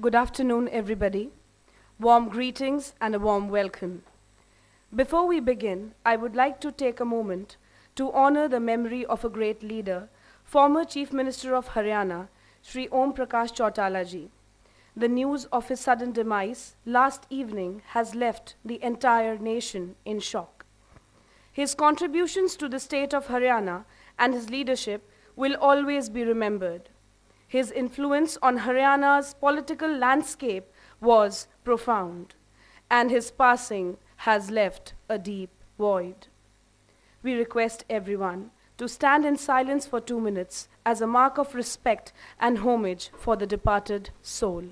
Good afternoon, everybody. Warm greetings and a warm welcome. Before we begin, I would like to take a moment to honor the memory of a great leader, former Chief Minister of Haryana, Sri Om Prakash ji. The news of his sudden demise last evening has left the entire nation in shock. His contributions to the state of Haryana and his leadership will always be remembered. His influence on Haryana's political landscape was profound, and his passing has left a deep void. We request everyone to stand in silence for 2 minutes as a mark of respect and homage for the departed soul.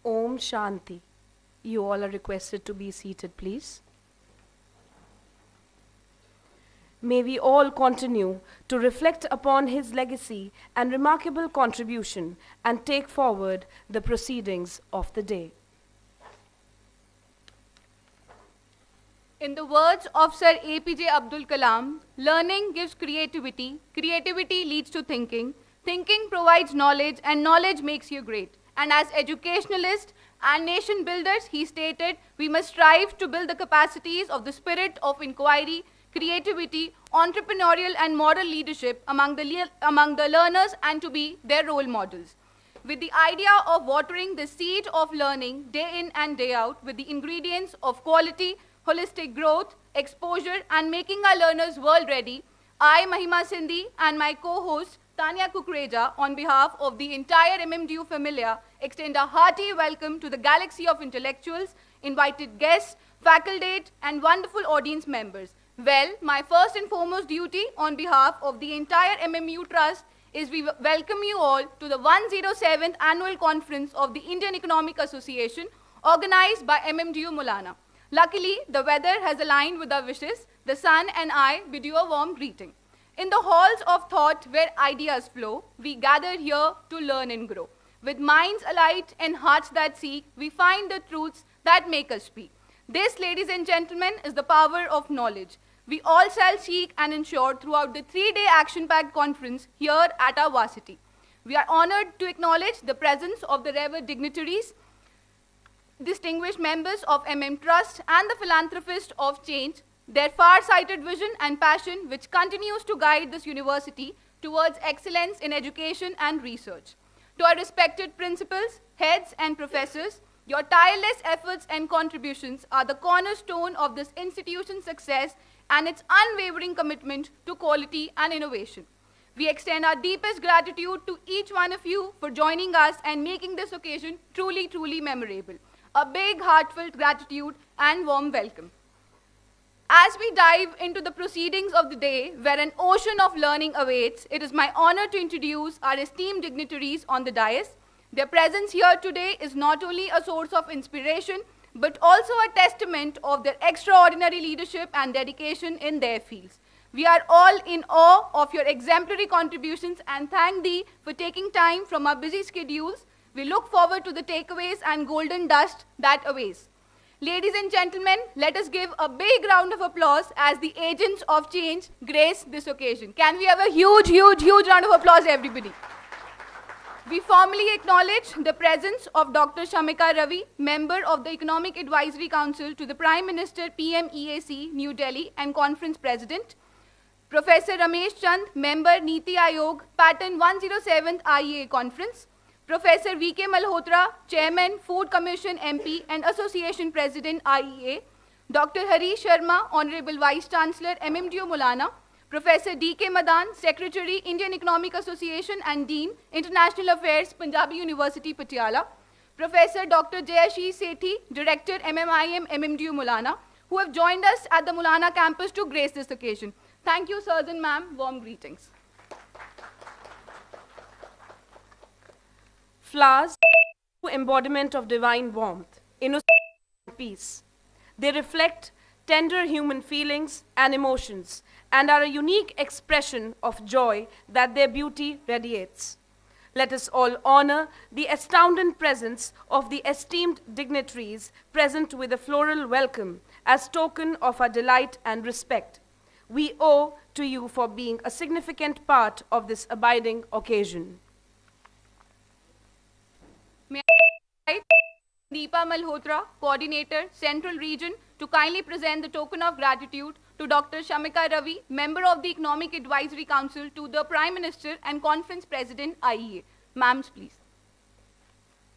Om Shanti. You all are requested to be seated, please. May we all continue to reflect upon his legacy and remarkable contribution and take forward the proceedings of the day. In the words of Sir APJ Abdul Kalam, learning gives creativity, creativity leads to thinking, thinking provides knowledge, and knowledge makes you great. And as educationalists and nation builders, he stated, we must strive to build the capacities of the spirit of inquiry, creativity, entrepreneurial and moral leadership among the learners and to be their role models. With the idea of watering the seed of learning day in and day out with the ingredients of quality, holistic growth, exposure, and making our learners world ready, I, Mahima Sindhi, and my co-host, Tanya Kukreja, on behalf of the entire MMDU familia, extend a hearty welcome to the galaxy of intellectuals, invited guests, faculty, and wonderful audience members. Well, my first and foremost duty on behalf of the entire MMU Trust is we welcome you all to the 107th Annual Conference of the Indian Economic Association, organized by MMDU Mullana. Luckily, the weather has aligned with our wishes. The sun and I bid you a warm greeting. In the halls of thought where ideas flow, we gather here to learn and grow. With minds alight and hearts that seek, we find the truths that make us speak. This, ladies and gentlemen, is the power of knowledge. We all shall seek and ensure throughout the 3-day action-packed conference here at our varsity. We are honored to acknowledge the presence of the revered dignitaries, distinguished members of MM Trust, and the philanthropists of change, their far-sighted vision and passion which continues to guide this university towards excellence in education and research. To our respected principals, heads, and professors, your tireless efforts and contributions are the cornerstone of this institution's success and its unwavering commitment to quality and innovation. We extend our deepest gratitude to each one of you for joining us and making this occasion truly, truly memorable. A big, heartfelt gratitude and warm welcome. As we dive into the proceedings of the day, where an ocean of learning awaits, it is my honor to introduce our esteemed dignitaries on the dais. Their presence here today is not only a source of inspiration, but also a testament of their extraordinary leadership and dedication in their fields. We are all in awe of your exemplary contributions and thank thee for taking time from our busy schedules. We look forward to the takeaways and golden dust that awaits. Ladies and gentlemen, let us give a big round of applause as the agents of change grace this occasion. Can we have a huge, huge, huge round of applause, everybody? We formally acknowledge the presence of Dr. Shamika Ravi, member of the Economic Advisory Council to the Prime Minister PMEAC, New Delhi, and Conference President. Professor Ramesh Chand, member Niti Aayog, Pattern 107th IEA Conference. Professor V.K. Malhotra, Chairman, Food Commission MP and Association President, IEA. Dr. Harish Sharma, Honorable Vice Chancellor, MMDU Mullana. Professor D.K. Madan, Secretary, Indian Economic Association and Dean, International Affairs, Punjabi University, Patiala. Professor Dr. Jayashish Sethi, Director, MMIM, MMDU Mullana, who have joined us at the Mullana campus to grace this occasion. Thank you, sirs and ma'am. Warm greetings. Flowers, embodiment of divine warmth, innocence and peace. They reflect tender human feelings and emotions and are a unique expression of joy that their beauty radiates. Let us all honor the astounding presence of the esteemed dignitaries present with a floral welcome as token of our delight and respect. We owe to you for being a significant part of this abiding occasion. May I invite Deepa Malhotra, Coordinator, Central Region, to kindly present the token of gratitude to Dr. Shamika Ravi, Member of the Economic Advisory Council to the Prime Minister and Conference President, IEA. Ma'ams, please.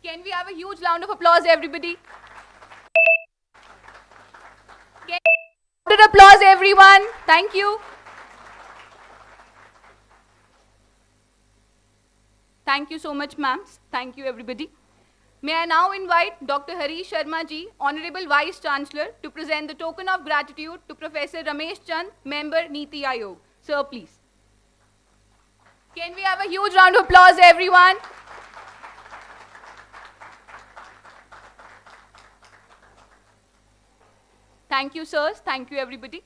Can we have a huge round of applause, everybody? Round of applause, everyone. Thank you. Thank you so much, ma'ams. Thank you, everybody. May I now invite Dr. Harish Sharma ji, Honorable Vice Chancellor, to present the token of gratitude to Professor Ramesh Chand, Member Niti Aayog. Sir, please. Can we have a huge round of applause, everyone? Thank you, sirs. Thank you, everybody.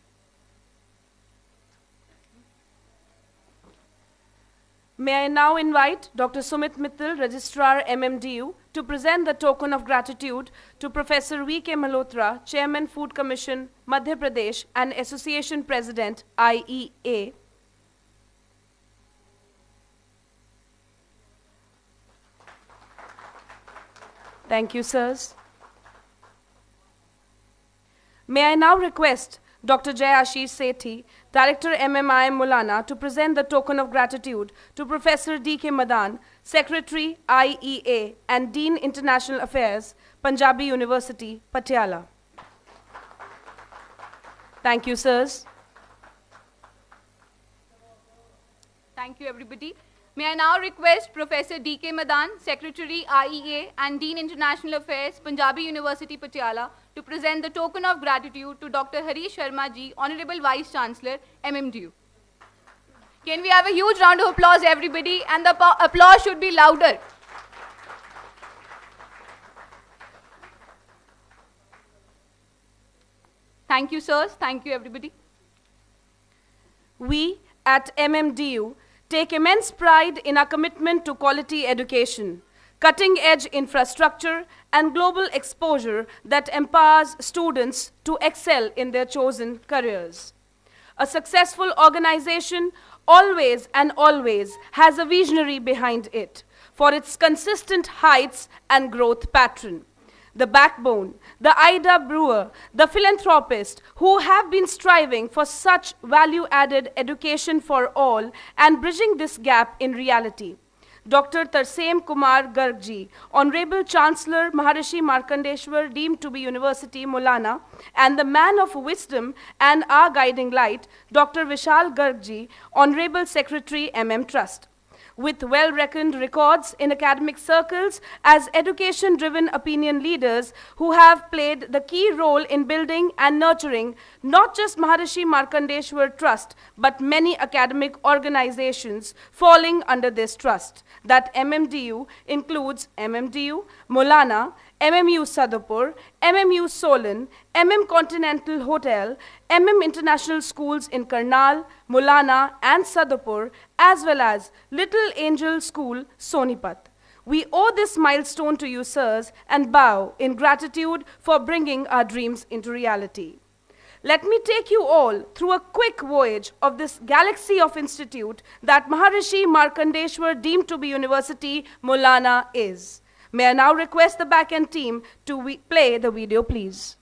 May I now invite Dr. Sumit Mittal, Registrar MMDU, to present the token of gratitude to Professor V.K. Malhotra, Chairman, Food Commission, Madhya Pradesh and Association President, IEA. Thank you, sirs. May I now request Dr. Jayashish Sethi, Director MMIM Mullana, to present the token of gratitude to Professor D.K. Madan, Secretary IEA and Dean International Affairs, Punjabi University, Patiala. Thank you, sirs. Thank you, everybody. May I now request Professor D.K. Madan, Secretary IEA and Dean International Affairs, Punjabi University, Patiala, to present the token of gratitude to Dr. Harish Sharma ji, Honorable Vice Chancellor, MMDU. Can we have a huge round of applause, everybody? And the applause should be louder. Thank you, sirs. Thank you, everybody. We at MMDU take immense pride in our commitment to quality education, cutting-edge infrastructure, and global exposure that empowers students to excel in their chosen careers. A successful organization always and always has a visionary behind it for its consistent heights and growth pattern. The backbone, the Ida Brewer, the philanthropist who have been striving for such value-added education for all and bridging this gap in reality. Dr. Tarsem Kumar Garg, Honorable Chancellor Maharishi Markandeshwar, deemed to be University, Mullana, and the man of wisdom and our guiding light, Dr. Vishal Garg, Honorable Secretary, MM Trust. With well-reckoned records in academic circles as education-driven opinion leaders who have played the key role in building and nurturing not just Maharishi Markandeshwar Trust, but many academic organizations falling under this trust. That MMDU includes MMDU, Mullana, MMU Sadapur, MMU Solan, Continental Hotel, International Schools in Karnal, Mullana and Sadapur, as well as Little Angel School, Sonipat. We owe this milestone to you, sirs, and bow in gratitude for bringing our dreams into reality. Let me take you all through a quick voyage of this galaxy of institute that Maharishi Markandeshwar deemed to be University Mullana is. May I now request the back-end team to play the video, please.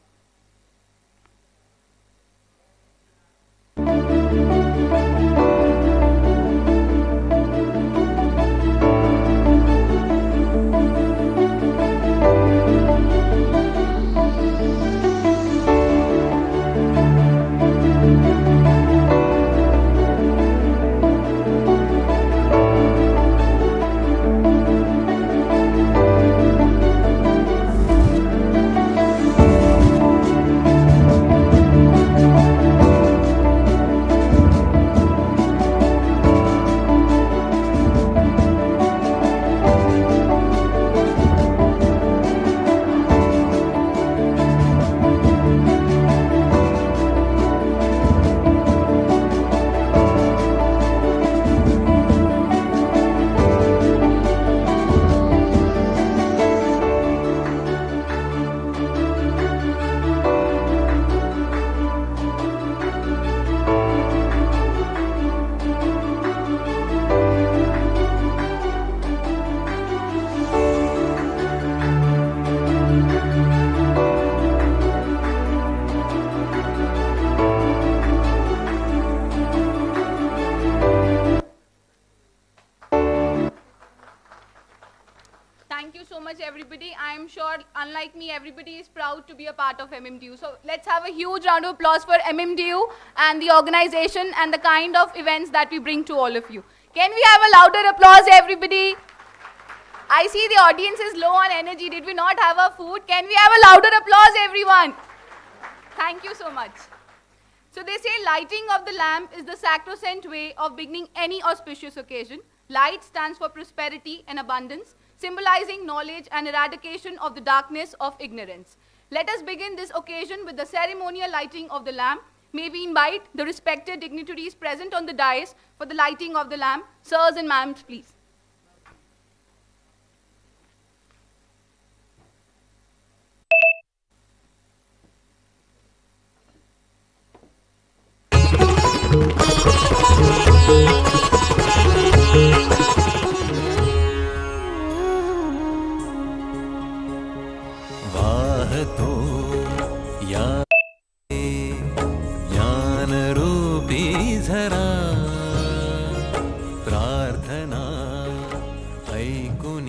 Thank you so much, everybody. I am sure, unlike me, everybody is proud to be a part of MMDU. So let's have a huge round of applause for MMDU and the organization and the kind of events that we bring to all of you. Can we have a louder applause, everybody? I see the audience is low on energy. Did we not have our food? Can we have a louder applause, everyone? Thank you so much. So they say lighting of the lamp is the sacrosanct way of beginning any auspicious occasion. Light stands for prosperity and abundance, symbolizing knowledge and eradication of the darkness of ignorance. Let us begin this occasion with the ceremonial lighting of the lamp. May we invite the respected dignitaries present on the dais for the lighting of the lamp. Sirs and ma'ams, please.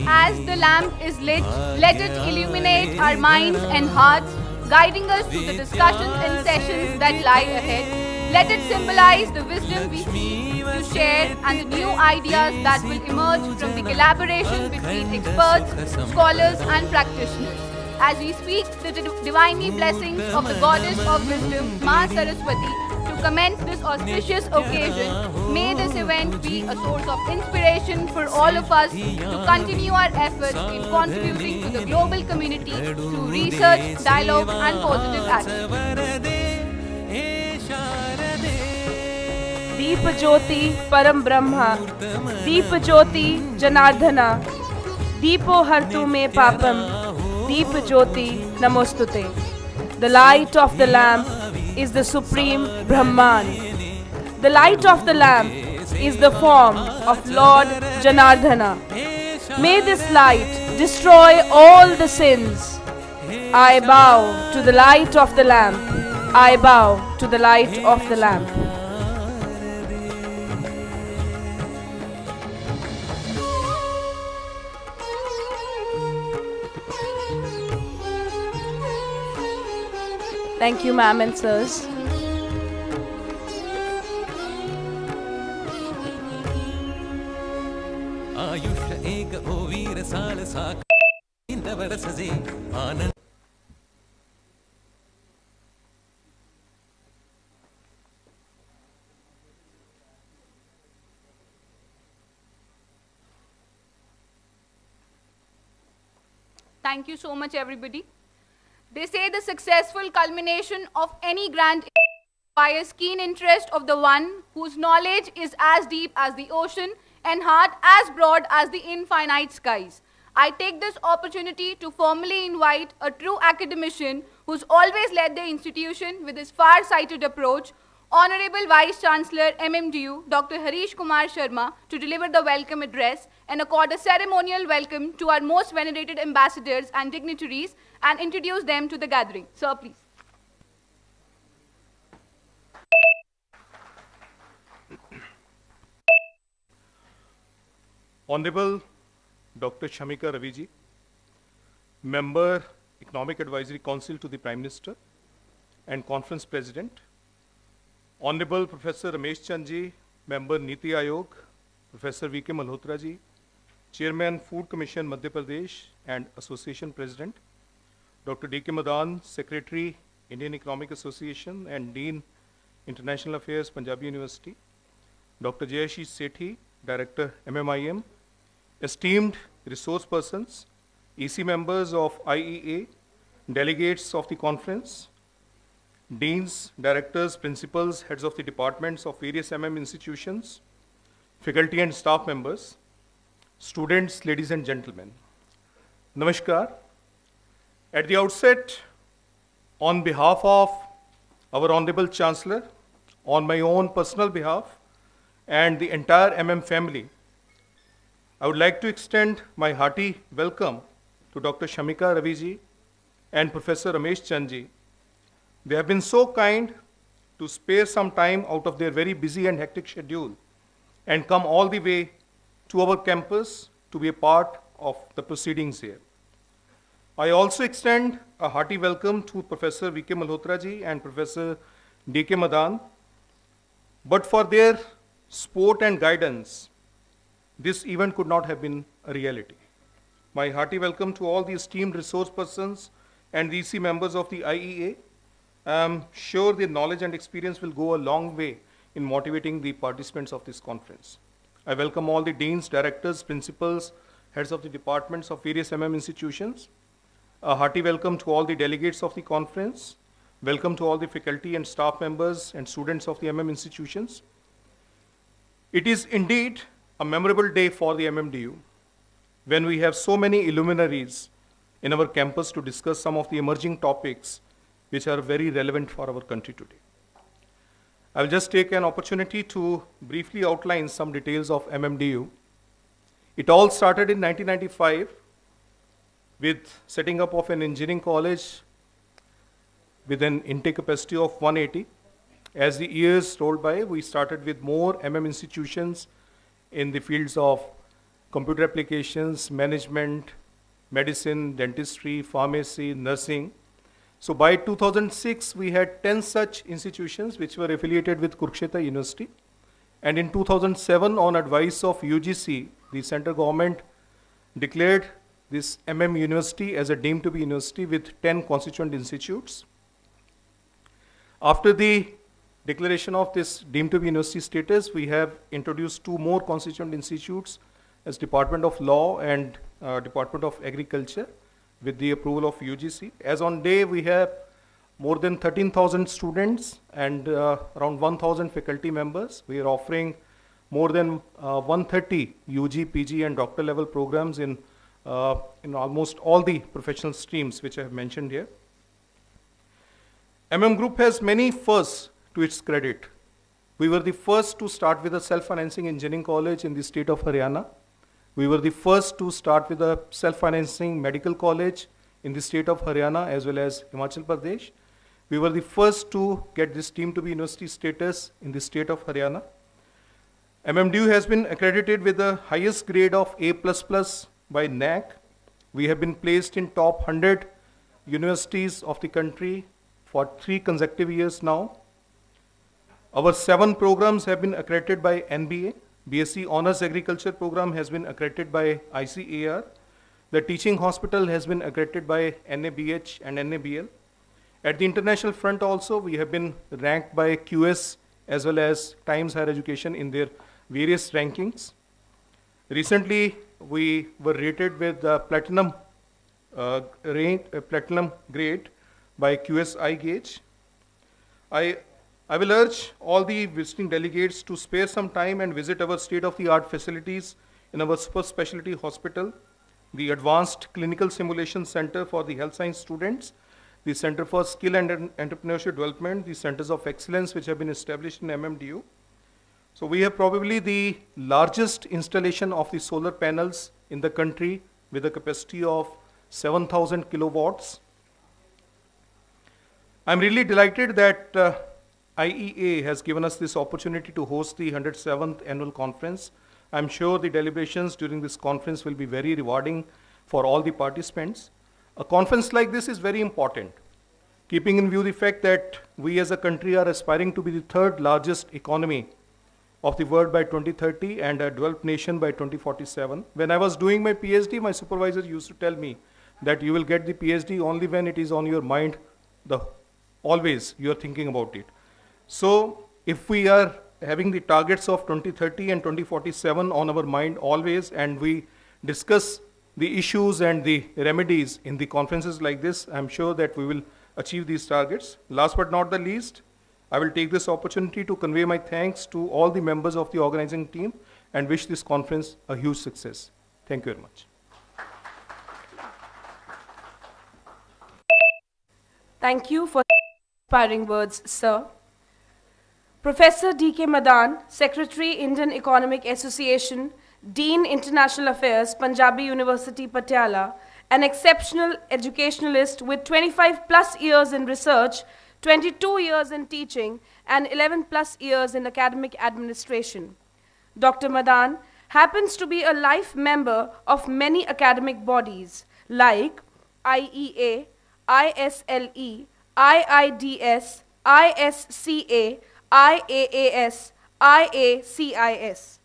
As the lamp is lit, let it illuminate our minds and hearts, guiding us through the discussions and sessions that lie ahead. Let it symbolize the wisdom we seek to share and the new ideas that will emerge from the collaboration between experts, scholars and practitioners. As we speak the divinely blessings of the goddess of wisdom, Ma Saraswati, to commence this auspicious occasion, may this event be a source of inspiration for all of us to continue our efforts in contributing to the global community through research, dialogue and positive action. Deep Jyoti Param Brahma, Deep Jyoti Janardhana, Deepo Hartu Me Papam, Deep Jyoti Namostute. The light of the lamp is the supreme Brahman. The light of the lamp is the form of Lord Janardhana. May this light destroy all the sins. I bow to the light of the lamp. I bow to the light of the lamp. Thank you, ma'am and sirs. Thank you so much, everybody. They say the successful culmination of any grand requires keen interest of the one whose knowledge is as deep as the ocean and heart as broad as the infinite skies. I take this opportunity to formally invite a true academician who's always led the institution with his far-sighted approach, Honorable Vice Chancellor MMDU, Dr. Harish Kumar Sharma, to deliver the welcome address and accord a ceremonial welcome to our most venerated ambassadors and dignitaries and introduce them to the gathering. Sir, please. Honorable Dr. Shamika Ravi ji, Member, Economic Advisory Council to the Prime Minister and Conference President, Honorable Professor Ramesh Chand ji, Member Niti Aayog, Professor V.K. Malhotra ji, Chairman Food Commission Madhya Pradesh and Association President, Dr. D.K. Madan, Secretary, Indian Economic Association and Dean, International Affairs, Punjabi University, Dr. Jayashish Sethi, Director, MMIM, esteemed resource persons, EC members of IEA, delegates of the conference, deans, directors, principals, heads of the departments of various institutions, faculty and staff members, students, ladies and gentlemen. Namaskar. At the outset, on behalf of our Honorable Chancellor, on my own personal behalf, and the entire family, I would like to extend my hearty welcome to Dr. Shamika Ravi ji and Professor Ramesh Chand ji. They have been so kind to spare some time out of their very busy and hectic schedule and come all the way to our campus to be a part of the proceedings here. I also extend a hearty welcome to Professor V.K. Malhotra ji and Professor D.K. Madan. But for their support and guidance, this event could not have been a reality. My hearty welcome to all the esteemed resource persons and EC members of the IEA. I am sure their knowledge and experience will go a long way in motivating the participants of this conference. I welcome all the deans, directors, principals, heads of the departments of various institutions. A hearty welcome to all the delegates of the conference. Welcome to all the faculty and staff members and students of the institutions. It is indeed a memorable day for the MMDU when we have so many luminaries in our campus to discuss some of the emerging topics which are very relevant for our country today. I will just take an opportunity to briefly outline some details of MMDU. It all started in 1995 with setting up of an engineering college with an intake capacity of 180. As the years rolled by, we started with more institutions in the fields of computer applications, management, medicine, dentistry, pharmacy, nursing. So by 2006, we had 10 such institutions which were affiliated with Kurukshetra University. And in 2007, on advice of UGC, the central government declared this University as a deemed to be university with 10 constituent institutes. After the declaration of this deemed to be university status, we have introduced 2 more constituent institutes as Department of Law and Department of Agriculture with the approval of UGC. As on day, we have more than 13,000 students and around 1,000 faculty members. We are offering more than 130 UG, PG and doctor level programs in almost all the professional streams which I have mentioned here. Group has many firsts to its credit. We were the first to start with a self-financing engineering college in the state of Haryana. We were the first to start with a self-financing medical college in the state of Haryana as well as Himachal Pradesh. We were the first to get this deemed to be university status in the state of Haryana. MMDU has been accredited with the highest grade of A++ by NAC. We have been placed in top 100 universities of the country for 3 consecutive years now. Our 7 programs have been accredited by NBA. BSc Honours Agriculture program has been accredited by ICAR. The teaching hospital has been accredited by NABH and NABL. At the international front also, we have been ranked by QS as well as Times Higher Education in their various rankings. Recently, we were rated with platinum grade by QSI Gauge. I will urge all the visiting delegates to spare some time and visit our state-of-the-art facilities in our super specialty hospital the Advanced Clinical Simulation Center for the Health Science students, the Center for Skill and Entrepreneurship Development, the Centers of Excellence which have been established in MMDU. So we have probably the largest installation of the solar panels in the country with a capacity of 7,000 kilowatts. I'm really delighted that IEA has given us this opportunity to host the 107th annual conference. I'm sure the deliberations during this conference will be very rewarding for all the participants. A conference like this is very important, keeping in view the fact that we as a country are aspiring to be the third largest economy of the world by 2030 and a developed nation by 2047. When I was doing my PhD, my supervisor used to tell me that you will get the PhD only when it is on your mind, always you are thinking about it. So if we are having the targets of 2030 and 2047 on our mind always, and we discuss the issues and the remedies in the conferences like this, I'm sure that we will achieve these targets. Last but not the least, I will take this opportunity to convey my thanks to all the members of the organizing team and wish this conference a huge success. Thank you very much. Thank you for inspiring words, sir. Professor D.K. Madan, Secretary, Indian Economic Association, Dean, International Affairs, Punjabi University, Patiala, an exceptional educationalist with 25 plus years in research, 22 years in teaching, and 11 plus years in academic administration. Dr. Madan happens to be a life member of many academic bodies like IEA, ISLE, IIDS, ISCA, IAAS, IACIS.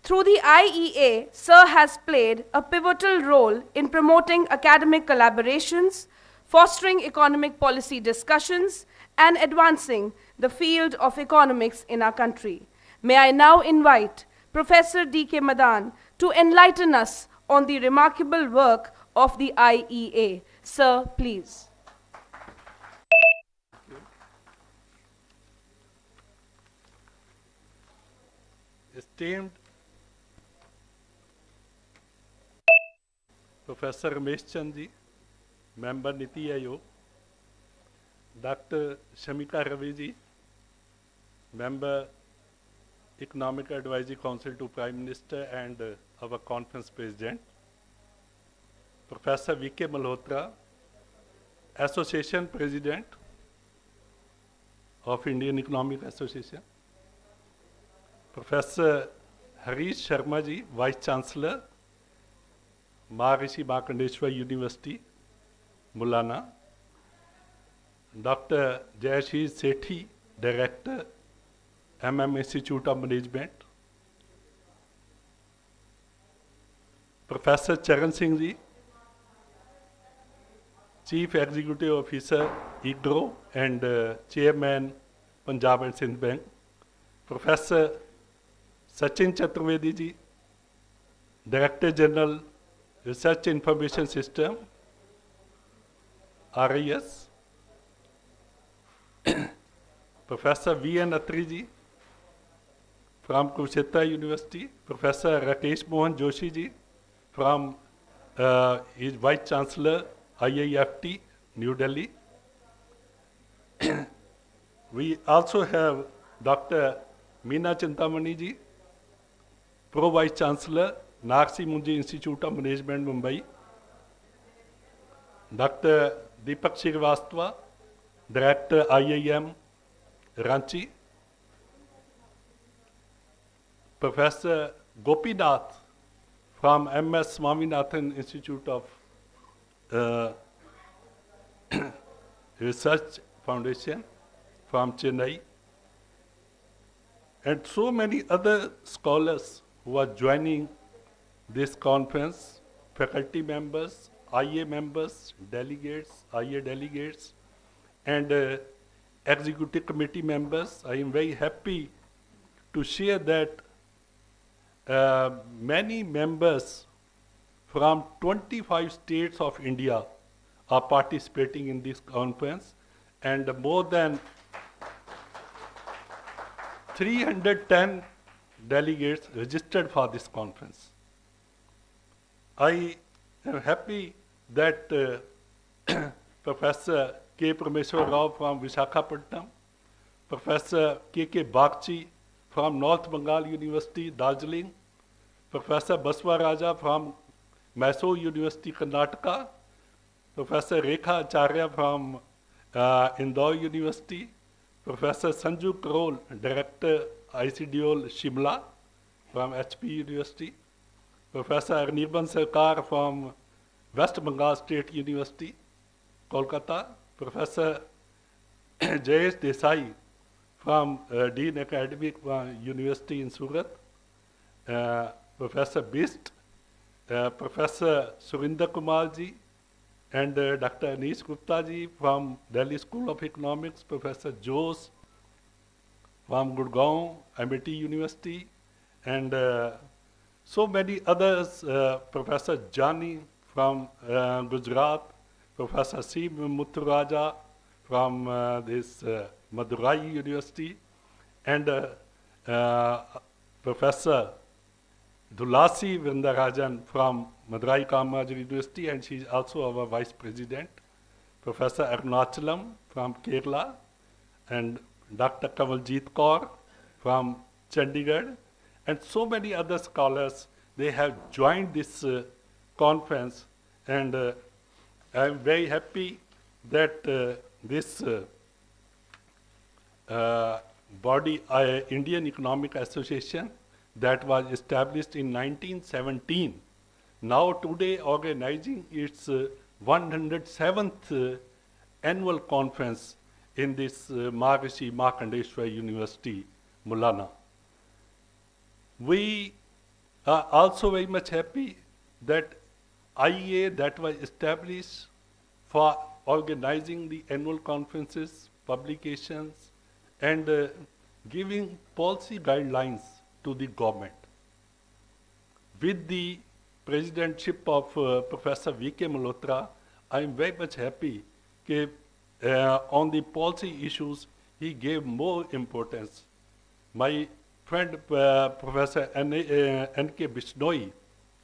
Through the IEA, Sir has played a pivotal role in promoting academic collaborations, fostering economic policy discussions, and advancing the field of economics in our country. May I now invite Professor D.K. Madan to enlighten us on the remarkable work of the IEA. Sir, please. Esteemed Professor Ramesh Chandji, Member Niti Aayog, Dr. Shamika Ravi ji, Member Economic Advisory Council to Prime Minister and our Conference President, Professor V.K. Malhotra, Association President of Indian Economic Association, Professor Harish Sharma ji, Vice Chancellor, Maharishi Markandeshwar University, Mullana, Dr. Jayashree Sethi, Director, Institute of Management, Professor Charan Singh ji, Chief Executive Officer, IGRO and Chairman, Punjab and Sindh Bank, Professor Sachin Chaturvedi ji, Director General, Research Information System, RIS, Professor V.N. Atri ji from Kurukshetra University, Professor Rakesh Mohan Joshi ji from his Vice Chancellor, IIFT, New Delhi. We also have Dr. Meena Chintamani ji, Pro Vice Chancellor, Narsi Munji Institute of Management, Mumbai. Dr. Deepak Srivastava, Director, IIM, Ranchi. Professor Gopinath from MS Swaminathan Institute of Research Foundation from Chennai. And so many other scholars who are joining this conference, faculty members, IEA members, delegates, IEA delegates, and executive committee members. I am very happy to share that many members from 25 states of India are participating in this conference, and more than 310 delegates registered for this conference. I I'm happy that Professor K. Parameswar Rao from Visakhapatnam, Professor K. Bagchi from North Bengal University, Darjeeling, Professor Baswa Raja from Mysore University, Karnataka, Professor Rekha Acharya from Indore University, Professor Sanju Karol, Director ICDOL Shimla from HP University, Professor Nirban Sarkar from West Bengal State University, Kolkata, Professor Jayesh Desai from Dean Academic University in Surat, Professor Bist, Professor Surinder Kumar ji, and Dr. Anish Gupta ji from Delhi School of Economics, Professor Jose from Gurgaon, MIT University, and so many others, Professor Jani from Gujarat, Professor C. Muthuraja from this Madurai University, and Professor Dulasi Vrindarajan from Madurai Kamaj University, and she is also our Vice President. Professor Arunachalam from Kerala, and Dr. Kamaljeet Kaur from Chandigarh, and so many other scholars. They have joined this conference, and I am very happy that this body, Indian Economic Association, that was established in 1917, now today organizing its 107th annual conference in this Maharishi Markandeshwar University, Mullana. We are also very much happy that IEA, that was established for organizing the annual conferences, publications, and giving policy guidelines to the government. With the presidentship of Professor V.K. Malhotra, I am very much happy that on the policy issues, he gave more importance. My friend Professor N.K. Bishnoi,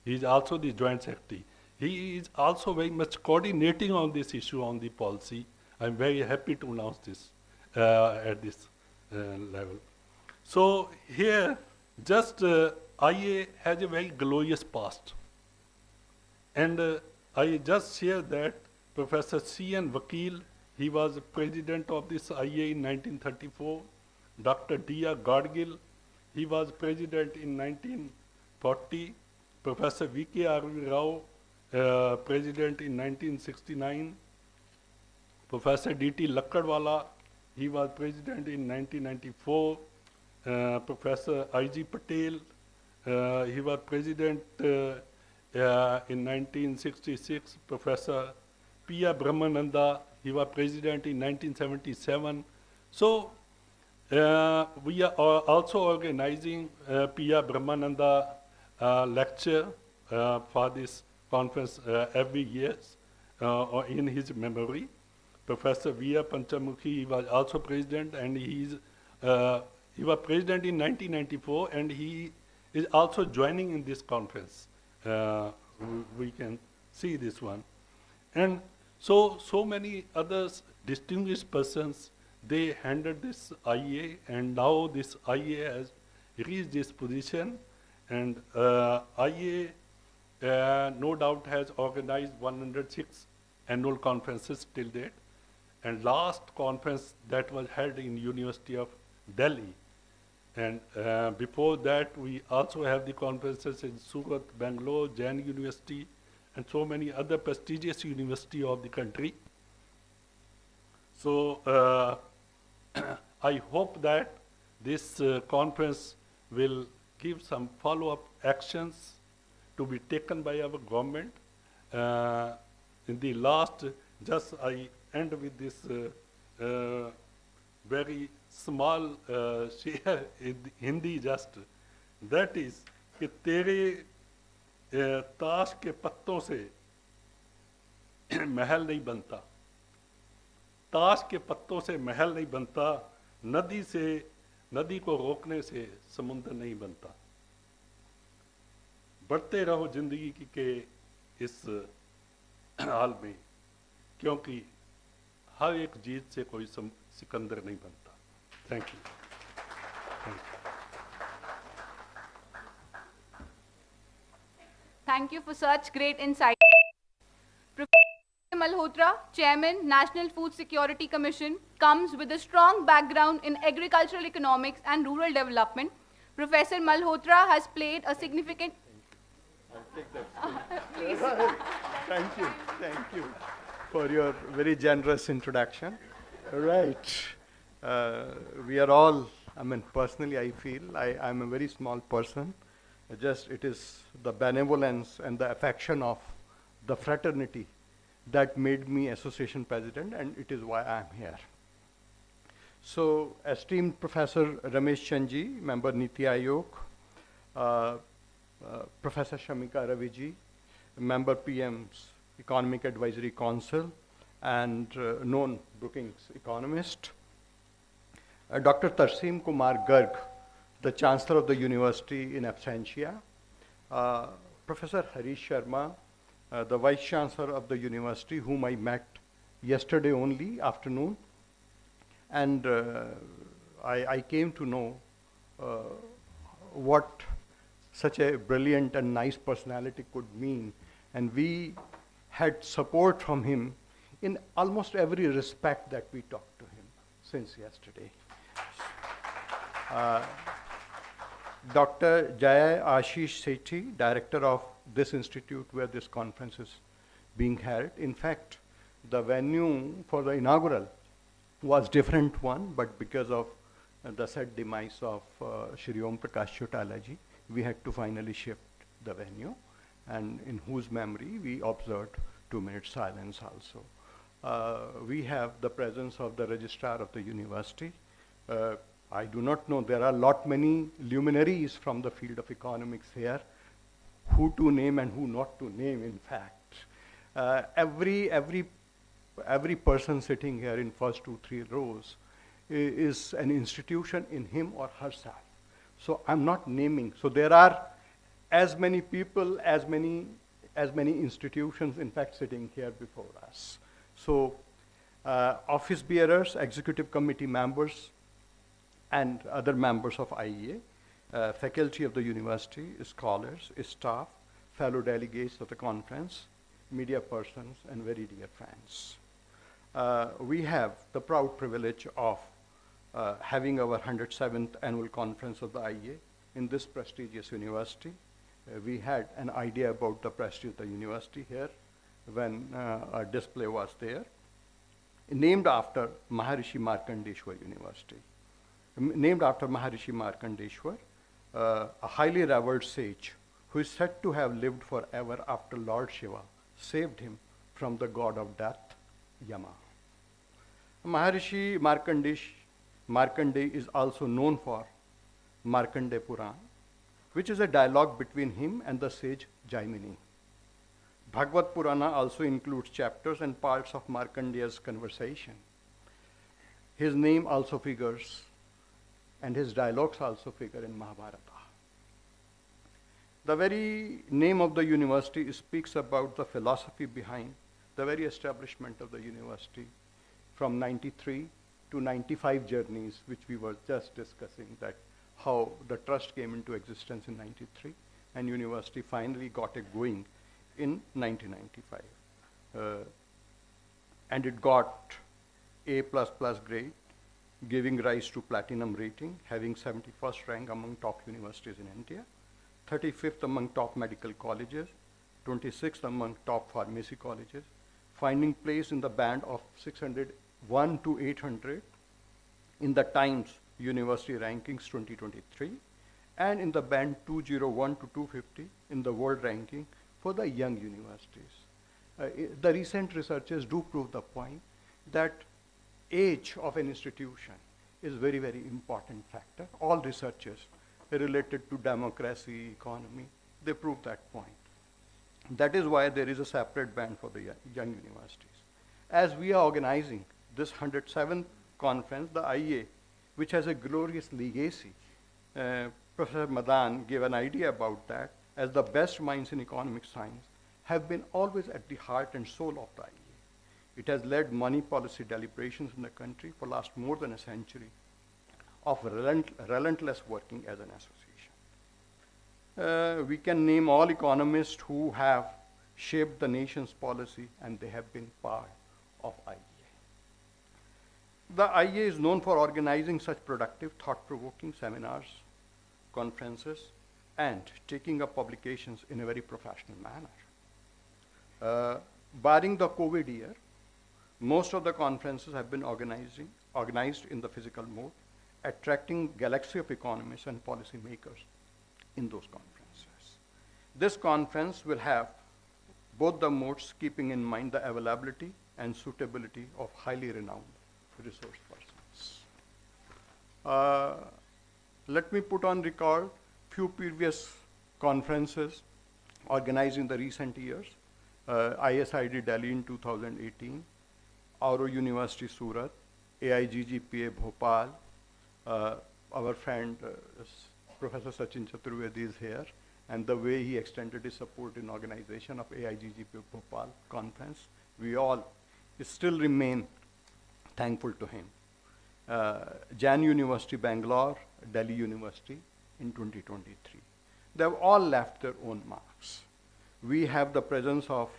he is also the Joint Secretary. He is also very much coordinating on this issue on the policy. I am very happy to announce this at this level. So here, just IEA has a very glorious past. And I just share that Professor C.N. Vakil, he was president of this IEA in 1934. Dr. D.R. Gadgil, he was president in 1940. Professor V.K. R.V. Rao, president in 1969. Professor D.T. Lakkadwala, he was president in 1994. Professor I.G. Patel, he was president in 1966. Professor P.R. Brahmananda, he was president in 1977. So we are also organizing P.R. Brahmananda lecture for this conference every year in his memory. Professor V.R. Panchamukhi, he was also president, and he was president in 1994, and he is also joining in this conference. We can see this one. And so many others distinguished persons, they handled this IEA, and now this IEA has reached this position, and IEA no doubt has organized 106 annual conferences till date. And last conference that was held in University of Delhi. And before that, we also have the conferences in Surat, Bangalore, Jain University, and so many other prestigious universities of the country. So I hope that this conference will give some follow-up actions to be taken by our government. In the last, just I end with this very small share in Hindi just, that is, कि तेरे ताश के पत्तों से महल नहीं बनता, ताश के पत्तों से महल नहीं बनता, नदी को रोकने से समुद्र नहीं बनता। बढ़ते रहो जिंदगी के इस हाल में, क्योंकि हर एक जीत से कोई सिकंदर नहीं बनता। Thank you. Thank you for such great insight. Professor Malhotra, Chairman, National Food Security Commission, comes with a strong background in agricultural economics and rural development. Professor Malhotra has played a significant... Please. Thank you for your very generous introduction. Right. We are all, personally I feel, I'm a very small person. It is the benevolence and the affection of the fraternity that made me association president, and it is why I'm here. So, esteemed Professor Ramesh Chandji, member Niti Aayog, Professor Shamika Ravi ji, member PM's Economic Advisory Council, and known Brookings economist, Dr. Tarseem Kumar Garg, the Chancellor of the University in absentia, Professor Harish Sharma, the Vice Chancellor of the University, whom I met yesterday only afternoon, and I came to know what such a brilliant and nice personality could mean, and we had support from him in almost every respect that we talked to him since yesterday. Dr. Jaya Ashish Sethi, director of this institute where this conference is being held. In fact, the venue for the inaugural was different one, but because of the sad demise of Sri Om Prakash ji, we had to finally shift the venue, and in whose memory we observed 2 minutes silence also. We have the presence of the registrar of the university. I do not know, there are many luminaries from the field of economics here, who to name and who not to name, in fact. Every person sitting here in first 2-3 rows is an institution in him or herself. So I'm not naming. So there are as many people, as many institutions, in fact, sitting here before us. So office bearers, executive committee members, and other members of IEA, faculty of the university, scholars, staff, fellow delegates of the conference, media persons, and very dear friends. We have the proud privilege of having our 107th annual conference of the IEA in this prestigious university. We had an idea about the prestige of the university here when a display was there, named after Maharishi Markandeshwar University. Named after Maharishi Markandeshwar, a highly revered sage who is said to have lived forever after Lord Shiva saved him from the god of death, Yama. Maharishi Markandeya is also known for Markandeya Puran, which is a dialogue between him and the sage Jaimini. Bhagavad Purana also includes chapters and parts of Markandeya's conversation. His name also figures, and his dialogues also figure in Mahabharata. The very name of the university speaks about the philosophy behind the very establishment of the university from 93 to 95 journeys, which we were just discussing, that how the trust came into existence in 93 and university finally got it going in 1995. And it got A++ grade, giving rise to platinum rating, having 71st rank among top universities in India, 35th among top medical colleges, 26th among top pharmacy colleges, finding place in the band of 601 to 800 in the Times University Rankings 2023, and in the band 201 to 250 in the world ranking for the young universities. The recent researchers do prove the point that age of an institution is very, very important factor. All researchers related to democracy, economy, they prove that point. That is why there is a separate band for the young universities. As we are organizing this 107th conference, the IEA, which has a glorious legacy, Professor Madan gave an idea about that, as the best minds in economic science have been always at the heart and soul of the IEA. It has led money policy deliberations in the country for last more than a century of relentless working as an association. We can name all economists who have shaped the nation's policy, and they have been part of IEA. The IEA is known for organizing such productive, thought-provoking seminars, conferences, and taking up publications in a very professional manner. Barring the COVID year, most of the conferences have been organized in the physical mode, attracting galaxy of economists and policymakers in those conferences. This conference will have both the modes, keeping in mind the availability and suitability of highly renowned resource persons. Let me put on record few previous conferences organized in the recent years. ISID Delhi in 2018, Auro University Surat, AIGGPA Bhopal, our friend Professor Sachin Chaturvedi is here, and the way he extended his support in organization of AIGGPA Bhopal conference, we all still remain thankful to him. Jain University Bangalore, Delhi University in 2023. They have all left their own marks. We have the presence of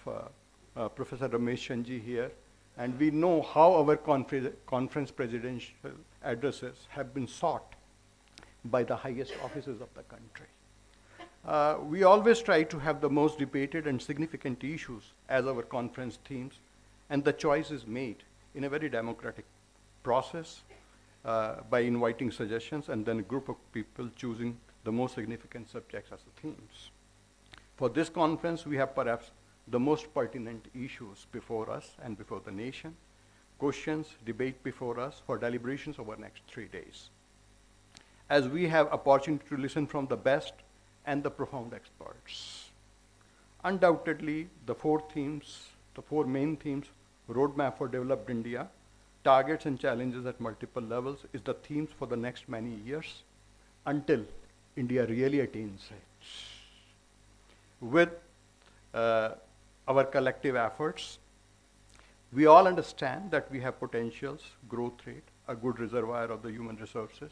Professor Ramesh Chandji here, and we know how our conference presidential addresses have been sought by the highest offices of the country. We always try to have the most debated and significant issues as our conference themes, and the choice is made in a very democratic process by inviting suggestions and then a group of people choosing the most significant subjects as the themes. For this conference, we have perhaps the most pertinent issues before us and before the nation, questions, debate before us for deliberations over the next 3 days. As we have opportunity to listen from the best and the profound experts. Undoubtedly, the four main themes, Roadmap for Developed India, Targets and Challenges at Multiple Levels, is the themes for the next many years until India really attains it. With our collective efforts, we all understand that we have potentials, growth rate, a good reservoir of the human resources,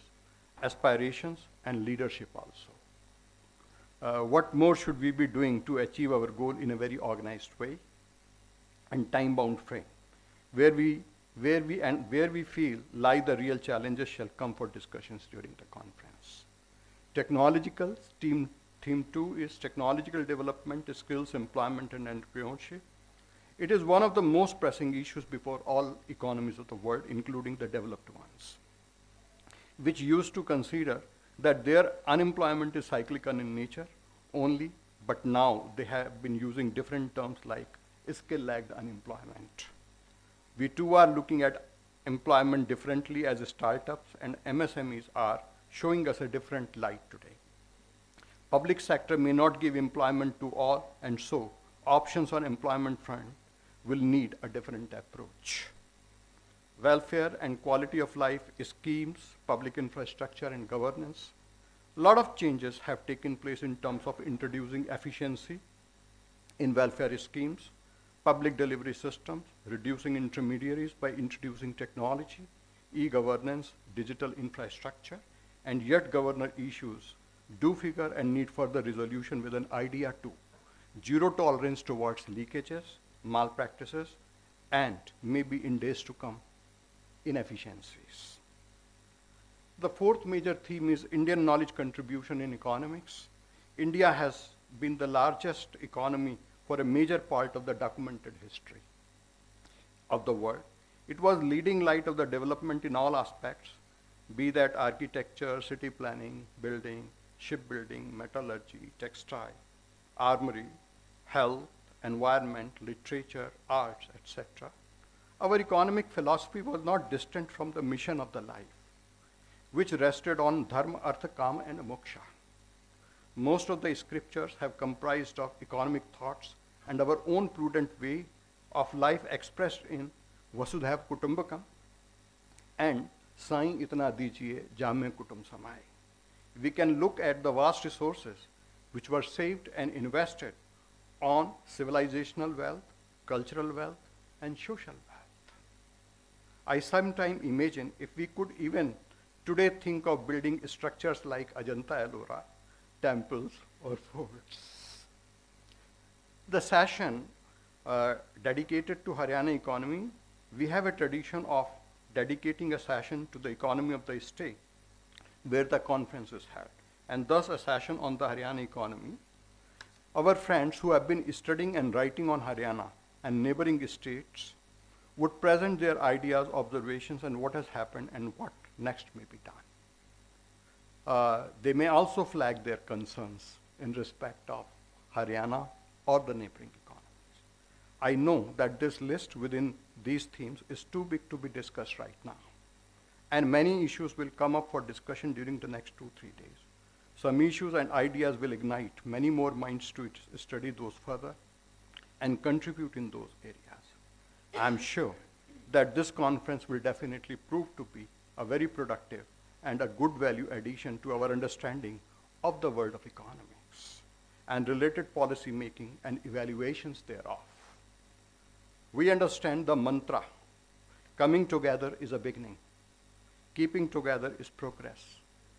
aspirations, and leadership also. What more should we be doing to achieve our goal in a very organized way and time-bound frame, where we feel like the real challenges shall come for discussions during the conference. Technological, theme 2 is technological development, skills, employment, and entrepreneurship. It is one of the most pressing issues before all economies of the world, including the developed ones, which used to consider that their unemployment is cyclical in nature only, but now they have been using different terms like skill-lagged unemployment. We too are looking at employment differently as startups, and MSMEs are showing us a different light today. Public sector may not give employment to all, and so options on employment front will need a different approach. Welfare and quality of life schemes, public infrastructure and governance. A lot of changes have taken place in terms of introducing efficiency in welfare schemes, public delivery systems, reducing intermediaries by introducing technology, e-governance, digital infrastructure, and yet governor issues do figure and need further resolution with an idea to zero tolerance towards leakages, malpractices, and maybe in days to come, inefficiencies. The fourth major theme is Indian knowledge contribution in economics. India has been the largest economy for a major part of the documented history of the world. It was leading light of the development in all aspects, be that architecture, city planning, building, shipbuilding, metallurgy, textile, armory, health, environment, literature, arts, etc. Our economic philosophy was not distant from the mission of the life, which rested on dharma, artha, kama, and moksha. Most of the scriptures have comprised of economic thoughts and our own prudent way of life expressed in Vasudhaiva Kutumbakam and Sai Itna Dijiye Jame Kutum Samay. We can look at the vast resources which were saved and invested on civilizational wealth, cultural wealth, and social wealth. I sometimes imagine if we could even today think of building structures like Ajanta Ellora, temples, or forts. The session dedicated to Haryana economy, we have a tradition of dedicating a session to the economy of the state where the conference is held, and thus a session on the Haryana economy. Our friends who have been studying and writing on Haryana and neighboring states would present their ideas, observations, and what has happened and what next may be done. They may also flag their concerns in respect of Haryana or the neighboring economies. I know that this list within these themes is too big to be discussed right now, and many issues will come up for discussion during the next 2-3 days. Some issues and ideas will ignite many more minds to study those further and contribute in those areas. I'm sure that this conference will definitely prove to be a very productive and a good value addition to our understanding of the world of economics and related policy making and evaluations thereof. We understand the mantra, coming together is a beginning, keeping together is progress,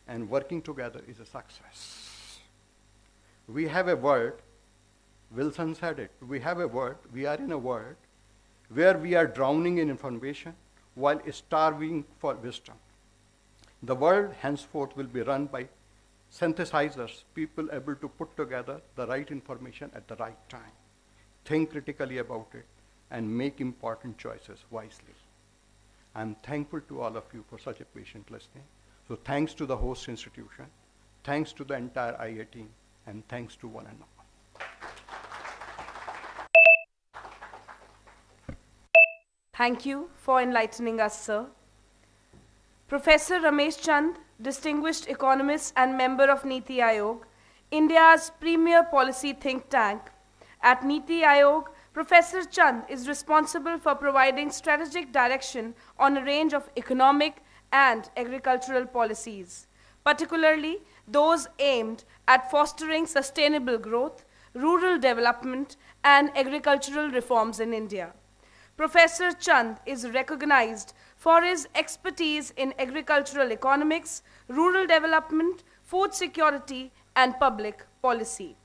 and working together is a success. We have a word, Wilson said it, we are in a world where we are drowning in information while starving for wisdom. The world henceforth will be run by synthesizers, people able to put together the right information at the right time, think critically about it, and make important choices wisely. I'm thankful to all of you for such a patient listening. So thanks to the host institution, thanks to the entire IEA team, and thanks to one and all. Thank you for enlightening us, sir. Professor Ramesh Chand, distinguished economist and member of Niti Aayog, India's premier policy think tank. At Niti Aayog, Professor Chand is responsible for providing strategic direction on a range of economic and agricultural policies, particularly those aimed at fostering sustainable growth, rural development, and agricultural reforms in India. Professor Chand is recognized for his expertise in agricultural economics, rural development, food security, and public policy.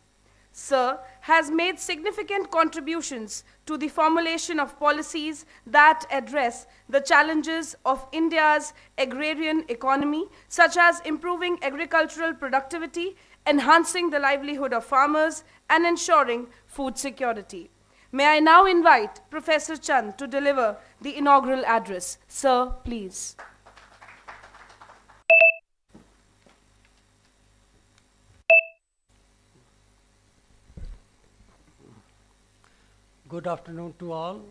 Sir has made significant contributions to the formulation of policies that address the challenges of India's agrarian economy, such as improving agricultural productivity, enhancing the livelihood of farmers, and ensuring food security. May I now invite Professor Chand to deliver the inaugural address. Sir, please. Good afternoon to all.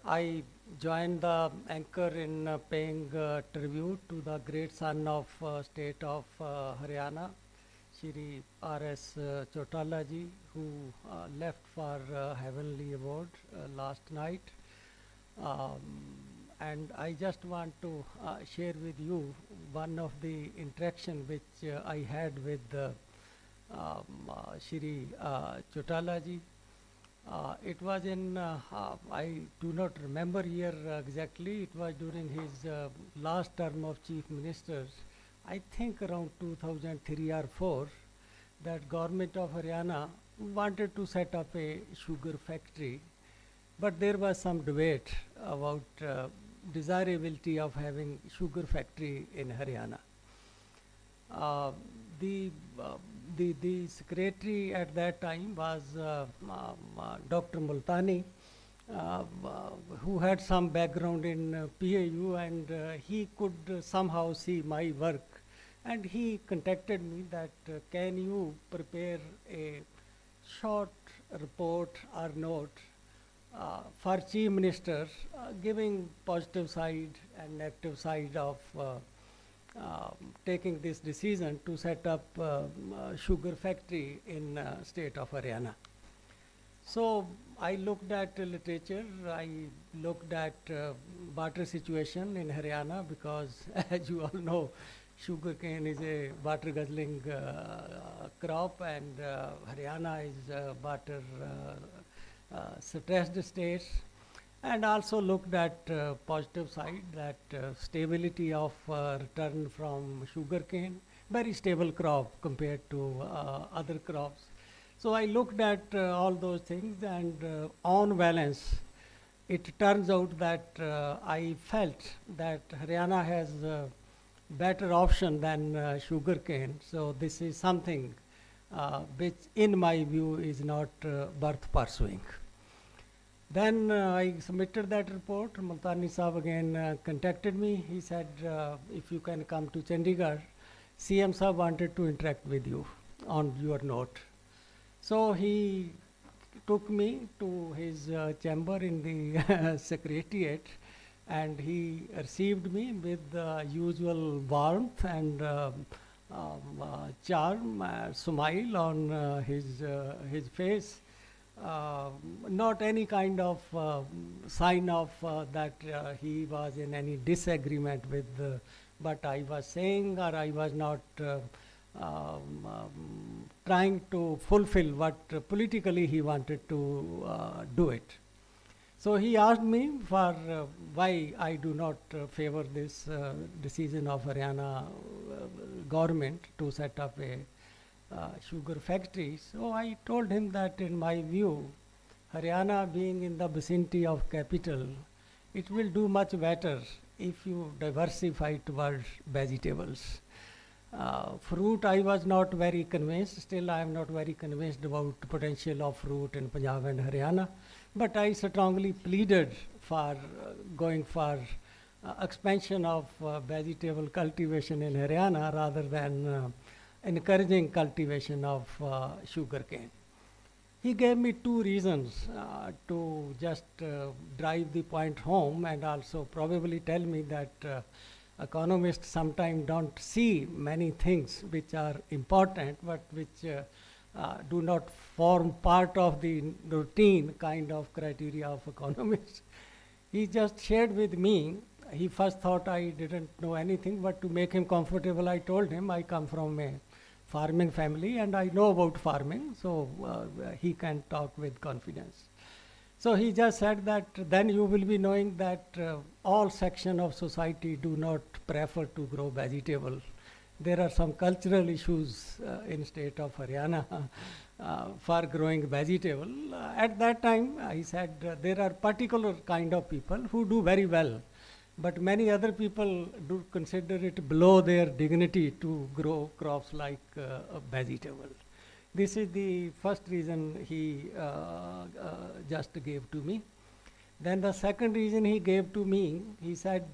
I joined the anchor in paying tribute to the great son of state of Haryana, Sri R.S. Chautala ji, who left for heavenly abode last night. And I just want to share with you one of the interaction which I had with Sri Chautala ji. It was in, I do not remember year exactly, it was during his last term of Chief Ministers, I think around 2003 or 4, that government of Haryana wanted to set up a sugar factory, but there was some debate about desirability of having sugar factory in Haryana. The secretary at that time was Dr. Multani, who had some background in PAU, and he could somehow see my work, and he contacted me that can you prepare a short report or note for Chief Minister giving positive side and negative side of taking this decision to set up sugar factory in state of Haryana. So I looked at literature, I looked at water situation in Haryana, because as you all know, sugarcane is a water guzzling crop, and Haryana is water stressed states. And also looked at positive side, that stability of return from sugarcane, very stable crop compared to other crops. So I looked at all those things, and on balance, it turns out that I felt that Haryana has a better option than sugarcane. So this is something which, in my view, is not worth pursuing. Then I submitted that report. Multani Saab again contacted me. He said, if you can come to Chandigarh, CM Saab wanted to interact with you on your note. So he took me to his chamber in the secretariat, and he received me with the usual warmth and charm, smile on his face. Not any kind of sign of that he was in any disagreement with what I was saying, or I was not trying to fulfill what politically he wanted to do it. So he asked me for why I do not favor this decision of Haryana government to set up a sugar factory. So I told him that in my view, Haryana being in the vicinity of capital, it will do much better if you diversify towards vegetables. Fruit, I was not very convinced. Still, I am not very convinced about the potential of fruit in Punjab and Haryana. But I strongly pleaded for going for expansion of vegetable cultivation in Haryana rather than encouraging cultivation of sugarcane. He gave me two reasons to just drive the point home, and also probably tell me that economists sometimes don't see many things which are important, but which do not form part of the routine kind of criteria of economists. He just shared with me. He first thought I didn't know anything, but to make him comfortable, I told him I come from a farming family and I know about farming, so he can talk with confidence. So he just said that then you will be knowing that all sections of society do not prefer to grow vegetable. There are some cultural issues in state of Haryana for growing vegetable. At that time, he said there are particular kind of people who do very well, but many other people do consider it below their dignity to grow crops like vegetable. This is the first reason he just gave to me. Then the second reason he gave to me, he said,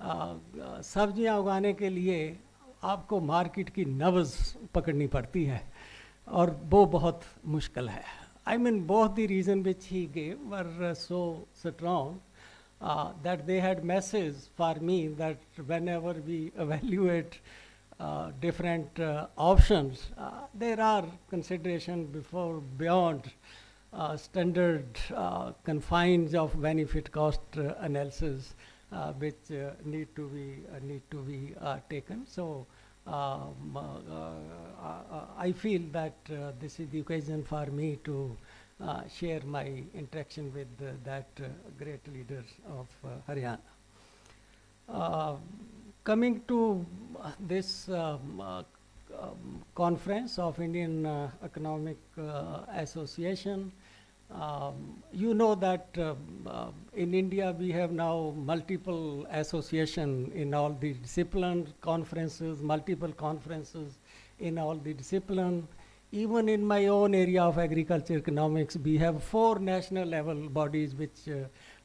सब्जियां उगाने के लिए आपको market की नब्ज़ पकड़नी पड़ती है और वो बहुत मुश्किल है. I mean, both the reason which he gave were so strong that they had message for me that whenever we evaluate different options, there are consideration beyond standard confines of benefit cost analysis which need to be taken. So I feel that this is the occasion for me to share my interaction with that great leaders of Haryana. Coming to this conference of Indian Economic Association, you know that in India we have now multiple association in all the discipline conferences, multiple conferences in all the discipline. Even in my own area of agriculture economics, we have 4 national level bodies which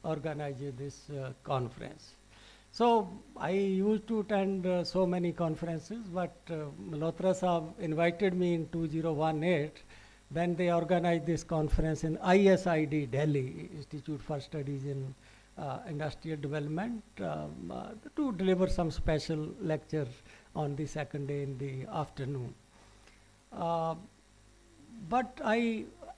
organize this conference. So I used to attend so many conferences, but Malhotra Saab invited me in 2018 when they organized this conference in ISID, Delhi, Institute for Studies in Industrial Development, to deliver some special lecture on the second day in the afternoon.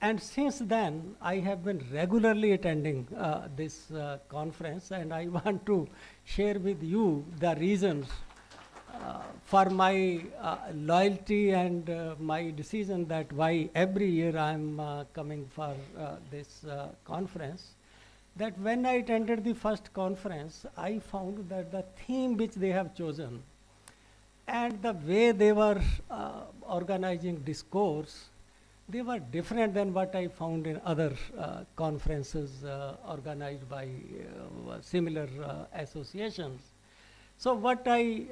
And since then, I have been regularly attending this conference, and I want to share with you the reasons for my loyalty and my decision that why every year I'm coming for this conference, that when I attended the first conference, I found that the theme which they have chosen and the way they were organizing discourse, they were different than what I found in other conferences organized by similar associations. So what I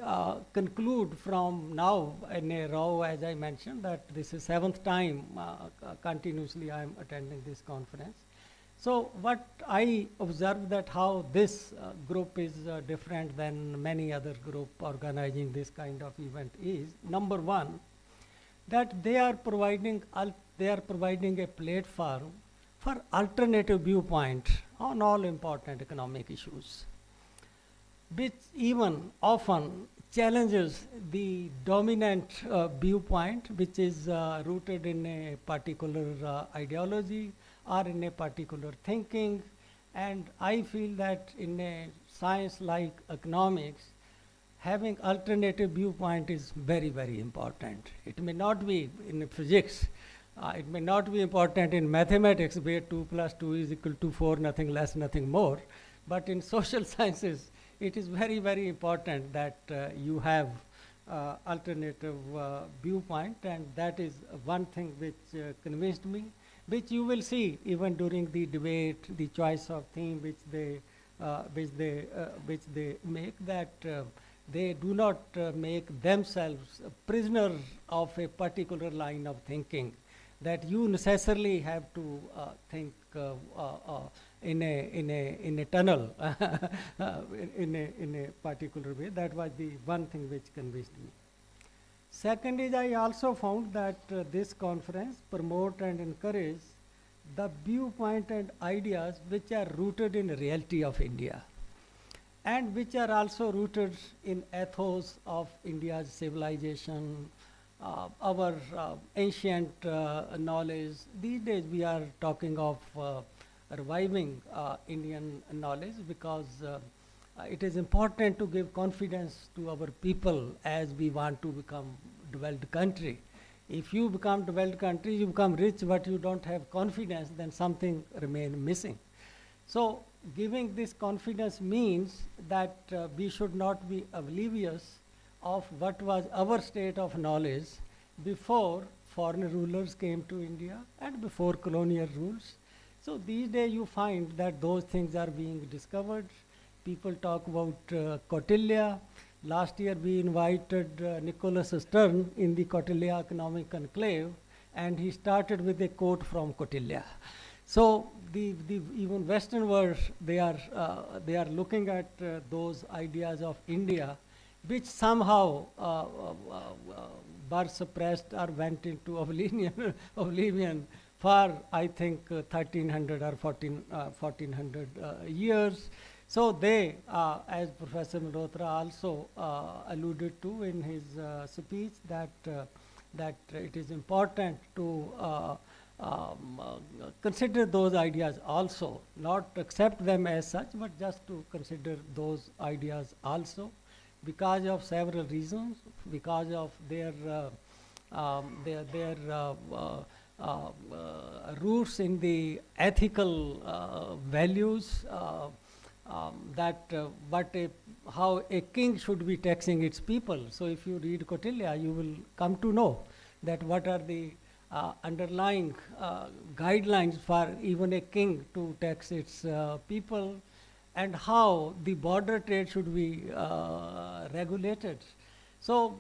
conclude from now in a row, as I mentioned, that this is 7th time continuously I am attending this conference. So what I observed that how this group is different than many other group organizing this kind of event is, number one, that they are providing a platform for alternative viewpoint on all important economic issues, which even often challenges the dominant viewpoint, which is rooted in a particular ideology or in a particular thinking. And I feel that in a science like economics, having alternative viewpoint is very, very important. It may not be in physics, it may not be important in mathematics, where 2 + 2 is equal to 4, nothing less, nothing more. But in social sciences, it is very, very important that you have alternative viewpoint, and that is one thing which convinced me, which you will see even during the debate, the choice of theme which they make, that they do not make themselves a prisoner of a particular line of thinking, that you necessarily have to think in a tunnel, in a particular way. That was the one thing which convinced me. Second is, I also found that this conference promote and encourage the viewpoint and ideas which are rooted in reality of India, and which are also rooted in ethos of India's civilization, our ancient knowledge. These days we are talking of reviving Indian knowledge, because it is important to give confidence to our people as we want to become developed country. If you become developed country, you become rich, but you don't have confidence, then something remains missing. So giving this confidence means that we should not be oblivious of what was our state of knowledge before foreign rulers came to India and before colonial rules. So these days you find that those things are being discovered. People talk about Kautilya. Last year we invited Nicholas Stern in the Kautilya Economic Conclave, and he started with a quote from Kautilya. So the even Western world, they are looking at those ideas of India, which somehow were suppressed or went into oblivion for, I think, 1300 or 1400 years. So they, as Professor Malhotra also alluded to in his speech, that it is important to consider those ideas also, not accept them as such, but just to consider those ideas also, because of several reasons, because of their roots in the ethical values, how a king should be taxing its people. So if you read Kautilya, you will come to know that what are the underlying guidelines for even a king to tax its people, and how the border trade should be regulated. So,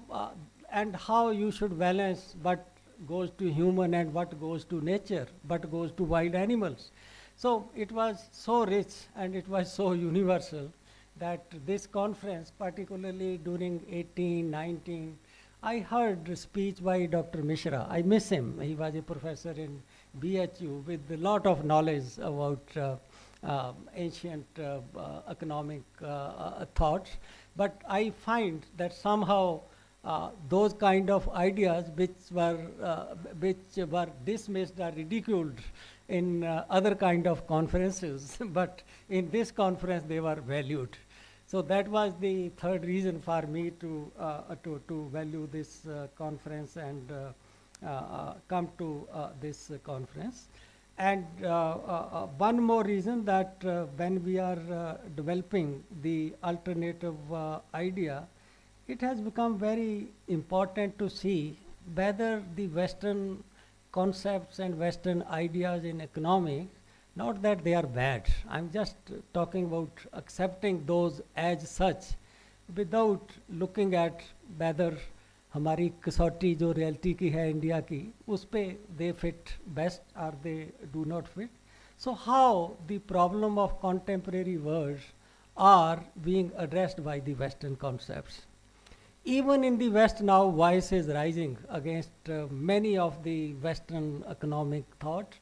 and how you should balance what goes to human and what goes to nature, what goes to wild animals. So it was so rich and it was so universal that this conference, particularly during 18, 19, I heard a speech by Dr. Mishra. I miss him. He was a professor in BHU with a lot of knowledge about ancient economic thoughts. But I find that somehow those kind of ideas which were dismissed or ridiculed in other kind of conferences, but in this conference they were valued. So that was the third reason for me to value this conference and come to this conference. And one more reason that when we are developing the alternative idea, it has become very important to see whether the Western concepts and Western ideas in economics, not that they are bad. I'm just talking about accepting those as such without looking at whether हमारी कसौटी जो reality की है India की उस पे they fit best or they do not fit. So how the problem of contemporary words are being addressed by the Western concepts. Even in the West now, voice is rising against many of the Western economic thought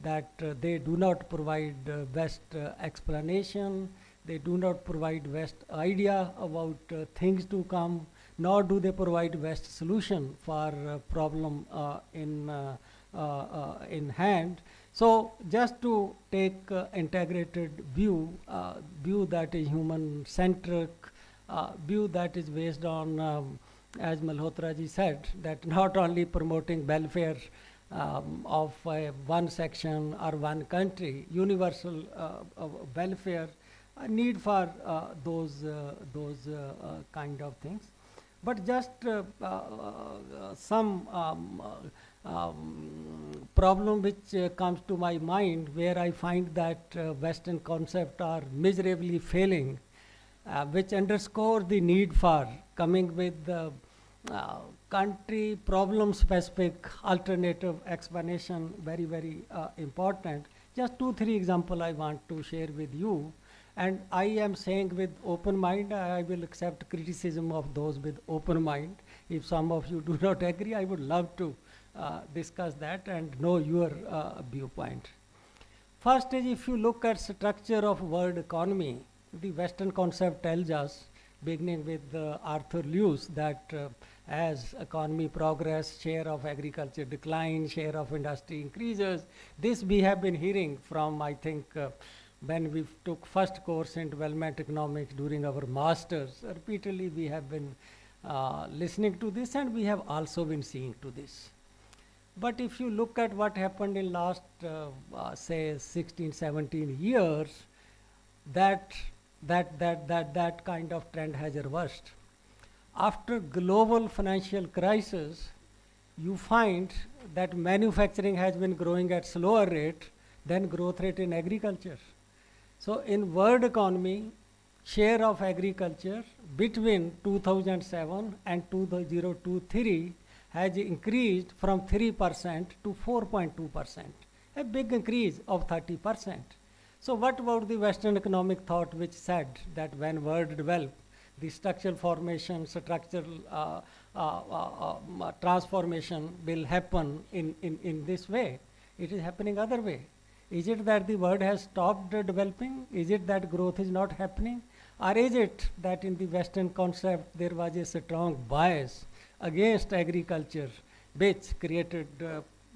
that they do not provide best explanation, they do not provide best idea about things to come, nor do they provide best solution for problem in hand. So just to take integrated view, view that is human-centric, view that is based on, as Malhotra ji said, that not only promoting welfare of one section or one country, universal welfare, need for those kind of things. But just some problem which comes to my mind where I find that Western concepts are miserably failing, which underscore the need for coming with country problem specific alternative explanation, very, very important. Just 2-3 examples I want to share with you. And I am saying with open mind, I will accept criticism of those with open mind. If some of you do not agree, I would love to discuss that and know your viewpoint. First is, if you look at structure of world economy, the Western concept tells us, beginning with Arthur Lewis, that as economy progress, share of agriculture decline, share of industry increases. This we have been hearing from, I think, when we took first course in development economics during our masters. Repeatedly we have been listening to this, and we have also been seeing to this. But if you look at what happened in last say 16-17 years, that kind of trend has reversed. After global financial crisis, you find that manufacturing has been growing at slower rate than growth rate in agriculture. So in world economy, share of agriculture between 2007 and 2023 has increased from 3% to 4.2%, a big increase of 30%. So what about the Western economic thought which said that when world developed, the structural formation, structural transformation will happen in this way? It is happening other way. Is it that the world has stopped developing? Is it that growth is not happening? Or is it that in the Western concept there was a strong bias against agriculture, which created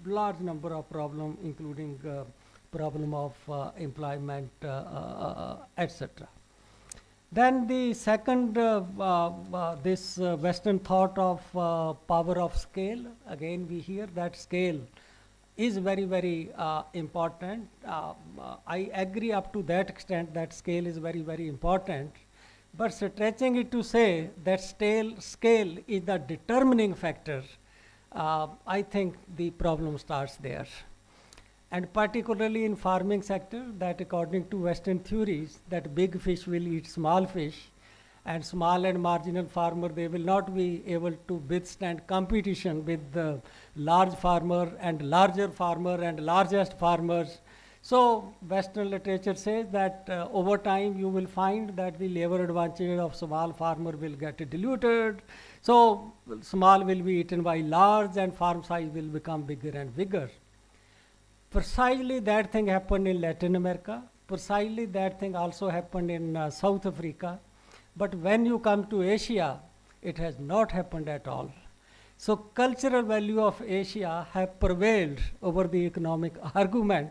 large number of problems, including problem of employment, etc. Then the second, this Western thought of power of scale. Again, we hear that scale is very, very important. I agree up to that extent that scale is very, very important. But stretching it to say that scale is the determining factor, I think the problem starts there. And particularly in farming sector, that according to Western theories, that big fish will eat small fish, and small and marginal farmer, they will not be able to withstand competition with the large farmer and larger farmer and largest farmers. So Western literature says that over time you will find that the labor advantage of small farmer will get diluted. So small will be eaten by large and farm size will become bigger and bigger. Precisely that thing happened in Latin America. Precisely that thing also happened in South Africa. But when you come to Asia, it has not happened at all. So cultural value of Asia have prevailed over the economic argument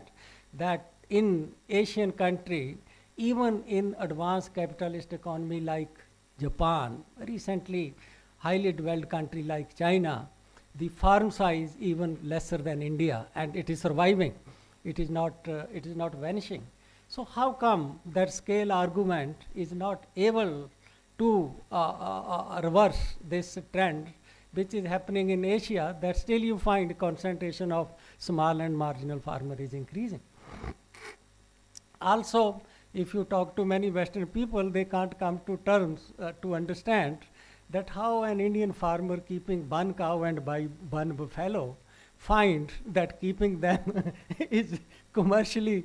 that in Asian country, even in advanced capitalist economy like Japan, recently highly developed country like China, the farm size even lesser than India, and it is surviving. It is not vanishing. So how come that scale argument is not able to reverse this trend which is happening in Asia, that still you find concentration of small and marginal farmer is increasing. Also, if you talk to many Western people, they can't come to terms to understand that how an Indian farmer keeping one cow and one buffalo find that keeping them is commercially,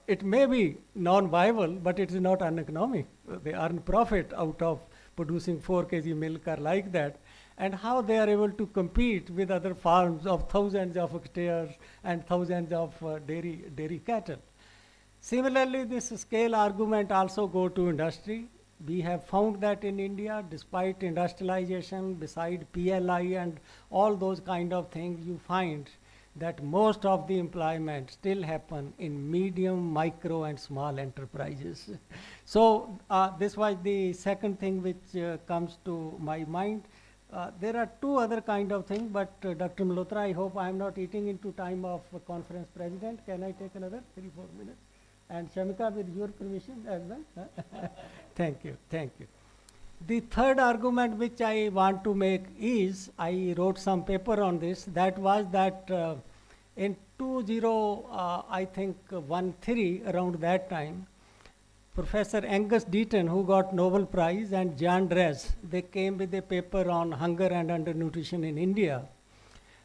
it may be non-viable, but it is not uneconomic. They earn profit out of producing 4 kg milk or like that, and how they are able to compete with other farms of thousands of hectares and thousands of dairy cattle. Similarly, this scale argument also go to industry. We have found that in India, despite industrialization, beside PLI and all those kind of things, you find that most of the employment still happen in medium, micro and small enterprises. So this was the second thing which comes to my mind. There are two other kind of things, but Dr. Malhotra, I hope I am not eating into time of conference president. Can I take another 3-4 minutes? And Shamika, with your permission as well. Thank you, thank you. The third argument which I want to make is, I wrote some paper on this, that was that in 2013, around that time, Professor Angus Deaton, who got Nobel Prize, and John Dress, they came with a paper on hunger and undernutrition in India.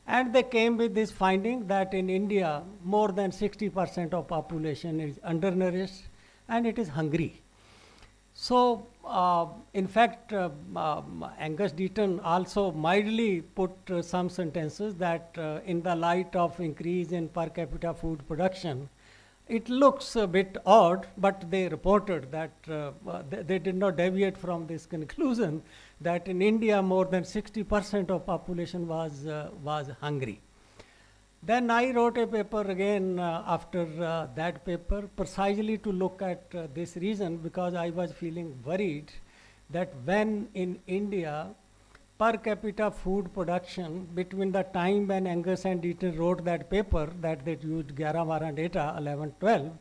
And they came with this finding that in India, more than 60% of population is undernourished and it is hungry. So, in fact, Angus Deaton also mildly put some sentences that in the light of increase in per capita food production, it looks a bit odd, but they reported that they did not deviate from this conclusion that in India more than 60% of population was hungry. Then I wrote a paper again after that paper, precisely to look at this reason, because I was feeling worried that when in India per capita food production between the time when Angus and Deaton wrote that paper, that they used 11-12 data, 11-12,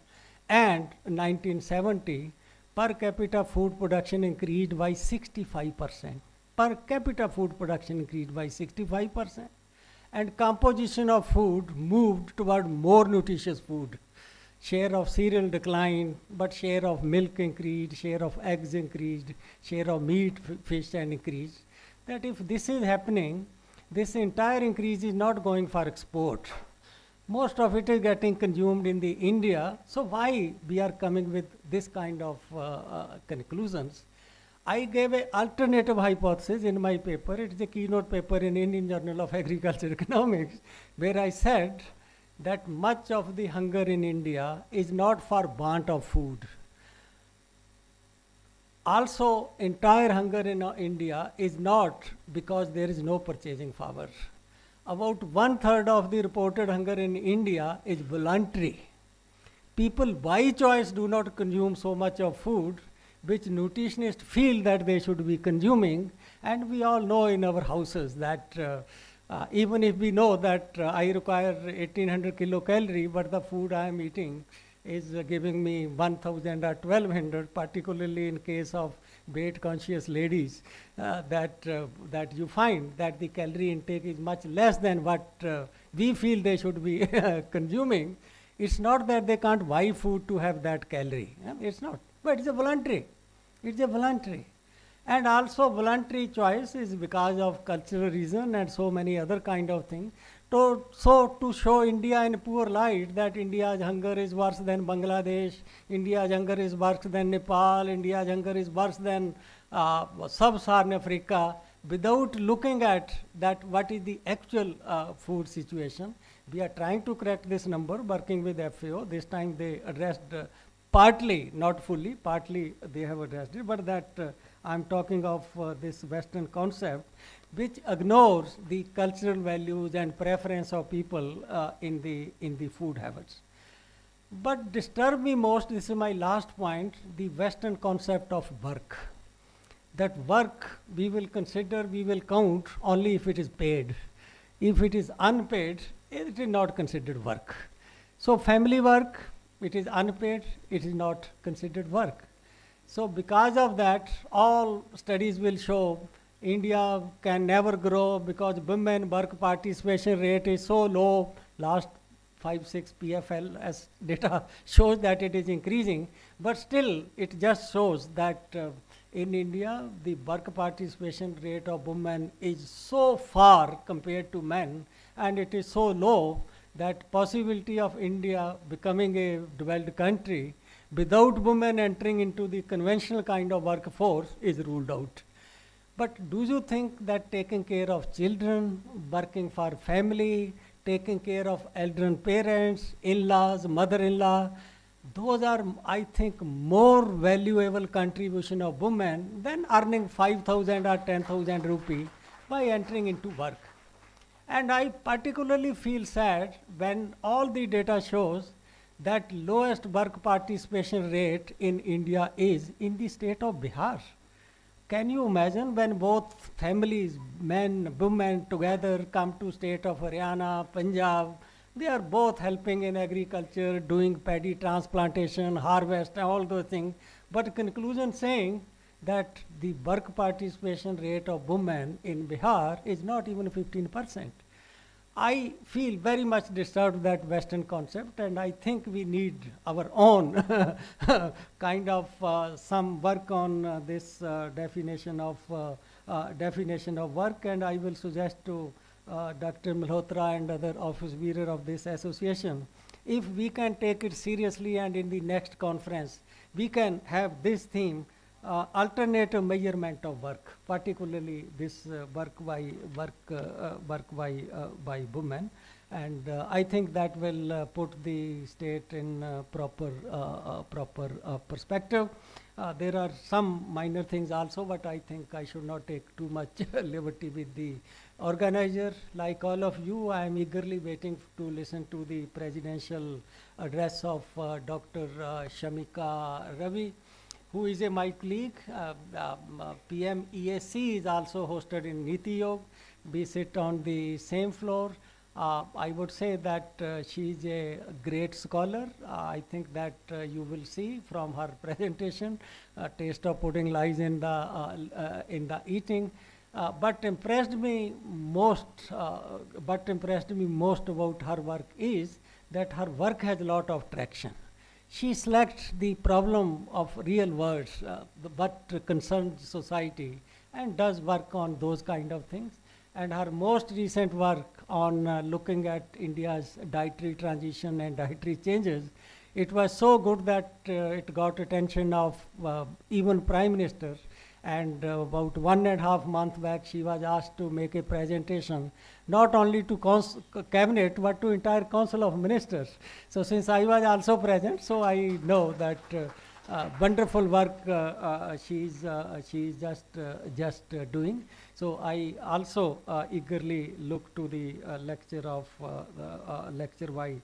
and 1970, per capita food production increased by 65%. Per capita food production increased by 65%. And composition of food moved toward more nutritious food. Share of cereal declined, but share of milk increased, share of eggs increased, share of meat, fish and increased. That if this is happening, this entire increase is not going for export. Most of it is getting consumed in the India. So why we are coming with this kind of conclusions? I gave an alternative hypothesis in my paper. It is a keynote paper in Indian Journal of Agriculture Economics, where I said that much of the hunger in India is not for want of food. Also, entire hunger in India is not because there is no purchasing power. About 1/3 of the reported hunger in India is voluntary. People by choice do not consume so much of food which nutritionists feel that they should be consuming, and we all know in our houses that even if we know that I require 1800 kilocalorie, but the food I am eating is giving me 1000 or 1200, particularly in case of weight conscious ladies, that you find that the calorie intake is much less than what we feel they should be consuming. It's not that they can't buy food to have that calorie. It's not. But it's a voluntary. It's a voluntary. And also voluntary choice is because of cultural reason and so many other kind of things. So to show India in a poor light, that India's hunger is worse than Bangladesh, India's hunger is worse than Nepal, India's hunger is worse than sub-Saharan Africa, without looking at that what is the actual food situation. We are trying to correct this number, working with FAO. This time they addressed partly, not fully, partly they have addressed it, but that I'm talking of this Western concept, which ignores the cultural values and preference of people in the food habits. But disturb me most, this is my last point, the Western concept of work. That work we will consider, we will count only if it is paid. If it is unpaid, it is not considered work. So family work, it is unpaid, it is not considered work. So because of that, all studies will show India can never grow because women work participation rate is so low. Last 5-6 PFLS data shows that it is increasing, but still it just shows that in India the work participation rate of women is so far compared to men, and it is so low that possibility of India becoming a developed country without women entering into the conventional kind of workforce is ruled out. But do you think that taking care of children, working for family, taking care of elderly parents, in-laws, mother-in-law, those are, I think, more valuable contribution of women than earning 5,000 or 10,000 rupee by entering into work. And I particularly feel sad when all the data shows that lowest work participation rate in India is in the state of Bihar. Can you imagine when both families, men, women together come to state of Haryana, Punjab, they are both helping in agriculture, doing paddy transplantation, harvest, all those things. But conclusion saying that the work participation rate of women in Bihar is not even 15%. I feel very much disturbed that Western concept, and I think we need our own kind of some work on this definition of work. And I will suggest to Dr. Malhotra and other office bearer of this association, if we can take it seriously and in the next conference, we can have this theme, alternative measurement of work, particularly this work by women, and I think that will put the state in proper perspective. There are some minor things also, but I think I should not take too much liberty with the organizer. Like all of you, I am eagerly waiting to listen to the presidential address of Dr. Shamika Ravi, who is my colleague. PMEAC is also hosted in Niti Yog. We sit on the same floor. I would say that she is a great scholar. I think that you will see from her presentation, taste of pudding lies in the eating. But impressed me most about her work is that her work has a lot of traction. She selects the problem of real words, what concerns society, and does work on those kind of things. And her most recent work on looking at India's dietary transition and dietary changes, it was so good that it got attention of even Prime Minister. And about 1.5 months back, she was asked to make a presentation, not only to cabinet, but to entire council of ministers. So since I was also present, so I know that wonderful work she's just doing. So I also eagerly look to the lecture by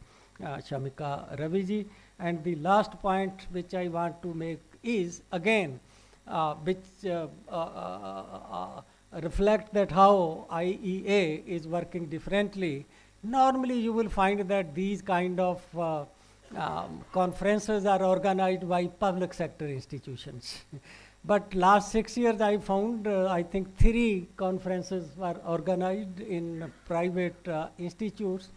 Shamika Ravi ji. And the last point which I want to make is again, which reflect that how IEA is working differently. Normally you will find that these kind of conferences are organized by public sector institutions. But last 6 years I found, I think 3 conferences were organized in private institutes.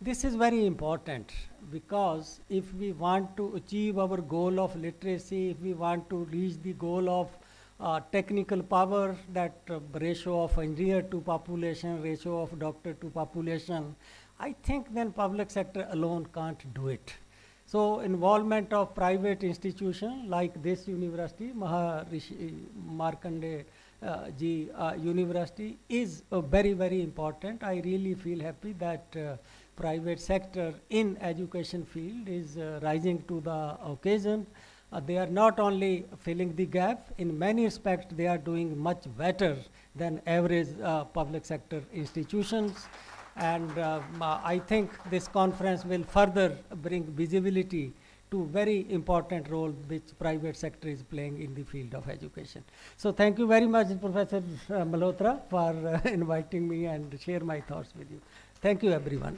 This is very important because if we want to achieve our goal of literacy, if we want to reach the goal of technical power, that ratio of engineer to population, ratio of doctor to population, I think then public sector alone can't do it. So involvement of private institution like this university, Maharishi Markandeya ji University, is very, very important. I really feel happy that private sector in education field is rising to the occasion. They are not only filling the gap, in many respects they are doing much better than average public sector institutions. And I think this conference will further bring visibility to very important role which private sector is playing in the field of education. So thank you very much, Professor Malhotra, for inviting me and share my thoughts with you. Thank you, everyone.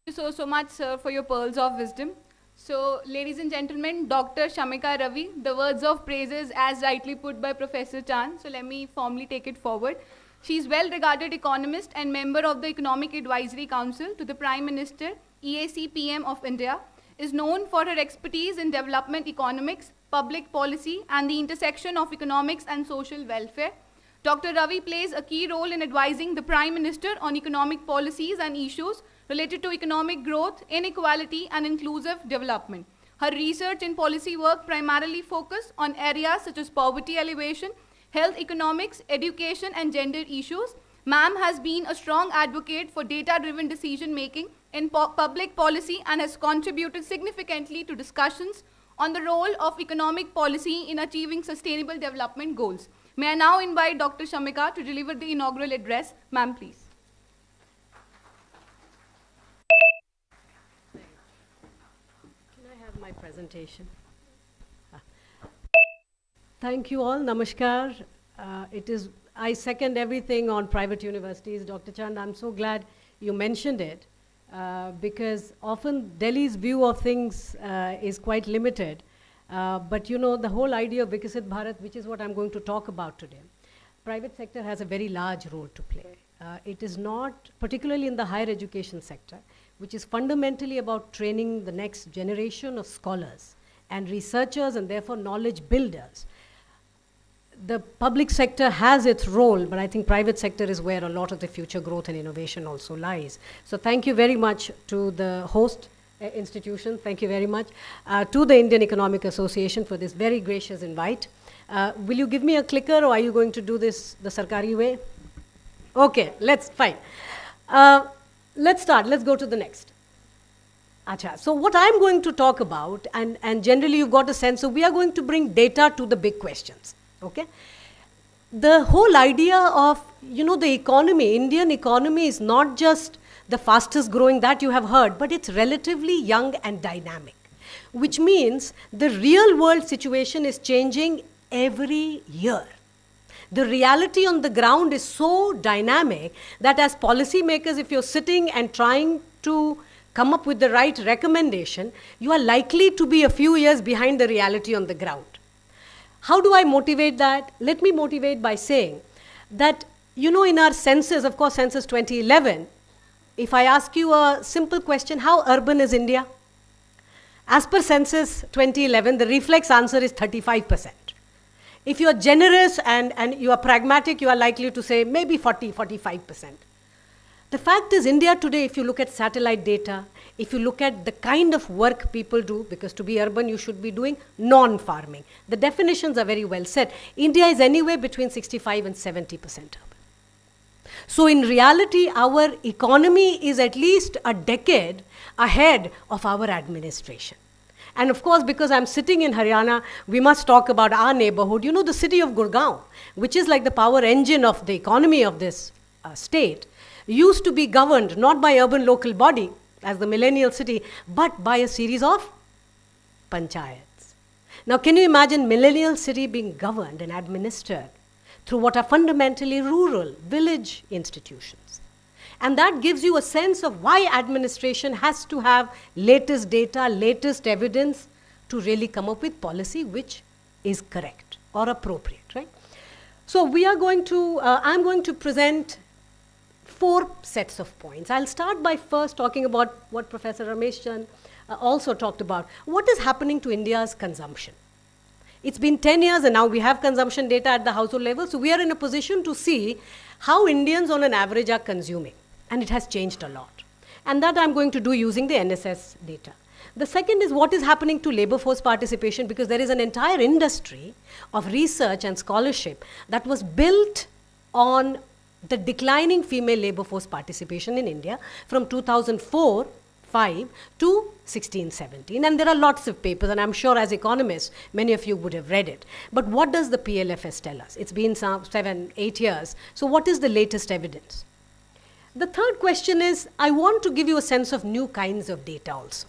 Thank you so much, sir, for your pearls of wisdom. So, ladies and gentlemen, Dr. Shamika Ravi, the words of praises as rightly put by Professor Chan. So, let me formally take it forward. She is well-regarded economist and member of the Economic Advisory Council to the Prime Minister, EAC PM of India, is known for her expertise in development economics, public policy, and the intersection of economics and social welfare. Dr. Ravi plays a key role in advising the Prime Minister on economic policies and issues related to economic growth, inequality, and inclusive development. Her research and policy work primarily focus on areas such as poverty alleviation, health economics, education, and gender issues. Ma'am has been a strong advocate for data-driven decision-making in public policy and has contributed significantly to discussions on the role of economic policy in achieving sustainable development goals. May I now invite Dr. Shamika to deliver the inaugural address. Ma'am, please. My presentation. Thank you all. Namaskar. I second everything on private universities. Dr. Chand, I'm so glad you mentioned it because often Delhi's view of things is quite limited. But you know, the whole idea of Vikasit Bharat, which is what I'm going to talk about today, private sector has a very large role to play. It is not, particularly in the higher education sector, which is fundamentally about training the next generation of scholars and researchers and therefore knowledge builders. The public sector has its role, but I think private sector is where a lot of the future growth and innovation also lies. So thank you very much to the host institution, thank you very much, to the Indian Economic Association for this very gracious invite. Will you give me a clicker or are you going to do this the Sarkari way? Okay, fine. Let's start. Let's go to the next. Acha. So what I'm going to talk about, and generally you've got a sense, so we are going to bring data to the big questions. Okay? The whole idea of, you know, the economy, Indian economy is not just the fastest growing that you have heard, but it's relatively young and dynamic, which means the real world situation is changing every year. The reality on the ground is so dynamic that as policymakers, if you're sitting and trying to come up with the right recommendation, you are likely to be a few years behind the reality on the ground. How do I motivate that? Let me motivate by saying that, you know, in our census, of course, census 2011, if I ask you a simple question, how urban is India? As per census 2011, the reflex answer is 35%. If you are generous and you are pragmatic, you are likely to say maybe 40-45%. The fact is, India today, if you look at satellite data, if you look at the kind of work people do, because to be urban, you should be doing non-farming. The definitions are very well set. India is anywhere between 65 and 70% urban. So in reality, our economy is at least a decade ahead of our administration. And of course, because I'm sitting in Haryana, we must talk about our neighborhood. You know, the city of Gurgaon, which is like the power engine of the economy of this state, used to be governed not by urban local body as the millennial city, but by a series of panchayats. Now, can you imagine millennial city being governed and administered through what are fundamentally rural, village institutions? And that gives you a sense of why administration has to have latest data, latest evidence to really come up with policy which is correct or appropriate, right? So we are going to, I'm going to present 4 sets of points. I'll start by first talking about what Professor Ramesh Chand also talked about. What is happening to India's consumption? It's been 10 years and now we have consumption data at the household level. So we are in a position to see how Indians on an average are consuming. And it has changed a lot. And that I'm going to do using the NSS data. The second is what is happening to labor force participation, because there is an entire industry of research and scholarship that was built on the declining female labor force participation in India from 2004 1965 to 1617. And there are lots of papers, and I'm sure as economists, many of you would have read it. But what does the PLFS tell us? It's been some 7, 8 years. So what is the latest evidence? The third question is, I want to give you a sense of new kinds of data also.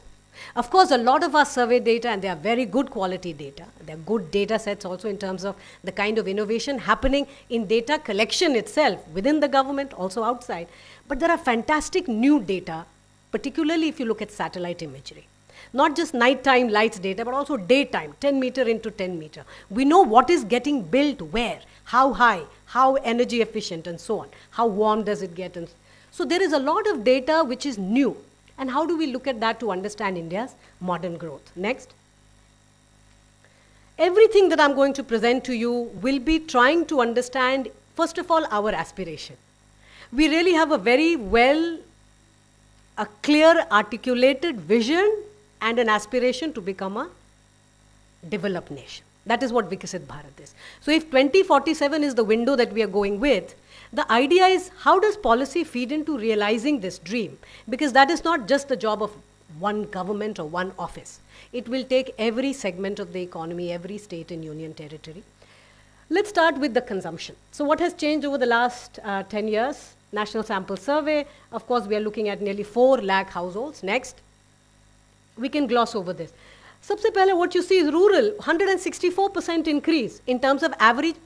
Of course, a lot of our survey data, and they are very good quality data. They are good data sets also in terms of the kind of innovation happening in data collection itself, within the government, also outside. But there are fantastic new data, particularly if you look at satellite imagery. Not just nighttime lights data, but also daytime, 10 meter into 10 meter. We know what is getting built where, how high, how energy efficient, and so on. How warm does it get? And so there is a lot of data which is new. And how do we look at that to understand India's modern growth? Next. Everything that I'm going to present to you will be trying to understand, first of all, our aspiration. We really have a very a clear articulated vision and an aspiration to become a developed nation. That is what Vikasit Bharat is. So if 2047 is the window that we are going with, the idea is, how does policy feed into realizing this dream? Because that is not just the job of one government or one office. It will take every segment of the economy, every state and union territory. Let's start with the consumption. So what has changed over the last 10 years? National Sample Survey. Of course, we are looking at nearly 4 lakh households. Next. We can gloss over this. Sabse pehle, what you see is rural, 164% increase in terms of average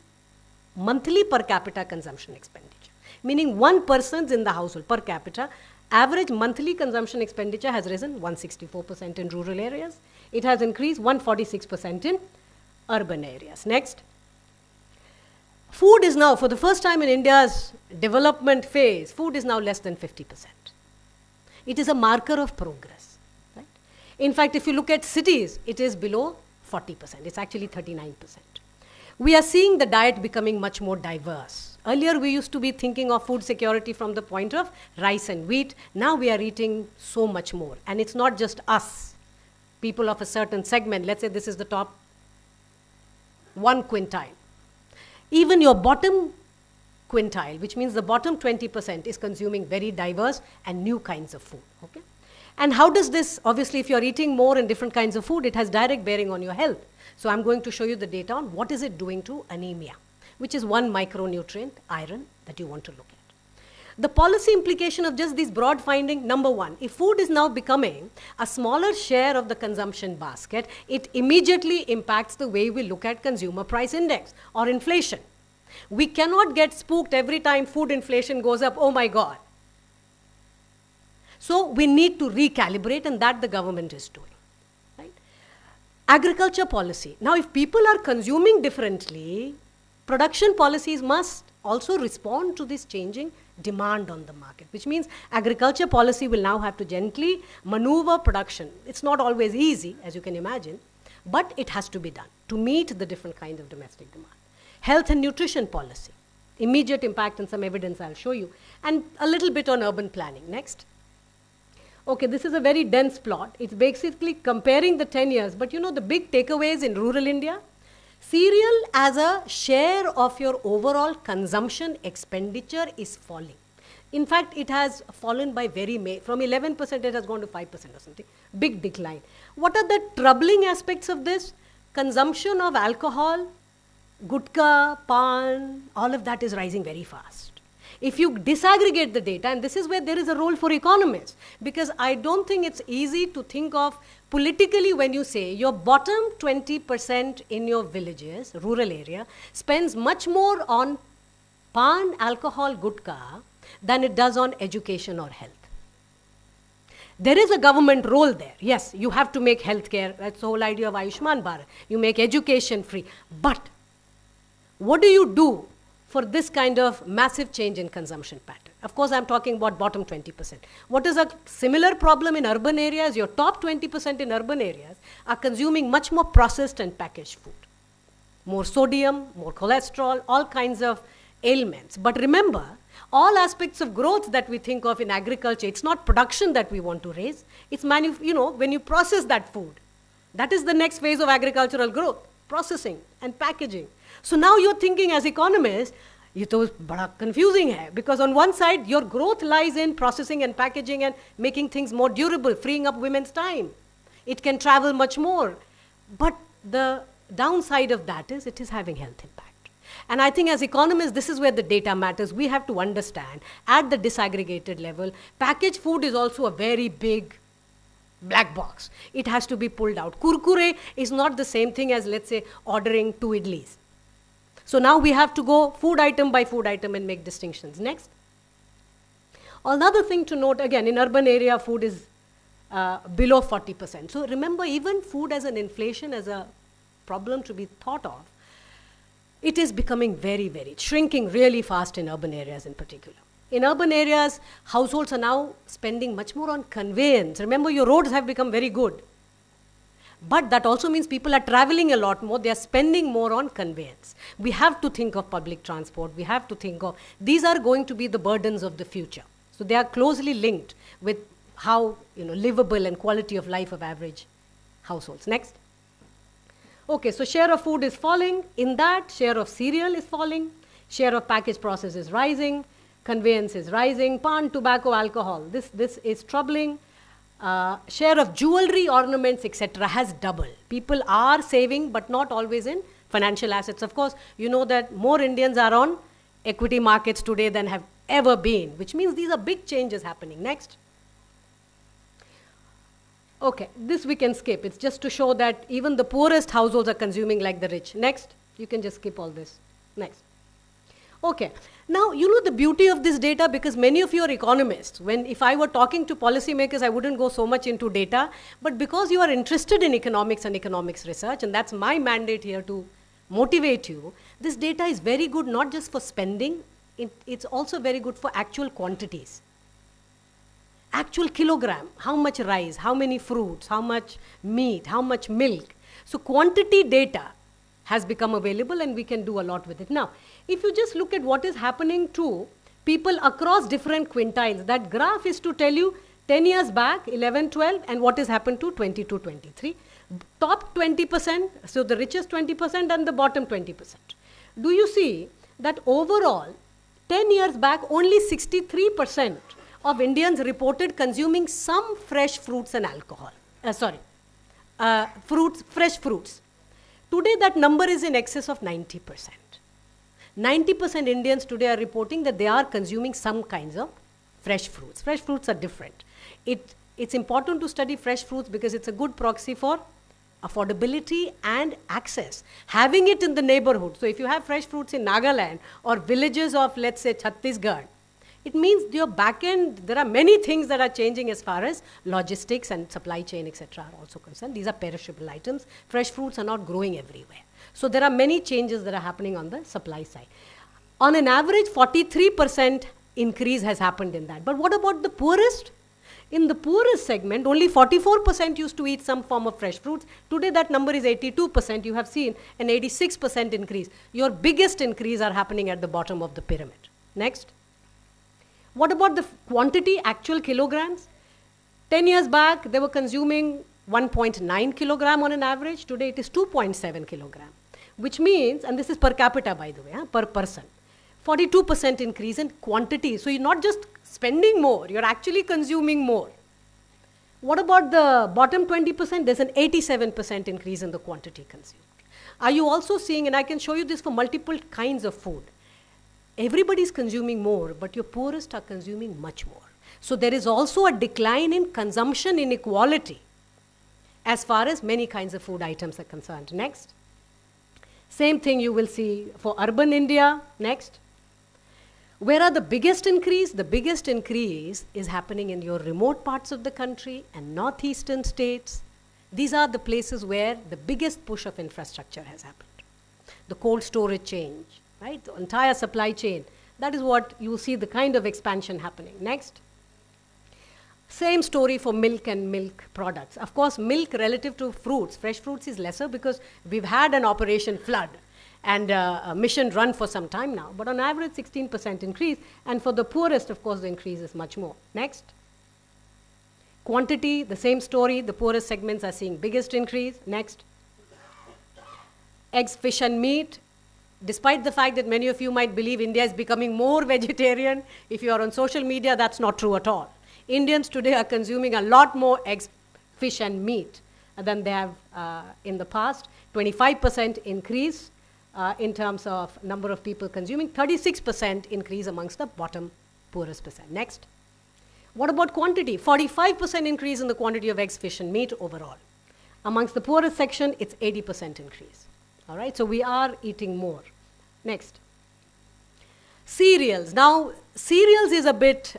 monthly per capita consumption expenditure. Meaning one person's in the household per capita, average monthly consumption expenditure has risen 164% in rural areas. It has increased 146% in urban areas. Next. Food is now, for the first time in India's development phase, food is now less than 50%. It is a marker of progress. Right? In fact, if you look at cities, it is below 40%. It's actually 39%. We are seeing the diet becoming much more diverse. Earlier, we used to be thinking of food security from the point of rice and wheat. Now we are eating so much more. And it's not just us, people of a certain segment. Let's say this is the top 1 quintile. Even your bottom quintile, which means the bottom 20%, is consuming very diverse and new kinds of food. Okay? And how does this, obviously, if you're eating more and different kinds of food, it has direct bearing on your health. So I'm going to show you the data on what is it doing to anemia, which is one micronutrient, iron, that you want to look at. The policy implication of just these broad findings, number one, if food is now becoming a smaller share of the consumption basket, it immediately impacts the way we look at consumer price index or inflation. We cannot get spooked every time food inflation goes up, oh my God. So we need to recalibrate, and that the government is doing. Agriculture policy. Now, if people are consuming differently, production policies must also respond to this changing demand on the market, which means agriculture policy will now have to gently maneuver production. It's not always easy, as you can imagine, but it has to be done to meet the different kinds of domestic demand. Health and nutrition policy. Immediate impact and some evidence I'll show you. And a little bit on urban planning. Next. Okay, this is a very dense plot. It's basically comparing the 10 years, but you know the big takeaways in rural India? Cereal as a share of your overall consumption expenditure is falling. In fact, it has fallen by from 11% it has gone to 5% or something. Big decline. What are the troubling aspects of this? Consumption of alcohol, gutka, pan, all of that is rising very fast. If you disaggregate the data, and this is where there is a role for economists, because I don't think it's easy to think of politically when you say your bottom 20% in your villages, rural area, spends much more on pan, alcohol, gutka than it does on education or health. There is a government role there. Yes, you have to make healthcare. That's the whole idea of Ayushman Bharat. You make education free. But what do you do for this kind of massive change in consumption pattern? Of course, I'm talking about bottom 20%. What is a similar problem in urban areas? Your top 20% in urban areas are consuming much more processed and packaged food. More sodium, more cholesterol, all kinds of ailments. But remember, all aspects of growth that we think of in agriculture, it's not production that we want to raise. It's when you process that food. That is the next phase of agricultural growth, processing and packaging. So now you're thinking as economists, ये तो बड़ा confusing है, because on one side your growth lies in processing and packaging and making things more durable, freeing up women's time. It can travel much more, but the downside of that is it is having health impact. And I think as economists, this is where the data matters. We have to understand at the disaggregated level, packaged food is also a very big black box. It has to be pulled out. Kurkure is not the same thing as, let's say, ordering 2 idlis. So now we have to go food item by food item and make distinctions. Next. Another thing to note, again, in urban area, food is below 40%. So remember, even food as an inflation, as a problem to be thought of, it is becoming very, very, shrinking really fast in urban areas in particular. In urban areas, households are now spending much more on conveyance. Remember, your roads have become very good. But that also means people are traveling a lot more. They are spending more on conveyance. We have to think of public transport. We have to think of, these are going to be the burdens of the future. So they are closely linked with how livable and quality of life of average households. Next. Okay, so share of food is falling. In that, share of cereal is falling. Share of packaged process is rising. Conveyance is rising. Pan, tobacco, alcohol. This is troubling. Share of jewelry, ornaments, etc. has doubled. People are saving, but not always in financial assets. Of course, you know that more Indians are on equity markets today than have ever been, which means these are big changes happening. Next. Okay, this we can skip. It's just to show that even the poorest households are consuming like the rich. Next. You can just skip all this. Next. Okay. Now, you know the beauty of this data, because many of you are economists. If I were talking to policymakers, I wouldn't go so much into data. But because you are interested in economics and economics research, and that's my mandate here to motivate you, this data is very good not just for spending, it's also very good for actual quantities. Actual kilogram, how much rice, how many fruits, how much meat, how much milk. So quantity data has become available, and we can do a lot with it. Now, if you just look at what is happening to people across different quintiles, that graph is to tell you 10 years back, 11, 12, and what has happened to 22, 23. Top 20%, so the richest 20% and the bottom 20%. Do you see that overall, 10 years back, only 63% of Indians reported consuming some fresh fruits and alcohol. Fresh fruits. Today, that number is in excess of 90%. 90% Indians today are reporting that they are consuming some kinds of fresh fruits. Fresh fruits are different. It's important to study fresh fruits because it's a good proxy for affordability and access. Having it in the neighborhood. So if you have fresh fruits in Nagaland or villages of, let's say, Chhattisgarh, it means your back end, there are many things that are changing as far as logistics and supply chain, etc. are also concerned. These are perishable items. Fresh fruits are not growing everywhere. So there are many changes that are happening on the supply side. On an average, 43% increase has happened in that. But what about the poorest? In the poorest segment, only 44% used to eat some form of fresh fruits. Today that number is 82%. You have seen an 86% increase. Your biggest increase are happening at the bottom of the pyramid. Next. What about the quantity, actual kilograms? 10 years back, they were consuming 1.9 kilogram on an average. Today it is 2.7 kilogram, which means, and this is per capita by the way, per person, 42% increase in quantity. So you're not just spending more, you're actually consuming more. What about the bottom 20%? There's an 87% increase in the quantity consumed. Are you also seeing, and I can show you this for multiple kinds of food, everybody's consuming more, but your poorest are consuming much more. So there is also a decline in consumption inequality as far as many kinds of food items are concerned. Next. Same thing you will see for urban India. Next. Where are the biggest increase? The biggest increase is happening in your remote parts of the country and northeastern states. These are the places where the biggest push of infrastructure has happened. The cold storage change, right? The entire supply chain. That is what you see the kind of expansion happening. Next. Same story for milk and milk products. Of course, milk relative to fruits, fresh fruits is lesser because we've had an operation flood and a mission run for some time now. But on average, 16% increase. And for the poorest, of course, the increase is much more. Next. Quantity, the same story. The poorest segments are seeing biggest increase. Next. Eggs, fish and meat. despite the fact that many of you might believe India is becoming more vegetarian, if you are on social media, that's not true at all. Indians today are consuming a lot more eggs, fish and meat than they have in the past. 25% increase in terms of number of people consuming, 36% increase amongst the bottom poorest percent. Next. What about quantity? 45% increase in the quantity of eggs, fish and meat overall. Amongst the poorest section, it's 80% increase. All right, so we are eating more. Next. Cereals. Now, cereals is a bit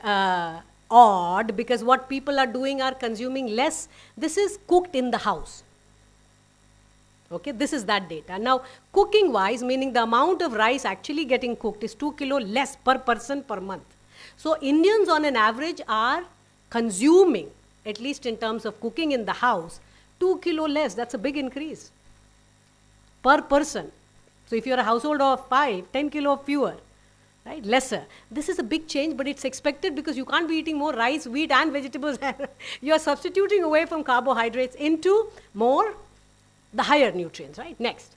odd because what people are doing are consuming less. This is cooked in the house. Okay, this is that data. Now, cooking wise, meaning the amount of rice actually getting cooked is 2 kilo less per person per month. So, Indians on an average are consuming, at least in terms of cooking in the house, 2 kilo less. That's a big increase per person. So, if you're a household of 5, 10 kilo fewer, right, lesser. This is a big change, but it's expected because you can't be eating more rice, wheat and vegetables. You are substituting away from carbohydrates into more, the higher nutrients, right? Next.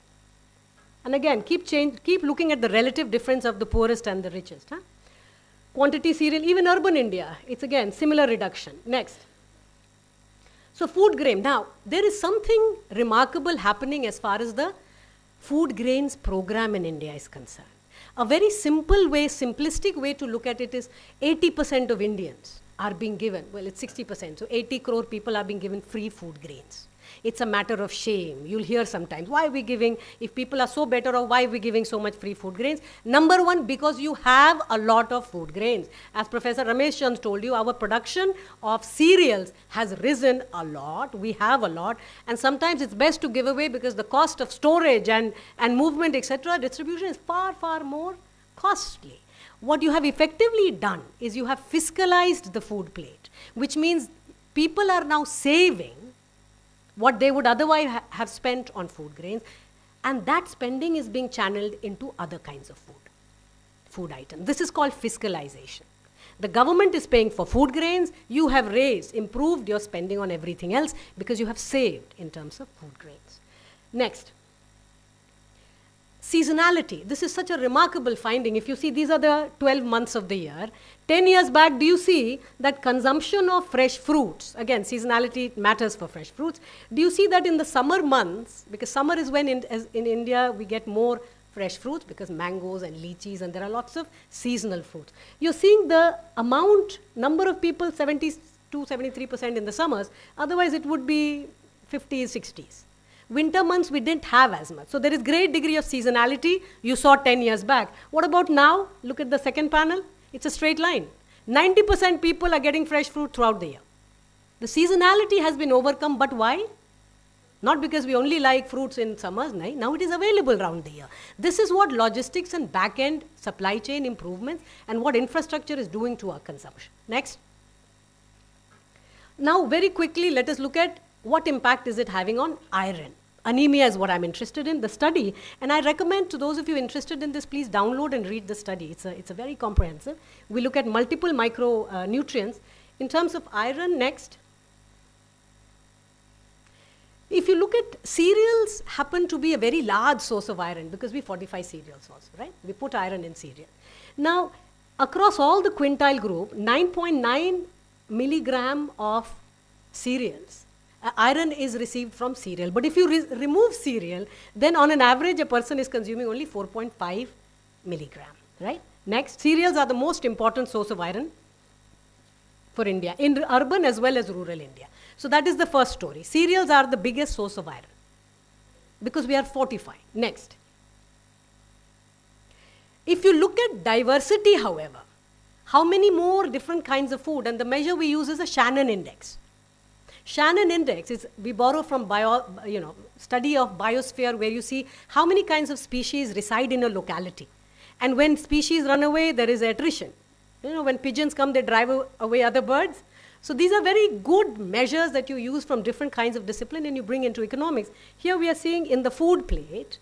And again, keep looking at the relative difference of the poorest and the richest. Huh? Quantity cereal, even urban India, it's again similar reduction. Next. So food grain. Now, there is something remarkable happening as far as the food grains program in India is concerned. A very simple way, simplistic way to look at it is 80% of Indians are being given, well, it's 60%, so 80 crore people are being given free food grains. It's a matter of shame. You'll hear sometimes, why are we giving, if people are so better off, why are we giving so much free food grains? Number one, because you have a lot of food grains. As Professor Ramesh Chand told you, our production of cereals has risen a lot. We have a lot. And sometimes it's best to give away because the cost of storage and movement, etc., distribution is far, far more costly. What you have effectively done is you have fiscalized the food plate, which means people are now saving what they would otherwise have spent on food grains, and that spending is being channeled into other kinds of food items. This is called fiscalization. The government is paying for food grains, you have improved your spending on everything else because you have saved in terms of food grains. Next. Seasonality. This is such a remarkable finding. If you see, these are the 12 months of the year. 10 years back, do you see that consumption of fresh fruits, again, seasonality matters for fresh fruits. Do you see that in the summer months, because summer is when in India we get more fresh fruits because mangoes and lychees and there are lots of seasonal fruits. You're seeing the number of people, 72, 73% in the summers, otherwise it would be 50s, 60s. Winter months, we didn't have as much. So there is great degree of seasonality you saw 10 years back. What about now? Look at the second panel. It's a straight line. 90% people are getting fresh fruit throughout the year. The seasonality has been overcome, but why? Not because we only like fruits in summers. Now it is available around the year. This is what logistics and back-end supply chain improvements and what infrastructure is doing to our consumption. Next. Now, very quickly, let us look at what impact is it having on iron. Anemia is what I'm interested in, the study. And I recommend to those of you interested in this, please download and read the study. It's a very comprehensive. We look at multiple micronutrients. In terms of iron, next. If you look at cereals, happen to be a very large source of iron because we fortify cereals also, right? We put iron in cereal. Now, across all the quintile group, 9.9 milligram of cereals. Iron is received from cereal. But if you remove cereal, then on an average, a person is consuming only 4.5 milligram, right? Next, cereals are the most important source of iron for India, in urban as well as rural India. So that is the first story. Cereals are the biggest source of iron because we are fortified. Next. If you look at diversity, however, how many more different kinds of food, and the measure we use is a Shannon index. Shannon index is, we borrow from study of biosphere where you see how many kinds of species reside in a locality. And when species run away, there is attrition. When pigeons come, they drive away other birds. So these are very good measures that you use from different kinds of discipline and you bring into economics. Here we are seeing in the food plate,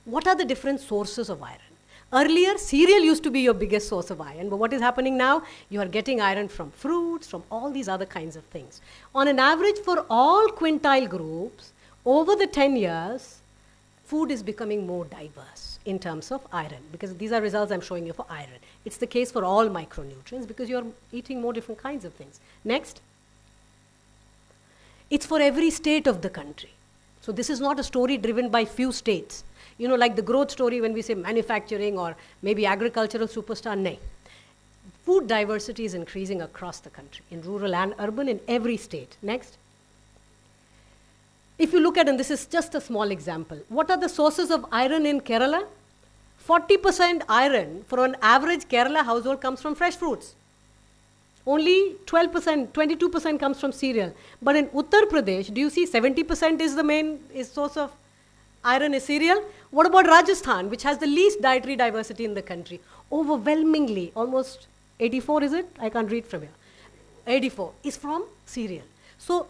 what are the different sources of iron? Earlier, cereal used to be your biggest source of iron, but what is happening now? You are getting iron from fruits, from all these other kinds of things. On an average, for all quintile groups, over the 10 years, food is becoming more diverse in terms of iron, because these are results I'm showing you for iron. It's the case for all micronutrients because you're eating more different kinds of things. Next. It's for every state of the country. So this is not a story driven by few states. You know, like the growth story when we say manufacturing or maybe agricultural superstar, nay. Food diversity is increasing across the country, in rural and urban, in every state. Next. If you look at, and this is just a small example, what are the sources of iron in Kerala? 40% iron for an average Kerala household comes from fresh fruits. Only 12%, 22% comes from cereal. But in Uttar Pradesh, do you see 70% is the main source of iron is cereal? What about Rajasthan, which has the least dietary diversity in the country? Overwhelmingly, almost 84 is it? I can't read from here. 84 is from cereal. So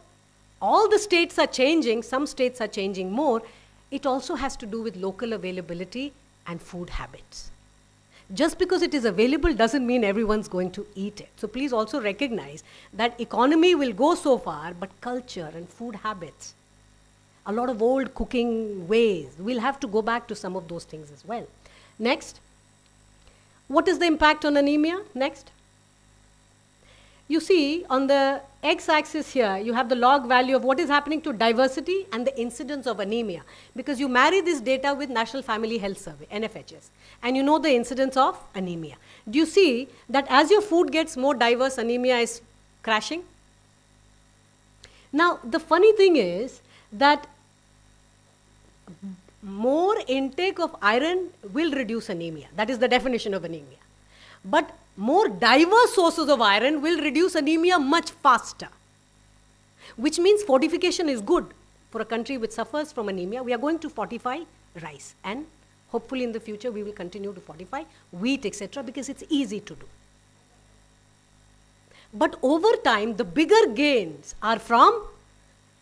all the states are changing, some states are changing more. It also has to do with local availability and food habits. Just because it is available doesn't mean everyone's going to eat it. So please also recognize that economy will go so far, but culture and food habits, a lot of old cooking ways, we'll have to go back to some of those things as well. Next. What is the impact on anemia? Next. You see, on the x-axis here, you have the log value of what is happening to diversity and the incidence of anemia. Because you marry this data with National Family Health Survey, NFHS, and you know the incidence of anemia. Do you see that as your food gets more diverse, anemia is crashing? Now, the funny thing is that more intake of iron will reduce anemia. That is the definition of anemia. But more diverse sources of iron will reduce anemia much faster, which means fortification is good for a country which suffers from anemia. We are going to fortify rice, and hopefully in the future we will continue to fortify wheat, etc., because it's easy to do. But over time, the bigger gains are from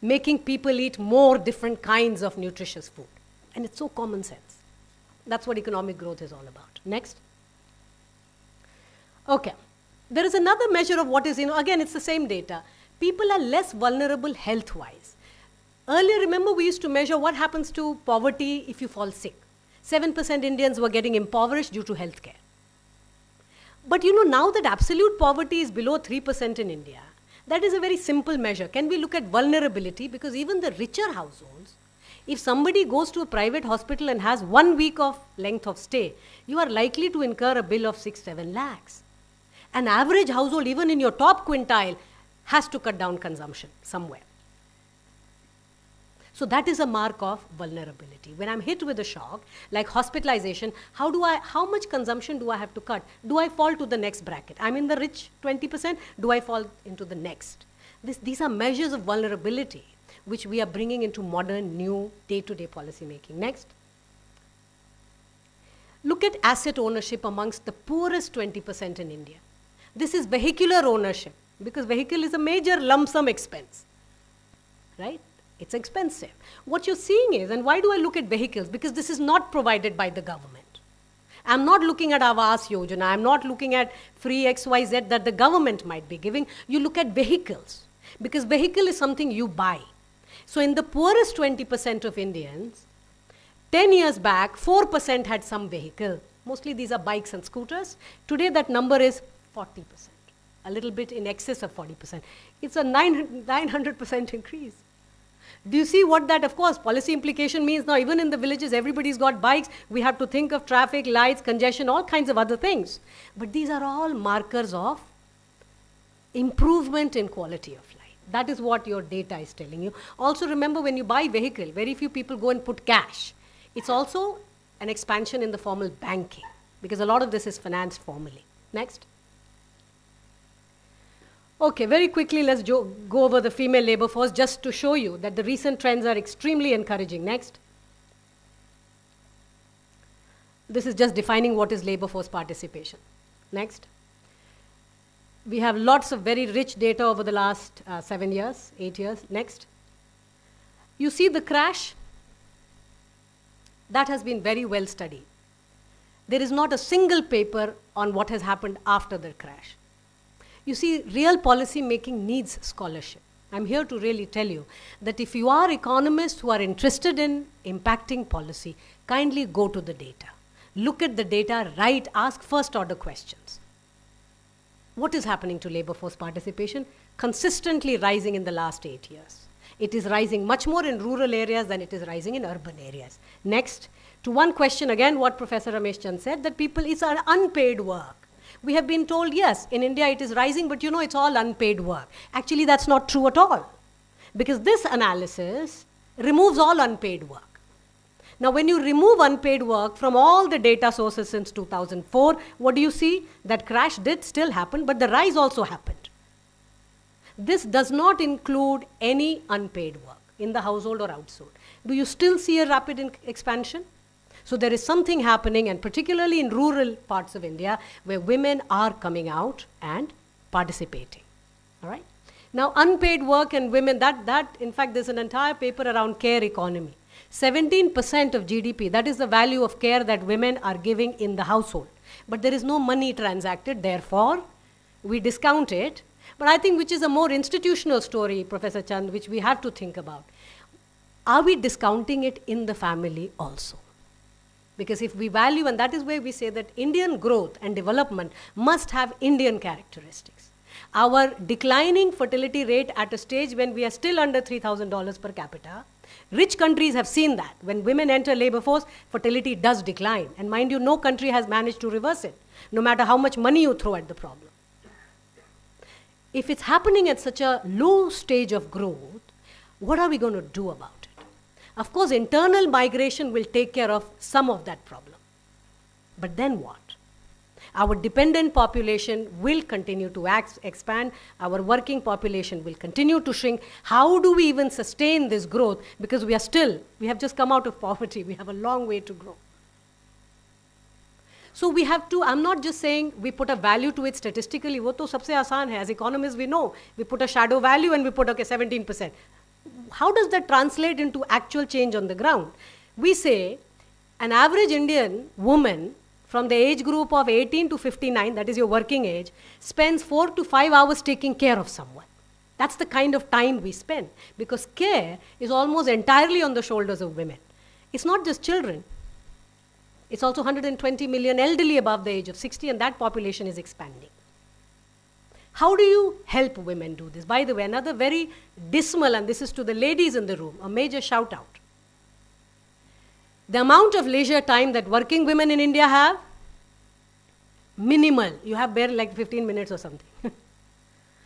making people eat more different kinds of nutritious food. And it's so common sense. That's what economic growth is all about. Next. Okay. There is another measure of what is, again, it's the same data. People are less vulnerable health-wise. Earlier, remember, we used to measure what happens to poverty if you fall sick. 7% Indians were getting impoverished due to healthcare. But now that absolute poverty is below 3% in India, that is a very simple measure. Can we look at vulnerability? Because even the richer households, if somebody goes to a private hospital and has 1 week of length of stay, you are likely to incur a bill of 6-7 lakhs. An average household, even in your top quintile, has to cut down consumption somewhere. So that is a mark of vulnerability. When I'm hit with a shock, like hospitalization, how much consumption do I have to cut? Do I fall to the next bracket? I'm in the rich 20%, do I fall into the next? These are measures of vulnerability which we are bringing into modern, new, day-to-day policy making. Next. Look at asset ownership amongst the poorest 20% in India. This is vehicular ownership, because vehicle is a major lump sum expense, right? It's expensive. What you're seeing is, and why do I look at vehicles? Because this is not provided by the government. I'm not looking at Awas Yojana. I'm not looking at free XYZ that the government might be giving. You look at vehicles, because vehicle is something you buy. So in the poorest 20% of Indians, 10 years back, 4% had some vehicle. Mostly these are bikes and scooters. Today that number is 40%, a little bit in excess of 40%. It's a 900% increase. Do you see what that, of course, policy implication means? Now, even in the villages, everybody's got bikes. We have to think of traffic, lights, congestion, all kinds of other things. But these are all markers of improvement in quality of life. That is what your data is telling you. Also, remember, when you buy vehicle, very few people go and put cash. It's also an expansion in the formal banking, because a lot of this is financed formally. Next. Okay, very quickly, let's go over the female labor force just to show you that the recent trends are extremely encouraging. Next. This is just defining what is labor force participation. Next. We have lots of very rich data over the last 7 years, 8 years. Next. You see the crash? That has been very well studied. There is not a single paper on what has happened after the crash. You see, real policy making needs scholarship. I'm here to really tell you that if you are economists who are interested in impacting policy, kindly go to the data. Look at the data, write, ask first order questions. What is happening to labor force participation? Consistently rising in the last 8 years. It is rising much more in rural areas than it is rising in urban areas. Next, to one question again, what Professor Ramesh Chand said, that people, it's an unpaid work. We have been told, yes, in India it is rising, but you know it's all unpaid work. Actually, that's not true at all. Because this analysis removes all unpaid work. Now, when you remove unpaid work from all the data sources since 2004, what do you see? That crash did still happen, but the rise also happened. This does not include any unpaid work in the household or household. Do you still see a rapid expansion? So there is something happening, and particularly in rural parts of India, where women are coming out and participating. All right? Now, unpaid work and women, that in fact, there's an entire paper around care economy. 17% of GDP, that is the value of care that women are giving in the household. But there is no money transacted, therefore, we discount it. But I think which is a more institutional story, Professor Chand, which we have to think about. Are we discounting it in the family also? Because if we value, and that is where we say that Indian growth and development must have Indian characteristics. Our declining fertility rate at a stage when we are still under $3,000 per capita, rich countries have seen that. When women enter labor force, fertility does decline. And mind you, no country has managed to reverse it, no matter how much money you throw at the problem. If it's happening at such a low stage of growth, what are we going to do about it? Of course, internal migration will take care of some of that problem. But then what? Our dependent population will continue to expand. Our working population will continue to shrink. How do we even sustain this growth? Because we have just come out of poverty. We have a long way to grow. So we have to, I'm not just saying we put a value to it statistically. वो तो सबसे आसान है. As economists, we know. We put a shadow value and we put, okay, 17%. How does that translate into actual change on the ground? We say an average Indian woman from the age group of 18 to 59, that is your working age, spends 4 to 5 hours taking care of someone. That's the kind of time we spend, because care is almost entirely on the shoulders of women. It's not just children. It's also 120 million elderly above the age of 60, and that population is expanding. How do you help women do this? By the way, another very dismal, and this is to the ladies in the room, a major shout out. The amount of leisure time that working women in India have, minimal. You have barely like 15 minutes or something.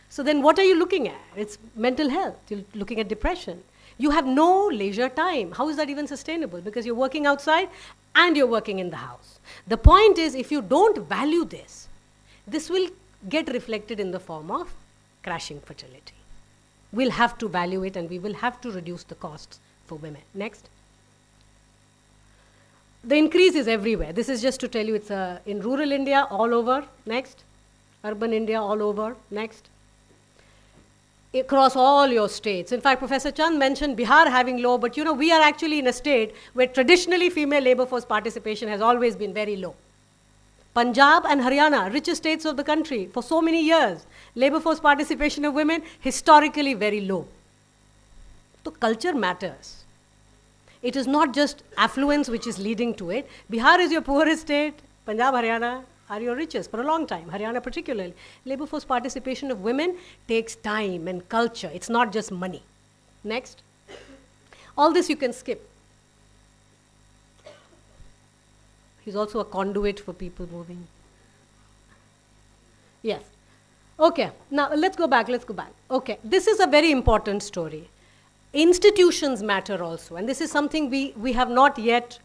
So then what are you looking at? It's mental health. You're looking at depression. You have no leisure time. How is that even sustainable? Because you're working outside and you're working in the house. The point is, if you don't value this, this will get reflected in the form of crashing fertility. We'll have to value it, and we will have to reduce the costs for women. Next. The increase is everywhere. This is just to tell you it's in rural India, all over. Next. Urban India, all over. Next. Across all your states. In fact, Professor Chand mentioned Bihar having low, but you know, we are actually in a state where traditionally female labor force participation has always been very low. Punjab and Haryana, richest states of the country, for so many years, labor force participation of women, historically very low. So culture matters. It is not just affluence which is leading to it. Bihar is your poorest state, Punjab, Haryana are your richest for a long time, Haryana particularly. Labor force participation of women takes time and culture. It's not just money. Next. All this you can skip. He's also a conduit for people moving. Yes. Okay, now let's go back. Okay, this is a very important story. Institutions matter also, and this is something we have not yet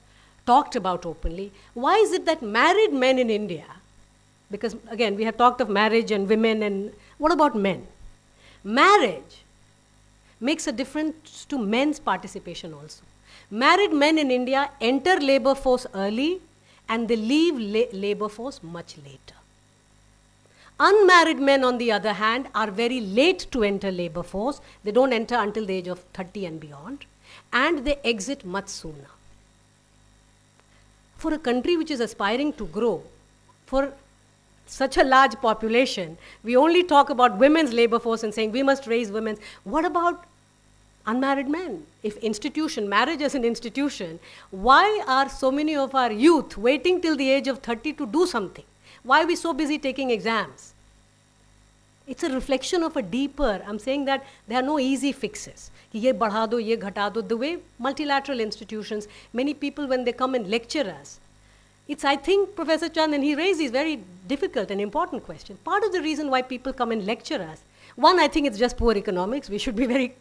talked about openly. Why is it that married men in India, because again, we have talked of marriage and women, and what about men? Marriage makes a difference to men's participation also. Married men in India enter labor force early, and they leave labor force much later. Unmarried men, on the other hand, are very late to enter labor force. They don't enter until the age of 30 and beyond, and they exit much sooner. For a country which is aspiring to grow, for such a large population, we only talk about women's labor force and saying we must raise women. What about unmarried men? If marriage as an institution, why are so many of our youth waiting till the age of 30 to do something? Why are we so busy taking exams? It's a reflection of a deeper, I'm saying that there are no easy fixes. Ye badha do, ye ghata do. The way multilateral institutions, many people when they come and lecture us, it's, I think, Professor Chand, and he raised these very difficult and important questions. Part of the reason why people come and lecture us, one, I think it's just poor economics. We should be very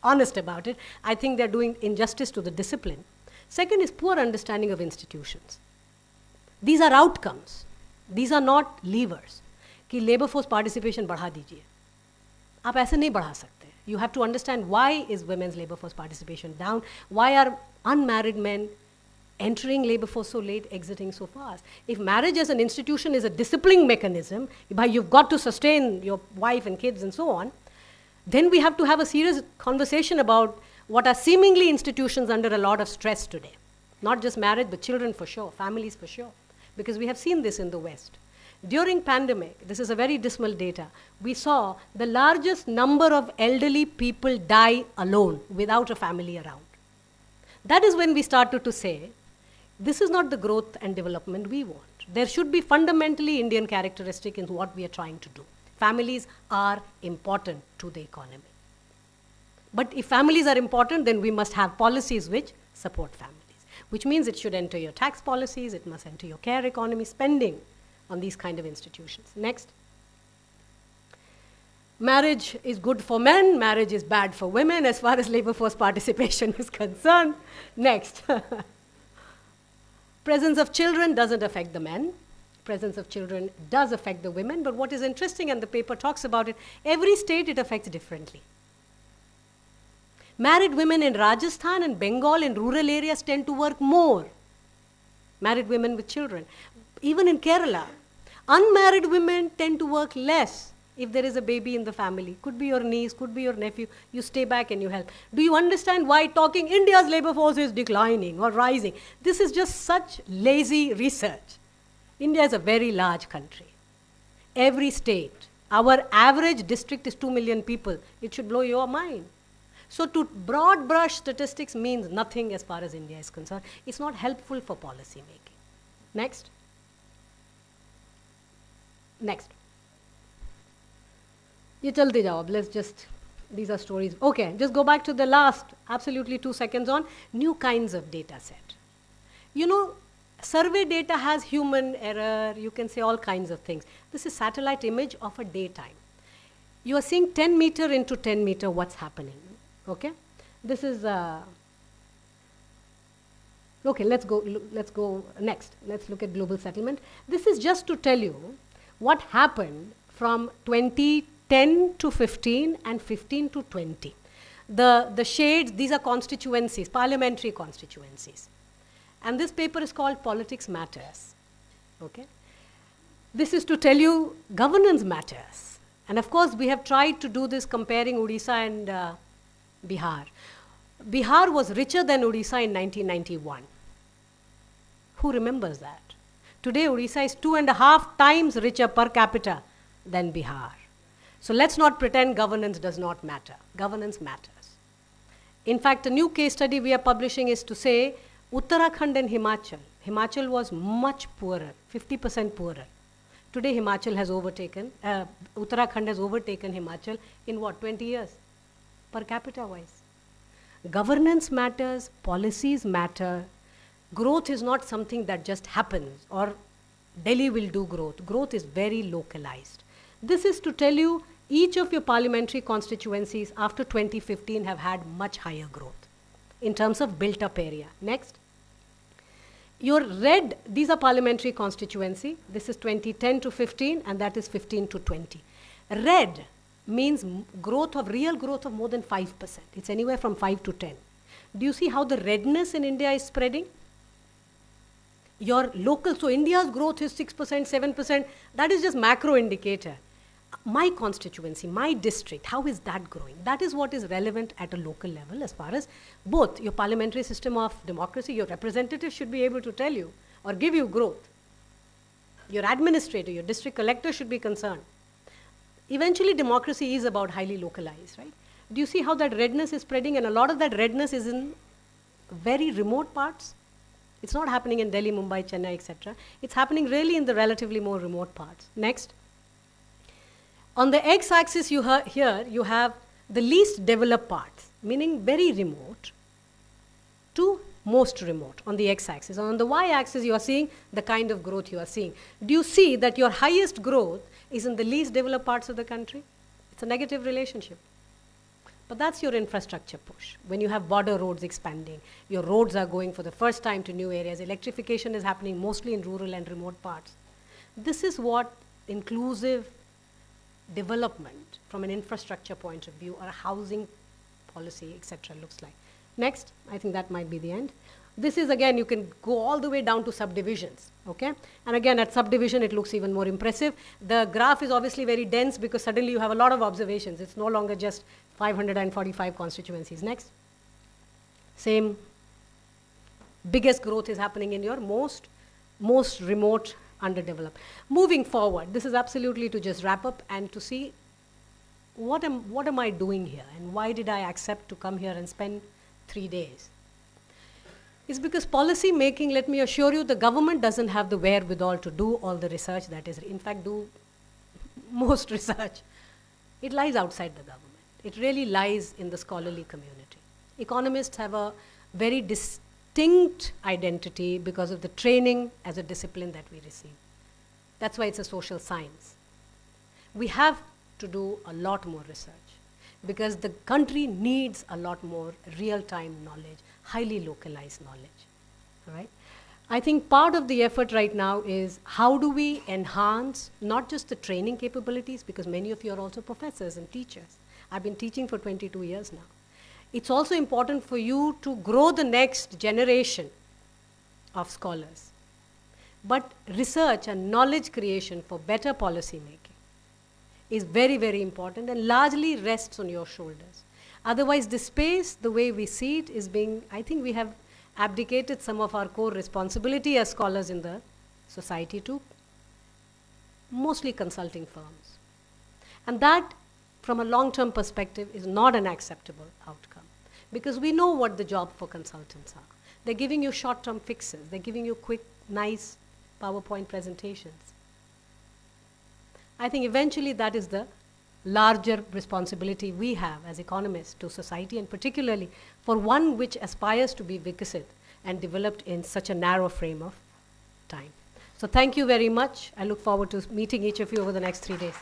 honest about it. I think they're doing injustice to the discipline. Second is poor understanding of institutions. These are outcomes. These are not levers. कि labor force participation बढ़ा दीजिए. आप ऐसे नहीं बढ़ा सकते. You have to understand why is women's labor force participation down? Why are unmarried men entering labor force so late, exiting so fast? If marriage as an institution is a disciplining mechanism, you've got to sustain your wife and kids and so on, then we have to have a serious conversation about what are seemingly institutions under a lot of stress today. Not just marriage, but children for sure, families for sure. Because we have seen this in the West. During pandemic, this is a very dismal data, we saw the largest number of elderly people die alone without a family around. That is when we started to say, this is not the growth and development we want. There should be fundamentally Indian characteristic in what we are trying to do. Families are important to the economy. But if families are important, then we must have policies which support families, which means it should enter your tax policies, it must enter your care economy, spending on these kind of institutions. Next. Marriage is good for men, marriage is bad for women as far as labor force participation is concerned. Next. Presence of children doesn't affect the men. Presence of children does affect the women, but what is interesting, and the paper talks about it, every state it affects differently. Married women in Rajasthan and Bengal in rural areas tend to work more. Married women with children. Even in Kerala, unmarried women tend to work less if there is a baby in the family. Could be your niece, could be your nephew. You stay back and you help. Do you understand why talking India's labor force is declining or rising? This is just such lazy research. India is a very large country. Every state, our average district is 2 million people. It should blow your mind. So to broad brush statistics means nothing as far as India is concerned. It's not helpful for policy making. Next. Next. Ye chalte jao, let's just, these are stories. Okay, just go back to the last, absolutely 2 seconds on, new kinds of data set. You know, survey data has human error, you can say all kinds of things. This is satellite image of a daytime. You are seeing 10 meter into 10 meter what's happening, okay? This is, okay, let's go next. Let's look at global settlement. This is just to tell you what happened from 2010 to 15 and 15 to 20. The shades, these are constituencies, parliamentary constituencies. And this paper is called Politics Matters, okay? This is to tell you governance matters. And of course, we have tried to do this comparing Odisha and Bihar. Bihar was richer than Odisha in 1991. Who remembers that? Today, Odisha is 2.5 times richer per capita than Bihar. So let's not pretend governance does not matter. Governance matters. In fact, a new case study we are publishing is to say Uttarakhand and Himachal. Himachal was much poorer, 50% poorer. Today, Himachal has overtaken, Uttarakhand has overtaken Himachal in what, 20 years? Per capita wise. Governance matters, policies matter. Growth is not something that just happens or Delhi will do growth. Growth is very localized. This is to tell you each of your parliamentary constituencies after 2015 have had much higher growth in terms of built up area. Next. Your red, these are parliamentary constituency. This is 2010 to 15 and that is 15 to 20. Red means growth of real growth of more than 5%. It's anywhere from 5 to 10. Do you see how the redness in India is spreading? Your local, so India's growth is 6%, 7%. That is just macro indicator. My constituency, my district, how is that growing? That is what is relevant at a local level as far as both your parliamentary system of democracy, your representatives should be able to tell you or give you growth. your administrator, your district collector should be concerned. Eventually, democracy is about highly localized, right? Do you see how that redness is spreading? And a lot of that redness is in very remote parts. It's not happening in Delhi, Mumbai, Chennai, etc. It's happening really in the relatively more remote parts. Next. On the x-axis here, you have the least developed parts, meaning very remote to most remote on the x-axis. On the y-axis, you are seeing the kind of growth you are seeing. Do you see that your highest growth is in the least developed parts of the country? It's a negative relationship. But that's your infrastructure push. When you have border roads expanding, your roads are going for the first time to new areas, electrification is happening mostly in rural and remote parts. This is what inclusive development from an infrastructure point of view or a housing policy, etc. looks like. Next, I think that might be the end. This is again, you can go all the way down to subdivisions, okay? And again, at subdivision, it looks even more impressive. The graph is obviously very dense because suddenly you have a lot of observations. It's no longer just 545 constituencies. Next. Same, biggest growth is happening in your most remote, underdeveloped. Moving forward, this is absolutely to just wrap up and to see what am I doing here and why did I accept to come here and spend 3 days? It's because policy making, let me assure you, the government doesn't have the wherewithal to do all the research that is, in fact, do most research. It lies outside the government. It really lies in the scholarly community. Economists have a very distinct identity because of the training as a discipline that we receive. That's why it's a social science. We have to do a lot more research because the country needs a lot more real-time knowledge, highly localized knowledge, all right? I think part of the effort right now is how do we enhance not just the training capabilities, because many of you are also professors and teachers. I've been teaching for 22 years now. It's also important for you to grow the next generation of scholars. But research and knowledge creation for better policy making is very, very important and largely rests on your shoulders. Otherwise, this space, the way we see it, is being, I think we have abdicated some of our core responsibility as scholars in the society to mostly consulting firms. And that, from a long-term perspective, is not an acceptable outcome because we know what the job for consultants are. They're giving you short-term fixes. They're giving you quick, nice PowerPoint presentations. I think eventually that is the larger responsibility we have as economists to society, and particularly for one which aspires to be Vikasit and developed in such a narrow frame of time. So thank you very much. I look forward to meeting each of you over the next 3 days.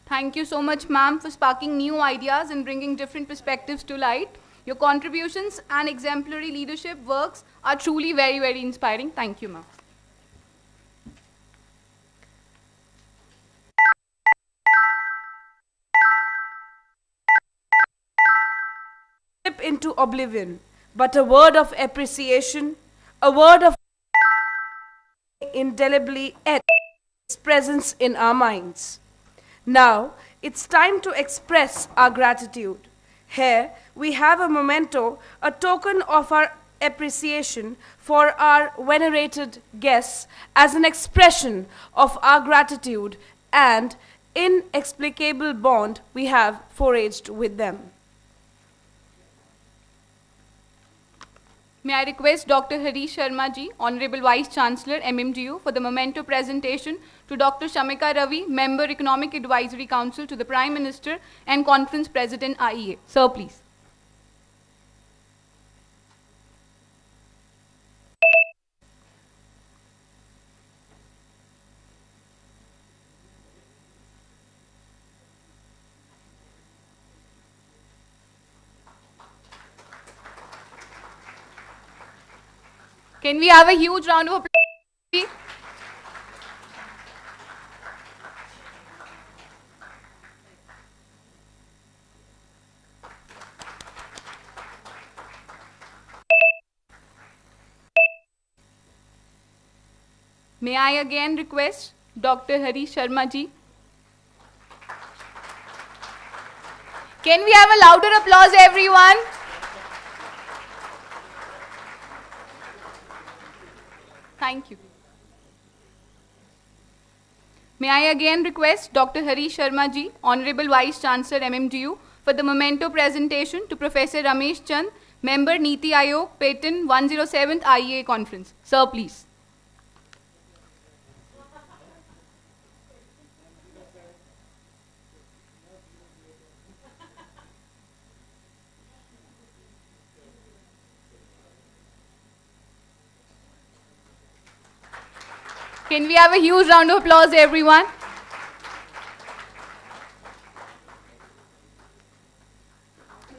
Thank you so much, ma'am, for sparking new ideas and bringing different perspectives to light. Your contributions and exemplary leadership works are truly very, very inspiring. Thank you, ma'am. Slip into oblivion, but a word of appreciation, a word of indelibly etched its presence in our minds. Now, it's time to express our gratitude. Here, we have a memento, a token of our appreciation for our venerated guests as an expression of our gratitude and inexplicable bond we have forged with them. May I request Dr. Harish Sharma ji, Honorable Vice Chancellor, MMDU, for the memento presentation to Dr. Shamika Ravi, Member Economic Advisory Council to the Prime Minister and Conference President, IEA. Sir, please. Can we have a huge round of applause? May I again request Dr. Harish Sharma ji. Can we have a louder applause, everyone? Thank you. May I again request Dr. Harish Sharma ji, Honorable Vice Chancellor MMDU, for the Memento presentation to Professor Ramesh Chand, Member Niti Aayog, Patent 107th IEA Conference. Sir, please. Can we have a huge round of applause, everyone?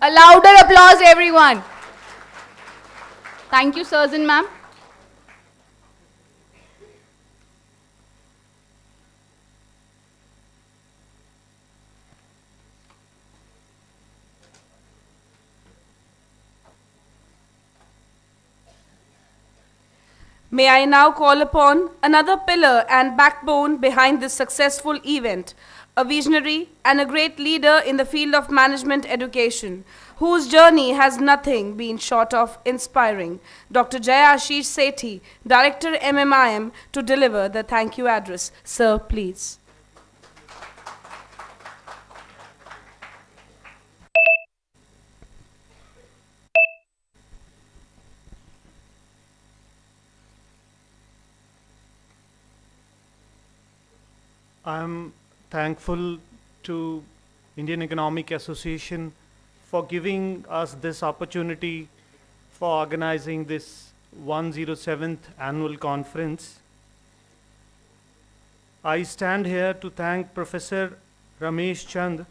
A louder applause, everyone. Thank you, sirs and ma'am. May I now call upon another pillar and backbone behind this successful event, a visionary and a great leader in the field of management education, whose journey has nothing been short of inspiring, Dr. Jaya Ashish Sethi, Director MMIM, to deliver the thank you address. Sir, please. I'm thankful to Indian Economic Association for giving us this opportunity for organizing this 107th annual conference. I stand here to thank Professor Ramesh Chand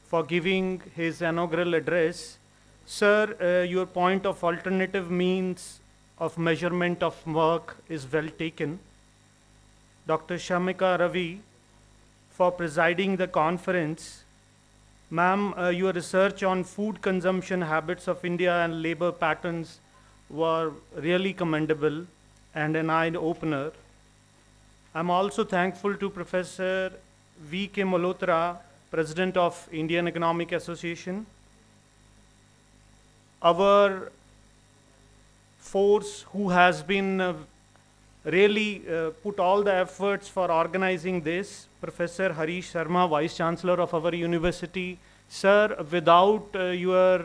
for giving his inaugural address. Sir, your point of alternative means of measurement of work is well taken. Dr. Shamika Ravi, for presiding the conference. Ma'am, your research on food consumption habits of India and labor patterns were really commendable and an eye-opener. I'm also thankful to Professor V.K. Malhotra, President of Indian Economic Association. Our force who has been really put all the efforts for organizing this, Professor Harish Sharma, Vice Chancellor of our university. Sir, without your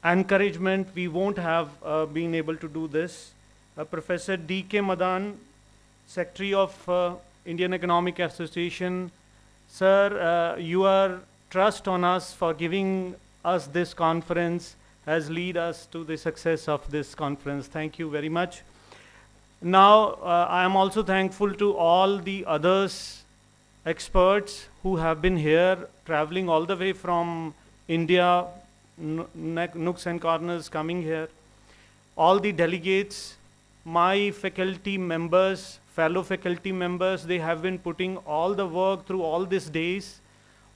encouragement, we won't have been able to do this. Professor D.K. Madan, Secretary of Indian Economic Association. Sir, your trust on us for giving us this conference has led us to the success of this conference. Thank you very much. Now, I am also thankful to all the others experts who have been here, traveling all the way from India, nooks and corners coming here. All the delegates, my faculty members, fellow faculty members, they have been putting all the work through all these days,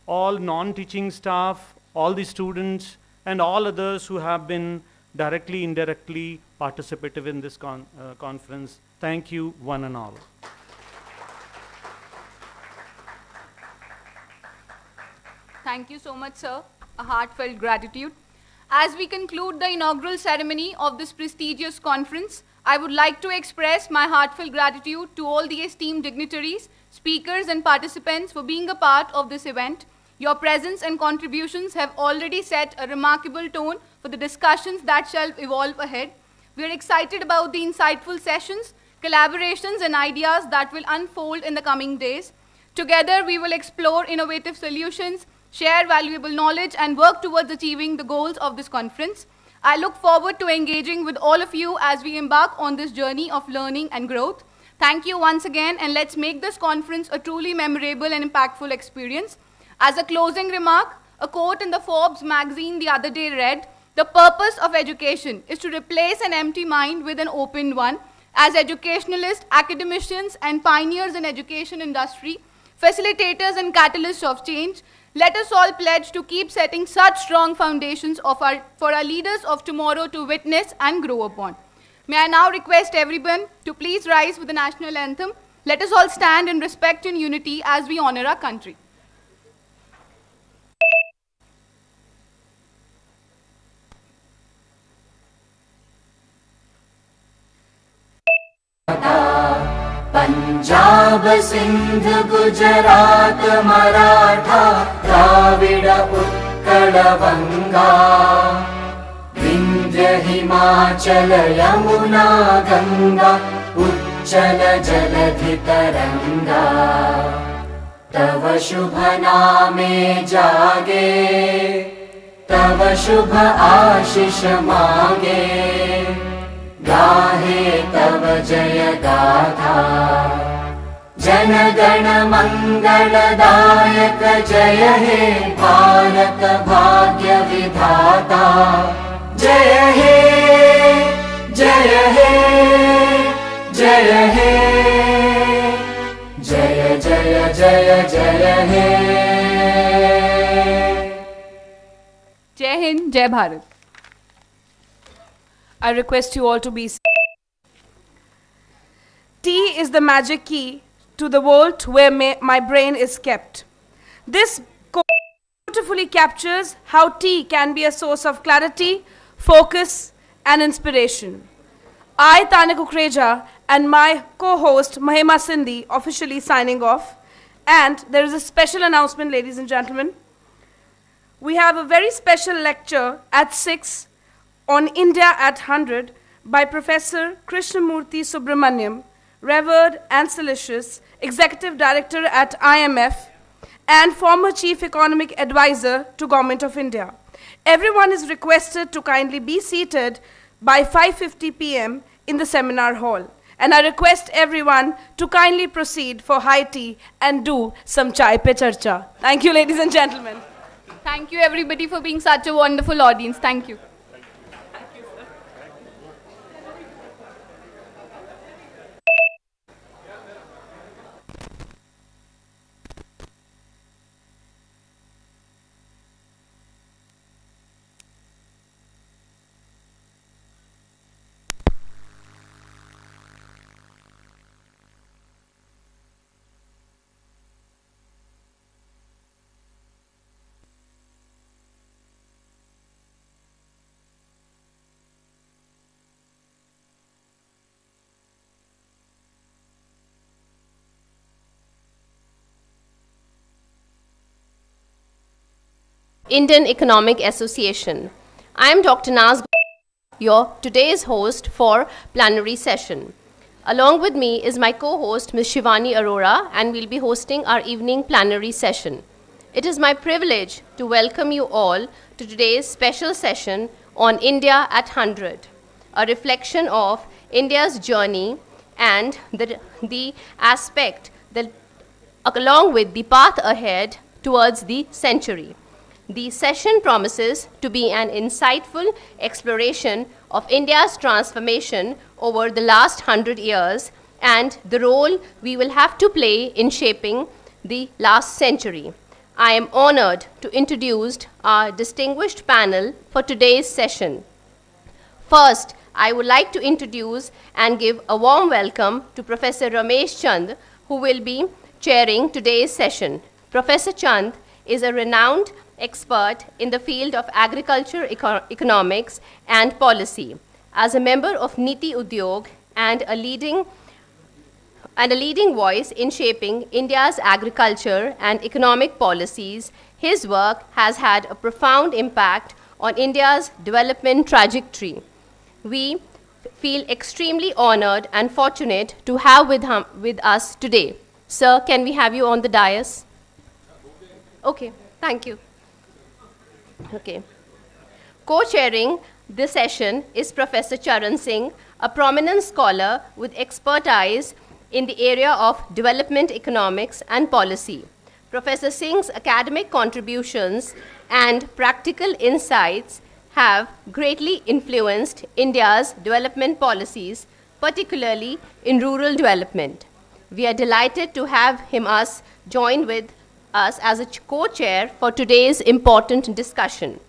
all non-teaching staff, all the students, and all others who have been directly, indirectly participative in this conference. Thank you, one and all. Thank you so much, sir. A heartfelt gratitude. As we conclude the inaugural ceremony of this prestigious conference, I would like to express my heartfelt gratitude to all the esteemed dignitaries, speakers, and participants for being a part of this event. Your presence and contributions have already set a remarkable tone for the discussions that shall evolve ahead. We are excited about the insightful sessions, collaborations, and ideas that will unfold in the coming days. Together, we will explore innovative solutions, share valuable knowledge, and work towards achieving the goals of this conference. I look forward to engaging with all of you as we embark on this journey of learning and growth. Thank you once again, and let's make this conference a truly memorable and impactful experience. As a closing remark, a quote in the Forbes magazine the other day read, "The purpose of education is to replace an empty mind with an open one." As educationalists, academicians, and pioneers in education industry, facilitators and catalysts of change, let us all pledge to keep setting such strong foundations for our leaders of tomorrow to witness and grow upon. May I now request everyone to please rise with the national anthem. Let us all stand in respect and unity as we honor our country. Sindhu Gujarat Maratha Dravid Utkal बंगा विंध्य हिमाचल यमुना गंगा उच्चल जलधि तरंगा तव शुभ नामे जागे तव शुभ आशीष मागे गाहे तव जय गाथा जन गण मंगलदायक जय हे भारत भाग्य विधाता जय हे जय हे जय हे जय जय जय जय हे। जय हिंद, जय Bharat. I request you all to be seated. Tea is the magic key to the world where my brain is kept. This quote beautifully captures how tea can be a source of clarity, focus, and inspiration. I, Tanya Kukreja, and my co-host Mahima Sindhi officially signing off. And there is a special announcement, ladies and gentlemen. We have a very special lecture at 6 on India at 100 by Professor Krishnamurthy Subramaniam, revered and solicitous Executive Director at IMF and former Chief Economic Advisor to Government of India. Everyone is requested to kindly be seated by 5:50 p.m. in the seminar hall. And I request everyone to kindly proceed for high tea and do some chai pe charcha. Thank you, ladies and gentlemen. Thank you everybody for being such a wonderful audience. Thank you. Indian Economic Association. I am Dr. Naz, your today's host for plenary session. Along with me is my co-host Ms. Shivani Arora, and we'll be hosting our evening plenary session. It is my privilege to welcome you all to today's special session on India at 100, a reflection of India's journey and the aspect that, along with the path ahead towards the century. The session promises to be an insightful exploration of India's transformation over the last 100 years and the role we will have to play in shaping the last century. I am honored to introduce our distinguished panel for today's session. First, I would like to introduce and give a warm welcome to Professor Ramesh Chand, who will be chairing today's session. Professor Chand is a renowned expert in the field of agriculture, economics, and policy. As a member of Niti Udyog and a leading voice in shaping India's agriculture and economic policies, his work has had a profound impact on India's development trajectory. We feel extremely honored and fortunate to have with us today. Sir, can we have you on the dais? Okay, thank you. Okay. Co-chairing this session is Professor Charan Singh, a prominent scholar with expertise in the area of development economics and policy. Professor Singh's academic contributions and practical insights have greatly influenced India's development policies, particularly in rural development. We are delighted to have him join with us as a co-chair for today's important discussion.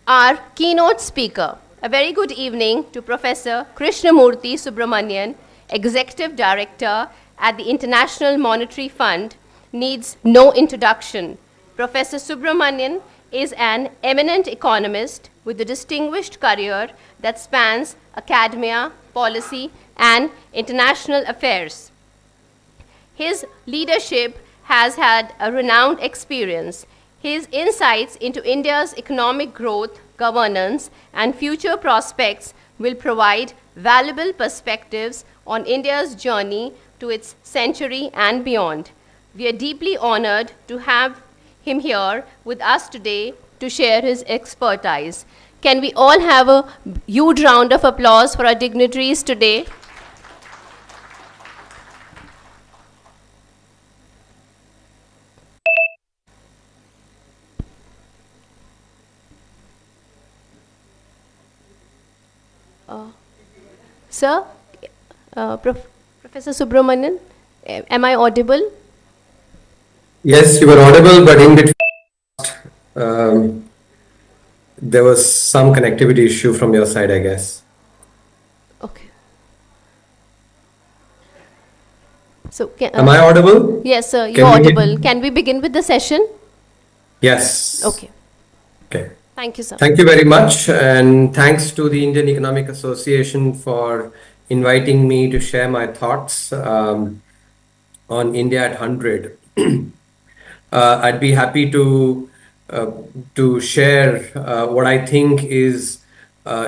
Our keynote speaker, a very good evening to Professor Krishnamurthy Subramanian, Executive Director at the International Monetary Fund, needs no introduction. Professor Subramanian is an eminent economist with a distinguished career that spans academia, policy, and international affairs. His leadership has had a renowned experience. His insights into India's economic growth, governance, and future prospects will provide valuable perspectives on India's journey to its century and beyond. We are deeply honored to have him here with us today to share his expertise. Can we all have a huge round of applause for our dignitaries today? Sir, Professor Subramanian, am I audible? Yes, you were audible, but in between, there was some connectivity issue from your side, I guess. Okay. So, am I audible? Yes, sir, you're audible. Can we begin with the session? Yes. Okay. Okay. Thank you, sir. Thank you very much, and thanks to the Indian Economic Association for inviting me to share my thoughts on India at 100. I'd be happy to share what I think is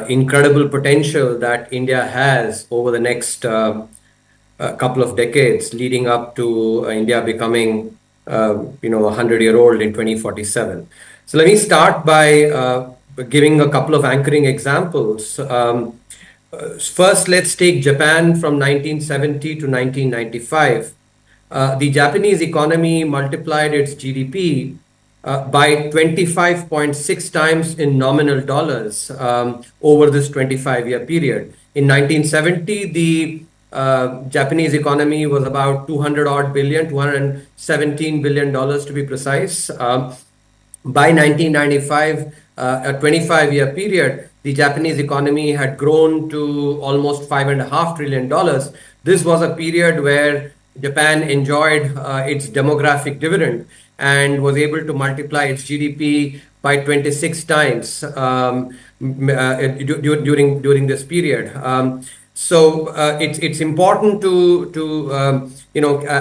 incredible potential that India has over the next couple of decades, leading up to India becoming 100-year-old in 2047. So let me start by giving a couple of anchoring examples. First, let's take Japan from 1970 to 1995. The Japanese economy multiplied its GDP by 25.6 times in nominal dollars over this 25-year period. In 1970, the Japanese economy was about $217 billion to be precise. By 1995, a 25-year period, the Japanese economy had grown to almost $5.5 trillion. This was a period where Japan enjoyed its demographic dividend and was able to multiply its GDP by 26 times during this period. So it's important to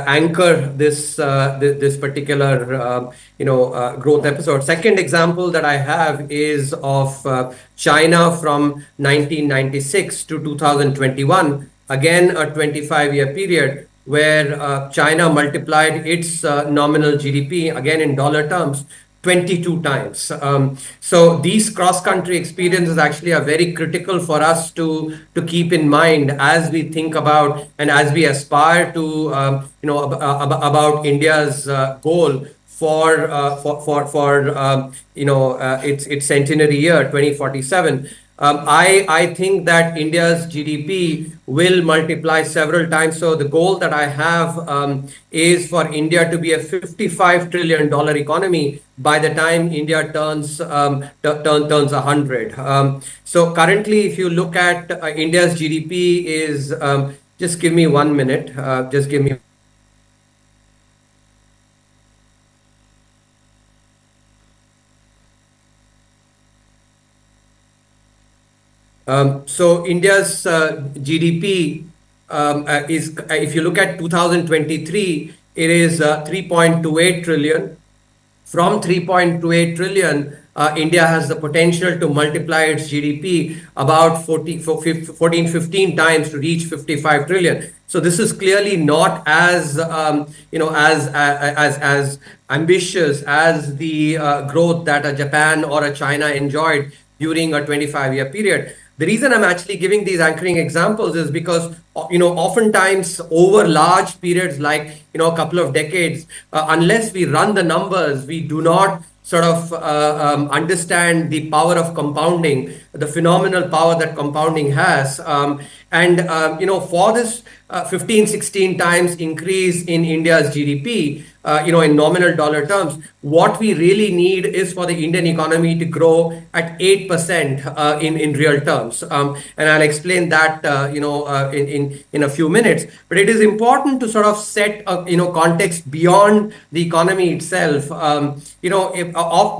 anchor this particular growth episode. Second example that I have is of China from 1996 to 2021. Again, a 25-year period where China multiplied its nominal GDP, again in dollar terms, 22 times. So these cross-country experiences actually are very critical for us to keep in mind as we think about and as we aspire to about India's goal for its centenary year 2047. I think that India's GDP will multiply several times. So the goal that I have is for India to be a $55 trillion economy by the time India turns 100. So currently, if you look at India's GDP is, just give me 1 minute, just give me. So India's GDP is, if you look at 2023, it is 3.28 trillion. From 3.28 trillion, India has the potential to multiply its GDP about 15 times to reach 55 trillion. So this is clearly not as as ambitious as the growth that a Japan or a China enjoyed during a 25-year period. The reason I'm actually giving these anchoring examples is because, oftentimes over large periods like, a couple of decades, unless we run the numbers, we do not sort of understand the power of compounding, the phenomenal power that compounding has. For this 16 times increase in India's GDP, in nominal dollar terms, what we really need is for the Indian economy to grow at 8% in real terms. And I'll explain that, in a few minutes. But it is important to sort of set a, context beyond the economy itself.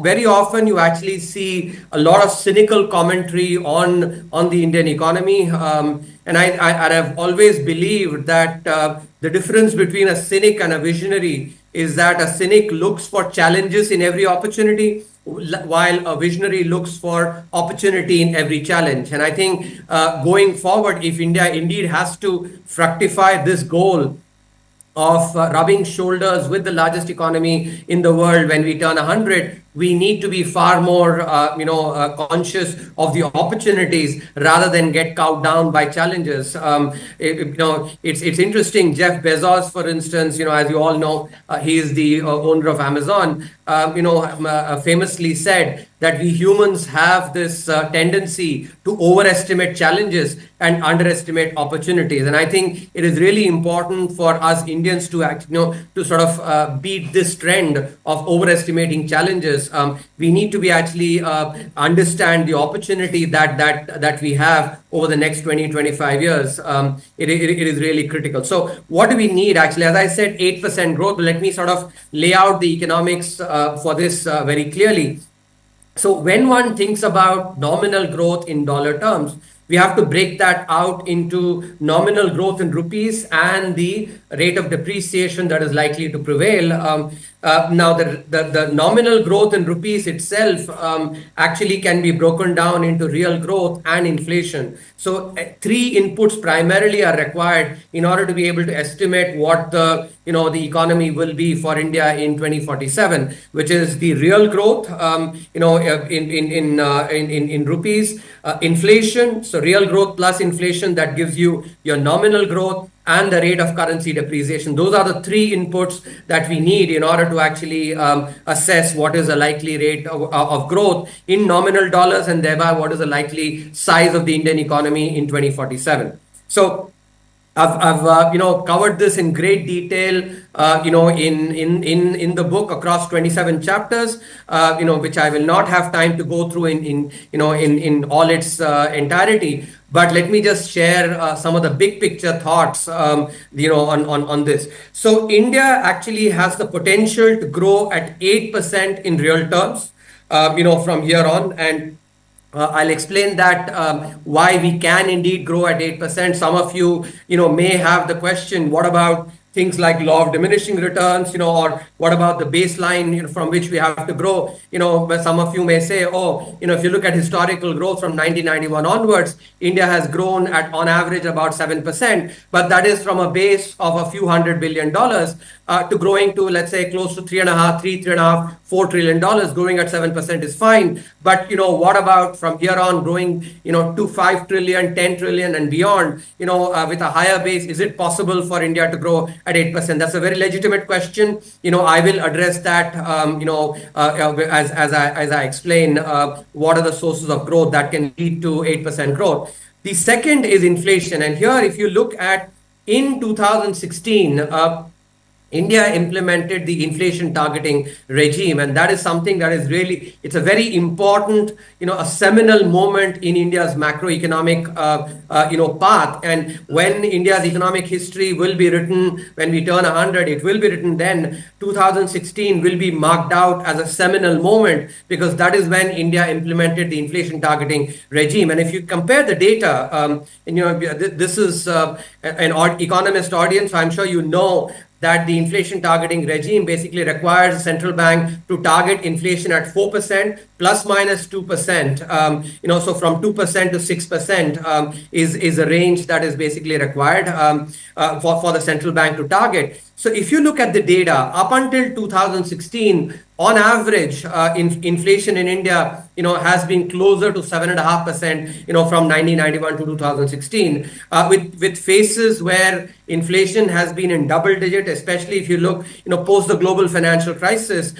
Very often you actually see a lot of cynical commentary commentary on the Indian economy. And I've always believed that the difference between a cynic and a visionary is that a cynic looks for challenges in every opportunity, while a visionary looks for opportunity in every challenge. And I think going forward, if India indeed has to fructify this goal of rubbing shoulders with the largest economy in the world when we turn 100, we need to be far more, conscious of the opportunities rather than get cowed down by challenges. It's interesting. Jeff Bezos, for instance, as you all know, he is the owner of Amazon. Famously said that we humans have this tendency to overestimate challenges and underestimate opportunities. And I think it is really important for us Indians to to sort of beat this trend of overestimating challenges. We need to be actually understand the opportunity that we have over the next 20-25 years. It is really critical. So what do we need actually? As I said, 8% growth. Let me sort of lay out the economics for this very clearly. So when one thinks about nominal growth in dollar terms, we have to break that out into nominal growth in rupees and the rate of depreciation that is likely to prevail. Now, the nominal growth in rupees itself actually can be broken down into real growth and inflation. So three inputs primarily are required in order to be able to estimate what the economy will be for India in 2047, which is the real growth in rupees, inflation, so real growth plus inflation, that gives you your nominal growth, and the rate of currency depreciation. Those are the three inputs that we need in order to actually assess what is a likely rate of growth in nominal dollars, and thereby what is the likely size of the Indian economy in 2047. So I've covered this in great detail in the book across 27 chapters, which I will not have time to go through in all its entirety. But let me just share some of the big picture thoughts on this. So India actually has the potential to grow at 8% in real terms from here on, and I'll explain that why we can indeed grow at 8%. Some of you may have the question, what about things like law of diminishing returns, or what about the baseline from which we have to grow? But some of you may say, if you look at historical growth from 1991 onwards, India has grown at on average about 7%, but that is from a base of a few $100 billion to growing to, let's say, close to $4 trillion. Growing at 7% is fine. But, what about from here on growing, to 5 trillion, 10 trillion and beyond, with a higher base? Is it possible for India to grow at 8%? That's a very legitimate question. I will address that, as I explain what are the sources of growth that can lead to 8% growth. The second is inflation. And here, if you look at in 2016, India implemented the inflation targeting regime, and that is something that is really, it's a very important, a seminal moment in India's macroeconomic, path. And when India's economic history will be written, when we turn 100, it will be written then. 2016 will be marked out as a seminal moment because that is when India implemented the inflation targeting regime. And if you compare the data, this is an economist audience, so I'm sure you know that the inflation targeting regime basically requires the central bank to target inflation at 4% plus minus 2%. So from 2% to 6% is a range that is basically required for the central bank to target. So if you look at the data up until 2016, on average, inflation in India, has been closer to 7.5%, from 1991 to 2016, with phases where inflation has been in double digit, especially if you look, post the global financial crisis.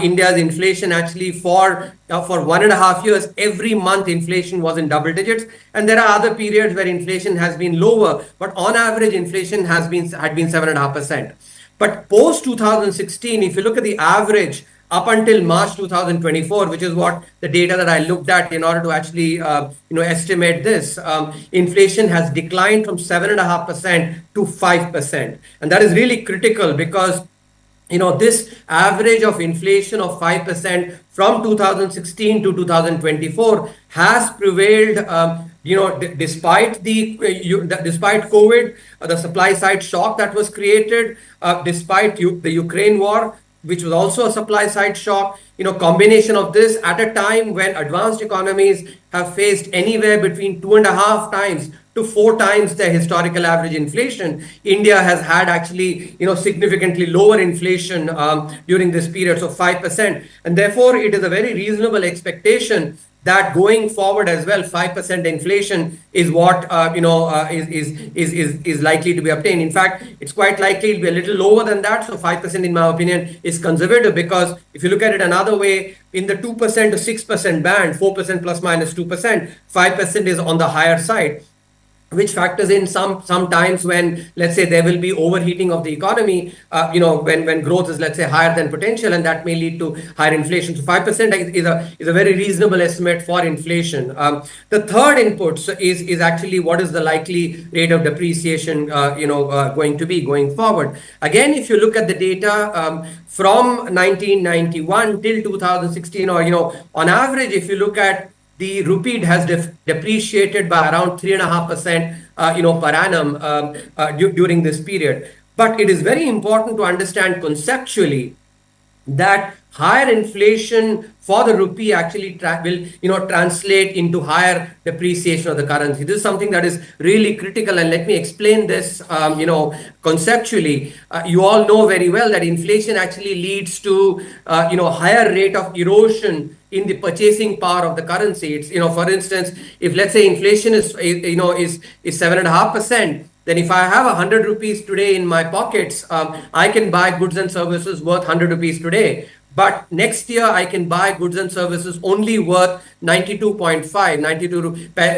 India's inflation actually for 1.5 years, every month inflation was in double digits, and there are other periods where inflation has been lower, but on average inflation had been 7.5%. But post 2016, if you look at the average up until March 2024, which is what the data that I looked at in order to actually estimate this, inflation has declined from 7.5% to 5%, and that is really critical because this average of inflation of 5% from 2016 to 2024 has prevailed, despite despite COVID, the supply side shock that was created, despite the Ukraine war, which was also a supply side shock. Combination of this at a time when advanced economies have faced anywhere between 2.5 times to 4 times their historical average inflation. India has had actually, significantly lower inflation during this period, so 5%. And therefore, it is a very reasonable expectation that going forward as well, 5% inflation is what is likely to be obtained. In fact, it's quite likely it'll be a little lower than that. So 5%, in my opinion, is conservative, because if you look at it another way, in the 2% to 6% band, 4% plus minus 2%, 5% is on the higher side, which factors in some times when, let's say, there will be overheating of the economy, when growth is, let's say, higher than potential, and that may lead to higher inflation. So 5% is a very reasonable estimate for inflation. The third input is actually what is the likely rate of depreciation, going to be going forward. Again, if you look at the data from 1991 till 2016, or, on average, if you look at the rupee has depreciated by around 3.5%, per annum during this period. But it is very important to understand conceptually that higher inflation for the rupee actually will translate into higher depreciation of the currency. This is something that is really critical, and let me explain this conceptually. You all know very well that inflation actually leads to higher rate of erosion in the purchasing power of the currency. It's, for instance, if let's say inflation is 7.5%, then if I have 100 rupees today in my pockets, I can buy goods and services worth 100 rupees today. But next year, I can buy goods and services only worth 92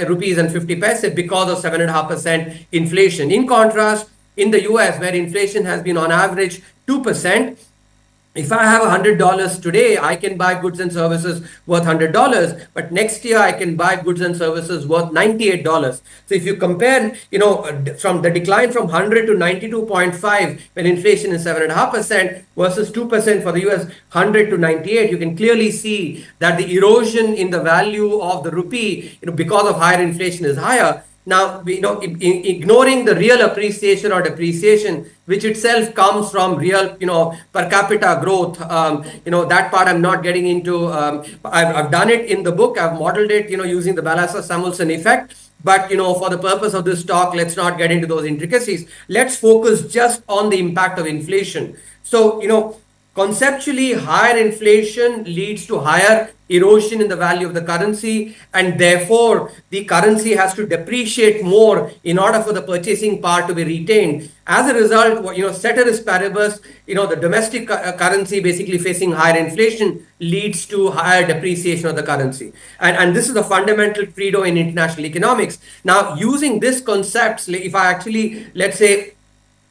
rupees and 50 paise because of 7.5% inflation. In contrast, in the US, where inflation has been on average 2%, if I have $100 today, I can buy goods and services worth $100, but next year I can buy goods and services worth $98. So if you compare, from the decline from 100 to 92.5 when inflation is 7.5% versus 2% for the US, 100 to 98, you can clearly see that the erosion in the value of the rupee, because of higher inflation is higher. Now, ignoring the real appreciation or depreciation, which itself comes from real, per capita growth, that part I'm not getting into. I've done it in the book. I've modeled it, using the Balassa-Samuelson effect. But, for the purpose of this talk, let's not get into those intricacies. Let's focus just on the impact of inflation. So, conceptually, higher inflation leads to higher erosion in the value of the currency, and therefore the currency has to depreciate more in order for the purchasing power to be retained. As a result, ceteris paribus, the domestic currency basically facing higher inflation leads to higher depreciation of the currency. And this is the fundamental credo in international economics. Now, using this concept, if I actually, let's say,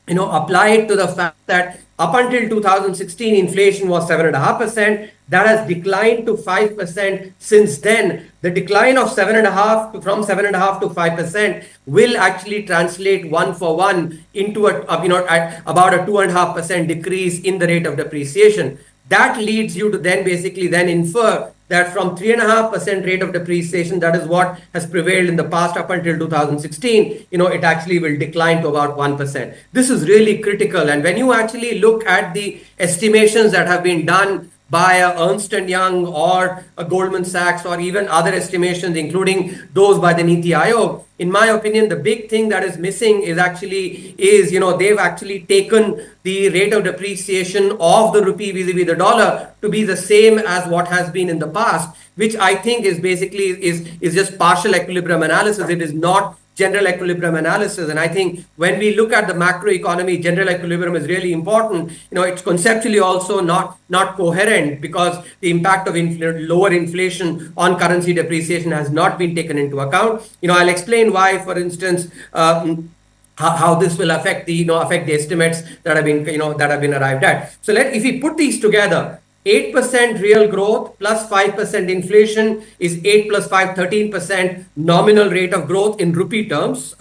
apply it to the fact that up until 2016, inflation was 7.5%. That has declined to 5% since then. The decline of from 7.5 to 5% will actually translate 1-for-1 into about a 2.5% decrease in the rate of depreciation. That leads you to then basically infer that from 3.5% rate of depreciation, that is what has prevailed in the past up until 2016, it actually will decline to about 1%. This is really critical. And when you actually look at the estimations that have been done by a Ernst & Young or a Goldman Sachs or even other estimations, including those by the Niti Aayog, in my opinion, the big thing that is missing is they've actually taken the rate of depreciation of the rupee vis-a-vis the dollar to be the same as what has been in the past, which I think is basically is just partial equilibrium analysis. It is not general equilibrium analysis. And I think when we look at the macroeconomy, general equilibrium is really important. It's conceptually also not coherent because the impact of lower inflation on currency depreciation has not been taken into account. I'll explain why, for instance, how this will affect the estimates that have been arrived at. So if we put these together, 8% real growth plus 5% inflation is 8 plus 5, 13% nominal rate of growth in rupee terms.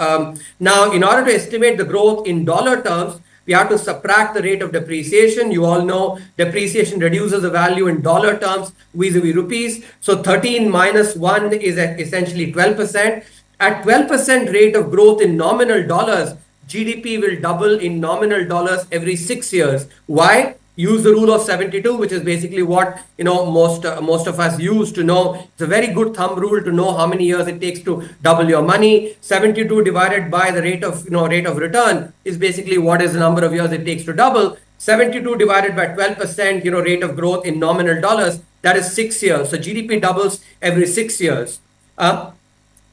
Now, in order to estimate the growth in dollar terms, we have to subtract the rate of depreciation. You all know depreciation reduces the value in dollar terms vis-a-vis rupees. So 13 minus 1 is essentially 12%. At 12% rate of growth in nominal dollars, GDP will double in nominal dollars every 6 years. Why? Use the rule of 72, which is basically what most of us use to know. It's a very good thumb rule to know how many years it takes to double your money. 72 divided by the rate of return is basically what is the number of years it takes to double. 72 divided by 12% rate of growth in nominal dollars, that is 6 years. So GDP doubles every 6 years.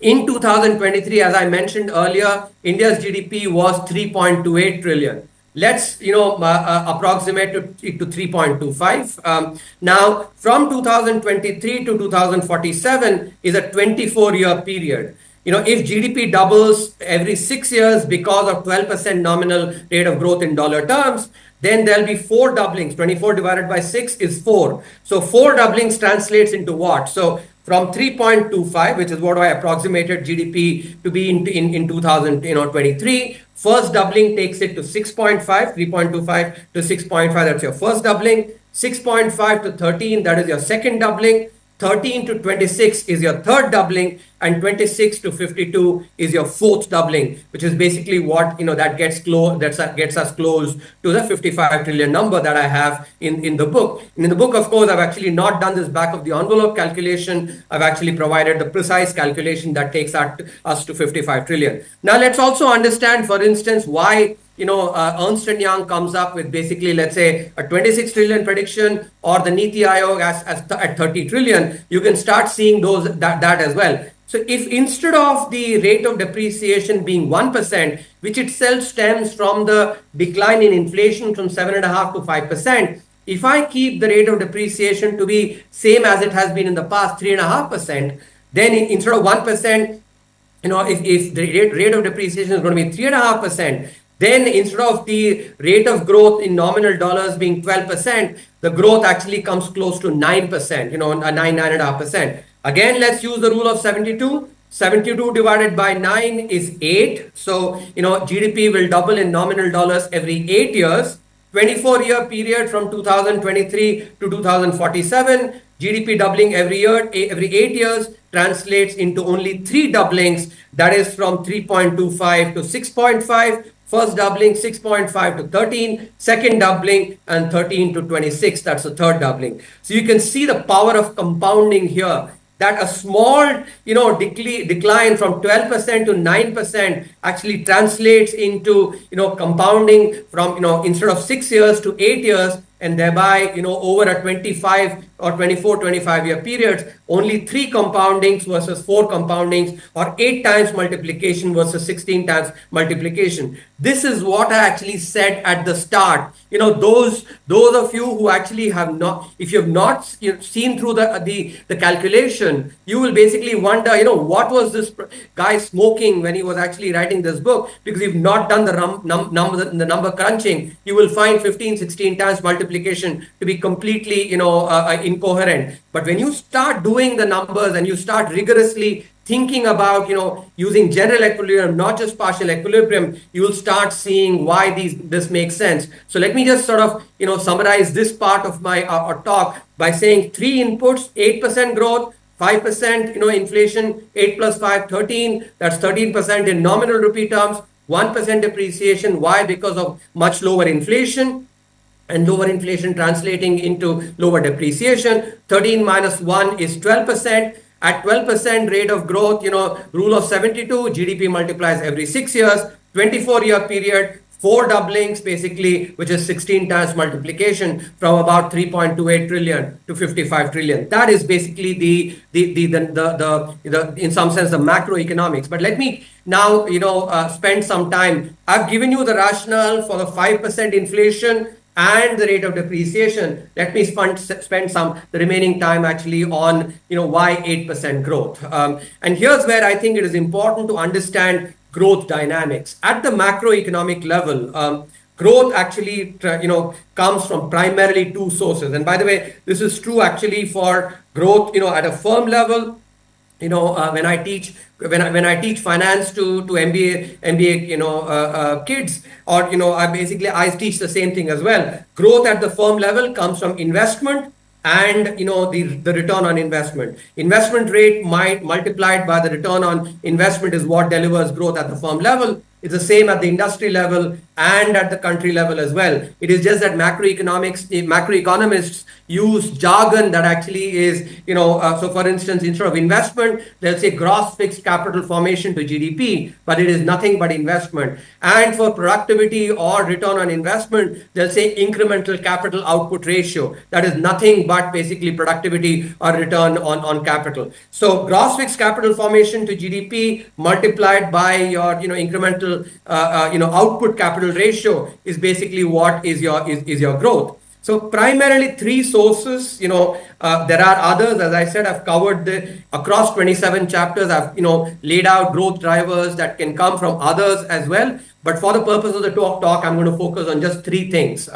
In 2023, as I mentioned earlier, India's GDP was 3.28 trillion. Let's approximate it to 3.25. Now, from 2023 to 2047 is a 24-year period. If GDP doubles every 6 years because of 12% nominal rate of growth in dollar terms, then there'll be 4 doublings. 24 divided by 6 is 4. So 4 doublings translates into what? So from 3.25, which is what I approximated GDP to be in 2023, first doubling takes it to 6.5, 3.25 to 6.5, that's your first doubling. 6.5 to 13, that is your second doubling. 13 to 26 is your third doubling, and 26 to 52 is your fourth doubling, which is basically what that gets us close to the 55 trillion number that I have in the book. And in the book, of course, I've actually not done this back of the envelope calculation. I've actually provided the precise calculation that takes us to 55 trillion. Now let's also understand, for instance, why Ernst & Young comes up with basically, let's say, a 26 trillion prediction, or the Niti Aayog at 30 trillion. You can start seeing that as well. So if instead of the rate of depreciation being 1%, which itself stems from the decline in inflation from 7.5% to 5%, if I keep the rate of depreciation to be same as it has been in the past, 3.5%, then instead of 1%, if the rate of depreciation is going to be 3.5%, then instead of the rate of growth in nominal dollars being 12%, the growth actually comes close to 9%, 9.5%. Again, let's use the rule of 72. 72 divided by 9 is 8. So, GDP will double in nominal dollars every 8 years. 24-year period from 2023 to 2047, GDP doubling every 8 years translates into only 3 doublings. That is from 3.25 to 6.5. First doubling 6.5 to 13, second doubling and 13 to 26. That's the third doubling. So you can see the power of compounding here. That a small, decline from 12% to 9% actually translates into, compounding from, instead of 6 years to 8 years, and thereby, over a 25 or 25-year period, only 3 compoundings versus 4 compoundings, or 8 times multiplication versus 16 times multiplication. This is what I actually said at the start. Those of you who actually have not, if you have not seen through the calculation, you will basically wonder, what was this guy smoking when he was actually writing this book? Because you've not done the number crunching, you will find 15, 16 times multiplication to be completely, incoherent. But when you start doing the numbers and you start rigorously thinking about, using general equilibrium, not just partial equilibrium, you will start seeing why this makes sense. So let me just sort of, summarize this part of my talk by saying 3 inputs, 8% growth, 5%, inflation, 8 plus 5, 13. That's 13% in nominal rupee terms, 1% depreciation. Why? Because of much lower inflation. And lower inflation translating into lower depreciation. 13 minus 1 is 12%. At 12% rate of growth, rule of 72, GDP multiplies every 6 years. 24-year period, 4 doublings basically, which is 16 times multiplication from about 3.28 trillion to 55 trillion. That is basically the in some sense the macroeconomics. But let me now spend some time. I've given you the rationale for the 5% inflation and the rate of depreciation. Let me spend the remaining time actually on why 8% growth. And here's where I think it is important to understand growth dynamics at the macroeconomic level. Growth actually comes from primarily 2 sources. And by the way, this is true actually for growth at a firm level. when I teach finance to MBA kids, or I teach the same thing as well. Growth at the firm level comes from investment and the return on investment. Investment rate multiplied by the return on investment is what delivers growth at the firm level. It's the same at the industry level and at the country level as well. It is just that macroeconomists use jargon that actually is, so for instance, instead of investment, they'll say gross fixed capital formation to GDP, but it is nothing but investment. And for productivity or return on investment, they'll say incremental capital output ratio. That is nothing but basically productivity or return on capital. So gross fixed capital formation to GDP multiplied by your, incremental, output capital ratio is basically what is your growth. So primarily three sources. There are others. As I said, I've covered across 27 chapters. I've laid out growth drivers that can come from others as well. But for the purpose of the talk, I'm going to focus on just three things.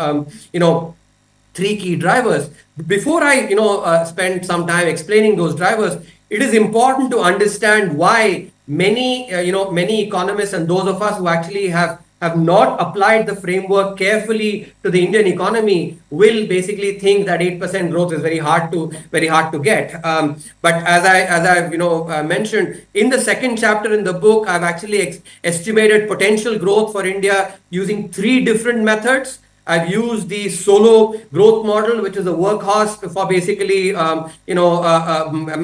Three key drivers. Before I spend some time explaining those drivers, it is important to understand why many economists and those of us who actually have not applied the framework carefully to the Indian economy will basically think that 8% growth is very hard to get. But as I've mentioned in the second chapter in the book, I've actually estimated potential growth for India using three different methods. I've used the solo growth model, which is a workhorse for basically,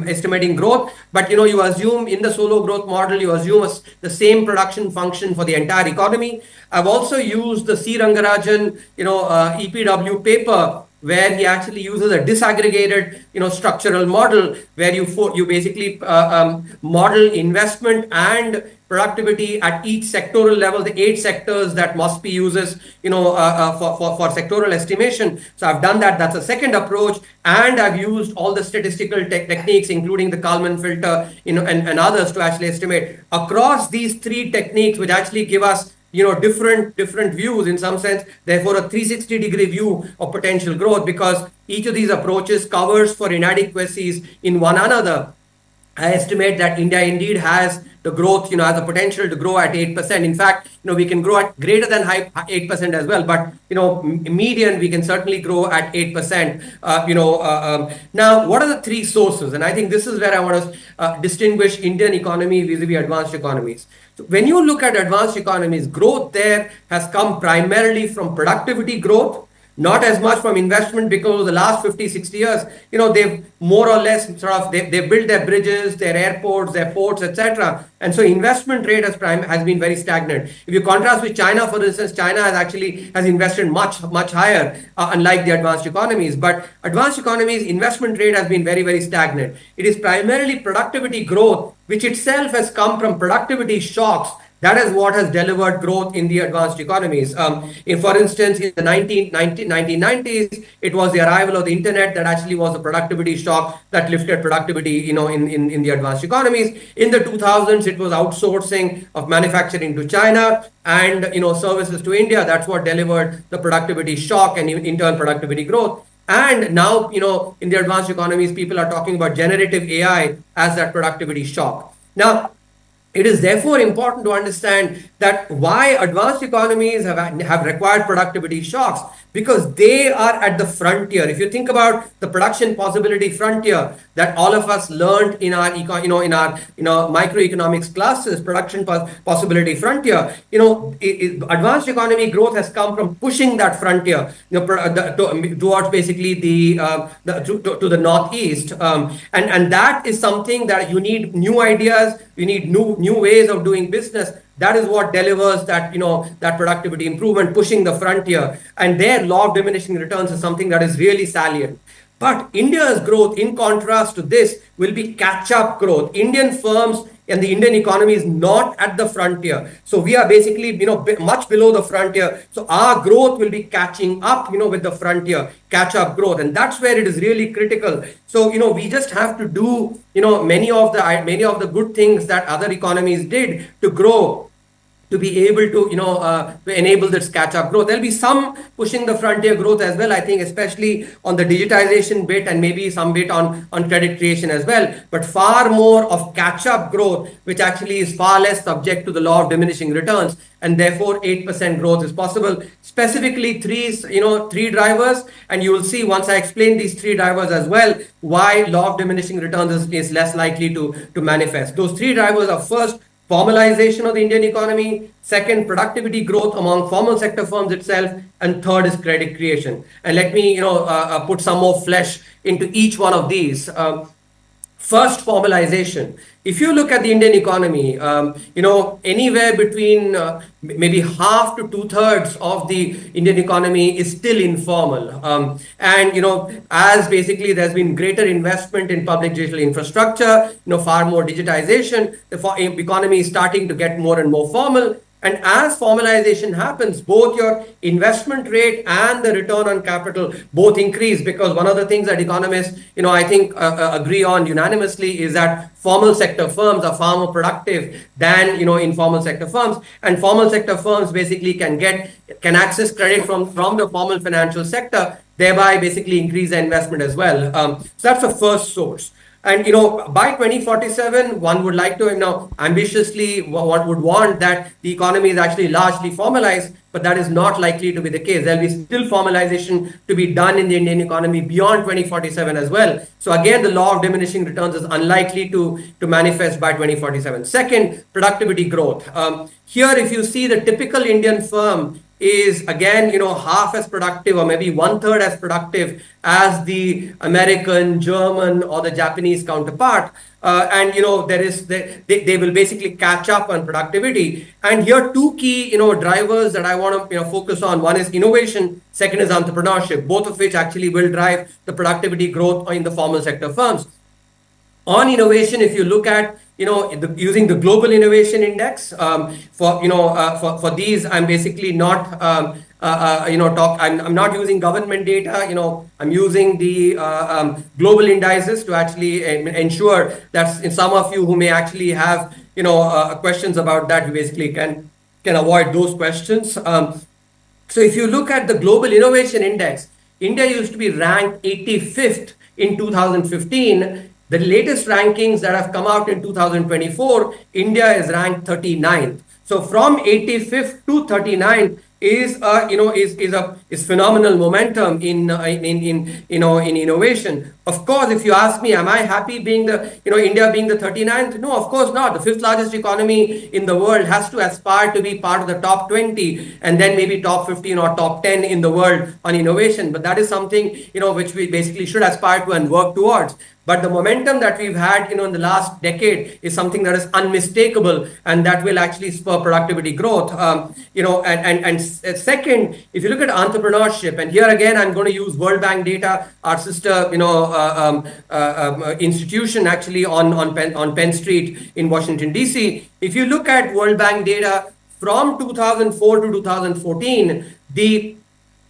estimating growth. But, you assume in the solo growth model, you assume the same production function for the entire economy. I've also used the C. Rangarajan, EPW paper, where he actually uses a disaggregated, structural model, where you basically model investment and productivity at each sectoral level, the 8 sectors that MOSPI uses, for sectoral estimation. So I've done that. That's a second approach. And I've used all the statistical techniques, including the Kalman filter, and others to actually estimate across these 3 techniques, which actually give us different views in some sense, therefore a 360-degree view of potential growth, because each of these approaches covers for inadequacies in one another. I estimate that India indeed has the growth, has the potential to grow at 8%. In fact, we can grow at greater than 8% as well, but, median, we can certainly grow at 8%. Now, what are the 3 sources? And I think this is where I want to distinguish Indian economy vis-a-vis advanced economies. So when you look at advanced economies, growth there has come primarily from productivity growth, not as much from investment, because the last 50, 60 years, they've more or less they've built their bridges, their airports, their ports, etc. And so investment rate has been very stagnant. If you contrast with China, for instance, China has invested much higher, unlike the advanced economies. But advanced economies, investment rate has been very, very stagnant. It is primarily productivity growth, which itself has come from productivity shocks. That is what has delivered growth in the advanced economies. For instance, in the 1990s, it was the arrival of the internet that actually was a productivity shock that lifted productivity, in the advanced economies. In the 2000s, it was outsourcing of manufacturing to China and, services to India. That's what delivered the productivity shock and in turn productivity growth. And now, in the advanced economies, people are talking about generative AI as that productivity shock. Now, it is therefore important to understand that why advanced economies have required productivity shocks, because they are at the frontier. If you think about the production possibility frontier that all of us learned in our microeconomics classes, production possibility frontier, advanced economy growth has come from pushing that frontier, towards basically to the northeast, and that is something that you need new ideas, you need new ways of doing business. That is what delivers that, that productivity improvement, pushing the frontier. And their law of diminishing returns is something that is really salient. But India's growth, in contrast to this, will be catch-up growth. Indian firms and the Indian economy is not at the frontier. So we are basically, much below the frontier. So our growth will be catching up, with the frontier, catch-up growth. And that's where it is really critical. So, we just have to do, many of the good things that other economies did to grow to be able to, to enable this catch-up growth. There'll be some pushing the frontier growth as well, I think, especially on the digitization bit and maybe some bit on credit creation as well, but far more of catch-up growth, which actually is far less subject to the law of diminishing returns, and therefore 8% growth is possible. Specifically three drivers, and you will see once I explain these three drivers as well, why law of diminishing returns is less likely to manifest. Those three drivers are: first, formalization of the Indian economy; second, productivity growth among formal sector firms itself; and third is credit creation. And let me put some more flesh into each one of these. First, formalization. If you look at the Indian economy, anywhere between maybe half to 2/3 of the Indian economy is still informal. As basically there's been greater investment in public digital infrastructure, far more digitization, the economy is starting to get more and more formal. And as formalization happens, both your investment rate and the return on capital both increase, because one of the things that economists, I think agree on unanimously is that formal sector firms are far more productive than, informal sector firms. And formal sector firms basically can access credit from the formal financial sector, thereby basically increase their investment as well. So that's the first source. And, by 2047, one would like to, ambitiously would want that the economy is actually largely formalized, but that is not likely to be the case. There'll be still formalization to be done in the Indian economy beyond 2047 as well. So again, the law of diminishing returns is unlikely to manifest by 2047. Second, productivity growth. Here, if you see the typical Indian firm is again, half as productive or maybe 1/3 as productive as the American, German, or the Japanese counterpart. They will basically catch up on productivity. And here, two key, drivers that I want to, focus on. One is innovation. Second is entrepreneurship, both of which actually will drive the productivity growth in the formal sector firms. On innovation, if you look at, using the Global Innovation Index, for these, I'm basically not, I'm not using government data, I'm using the global indices to actually ensure that in some of you who may actually have, questions about that, you basically can avoid those questions. So if you look at the Global Innovation Index, India used to be ranked 85th in 2015. The latest rankings that have come out in 2024, India is ranked 39th. So from 85th to 39th is phenomenal momentum in innovation. Of course, if you ask me, am I happy being India being the 39th? No, of course not. The fifth largest economy in the world has to aspire to be part of the top 20 and then maybe top 15 or top 10 in the world on innovation. But that is something, which we basically should aspire to and work towards. But the momentum that we've had, in the last decade is something that is unmistakable, and that will actually spur productivity growth. Second, if you look at entrepreneurship, and here again, I'm going to use World Bank data, our sister, institution actually on Penn Street in Washington, D.C. If you look at World Bank data from 2004 to 2014, the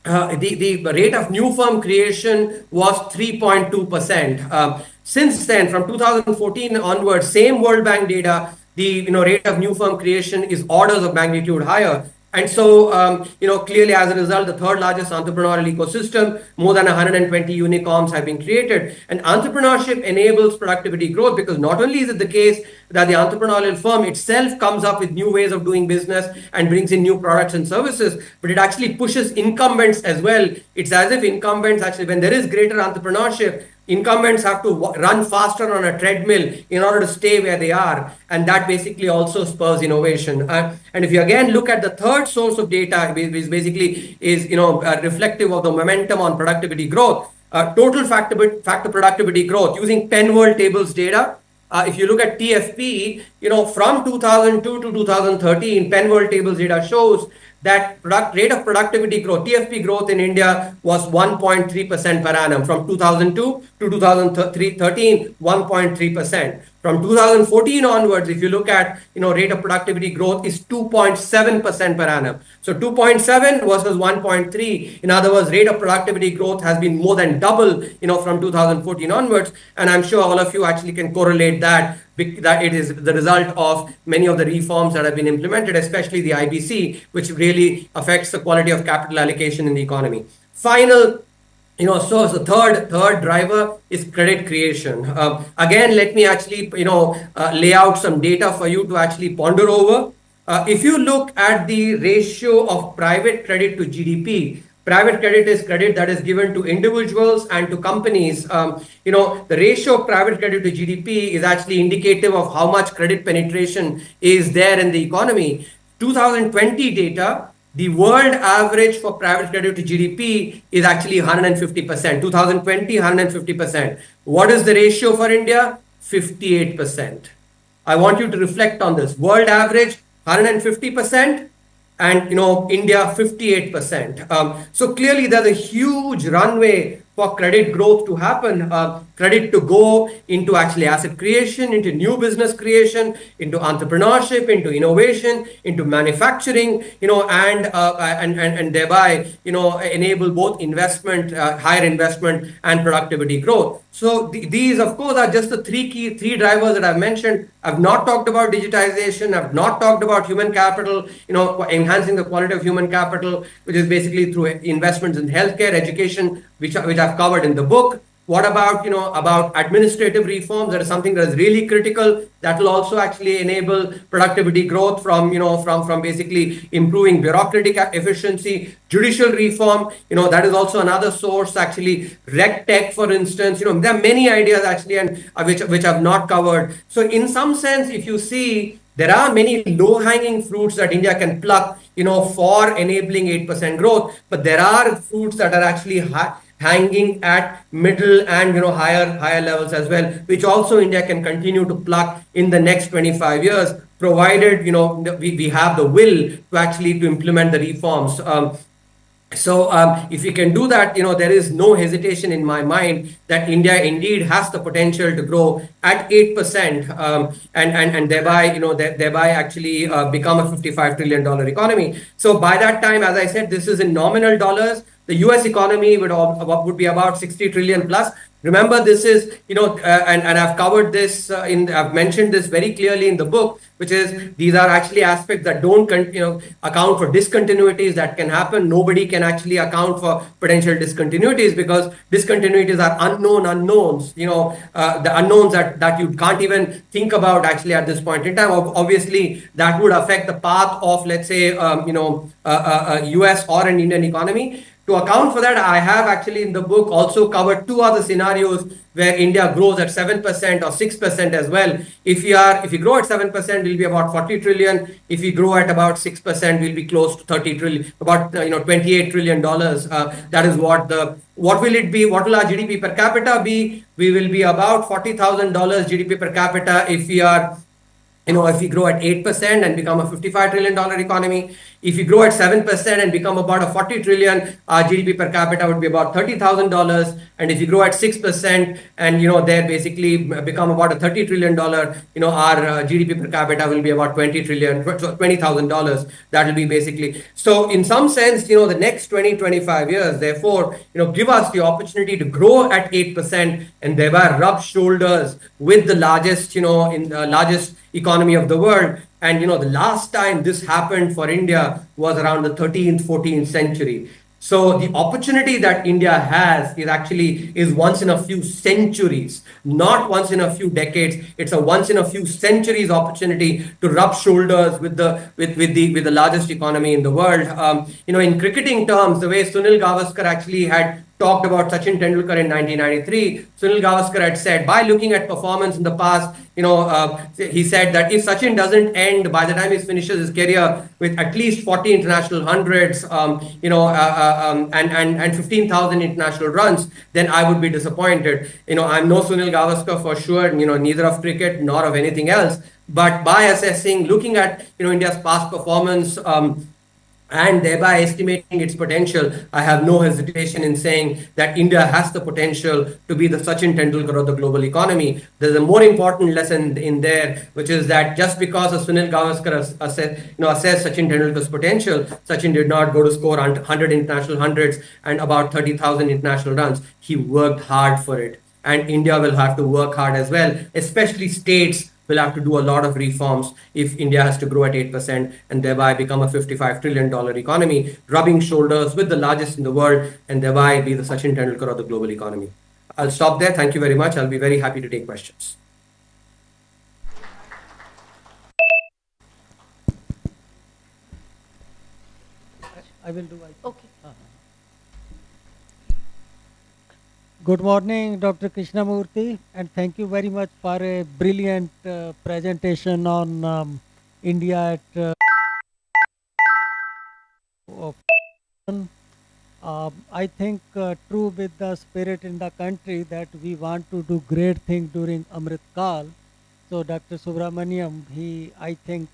rate of new firm creation was 3.2%. Since then, from 2014 onwards, same World Bank data, the rate of new firm creation is orders of magnitude higher. And so, clearly as a result, the third largest entrepreneurial ecosystem, more than 120 unicorns have been created. And entrepreneurship enables productivity growth, because not only is it the case that the entrepreneurial firm itself comes up with new ways of doing business and brings in new products and services, but it actually pushes incumbents as well. It's as if incumbents actually, when there is greater entrepreneurship, incumbents have to run faster on a treadmill in order to stay where they are. And that basically also spurs innovation. And if you again look at the third source of data, which basically is reflective of the momentum on productivity growth, total factor productivity growth using Penn World Tables data. If you look at TFP, from 2002 to 2013, Penn World Tables data shows that rate of productivity growth, TFP growth in India was 1.3% per annum. From 2002 to 2013, 1.3%. From 2014 onwards, if you look at, rate of productivity growth is 2.7% per annum. So 2.7 versus 1.3. In other words, rate of productivity growth has been more than double, from 2014 onwards. And I'm sure all of you actually can correlate that it is the result of many of the reforms that have been implemented, especially the IBC, which really affects the quality of capital allocation in the economy. So the third driver is credit creation. Again, let me actually, lay out some data for you to actually ponder over. If you look at the ratio of private credit to GDP, private credit is credit that is given to individuals and to companies. The ratio of private credit to GDP is actually indicative of how much credit penetration is there in the economy. 2020 data, the world average for private credit to GDP is actually 150%. 2020, 150%. What is the ratio for India? 58%. I want you to reflect on this. World average, 150%. And India 58%. So clearly there's a huge runway for credit growth to happen, credit to go into actually asset creation, into new business creation, into entrepreneurship, into innovation, into manufacturing, and thereby enable both investment, higher investment and productivity growth. So these, of course, are just the three drivers that I've mentioned. I've not talked about digitization. I've not talked about human capital, enhancing the quality of human capital, which is basically through investments in healthcare, education, which I've covered in the book. What about, about administrative reforms? That is something that is really critical. That will also actually enable productivity growth from basically improving bureaucratic efficiency. Judicial reform, that is also another source. Actually, RegTech, for instance, there are many ideas actually, and which I've not covered. So in some sense, if you see, there are many low-hanging fruits that India can pluck, for enabling 8% growth. But there are fruits that are actually hanging at middle and higher levels as well, which also India can continue to pluck in the next 25 years, provided we have the will to actually to implement the reforms. So if we can do that, there is no hesitation in my mind that India indeed has the potential to grow at 8%, and thereby actually become a $55 trillion economy. So by that time, as I said, this is in nominal dollars. The US economy would be about 60 trillion plus. Remember, this is, and I've covered this, I've mentioned this very clearly in the book, which is these are actually aspects that don't, account for discontinuities that can happen. Nobody can actually account for potential discontinuities because discontinuities are unknown unknowns, the unknowns that you can't even think about actually at this point in time. Obviously, that would affect the path of, let's say, US or an Indian economy. To account for that, I have actually in the book also covered two other scenarios where India grows at 7% or 6% as well. If we grow at 7%, we'll be about 40 trillion. If we grow at about 6%, we'll be close to 30 trillion, about $28 trillion. That is what will it be? What will our GDP per capita be? We will be about $40,000 GDP per capita if we are. If we grow at 8% and become a $55 trillion economy, if we grow at 7% and become about a 40 trillion, our GDP per capita would be about $30,000. And if you grow at 6% and, there basically become about a $30 trillion, our GDP per capita will be about $20,000. That will be basically. So in some sense, the next 25 years, therefore, give us the opportunity to grow at 8% and thereby rub shoulders with the largest, largest economy of the world. And the last time this happened for India was around the 13th, 14th century. So the opportunity that India has is once in a few centuries, not once in a few decades. It's a once in a few centuries opportunity to rub shoulders with the largest economy in the world. In cricketing terms, the way Sunil Gavaskar actually had talked about Sachin Tendulkar in 1993, Sunil Gavaskar had said, by looking at performance in the past, he said that if Sachin doesn't end by the time he finishes his career with at least 40 international hundreds, and 15,000 international runs, then I would be disappointed. I'm no Sunil Gavaskar for sure, neither of cricket nor of anything else. But by assessing, looking at India's past performance, and thereby estimating its potential, I have no hesitation in saying that India has the potential to be the Sachin Tendulkar of the global economy. There's a more important lesson in there, which is that just because Sunil Gavaskar assessed Sachin Tendulkar's potential, Sachin did not go to score 100 international hundreds and about 30,000 international runs. He worked hard for it. And India will have to work hard as well, especially states will have to do a lot of reforms if India has to grow at 8% and thereby become a $55 trillion economy, rubbing shoulders with the largest in the world and thereby be the Sachin Tendulkar of the global economy. I'll stop there. Thank you very much. I'll be very happy to take questions. I will do. Okay. Good morning, Dr. Krishnamurthy, and thank you very much for a brilliant presentation on India at I think true with the spirit in the country that we want to do great things during Amrit Kal. So Dr. Subramaniam, I think,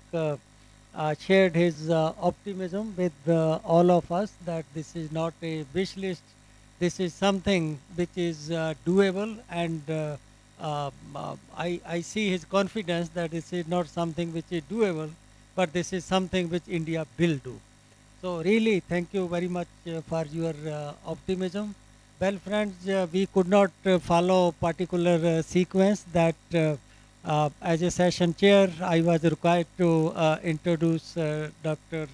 shared his optimism with all of us that this is not a wish list. This is something which is doable, and I see his confidence that this is not something which is doable, but this is something which India will do. So really, thank you very much for your optimism. Well, friends, we could not follow particular sequence that as a session chair, I was required to introduce Dr.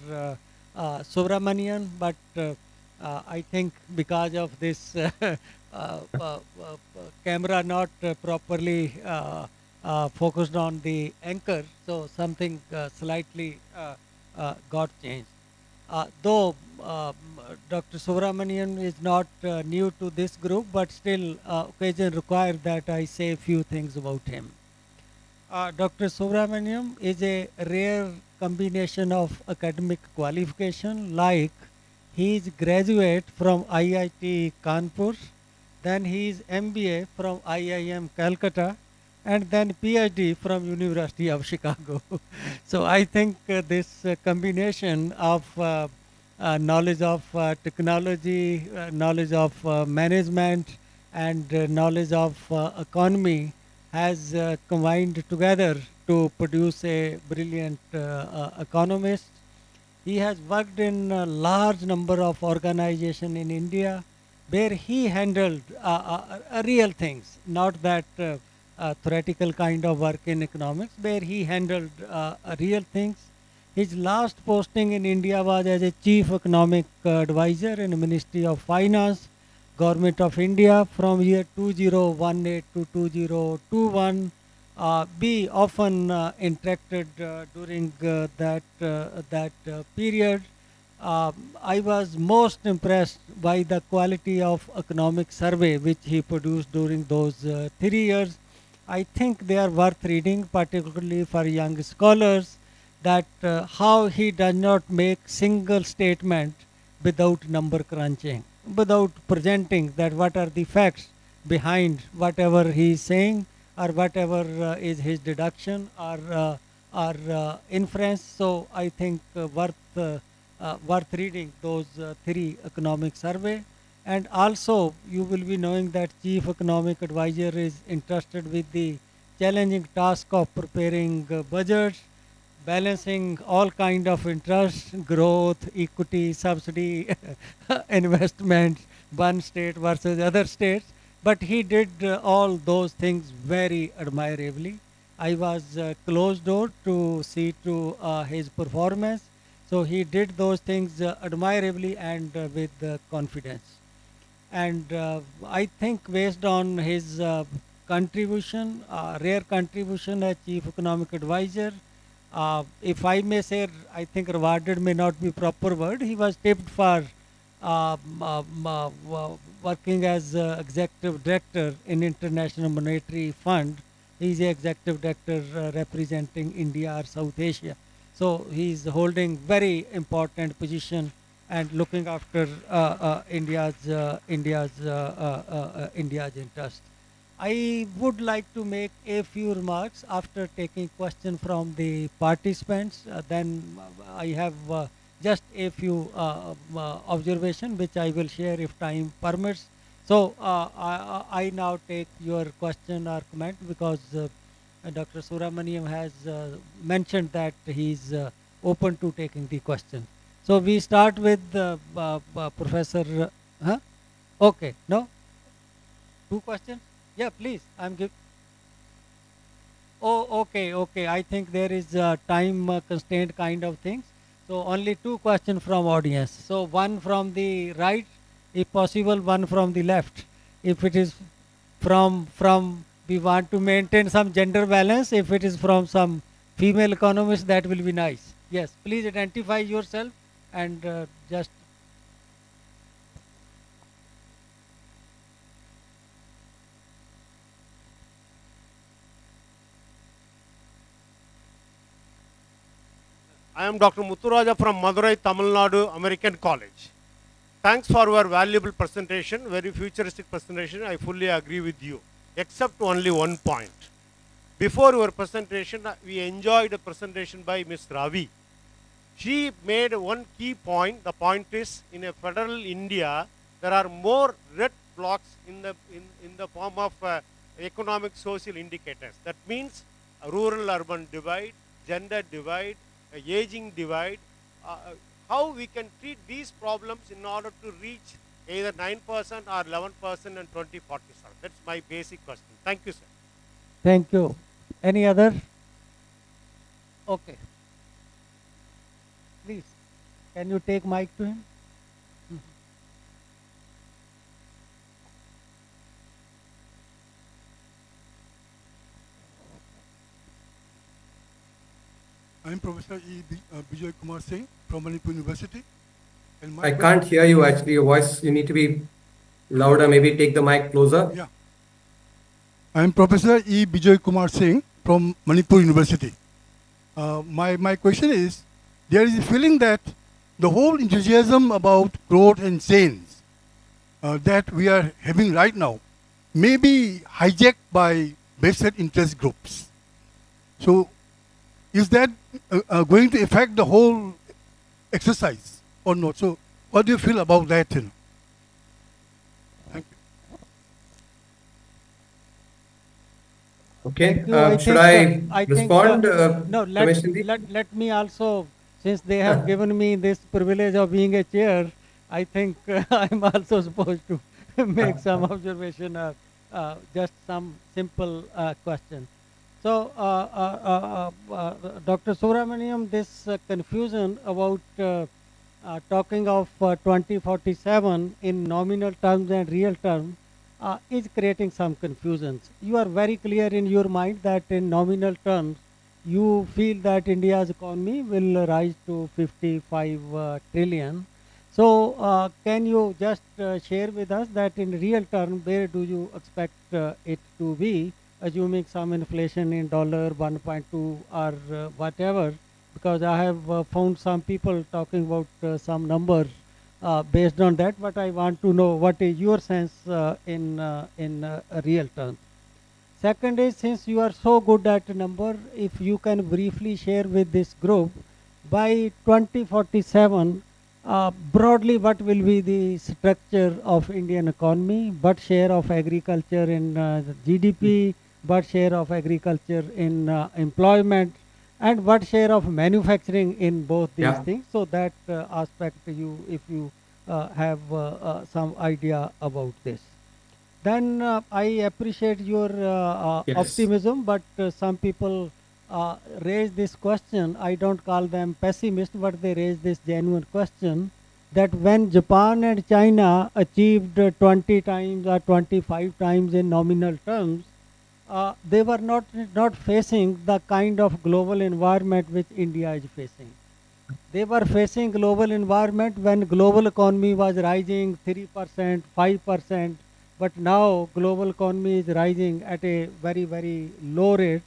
Subramanian, but I think because of this camera not properly focused on the anchor, so something slightly got changed. Though Dr. Subramanian is not new to this group, but still occasion required that I say a few things about him. Dr. Subramaniam is a rare combination of academic qualification, like he is graduate from IIT Kanpur, then he is MBA from IIM Calcutta, and then PhD from University of Chicago. So I think this combination of knowledge of technology, knowledge of management, and knowledge of economy has combined together to produce a brilliant economist. He has worked in a large number of organizations in India where he handled real things, not that theoretical kind of work in economics, where he handled real things. His last posting in India was as a chief economic advisor in the Ministry of Finance, Government of India from year 2018 to 2021. We often interacted during that period. I was most impressed by the quality of economic survey which he produced during those 3 years. I think they are worth reading, particularly for young scholars, that how he does not make single statement without number crunching, without presenting that what are the facts behind whatever he is saying or whatever is his deduction or inference. So I think worth reading those 3 economic survey. And also you will be knowing that chief economic advisor is entrusted with the challenging task of preparing budgets, balancing all kind of interest, growth, equity, subsidy, investments, one state versus other states. But he did all those things very admirably. I was closed door to see to his performance. So he did those things admirably and with confidence. And I think based on his contribution, rare contribution as chief economic advisor, if I may say, I think rewarded may not be proper word. He was tipped for working as executive director in International Monetary Fund. He is the executive director representing India or South Asia. So he is holding very important position and looking after India's interest. I would like to make a few remarks after taking question from the participants. Then I have just a few observation which I will share if time permits. So I now take your question or comment because Dr. Suramaniam has mentioned that he's open to taking the question. So we start with Professor. Huh? Okay, no? Two questions? Yeah, please. I'm giving. Oh, okay, okay. I think there is time constraint kind of things. So only two questions from audience. So one from the right, if possible, one from the left. If it is from we want to maintain some gender balance. If it is from some female economist, that will be nice. Yes, please identify yourself and just. I am Dr. Muthuraja from Madurai, Tamil Nadu, American College. Thanks for your valuable presentation, very futuristic presentation. I fully agree with you, except only one point. Before your presentation, we enjoyed a presentation by Ms. Ravi. She made one key point. The point is, in a federal India, there are more red blocks in the form of economic social indicators. That means a rural-urban divide, gender divide, aging divide, how we can treat these problems in order to reach either 9% or 11% in 2047. That's my basic question. Thank you, sir. Thank you. Any other? Okay. Please, can you take mic to him? I am Professor Bijay Kumar Singh from Manipur University. And I can't hear you actually. Your voice, you need to be louder. Maybe take the mic closer. Yeah. I am Professor Bijay Kumar Singh from Manipur University. My question is, there is a feeling that the whole enthusiasm about growth and change that we are having right now may be hijacked by vested interest groups. So, is that going to affect the whole exercise or not? So, what do you feel about that? Thank you. Okay. Should should I respond? No, let me also, since they have given me this privilege of being a chair, I think I'm also supposed to make some observation, just some simple question. So, Dr. Suramaniam, this confusion about talking of 2047 in nominal terms and real terms is creating some confusions. You are very clear in your mind that in nominal terms, you feel that India's economy will rise to 55 trillion. So, can you just share with us that in real terms, where do you expect it to be? Assuming some inflation in dollar 1.2 or whatever, because I have found some people talking about some numbers based on that, but I want to know what is your sense in real terms. Second is, since you are so good at number, if you can briefly share with this group, by 2047, broadly what will be the structure of Indian economy, what share of agriculture in GDP, what share of agriculture in employment, and what share of manufacturing in both these things. So that aspect, if you have some idea about this. Then I appreciate your optimism, but some people raise this question. I don't call them pessimist, but they raise this genuine question that when Japan and China achieved 20 times or 25 times in nominal terms, they were not facing the kind of global environment which India is facing. They were facing global environment when global economy was rising 3%, 5%, but now global economy is rising at a very, very low rate.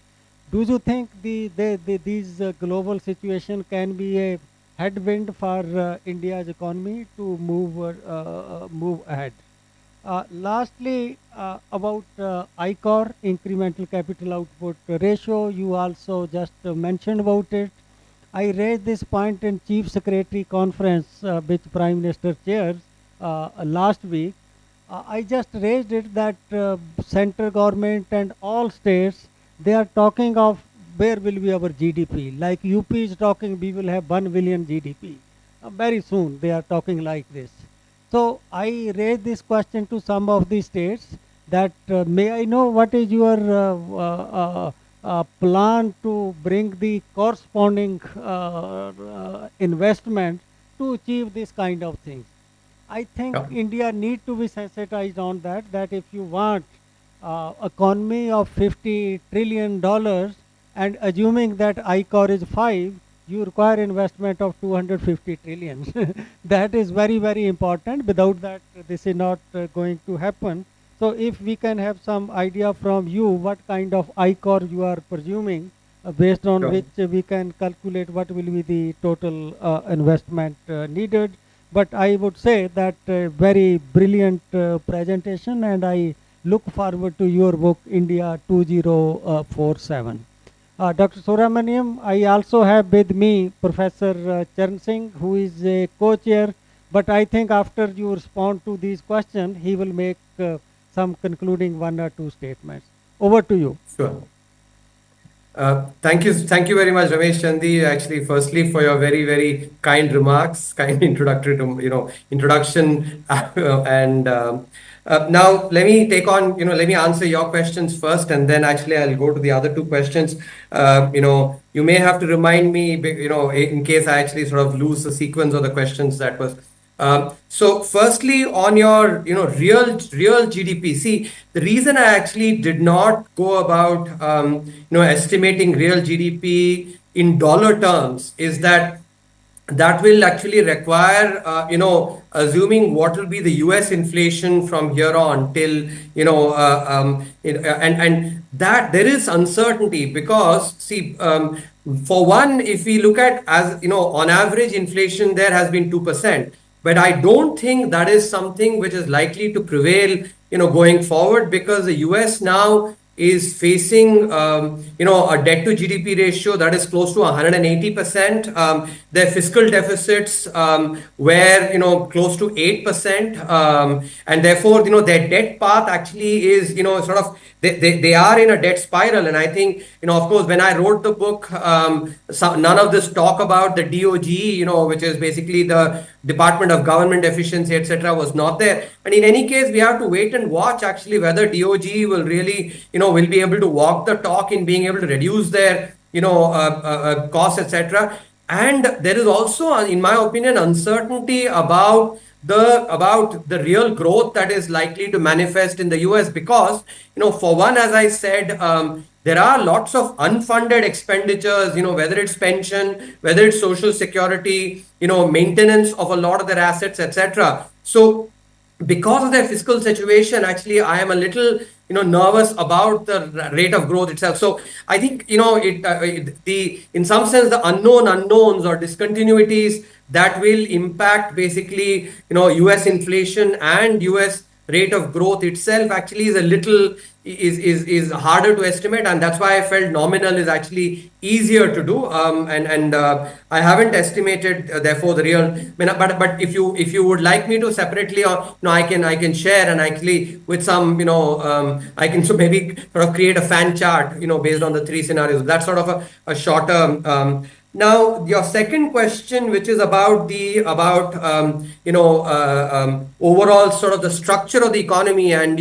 Do you think these global situation can be a headwind for India's economy to move ahead? Lastly, about ICOR, incremental capital output ratio, you also just mentioned about it. I raised this point in Chief Secretary Conference, which Prime Minister chairs last week. I just raised it that central government and all states, they are talking of where will be our GDP. Like UP is talking, we will have 1 billion GDP. Very soon they are talking like this. So I raised this question to some of the states that may I know what is your plan to bring the corresponding investment to achieve this kind of things. I think India need to be sensitized on that if you want economy of $50 trillion and assuming that ICOR is 5, you require investment of 250 trillion. That is very, very important. Without that, this is not going to happen. So if we can have some idea from you, what kind of ICOR you are presuming, based on which we can calculate what will be the total investment needed. But I would say that very brilliant presentation, and I look forward to your book, India 2047. Dr. Subramaniam, I also have with me Professor Charan Singh, who is a co-chair, but I think after you respond to these questions, he will make some concluding 1 or 2 statements. Over to you. Sure. Thank you very much, Ramesh Chandi. Actually, firstly, for your very, very kind remarks, kind introductory to, introduction. And now let me take on, let me answer your questions first, and then actually I'll go to the other 2 questions. You may have to remind me, in case I actually sort of lose the sequence of the questions that was. So firstly, on your, real GDP, see, the reason I actually did not go about, estimating real GDP in dollar terms is that will actually require, assuming what will be the US inflation from here on till, and that there is uncertainty because, see, for one, if we look at, as, on average inflation, there has been 2%. But I don't think that is something which is likely to prevail, going forward, because the US now is facing, a debt to GDP ratio that is close to 180%. Their fiscal deficits were, close to 8%. And therefore, their debt path actually is, sort of, they are in a debt spiral. And I think, of course, when I wrote the book, none of this talk about the DOGE, which is basically the Department of Government Efficiency, etc., was not there. And in any case, we have to wait and watch actually whether DOGE will really, will be able to walk the talk in being able to reduce their, costs, etc. And there is also, in my opinion, uncertainty about the real growth that is likely to manifest in the US because, for one, as I said, there are lots of unfunded expenditures, whether it's pension, whether it's social security, maintenance of a lot of their assets, etc. So because of their fiscal situation, actually, I am a little, nervous about the rate of growth itself. So I think, in some sense, the unknown unknowns or discontinuities that will impact basically, US inflation and US rate of growth itself actually is a little is harder to estimate, and that's why I felt nominal is actually easier to do. I haven't estimated therefore the real. But if you would like me to separately, or I can share, and actually with some I can maybe sort of create a fan chart based on the 3 scenarios. That's sort of a shorter. Now, your second question, which is about the overall sort of the structure of the economy and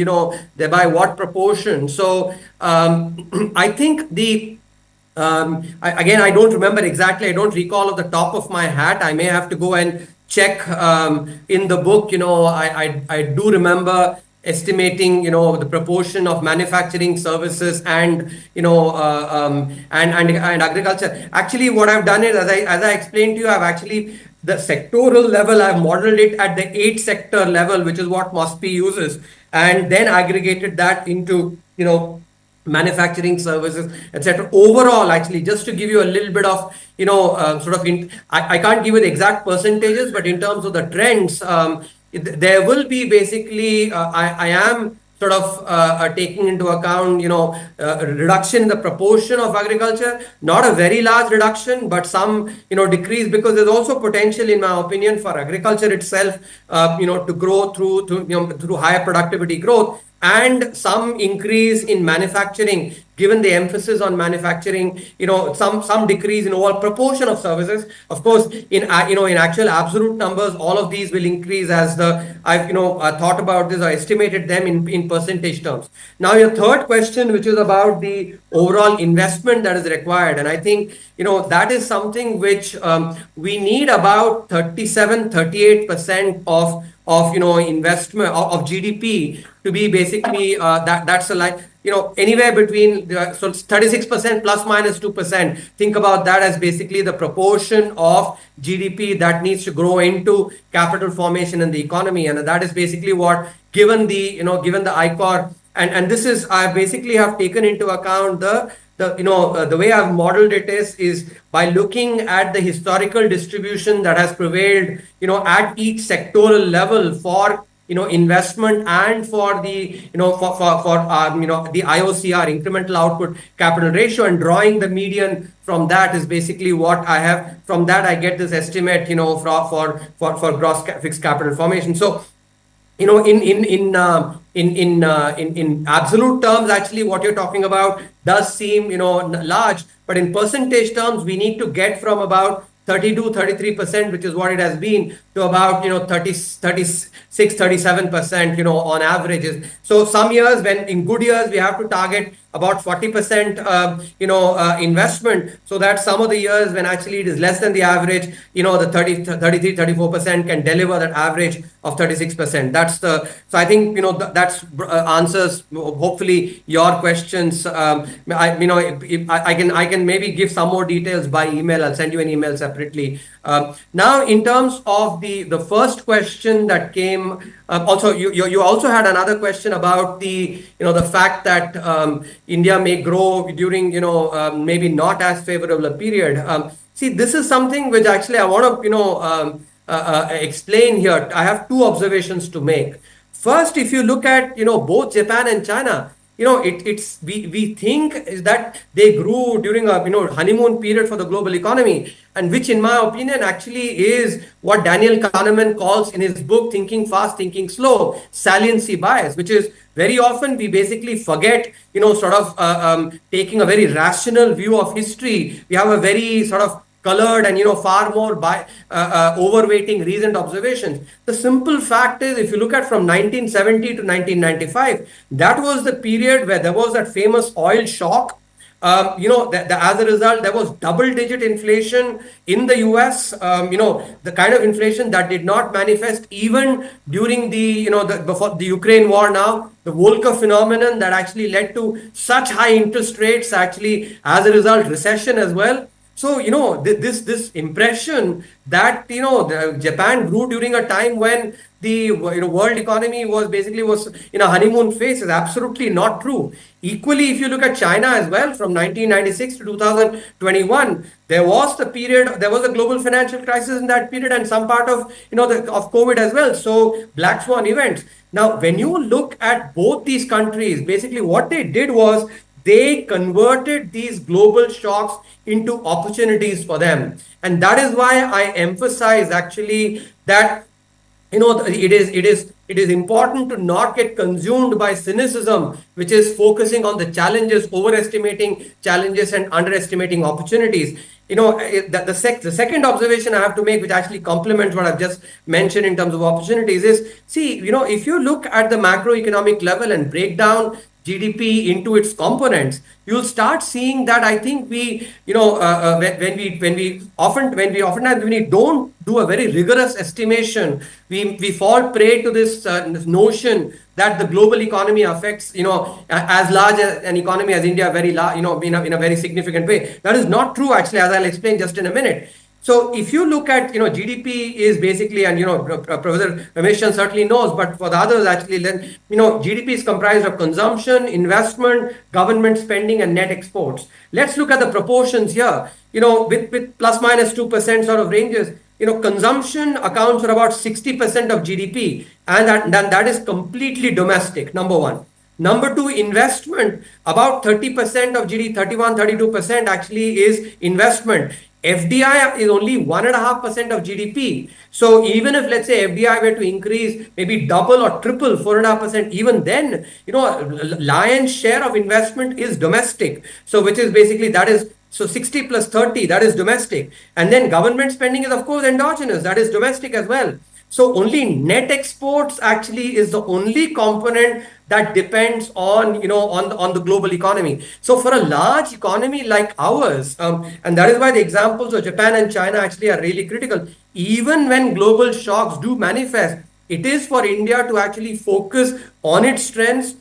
thereby what proportion. So I think again, I don't remember exactly. I don't recall off the top of my hat. I may have to go and check in the book. I do remember estimating the proportion of manufacturing, services, and and agriculture. Actually, what I've done is, as I explained to you, I've actually the sectoral level, I've modeled it at the 8 sector level, which is what MOSPI uses, and then aggregated that into manufacturing, services, etc. Overall, actually, just to give you a little bit of I can't give you the exact percentages, but in terms of the trends, there will be basically I am sort of taking into account, reduction in the proportion of agriculture, not a very large reduction, but some, decrease, because there's also potential, in my opinion, for agriculture itself, to grow through higher productivity growth, and some increase in manufacturing, given the emphasis on manufacturing, some decrease in overall proportion of services. Of course, in actual absolute numbers, all of these will increase as I've thought about this or estimated them in percentage terms. Now, your third question, which is about the overall investment that is required, and I think, that is something which we need about 37-38% of investment of GDP to be basically that's anywhere between 36% plus minus 2%. Think about that as basically the proportion of GDP that needs to grow into capital formation in the economy, and that is basically what, given the ICOR, and this is, I basically have taken into account the way I've modeled it is by looking at the historical distribution that has prevailed, at each sectoral level for, investment and for the, the IOCR, incremental output capital ratio, and drawing the median from that is basically what I have. From that, I get this estimate, for gross fixed capital formation. So, in absolute terms, actually, what you're talking about does seem, large, but in percentage terms, we need to get from about 32-33%, which is what it has been, to about 36-37%, on averages. So some years, when in good years, we have to target about 40% investment, so that some of the years when actually it is less than the average, the 33-34% can deliver that average of 36%. So I think that's answers hopefully your questions. I can maybe give some more details by email. I'll send you an email separately. Now, in terms of the first question that came, also you also had another question about the fact that India may grow during maybe not as favorable a period. See, this is something which actually I want to explain here. I have two observations to make. First, if you look at both Japan and China, we think is that they grew during a honeymoon period for the global economy, and which in my opinion actually is what Daniel Kahneman calls in his book Thinking Fast, Thinking Slow, saliency bias, which is very often we basically forget, taking a very rational view of history. We have a very sort of colored and far more by overweighting recent observations. The simple fact is, if you look at from 1970 to 1995, that was the period where there was that famous oil shock. As a result, there was double-digit inflation in the US. The kind of inflation that did not manifest even during before the Ukraine war. Now, the Volcker phenomenon that actually led to such high interest rates, actually, as a result, recession as well. So, this impression that, Japan grew during a time when the world economy was in a honeymoon phase is absolutely not true. Equally, if you look at China as well, from 1996 to 2021, there was a global financial crisis in that period, and some part of, of COVID as well. So black swan events. Now, when you look at both these countries, basically what they did was they converted these global shocks into opportunities for them. And that is why I emphasize actually that, it is important to not get consumed by cynicism, which is focusing on the challenges, overestimating challenges and underestimating opportunities. The second observation I have to make, which actually complements what I've just mentioned in terms of opportunities, is, see, if you look at the macroeconomic level and break down GDP into its components, you'll start seeing that I think we don't do a very rigorous estimation, we fall prey to this notion that the global economy affects as large an economy as India very large, in a very significant way. That is not true, actually, as I'll explain just in a minute. So if you look at, GDP is basically, and, Professor Ramesh certainly knows, but for the others actually, then, GDP is comprised of consumption, investment, government spending, and net exports. Let's look at the proportions here, with plus minus 2% sort of ranges. Consumption accounts for about 60% of GDP, and that is completely domestic, number one. Number two, investment. About 30% of GDP, 31, 32% actually is investment. FDI is only 1.5% of GDP. So even if, let's say, FDI were to increase maybe double or triple, 4.5%, even then, lion's share of investment is domestic. So which is basically, that is, so 60 plus 30, that is domestic. And then government spending is, of course, endogenous, that is domestic as well. So only net exports actually is the only component that depends on, on the global economy. So for a large economy like ours, and that is why the examples of Japan and China actually are really critical. Even when global shocks do manifest, it is for India to actually focus on its strengths,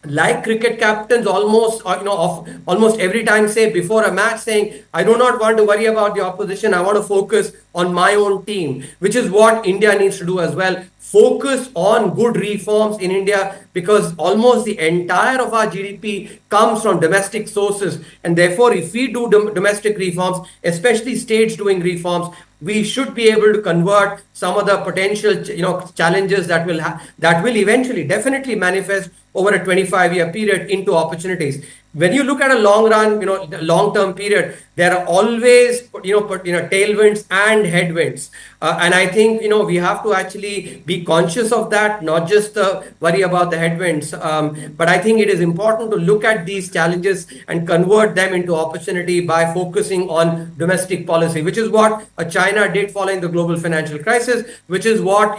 like cricket captains almost, almost every time say before a match saying, I do not want to worry about the opposition. I want to focus on my own team, which is what India needs to do as well. Focus on good reforms in India, because almost the entire of our GDP comes from domestic sources. And therefore, if we do domestic reforms, especially states doing reforms, we should be able to convert some of the potential, challenges that will eventually definitely manifest over a 25-year period into opportunities. When you look at a long run, long-term period, there are always, tailwinds and headwinds. And I think, we have to actually be conscious of that, not just worry about the headwinds. But I think it is important to look at these challenges and convert them into opportunity by focusing on domestic policy, which is what China did following the global financial crisis, which is what,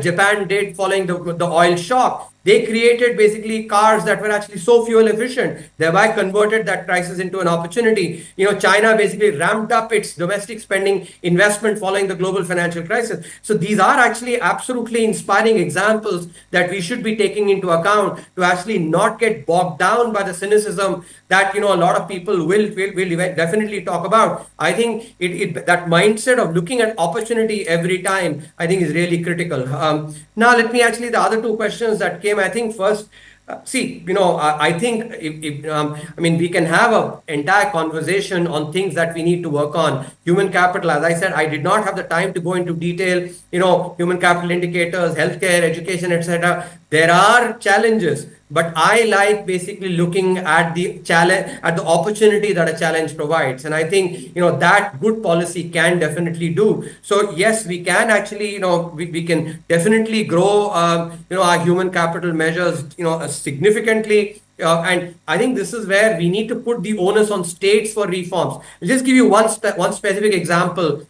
Japan did following the oil shock. They created basically cars that were actually so fuel efficient, thereby converted that crisis into an opportunity. China basically ramped up its domestic spending investment following the global financial crisis. So these are actually absolutely inspiring examples that we should be taking into account to actually not get bogged down by the cynicism that, a lot of people will definitely talk about. I think that mindset of looking at opportunity every time, I think is really critical. Now, let me actually, the other two questions that came, I think first, I think we can have an entire conversation on things that we need to work on. Human capital, as I said, I did not have the time to go into detail, human capital indicators, healthcare, education, etc. There are challenges, but I like basically looking at the challenge, at the opportunity that a challenge provides. And I think, that good policy can definitely do. So yes, we can actually, we can definitely grow, our human capital measures, significantly. And I think this is where we need to put the onus on states for reforms. I'll just give you one specific example.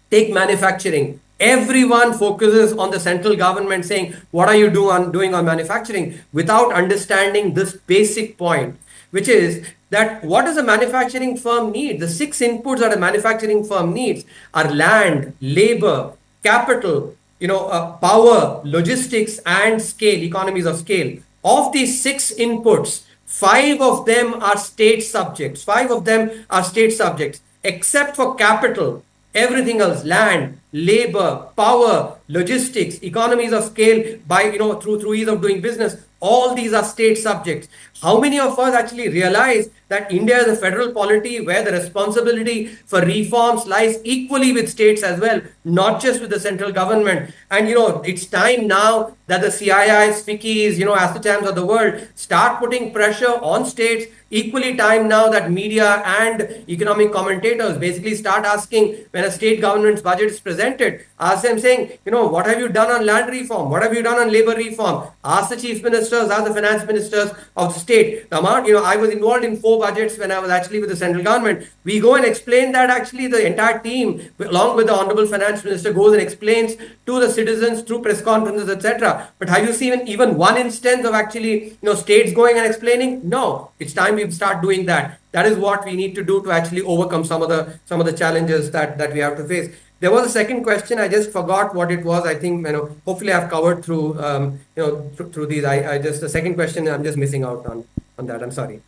Take manufacturing. Everyone focuses on the central government saying, what are you doing on manufacturing, without understanding this basic point, which is that what does a manufacturing firm need? The 6 inputs that a manufacturing firm needs are land, labor, capital, power, logistics, and scale, economies of scale. Of these 6 inputs, 5 of them are state subjects. 5 of them are state subjects, except for capital. Everything else, land, labor, power, logistics, economies of scale, by, through ease of doing business, all these are state subjects. How many of us actually realize that India is a federal polity where the responsibility for reforms lies equally with states as well, not just with the central government? And, it's time now that the CIIs, FICCIs, ASSOCHAMs of the world start putting pressure on states. Equally time now that media and economic commentators basically start asking, when a state government's budget is presented, ask them saying, what have you done on land reform? What have you done on labor reform? Ask the chief ministers, ask the finance ministers of the state. The amount, I was involved in 4 budgets when I was actually with the central government. We go and explain that actually the entire team, along with the honorable finance minister, goes and explains to the citizens through press conferences, etc. But have you seen even one instance of actually, states going and explaining? No, it's time we start doing that. That is what we need to do to actually overcome some of the challenges that we have to face. There was a second question. I just forgot what it was. I think, hopefully I've covered through, through these. I just, the second question, I'm just missing out on that. I'm sorry.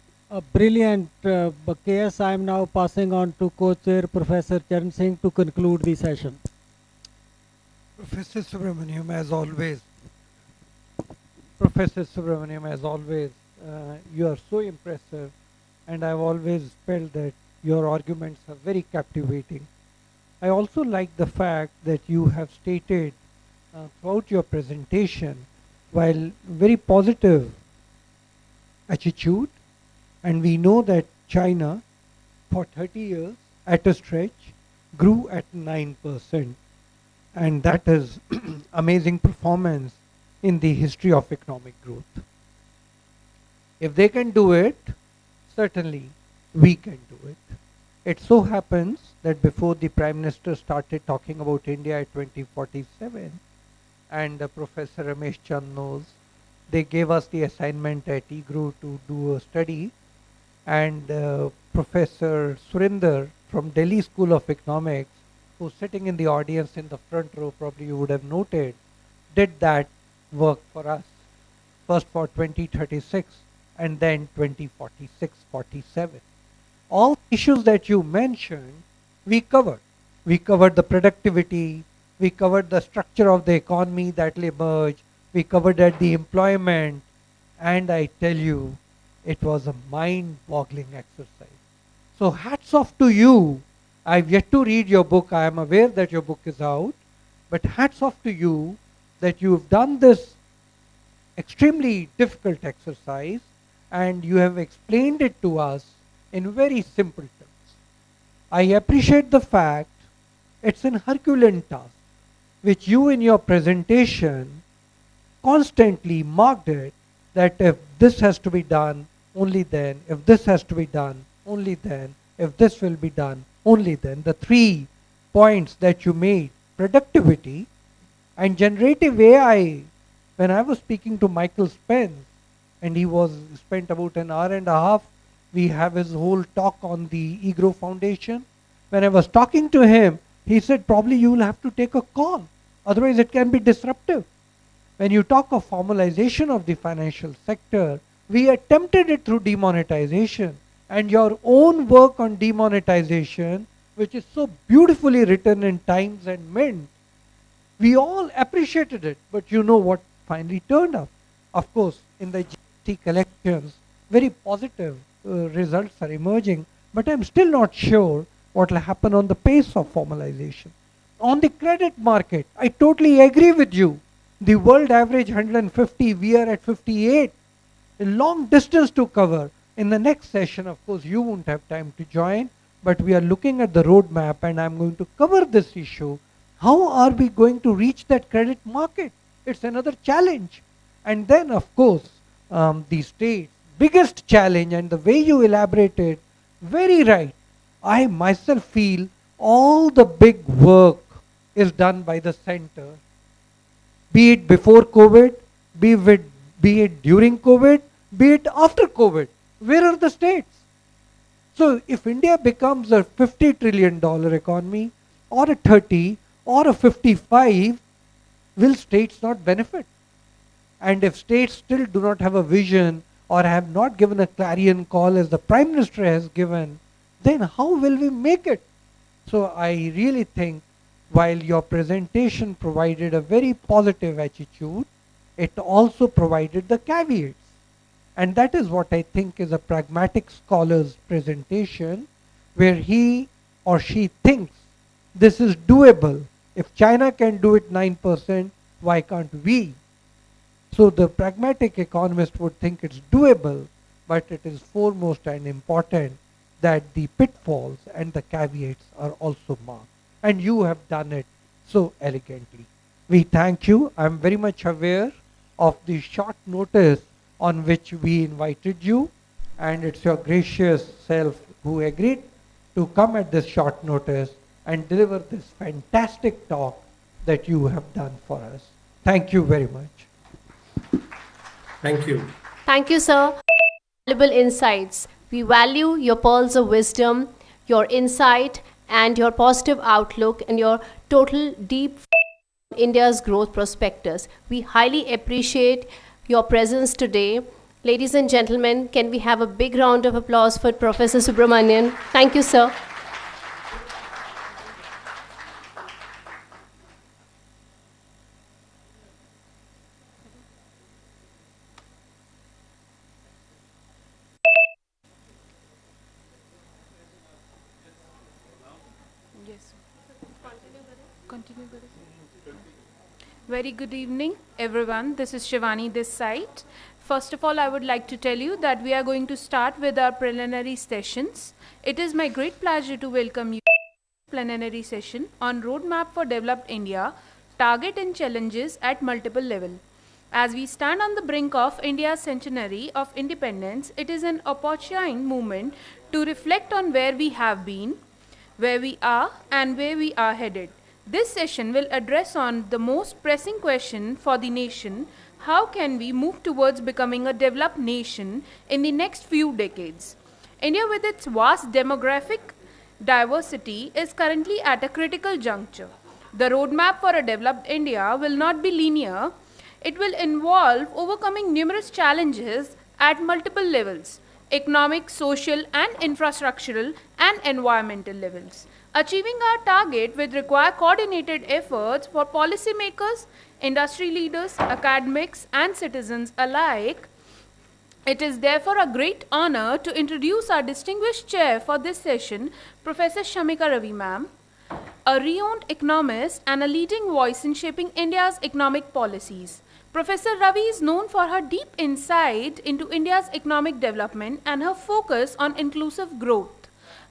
Brilliant. KS, I am now passing on to co-chair Professor Charan Singh to conclude the session. Professor Subramaniam, as always, you are so impressive, and I've always felt that your arguments are very captivating. I also like the fact that you have stated throughout your presentation while very positive attitude, and we know that China for 30 years at a stretch grew at 9%, and that is amazing performance in the history of economic growth. If they can do it, certainly we can do it. It so happens that before the Prime Minister started talking about India at 2047, and Professor Ramesh Chand knows, they gave us the assignment at IGRU to do a study, and Professor Surinder from Delhi School of Economics, who's sitting in the audience in the front row, probably you would have noted, did that work for us, first for 2036 and then 2046-47. All issues that you mentioned, we covered. We covered the productivity, we covered the structure of the economy that will emerge, we covered the employment, and I tell you, it was a mind-boggling exercise. So hats off to you. I've yet to read your book. I am aware that your book is out, but hats off to you that you've done this extremely difficult exercise and you have explained it to us in very simple terms. I appreciate the fact it's an Herculean task, which you in your presentation constantly marked it, that if this has to be done, only then, if this has to be done, only then, if this will be done, only then. The 3 points that you made, productivity and generative AI. When I was speaking to Michael Spence, and he spent about an hour and a half, we have his whole talk on the IGRO Foundation. When I was talking to him, he said, probably you will have to take a call, otherwise it can be disruptive. When you talk of formalization of the financial sector, we attempted it through demonetization, and your own work on demonetization, which is so beautifully written in Times and Mint, we all appreciated it, but you know what finally turned up. Of course, in the GST collections, very positive results are emerging, but I'm still not sure what will happen on the pace of formalization. On the credit market, I totally agree with you. The world average 150, we are at 58. A long distance to cover. In the next session, of course, you won't have time to join, but we are looking at the roadmap and I'm going to cover this issue. How are we going to reach that credit market? It's another challenge. And then, of course, the state's biggest challenge, and the way you elaborated, very right. I myself feel all the big work is done by the center. Be it before COVID, be it during COVID, be it after COVID. Where are the states? So if India becomes a $50 trillion economy, or a 30, or a 55, will states not benefit? And if states still do not have a vision or have not given a clarion call as the Prime Minister has given, then how will we make it? So I really think while your presentation provided a very positive attitude, it also provided the caveats. And that is what I think is a pragmatic scholar's presentation, where he or she thinks this is doable. If China can do it 9%, why can't we? So the pragmatic economist would think it's doable, but it is foremost and important that the pitfalls and the caveats are also marked. And you have done it so elegantly. We thank you. I'm very much aware of the short notice on which we invited you, and it's your gracious self who agreed to come at this short notice and deliver this fantastic talk that you have done for us. Thank you very much. Thank you. Thank you, sir. Valuable insights. We value your pearls of wisdom, your insight, and your positive outlook, and your total deep India's growth prospectus. We highly appreciate your presence today. Ladies and gentlemen, can we have a big round of applause for Professor Subramanian? Thank you, sir. Very good evening, everyone. This is Shivani this side. First of all, I would like to tell you that we are going to start with our preliminary sessions. It is my great pleasure to welcome you to the plenary session on Roadmap for Developed India, Target and Challenges at Multiple Levels. As we stand on the brink of India's centenary of independence, it is an opportune moment to reflect on where we have been, where we are, and where we are headed. This session will address on the most pressing question for the nation: how can we move towards becoming a developed nation in the next few decades? India, with its vast demographic diversity, is currently at a critical juncture. The roadmap for a developed India will not be linear. It will involve overcoming numerous challenges at multiple levels: economic, social, and infrastructural and environmental levels. Achieving our target will require coordinated efforts for policymakers, industry leaders, academics, and citizens alike. It is therefore a great honor to introduce our distinguished chair for this session, Professor Shamika Ravi ma'am, a renowned economist and a leading voice in shaping India's economic policies. Professor Ravi is known for her deep insight into India's economic development and her focus on inclusive growth.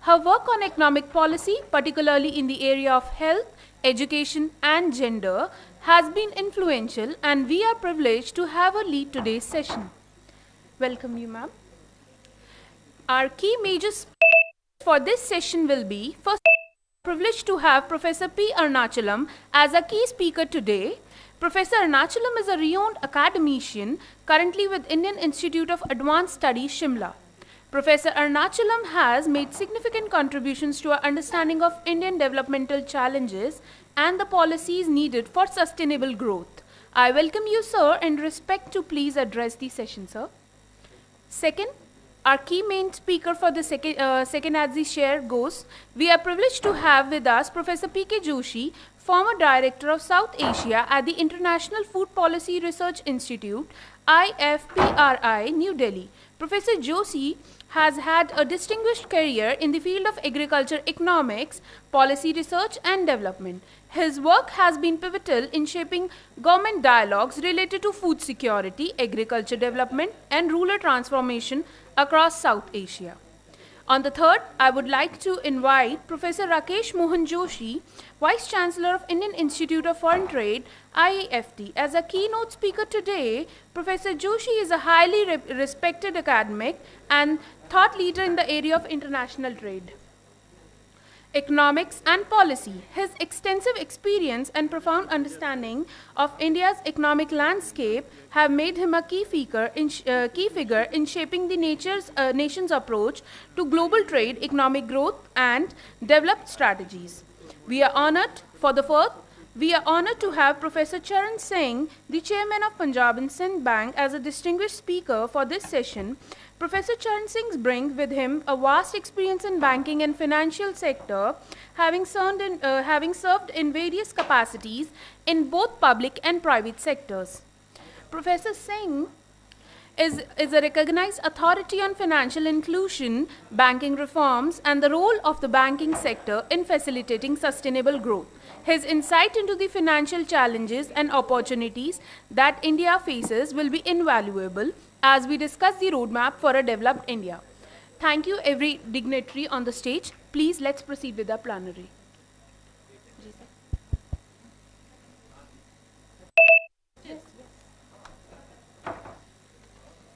Her work on economic policy, particularly in the area of health, education, and gender, has been influential, and we are privileged to have her lead today's session. Welcome you, ma'am. Our key major speakers for this session will be: first, privileged to have Professor P. Arunachalam as a key speaker today. Professor Arunachalam is a renowned academician currently with Indian Institute of Advanced Studies, Shimla. Professor Arunachalam has made significant contributions to our understanding of Indian developmental challenges and the policies needed for sustainable growth. I welcome you, sir, and respect to please address the session, sir. Second, our key main speaker for the second as the chair goes, we are privileged to have with us Professor P.K. Joshi, former Director of South Asia at the International Food Policy Research Institute, IFPRI, New Delhi. Professor Joshi has had a distinguished career in the field of agriculture economics, policy research and development. His work has been pivotal in shaping government dialogues related to food security, agriculture development and rural transformation across South Asia. On the third, I would like to invite Professor Rakesh Mohan Joshi, Vice Chancellor of Indian Institute of Foreign Trade, IEFT. As a keynote speaker today, Professor Joshi is a highly respected academic and thought leader in the area of international trade, economics and policy. His extensive experience and profound understanding of India's economic landscape have made him a key figure in shaping the nation's approach to global trade, economic growth and developed strategies. We are honored to have Professor Charan Singh, the chairman of Punjab and Sindh Bank, as a distinguished speaker for this session. Professor Charan Singh brings with him a vast experience in banking and financial sector, having served in various capacities in both public and private sectors. Professor Singh is a recognized authority on financial inclusion, banking reforms, and the role of the banking sector in facilitating sustainable growth. His insight into the financial challenges and opportunities that India faces will be invaluable as we discuss the roadmap for a developed India. Thank you, every dignitary on the stage. Please, let's proceed with the plenary.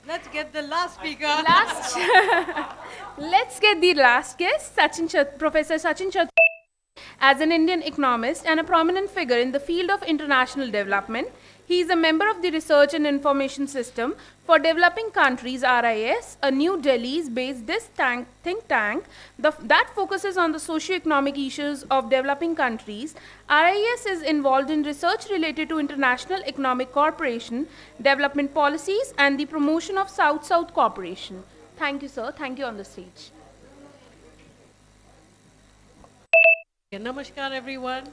Let's get the last speaker. Let's get the last guest, Professor Sachin Chatterjee. As an Indian economist and a prominent figure in the field of international development, he is a member of the Research and Information System for Developing Countries, RIS, a New Delhi-based think tank that focuses on the socio-economic issues of developing countries. RIS is involved in research related to international economic cooperation, development policies, and the promotion of South-South cooperation. Thank you, sir. Thank you on the stage. Namaskar, everyone.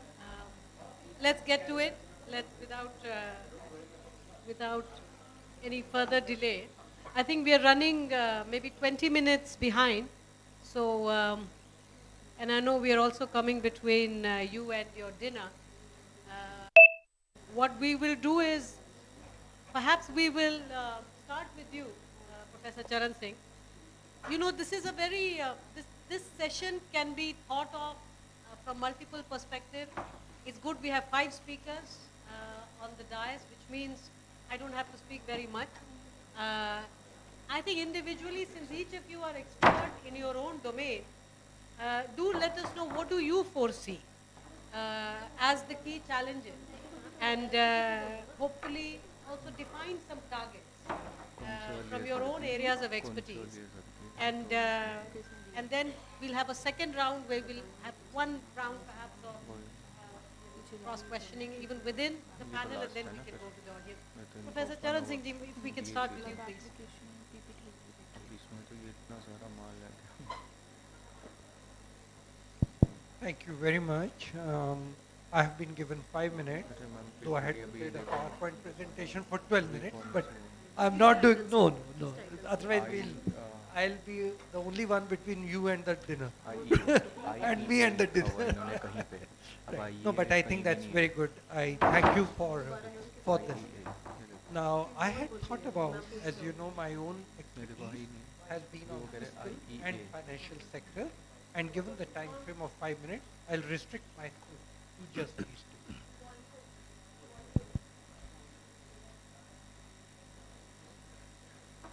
Let's get to it. Without any further delay. I think we are running maybe 20 minutes behind. So, and I know we are also coming between you and your dinner. what we will do is, perhaps we will start with you, Professor Charan Singh. You know, this is a very, this session can be thought of from multiple perspectives. It's good we have 5 speakers on the dais, which means I don't have to speak very much. I think individually, since each of you are expert in your own domain, do let us know what do you foresee as the key challenges, and hopefully also define some targets from your own areas of expertise. And then we'll have a second round where we'll have one round perhaps of cross-questioning even within the panel, and then we can go to the audience. Professor Charan Singh ji, if we can start with you, please. Thank you very much. I have been given 5 minutes, though I had prepared a PowerPoint presentation for 12 minutes, but I'm not doing, no. Otherwise I'll be the only one between you and the dinner. And me and the dinner. Right. No, but I think that's very good. I thank you for this. Now, I had thought about, as you know, my own expertise has been on fiscal and financial sector, and given the time frame of 5 minutes, I'll restrict myself to just these two.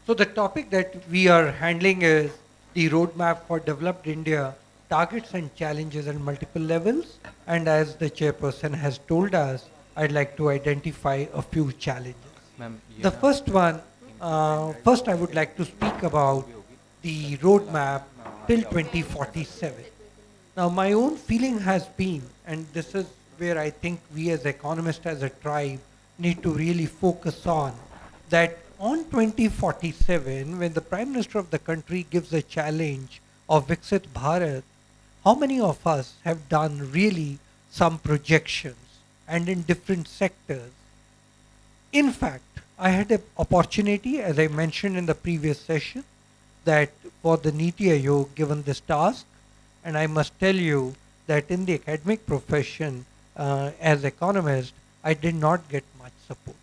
So the topic that we are handling is the roadmap for developed India, targets and challenges at multiple levels. And as the chairperson has told us, I'd like to identify a few challenges. The first one, first I would like to speak about the roadmap till 2047. Now my own feeling has been, and this is where I think we as economists as a tribe need to really focus on, that on 2047, when the Prime Minister of the country gives a challenge of Viksit Bharat, how many of us have done really some projections and in different sectors? In fact, I had an opportunity, as I mentioned in the previous session, that for the Niti Aayog given this task, and I must tell you that in the academic profession, as economist, I did not get much support.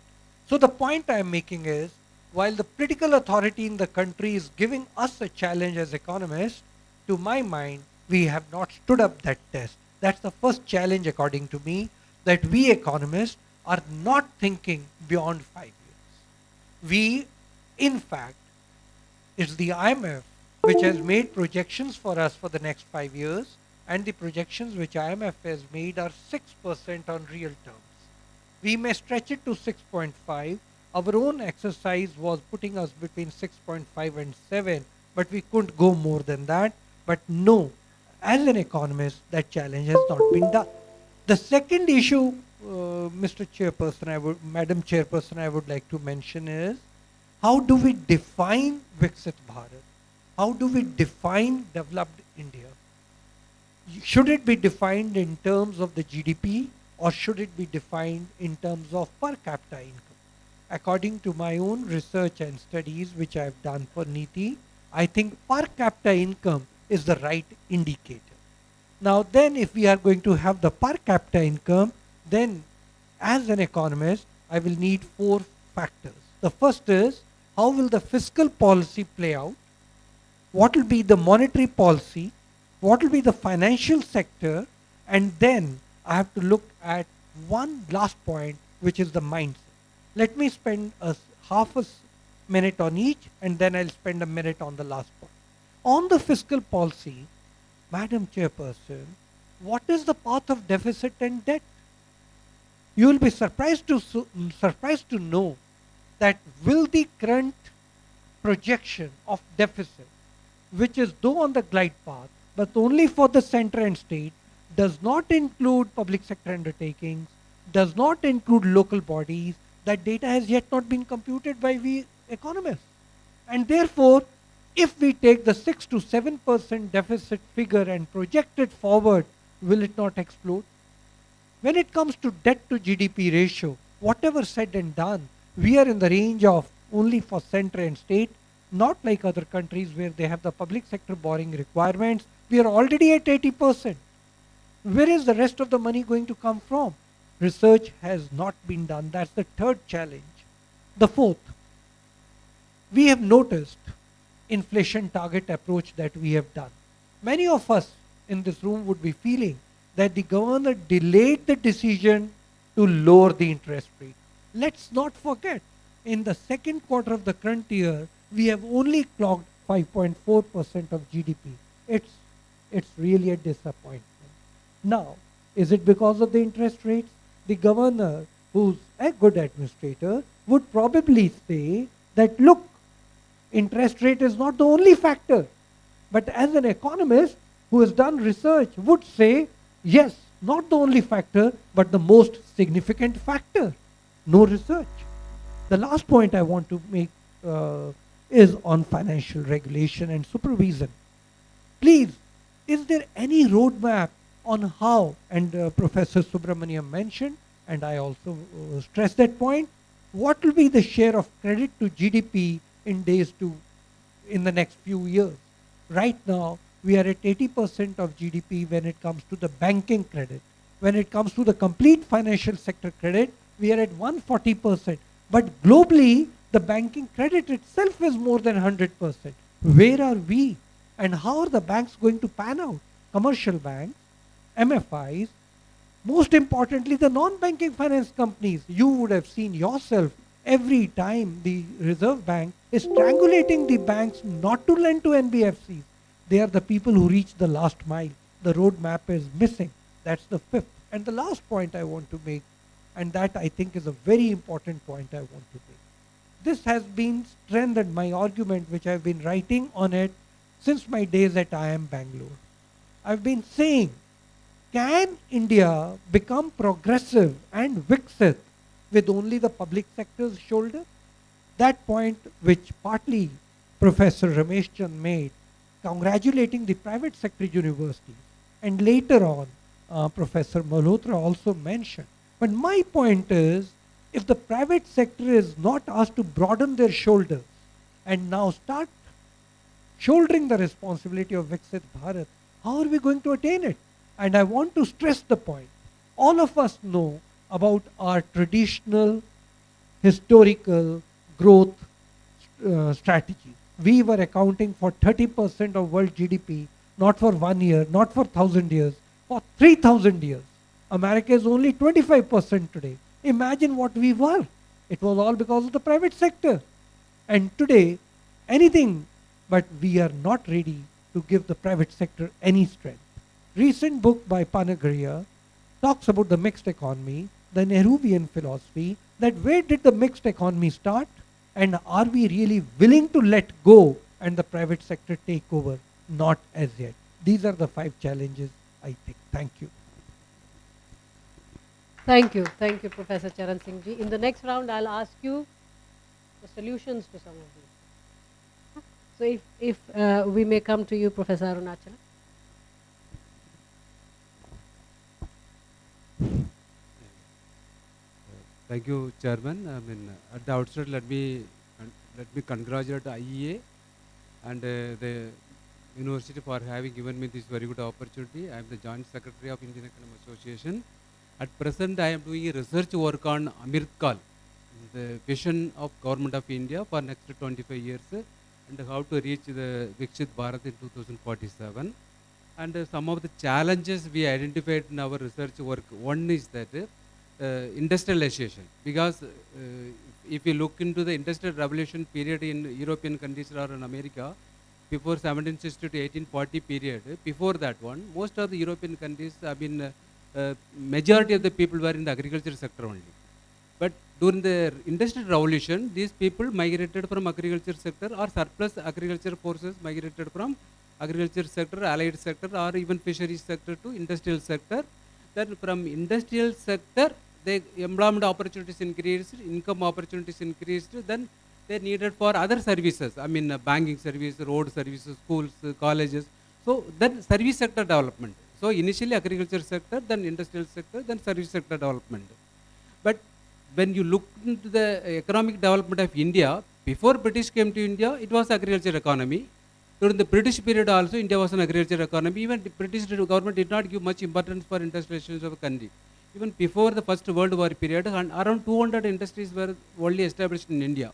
So the point I am making is, while the political authority in the country is giving us a challenge as economists, to my mind, we have not stood up that test. That's the first challenge, according to me, that we economists are not thinking beyond 5 years. We, in fact, it's the IMF which has made projections for us for the next 5 years, and the projections which IMF has made are 6% on real terms. We may stretch it to 6.5. Our own exercise was putting us between 6.5 and 7, but we couldn't go more than that. But no, as an economist, that challenge has not been done. The second issue, Mr. Chairperson, Madam Chairperson, I would like to mention is, how do we define Viksit Bharat? How do we define developed India? Should it be defined in terms of the GDP, or should it be defined in terms of per capita income? According to my own research and studies which I have done for NITI, I think per capita income is the right indicator. Now then, if we are going to have the per capita income, then as an economist, I will need 4 factors. The first is, how will the fiscal policy play out? What will be the monetary policy? What will be the financial sector? And then I have to look at one last point, which is the mindset. Let me spend half a minute on each, and then I'll spend a minute on the last point. On the fiscal policy, Madam Chairperson, what is the path of deficit and debt? You will be surprised to know that will the current projection of deficit, which is though on the glide path, but only for the center and state, does not include public sector undertakings, does not include local bodies, that data has yet not been computed by we economists. And therefore, if we take the 6 to 7% deficit figure and project it forward, will it not explode? When it comes to debt to GDP ratio, whatever said and done, we are in the range of only for center and state, not like other countries where they have the public sector borrowing requirements. We are already at 80%. Where is the rest of the money going to come from? research has not been done. That's the third challenge. The fourth, we have noticed inflation target approach that we have done. Many of us in this room would be feeling that the governor delayed the decision to lower the interest rate. Let's not forget, in the second quarter of the current year, we have only clocked 5.4% of GDP. It's really a disappointment. Now, is it because of the interest rates? The governor, who's a good administrator, would probably say that, look, interest rate is not the only factor. But as an economist who has done research would say, yes, not the only factor, but the most significant factor. No research. The last point I want to make is on financial regulation and supervision. Please, is there any roadmap on how, and Professor Subramaniam mentioned, and I also stress that point, what will be the share of credit to GDP in the next few years? Right now, we are at 80% of GDP when it comes to the banking credit. When it comes to the complete financial sector credit, we are at 140%. But globally, the banking credit itself is more than 100%. Where are we? And how are the banks going to pan out? Commercial banks, MFIs, most importantly, the non-banking finance companies. You would have seen yourself every time the Reserve Bank is strangulating the banks not to lend to NBFCs. They are the people who reach the last mile. The roadmap is missing. That's the fifth. And the last point I want to make, and that I think is a very important point I want to make. This has been strengthened, my argument, which I've been writing on it since my days at IIM Bangalore. I've been saying, can India become progressive and Viksit with only the public sector's shoulder? That point which partly Professor Ramesh Chand made, congratulating the private sector universities, and later on Professor Malhotra also mentioned. But my point is, if the private sector is not asked to broaden their shoulders and now start shouldering the responsibility of Viksit Bharat, how are we going to attain it? And I want to stress the point. All of us know about our traditional, historical growth strategy. We were accounting for 30% of world GDP, not for 1 year, not for 1,000 years, for 3,000 years. America is only 25% today. Imagine what we were. It was all because of the private sector. And today, anything, but we are not ready to give the private sector any strength. Recent book by Panagaria talks about the mixed economy, the Nehruvian philosophy, that where did the mixed economy start? And are we really willing to let go and the private sector take over? Not as yet. These are the 5 challenges, I think. Thank you. Thank you, Professor Charan Singh ji. In the next round, I'll ask you the solutions to some of these. So if we may come to you, Professor Arunachala. Thank you, Chairman. At the outset, let me congratulate IEA and the university for having given me this very good opportunity. I am the Joint Secretary of Indian Economic Association. At present, I am doing research work on Amirkal, the vision of Government of India for next 25 years and how to reach the Viksit Bharat in 2047. And some of the challenges we identified in our research work. One is that industrialization, because if you look into the industrial revolution period in European countries or in America, before 1760 to 1840 period, before that one, most of the European countries have been, majority of the people were in the agriculture sector only. But during the industrial revolution, these people migrated from agriculture sector, or surplus agriculture forces migrated from agriculture sector, allied sector, or even fisheries sector to industrial sector. Then from industrial sector, the employment opportunities increased, income opportunities increased, then they needed for other services, banking service, road services, schools, colleges. So then service sector development. So initially agriculture sector, then industrial sector, then service sector development. But when you look into the economic development of India, before British came to India, it was agriculture economy. During the British period also, India was an agriculture economy. Even the British government did not give much importance for industrialization of the country. Even before the First World War period, and around 200 industries were only established in India.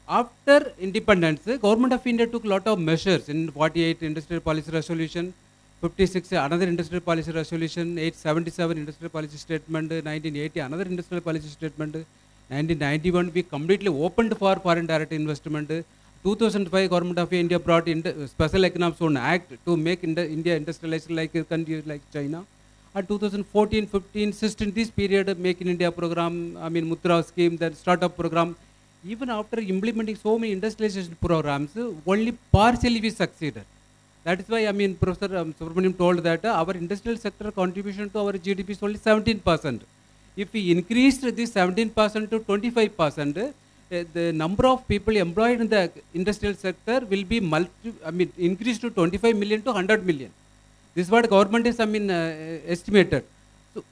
After independence, the government of India took a lot of measures in 48 Industrial Policy Resolution, 56 another Industrial Policy Resolution, 877 Industrial Policy Statement, 1980 another Industrial Policy Statement, 1991 we completely opened for foreign direct investment. 2005 Government of India brought in Special Economic Zone Act to make India industrialized like a country like China. And 2014, 15, 16 this period Make in India program, I mean Mudra scheme, then startup program. Even after implementing so many industrialization programs, only partially we succeeded. That is why, I mean, Professor Subramaniam told that our industrial sector contribution to our GDP is only 17%. If we increased this 17% to 25%, the number of people employed in the industrial sector will be increased to 25 million to 100 million. This is what government is, estimated. So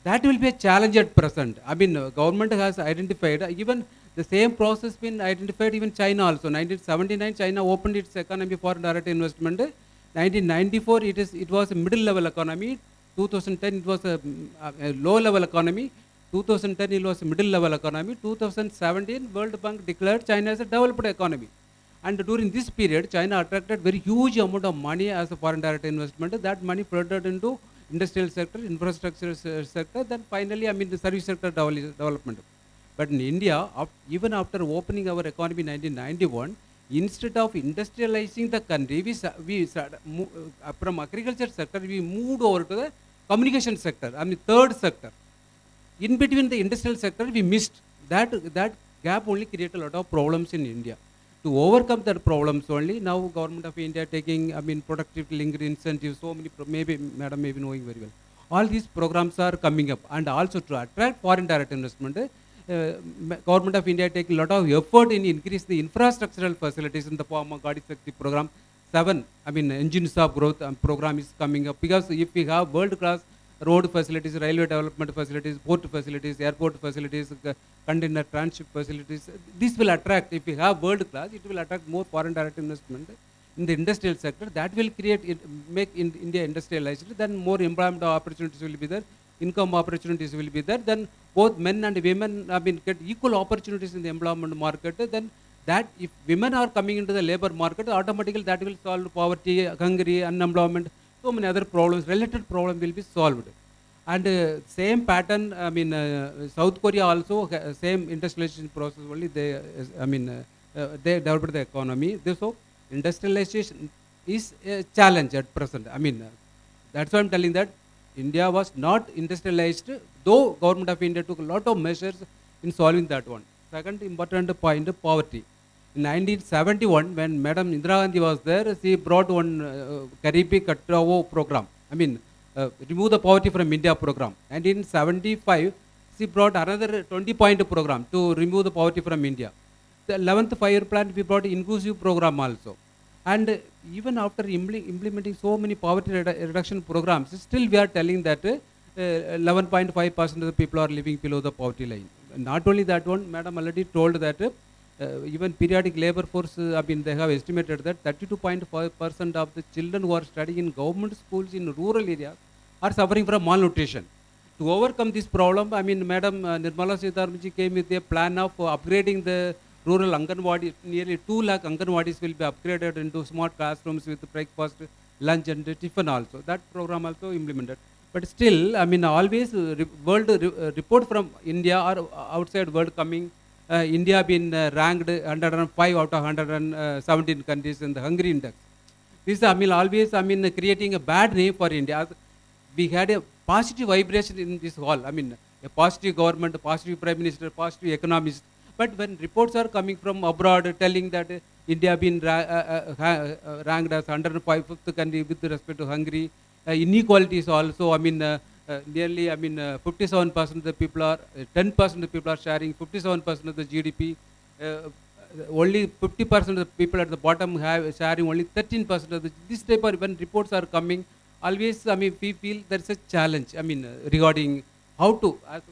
that will be a challenge at present. I mean, government has identified, even the same process been identified even China also. 1979, China opened its economy for direct investment. 1994, it was a middle level economy. 2010, it was a low level economy. 2010, it was a middle level economy. 2017, World Bank declared China as a developed economy. And during this period, China attracted very huge amount of money as a foreign direct investment. That money flooded into industrial sector, infrastructure sector, then finally, the service sector development. But in India, even after opening our economy in 1991, instead of industrializing the country, from agriculture sector, we moved over to the communication sector, third sector. In between the industrial sector, we missed. That gap only created a lot of problems in India. To overcome that problems only, now Government of India taking, productive linked incentives, so many, maybe Madam may be knowing very well. All these programs are coming up, and also to attract foreign direct investment, Government of India taking a lot of effort in increase the infrastructural facilities in the form of Gadi Shakti program. 7, engines of growth program is coming up, because if we have world-class road facilities, railway development facilities, port facilities, airport facilities, container transit facilities, this will attract, if we have world-class, it will attract more foreign direct investment in the industrial sector. That will make India industrialized, then more employment opportunities will be there, income opportunities will be there, then both men and women get equal opportunities in the employment market. Then that if women are coming into the labor market, automatically that will solve poverty, hunger, unemployment, so many other problems, related problems will be solved. And same pattern, South Korea also, same industrialization process only, they developed the economy. So industrialization is a challenge at present. That's why I'm telling that India was not industrialized, though Government of India took a lot of measures in solving that one. Second important point, poverty. In 1971, when Madam Indira Gandhi was there, she brought one Garibi Katao program. Remove the poverty from India program. And in 1975, she brought another 20-point program to remove the poverty from India. The 11th 5-year plan, we brought inclusive program also. And even after implementing so many poverty reduction programs, still we are telling that 11.5% of the people are living below the poverty line. Not only that one, Madam already told that even periodic labor force, they have estimated that 32.5% of the children who are studying in government schools in rural areas are suffering from malnutrition. To overcome this problem, Madam Nirmala Sitharaman came with a plan of upgrading the rural Anganwadi. Nearly 2 lakh Anganwadis will be upgraded into smart classrooms with breakfast, lunch and tiffin also. That program also implemented. But still, always world report from India or outside world coming, India been ranked 105 out of 117 countries in the Hungry Index. This always creating a bad name for India. We had a positive vibration in this hall. A positive government, a positive prime minister, positive economist. But when reports are coming from abroad telling that India been ranked as 105th country with respect to Hungary, inequalities also, nearly 57% of the people are, 10% of the people are sharing 57% of the GDP. Only 50% of the people at the bottom have sharing only 13% of the, this type of, when reports are coming, always, we feel there's a challenge, regarding how to, as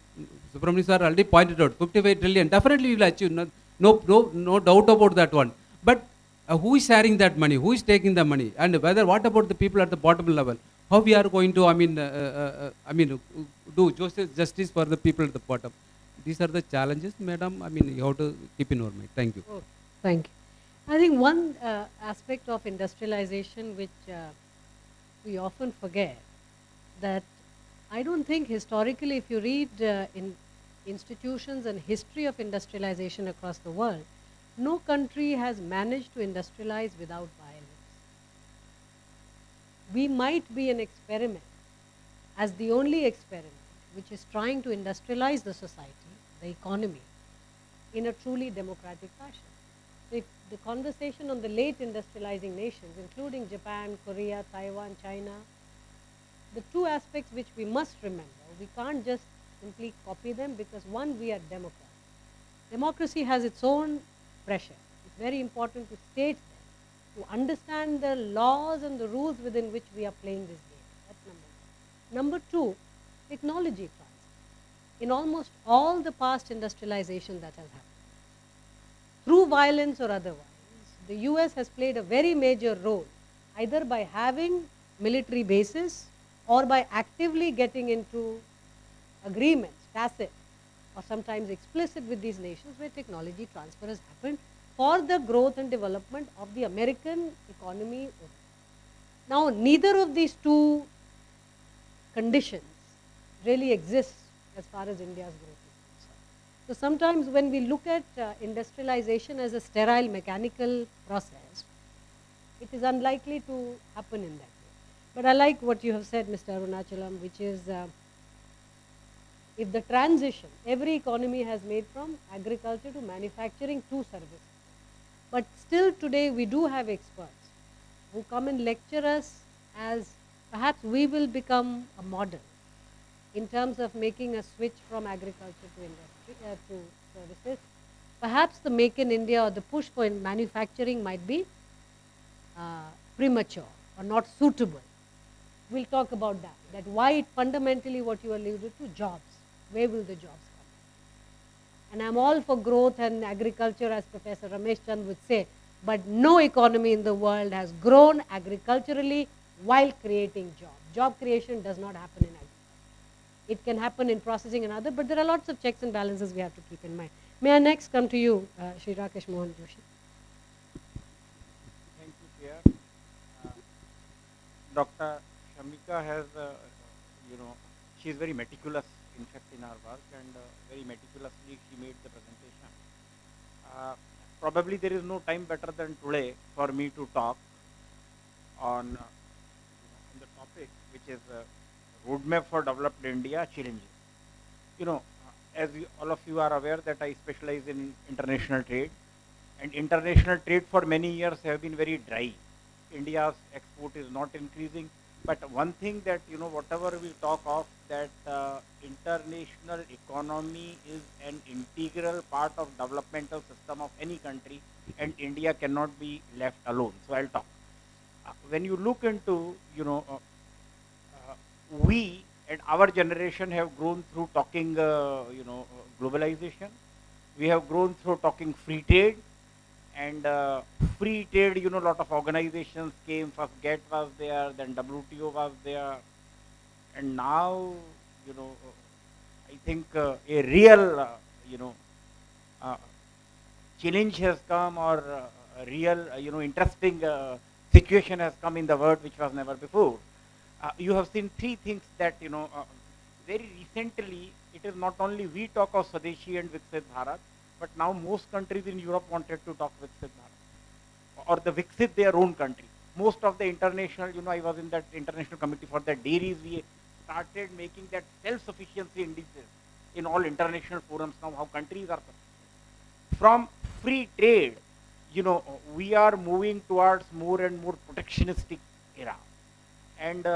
Subramanian sir already pointed out, 55 trillion, definitely we will achieve, no doubt about that one. But who is sharing that money? Who is taking the money? And what about the people at the bottom level? how we are going to, do justice for the people at the bottom. These are the challenges, madam. You have to keep in mind. Thank you. Oh, thank you. I think one aspect of industrialization which we often forget, that I don't think historically, if you read in institutions and history of industrialization across the world, no country has managed to industrialize without violence. We might be an experiment, as the only experiment which is trying to industrialize the society, the economy, in a truly democratic fashion. So if the conversation on the late industrializing nations, including Japan, Korea, Taiwan, China, the two aspects which we must remember, we can't just simply copy them, because one, we are democrats. Democracy has its own pressure. It's very important to state them, to understand the laws and the rules within which we are playing this game. That's number one. Number two, technology transfer. In almost all the past industrialization that has happened, through violence or otherwise, the US has played a very major role, either by having military bases or by actively getting into agreements, tacit or sometimes explicit, with these nations where technology transfer has happened for the growth and development of the American economy. Now, neither of these two conditions really exists as far as India's growth is concerned. So sometimes when we look at industrialization as a sterile mechanical process, it is unlikely to happen in that way. But I like what you have said, Mr. Arunachalam, which is if the transition, every economy has made from agriculture to manufacturing to services. But still today we do have experts who come and lecture us as perhaps we will become a model in terms of making a switch from agriculture to industry, to services. Perhaps the Make in India or the push for manufacturing might be premature or not suitable. We'll talk about that why it fundamentally, what you alluded to, jobs. Where will the jobs come? And I'm all for growth and agriculture, as Professor Ramesh Chand would say, but no economy in the world has grown agriculturally while creating jobs. Job creation does not happen in agriculture. It can happen in processing and other, but there are lots of checks and balances we have to keep in mind. May I next come to you, Shri Rakesh Mohan Joshi. Thank you, Chair. Dr. Shamika has, she is very meticulous, in fact, in our work, and very meticulously she made the presentation. Probably there is no time better than today for me to talk on the topic, which is Roadmap for Developed India Challenges. As all of you are aware that I specialize in international trade, and international trade for many years have been very dry. India's export is not increasing. But one thing that, whatever we talk of, that international economy is an integral part of developmental system of any country, and India cannot be left alone. So I'll talk. When you look into, we and our generation have grown through talking, globalization. We have grown through talking free trade. And free trade, a lot of organizations came. First GATT was there, then WTO was there. And now, I think a real, challenge has come, or a real, interesting situation has come in the world which was never before. You have seen three things that, very recently, it is not only we talk of Swadeshi and Viksit Bharat, but now most countries in Europe wanted to talk Viksit Bharat, or the Viksit their own country. Most of the international, I was in that international committee for the dairies, we started making that self-sufficiency indices in all international forums now, how countries are. From free trade, we are moving towards more and more protectionistic era. And,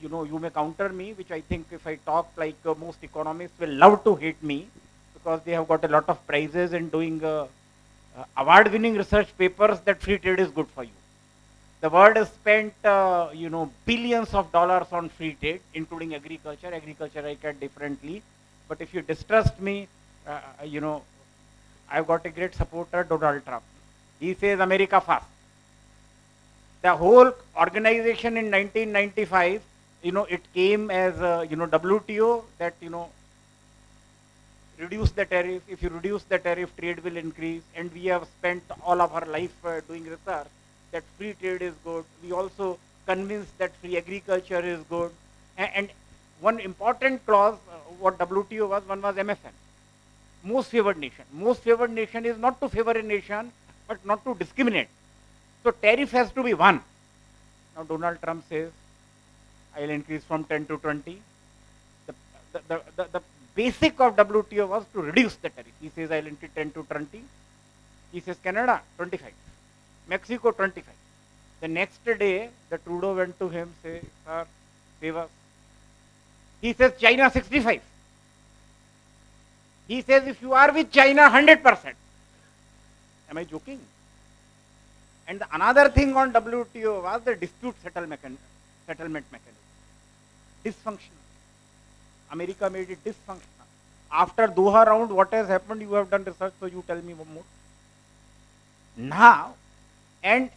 you may counter me, which I think if I talk like most economists will love to hate me, because they have got a lot of prizes in doing award-winning research papers that free trade is good for you. The world has spent, billions of dollars on free trade, including agriculture. Agriculture I get differently. But if you distrust me, I've got a great supporter, Donald Trump. He says America first. The whole organization in 1995, it came as, WTO, that, reduce the tariff. If you reduce the tariff, trade will increase. And we have spent all of our life doing research that free trade is good. We also convinced that free agriculture is good. And one important clause, what WTO was, one was MFN. Most favored nation. Most favored nation is not to favor a nation, but not to discriminate. So tariff has to be one. Now Donald Trump says, I'll increase from 10 to 20. The basic of WTO was to reduce the tariff. He says, I'll increase 10 to 20. He says, Canada, 25. Mexico, 25. The next day, the Trudeau went to him, say, sir, save us. He says, China, 65. He says, if you are with China, 100%. Am I joking? And another thing on WTO was the dispute settlement mechanism. Dysfunctional. America made it dysfunctional. After Doha round, what has happened? You have done research, so you tell me one more. Now, and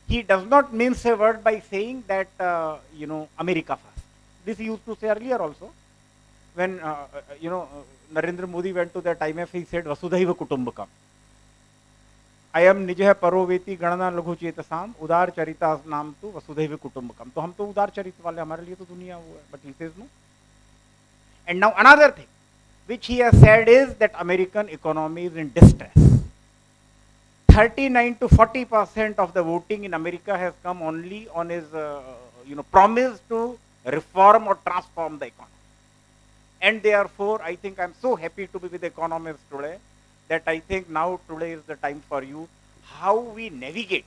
he does not mince a word by saying that, America first. This he used to say earlier also. When, Narendra Modi went to that IMF, he said, Vasudhaiva Kutumbakam. अयम निज परोवेति गणना लघु चेतसाम उदार चरिता नाम तो वसुधैव कुटुंबकम. तो हम तो उदार चरित्र वाले, हमारे लिए तो दुनिया वो है. But he says no. And now another thing which he has said is that American economy is in distress. 39 to 40% of the voting in America has come only on his promise to reform or transform the economy. And therefore, I think I'm so happy to be with economists today, that I think now today is the time for you, how we navigate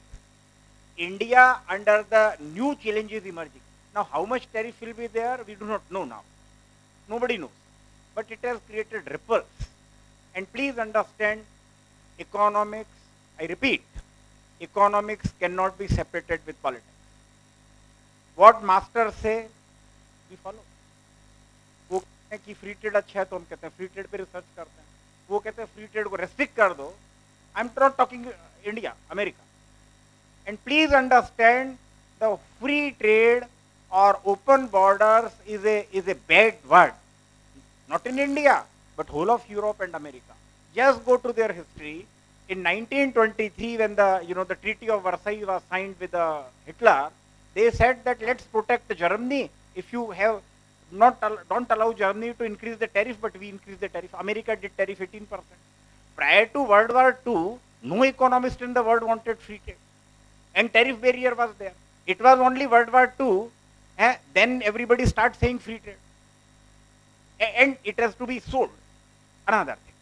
India under the new challenges emerging. Now, how much tariff will be there, we do not know now. Nobody knows. But it has created ripples. And please understand, economics, I repeat, economics cannot be separated with politics. What masters say, we follow. वो कहते हैं कि free trade अच्छा है तो हम कहते हैं फ्री ट्रेड पे रिसर्च करते हैं. वो कहते हैं फ्री ट्रेड को रेस्ट्रिक्ट कर दो. I am not talking India, America. And please understand the free trade or open borders is a bad word. Not in India, but whole of Europe and America. Just go to their history. In 1923, when the Treaty of Versailles was signed with Hitler, they said that let's protect Germany. If you have don't allow Germany to increase the tariff, but we increase the tariff. America did tariff 18%. Prior to World War II, no economist in the world wanted free trade, and tariff barrier was there. It was only World War II. Then everybody starts saying free trade. And it has to be sold. Another thing.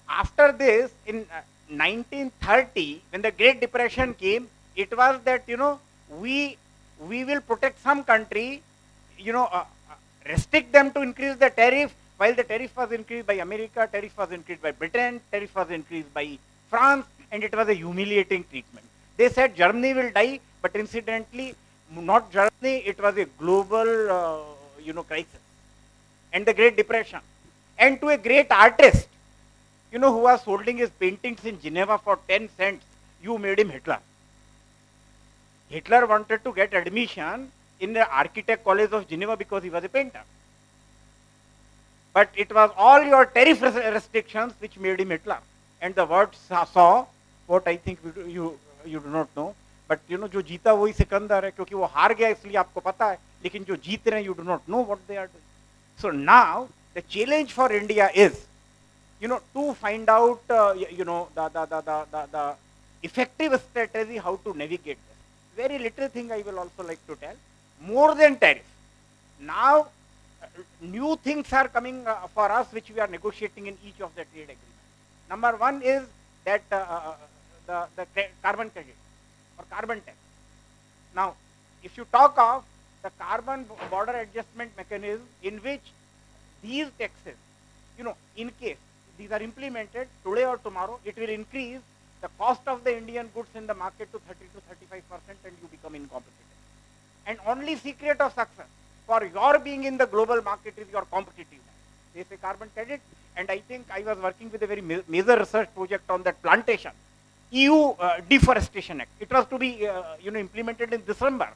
After this, in 1930, when the Great Depression came, it was that, we will protect some country, restrict them to increase the tariff, while the tariff was increased by America, tariff was increased by Britain, tariff was increased by France, and it was a humiliating treatment. They said Germany will die, but incidentally, not Germany, it was a global, crisis. And the Great Depression. And to a great artist, who was holding his paintings in Geneva for 10 cents, you made him Hitler. Hitler wanted to get admission in the Architect College of Geneva because he was a painter. But it was all your tariff restrictions which made him Hitler. And the world saw what I think you do not know. But जो जीता वही सिकंदर है, क्योंकि वो हार गया इसलिए आपको पता है, लेकिन जो जीत रहे हैं, you do not know what they are doing. So now the challenge for India is, to find out, the effective strategy how to navigate this. Very little thing I will also like to tell. More than tariff. Now, new things are coming for us, which we are negotiating in each of the trade agreements. Number one is that the carbon credit or carbon tax. Now, if you talk of the carbon border adjustment mechanism, in which these taxes, in case these are implemented today or tomorrow, it will increase the cost of the Indian goods in the market to 30 to 35%, and you become incompetitive. And only secret of success for your being in the global market is your competitiveness. They say carbon credit, and I think I was working with a very major research project on that plantation. EU Deforestation Act. It was to be implemented in December.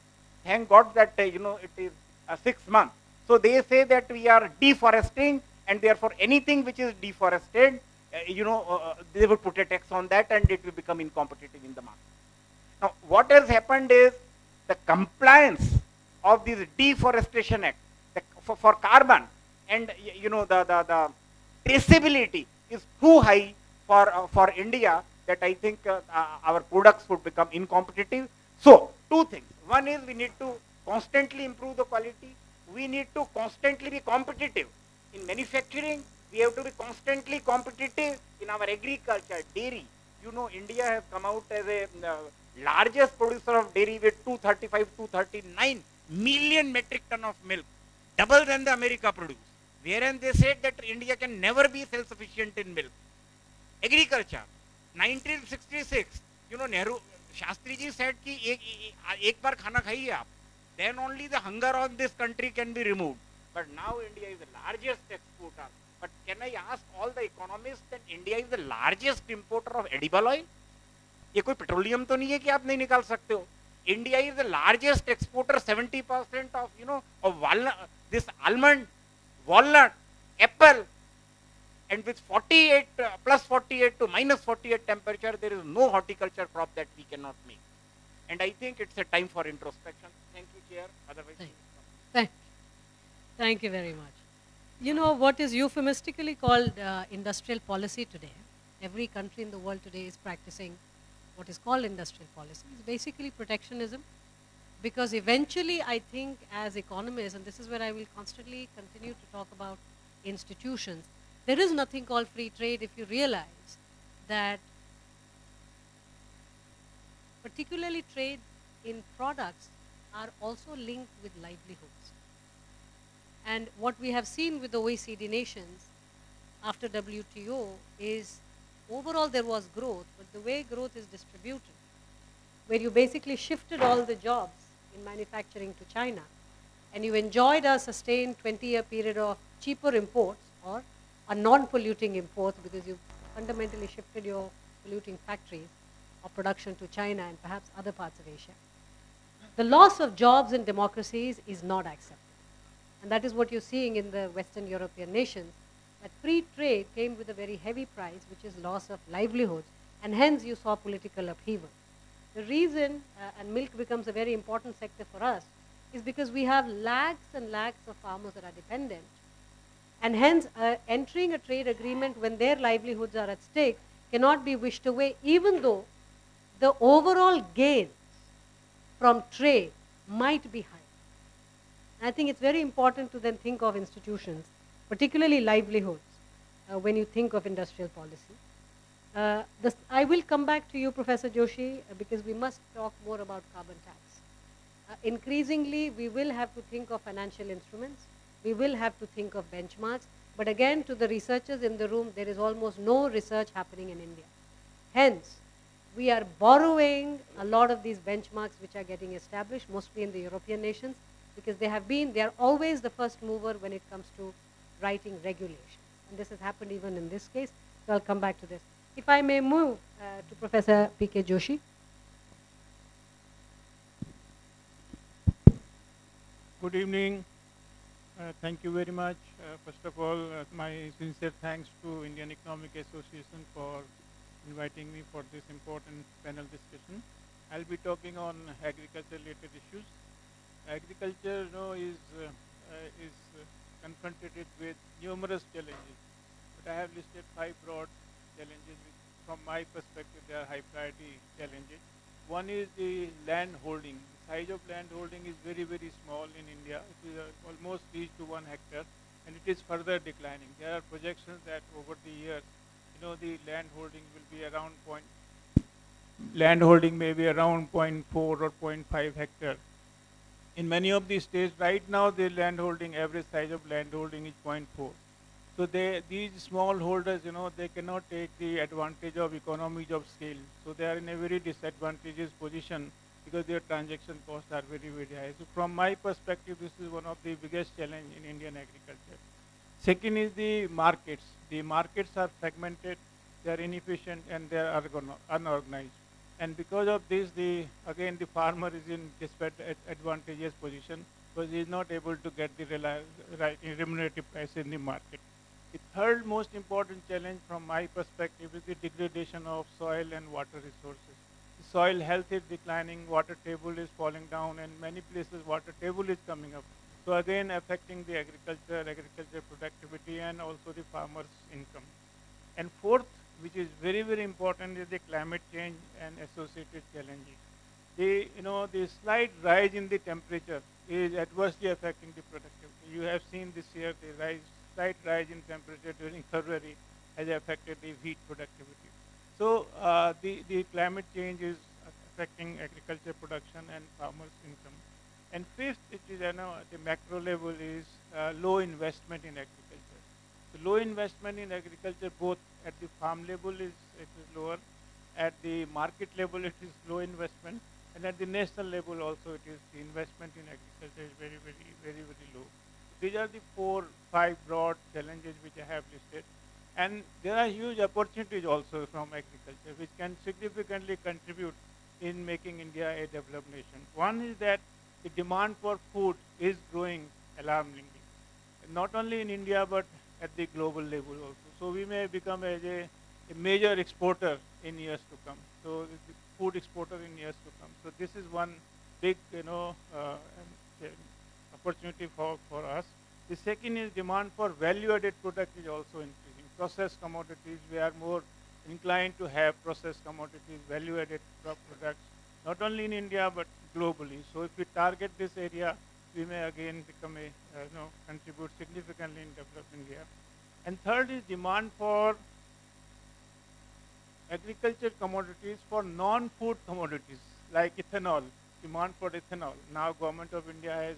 Thank God that it is 6 months. So they say that we are deforesting, and therefore anything which is deforested, they would put a tax on that, and it will become incompetitive in the market. Now, what has happened is the compliance of this Deforestation Act for carbon, and the traceability is too high for India, that I think our products would become incompetitive. So, two things. One is we need to constantly improve the quality. We need to constantly be competitive. In manufacturing, we have to be constantly competitive. In our agriculture, dairy, India has come out as a largest producer of dairy with 235, 239 million metric ton of milk, double than the America produce. Wherein they said that India can never be self-sufficient in milk. Agriculture, 1966, Nehru, Shastri ji said ki ek bar khana khaiye aap, then only the hunger of this country can be removed. But now India is the largest exporter. But can I ask all the economists that India is the largest importer of edible oil? ये कोई petroleum तो नहीं है कि आप नहीं निकाल सकते हो. India is the largest exporter, 70% of of walnut, this almond, walnut, apple, and with 48 plus 48 to minus 48 temperature, there is no horticulture crop that we cannot make. And I think it's a time for introspection. Thank you, Chair. Otherwise, Thank you very much. You know what is euphemistically called industrial policy today? Every country in the world today is practicing what is called industrial policy. It's basically protectionism, because eventually I think as economists, and this is where I will constantly continue to talk about institutions, there is nothing called free trade if you realize that particularly trade in products are also linked with livelihoods. And what we have seen with the OECD nations after WTO is overall there was growth, but the way growth is distributed, where you basically shifted all the jobs in manufacturing to China, and you enjoyed a sustained 20-year period of cheaper imports or a non-polluting imports, because you fundamentally shifted your polluting factories or production to China and perhaps other parts of Asia. The loss of jobs in democracies is not acceptable. And that is what you're seeing in the Western European nations, that free trade came with a very heavy price, which is loss of livelihoods, and hence you saw political upheaval. The reason, and milk becomes a very important sector for us, is because we have lakhs and lakhs of farmers that are dependent, and hence entering a trade agreement when their livelihoods are at stake cannot be wished away, even though the overall gains from trade might be high. I think it's very important to then think of institutions, particularly livelihoods, when you think of industrial policy. I will come back to you, Professor Joshi, because we must talk more about carbon tax. Increasingly, we will have to think of financial instruments. We will have to think of benchmarks. But again, to the researchers in the room, there is almost no research happening in India. Hence, we are borrowing a lot of these benchmarks which are getting established, mostly in the European nations, because they are always the first mover when it comes to writing regulations. And this has happened even in this case, so I'll come back to this. If I may move to Professor P.K. Joshi. Good evening. Thank you very much. First of all, my sincere thanks to Indian Economic Association for inviting me for this important panel discussion. I'll be talking on agriculture-related issues. Agriculture, is confronted with numerous challenges, but I have listed 5 broad challenges. From my perspective, they are high-priority challenges. One is the land holding. The size of land holding is very, very small in India. It is almost reached to 1 hectare, and it is further declining. There are projections that over the years, the land holding will be around may be around 0.4 or 0.5 hectare. In many of these states right now, the land holding, average size of land holding is 0.4. So these small holders, they cannot take the advantage of economies of scale. So they are in a very disadvantageous position because their transaction costs are very, very high. So from my perspective, this is one of the biggest challenge in Indian agriculture. Second is the markets. The markets are fragmented. they are inefficient, and they are unorganized. And because of this, again the farmer is in disadvantageous position because he is not able to get the right remunerative price in the market. The third most important challenge from my perspective is the degradation of soil and water resources. The soil health is declining, water table is falling down, and many places water table is coming up. So again affecting the agriculture productivity and also the farmer's income. And fourth, which is very, very important, is the climate change and associated challenges. The slight rise in the temperature is adversely affecting the productivity. You have seen this year the slight rise in temperature during February has affected the wheat productivity. So the climate change is affecting agriculture production and farmers' income. And fifth, which is at the macro level, is low investment in agriculture. So low investment in agriculture, both at the farm level it is lower, at the market level it is low investment, and at the national level also it is the investment in agriculture is very, very, very, very low. These are the 4-5 broad challenges which I have listed. And there are huge opportunities also from agriculture which can significantly contribute in making India a developed nation. One is that the demand for food is growing alarmingly, not only in India but at the global level also. So we may become a major exporter in years to come. So the food exporter in years to come. So this is one big opportunity for us. The second is demand for value-added product is also increasing. Processed commodities, we are more inclined to have processed commodities, value-added products, not only in India but globally. So if we target this area, we may again become contribute significantly in developing India. And third is demand for agriculture commodities for non-food commodities like ethanol, demand for ethanol. Now Government of India has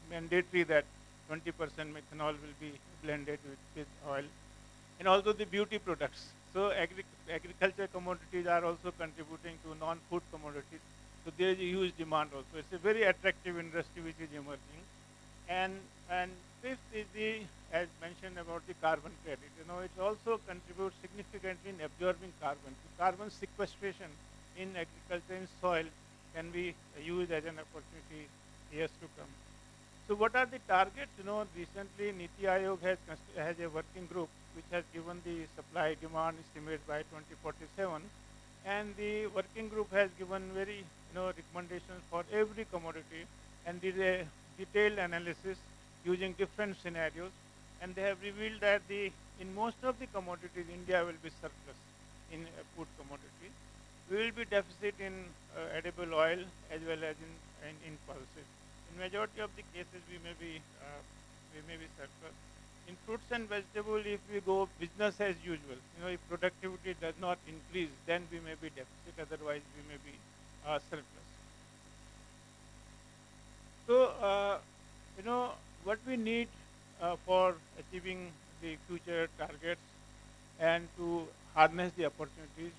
mandatory that 20% ethanol will be blended with oil. And also the beauty products. So agriculture commodities are also contributing to non-food commodities. So there is a huge demand also. It's a very attractive industry which is emerging. And fifth is as mentioned about the carbon credit. It also contributes significantly in absorbing carbon. The carbon sequestration in agriculture in soil can be used as an opportunity years to come. So what are the targets? Recently NITI Aayog has a working group which has given the supply demand estimate by 2047, and the working group has given very recommendations for every commodity and did a detailed analysis using different scenarios, and they have revealed that in most of the commodities India will be surplus in food commodities. We will be deficit in edible oil as well as in pulses. In majority of the cases we may be surplus. In fruits and vegetables, if we go business as usual, if productivity does not increase, then we may be deficit, otherwise we may be surplus. So, what we need for achieving the future targets and to harness the opportunities,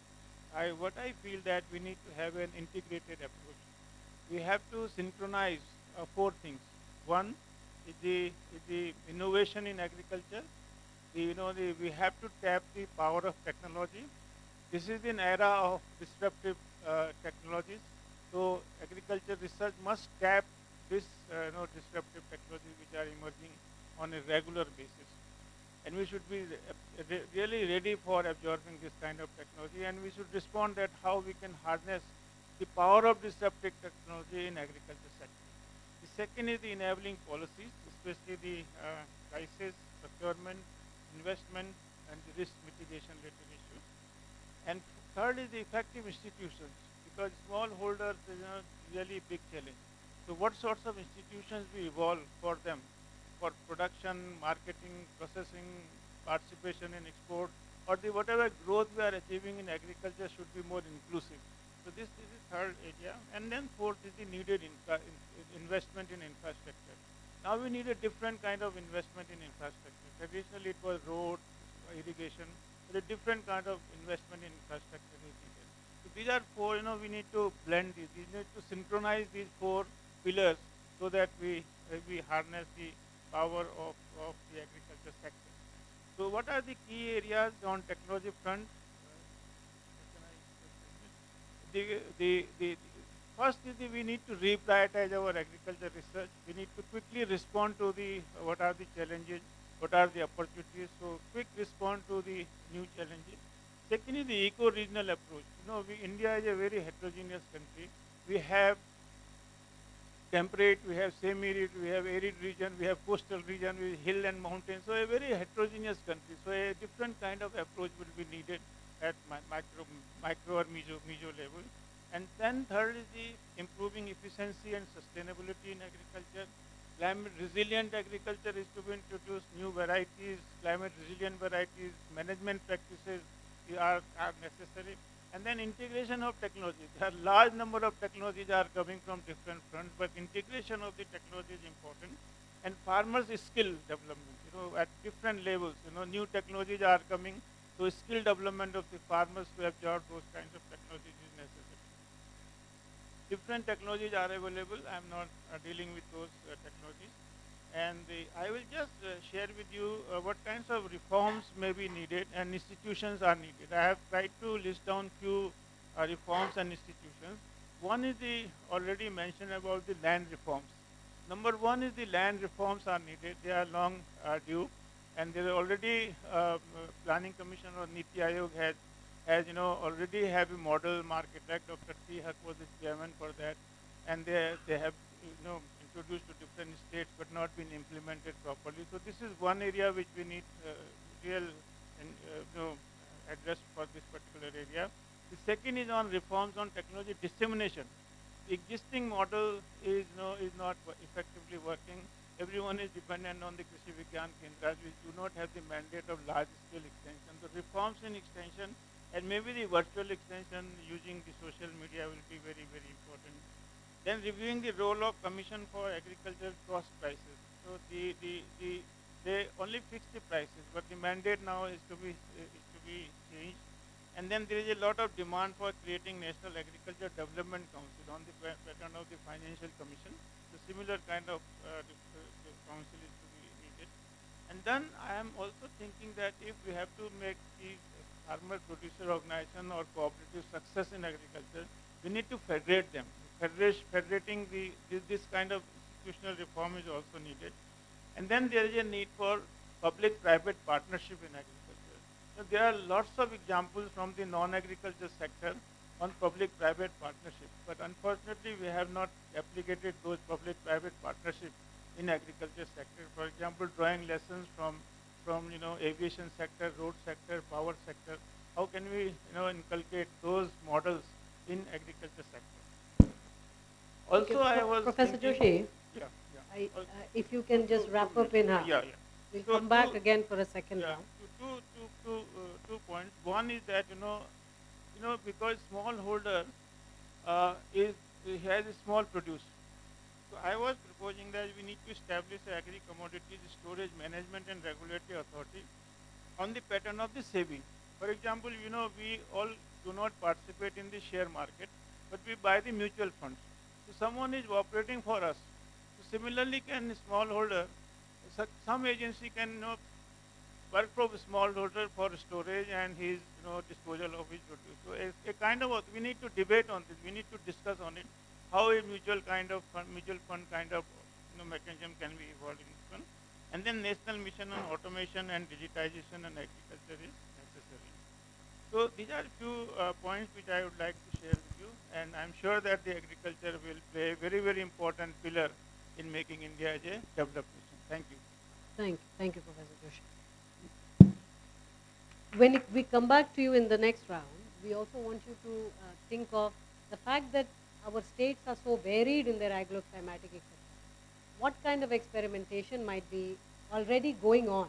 what I feel that we need to have an integrated approach. We have to synchronize 4 things. One is the innovation in agriculture. We have to tap the power of technology. This is an era of disruptive technologies. So agriculture research must tap this disruptive technologies which are emerging on a regular basis. And we should be really ready for absorbing this kind of technology, and we should respond that how we can harness the power of disruptive technology in agriculture sector. The second is the enabling policies, especially the crisis, procurement, investment, and the risk mitigation related issues. And third is the effective institutions, because smallholders is a really big challenge. So what sorts of institutions we evolve for them, for production, marketing, processing, participation in export, or whatever growth we are achieving in agriculture should be more inclusive. So this is the third area. And then fourth is the needed investment in infrastructure. Now we need a different kind of investment in infrastructure. Traditionally it was road, irrigation, but a different kind of investment in infrastructure is needed. So these are 4, we need to blend these. We need to synchronize these 4 pillars so that we harness the power of the agriculture sector. So what are the key areas on technology front? first is we need to reprioritize our agriculture research. We need to quickly respond to what are the challenges, what are the opportunities. So quick respond to the new challenges. Second is the eco-regional approach. India is a very heterogeneous country. We have temperate, we have semi-arid, we have arid region, we have coastal region, we have hill and mountain. So a very heterogeneous country. So a different kind of approach will be needed at micro or meso level. And then third is the improving efficiency and sustainability in agriculture. Climate resilient agriculture is to be introduced, new varieties, climate resilient varieties, management practices are necessary. And then integration of technology. There are large number of technologies are coming from different fronts, but integration of the technology is important. And farmers' skill development, at different levels, new technologies are coming. So skill development of the farmers to absorb those kinds of technologies is necessary. Different technologies are available. I'm not dealing with those technologies. And I will just share with you what kinds of reforms may be needed and institutions are needed. I have tried to list down few reforms and institutions. One is the already mentioned about the land reforms. Number one is the land reforms are needed. They are long due, and there are already Planning Commission or Niti Aayog has already have a model market act. Dr. T. Haq was the chairman for that, and they have introduced to different states but not been implemented properly. So this is one area which we need real address for this particular area. The second is on reforms on technology dissemination. The existing model is not effectively working. Everyone is dependent on the Krishi Vigyan Kendras, which do not have the mandate of large-scale extension. The reforms in extension and maybe the virtual extension using the social media will be very, very important. Then reviewing the role of Commission for Agricultural Cost Prices. So they only fix the prices, but the mandate now is to be changed. And then there is a lot of demand for creating National Agriculture Development Council on the pattern of the Financial Commission. The similar kind of council is to be needed. And then I am also thinking that if we have to make the farmer producer organization or cooperative success in agriculture, we need to federate them. Federating this kind of institutional reform is also needed. And then there is a need for public-private partnership in agriculture. So there are lots of examples from the non-agriculture sector on public-private partnership, but unfortunately we have not applicated those public-private partnerships in agriculture sector. For example, drawing lessons from aviation sector, road sector, power sector. How can we inculcate those models in agriculture sector? Also, I was Professor Joshi, if you can just wrap up in half. We'll come back again for a second round. Two points. One is that because smallholder has a small produce. So I was proposing that we need to establish an agri-commodities storage management and regulatory authority on the pattern of the SEBI. For example, we all do not participate in the share market, but we buy the mutual funds. So someone is operating for us. So similarly, can smallholder, some agency can work for a smallholder for storage and his disposal of his produce. So a kind of we need to debate on this. We need to discuss on it how a mutual fund kind of mechanism can be evolved in this one. And then national mission on automation and digitization and agriculture is necessary. So these are few points which I would like to share with you, and I'm sure that the agriculture will play a very, very important pillar in making India as a developed nation. Thank you. Thank you, Professor Joshi. When we come back to you in the next round, we also want you to think of the fact that our states are so varied in their agroclimatic, etc. What kind of experimentation might be already going on?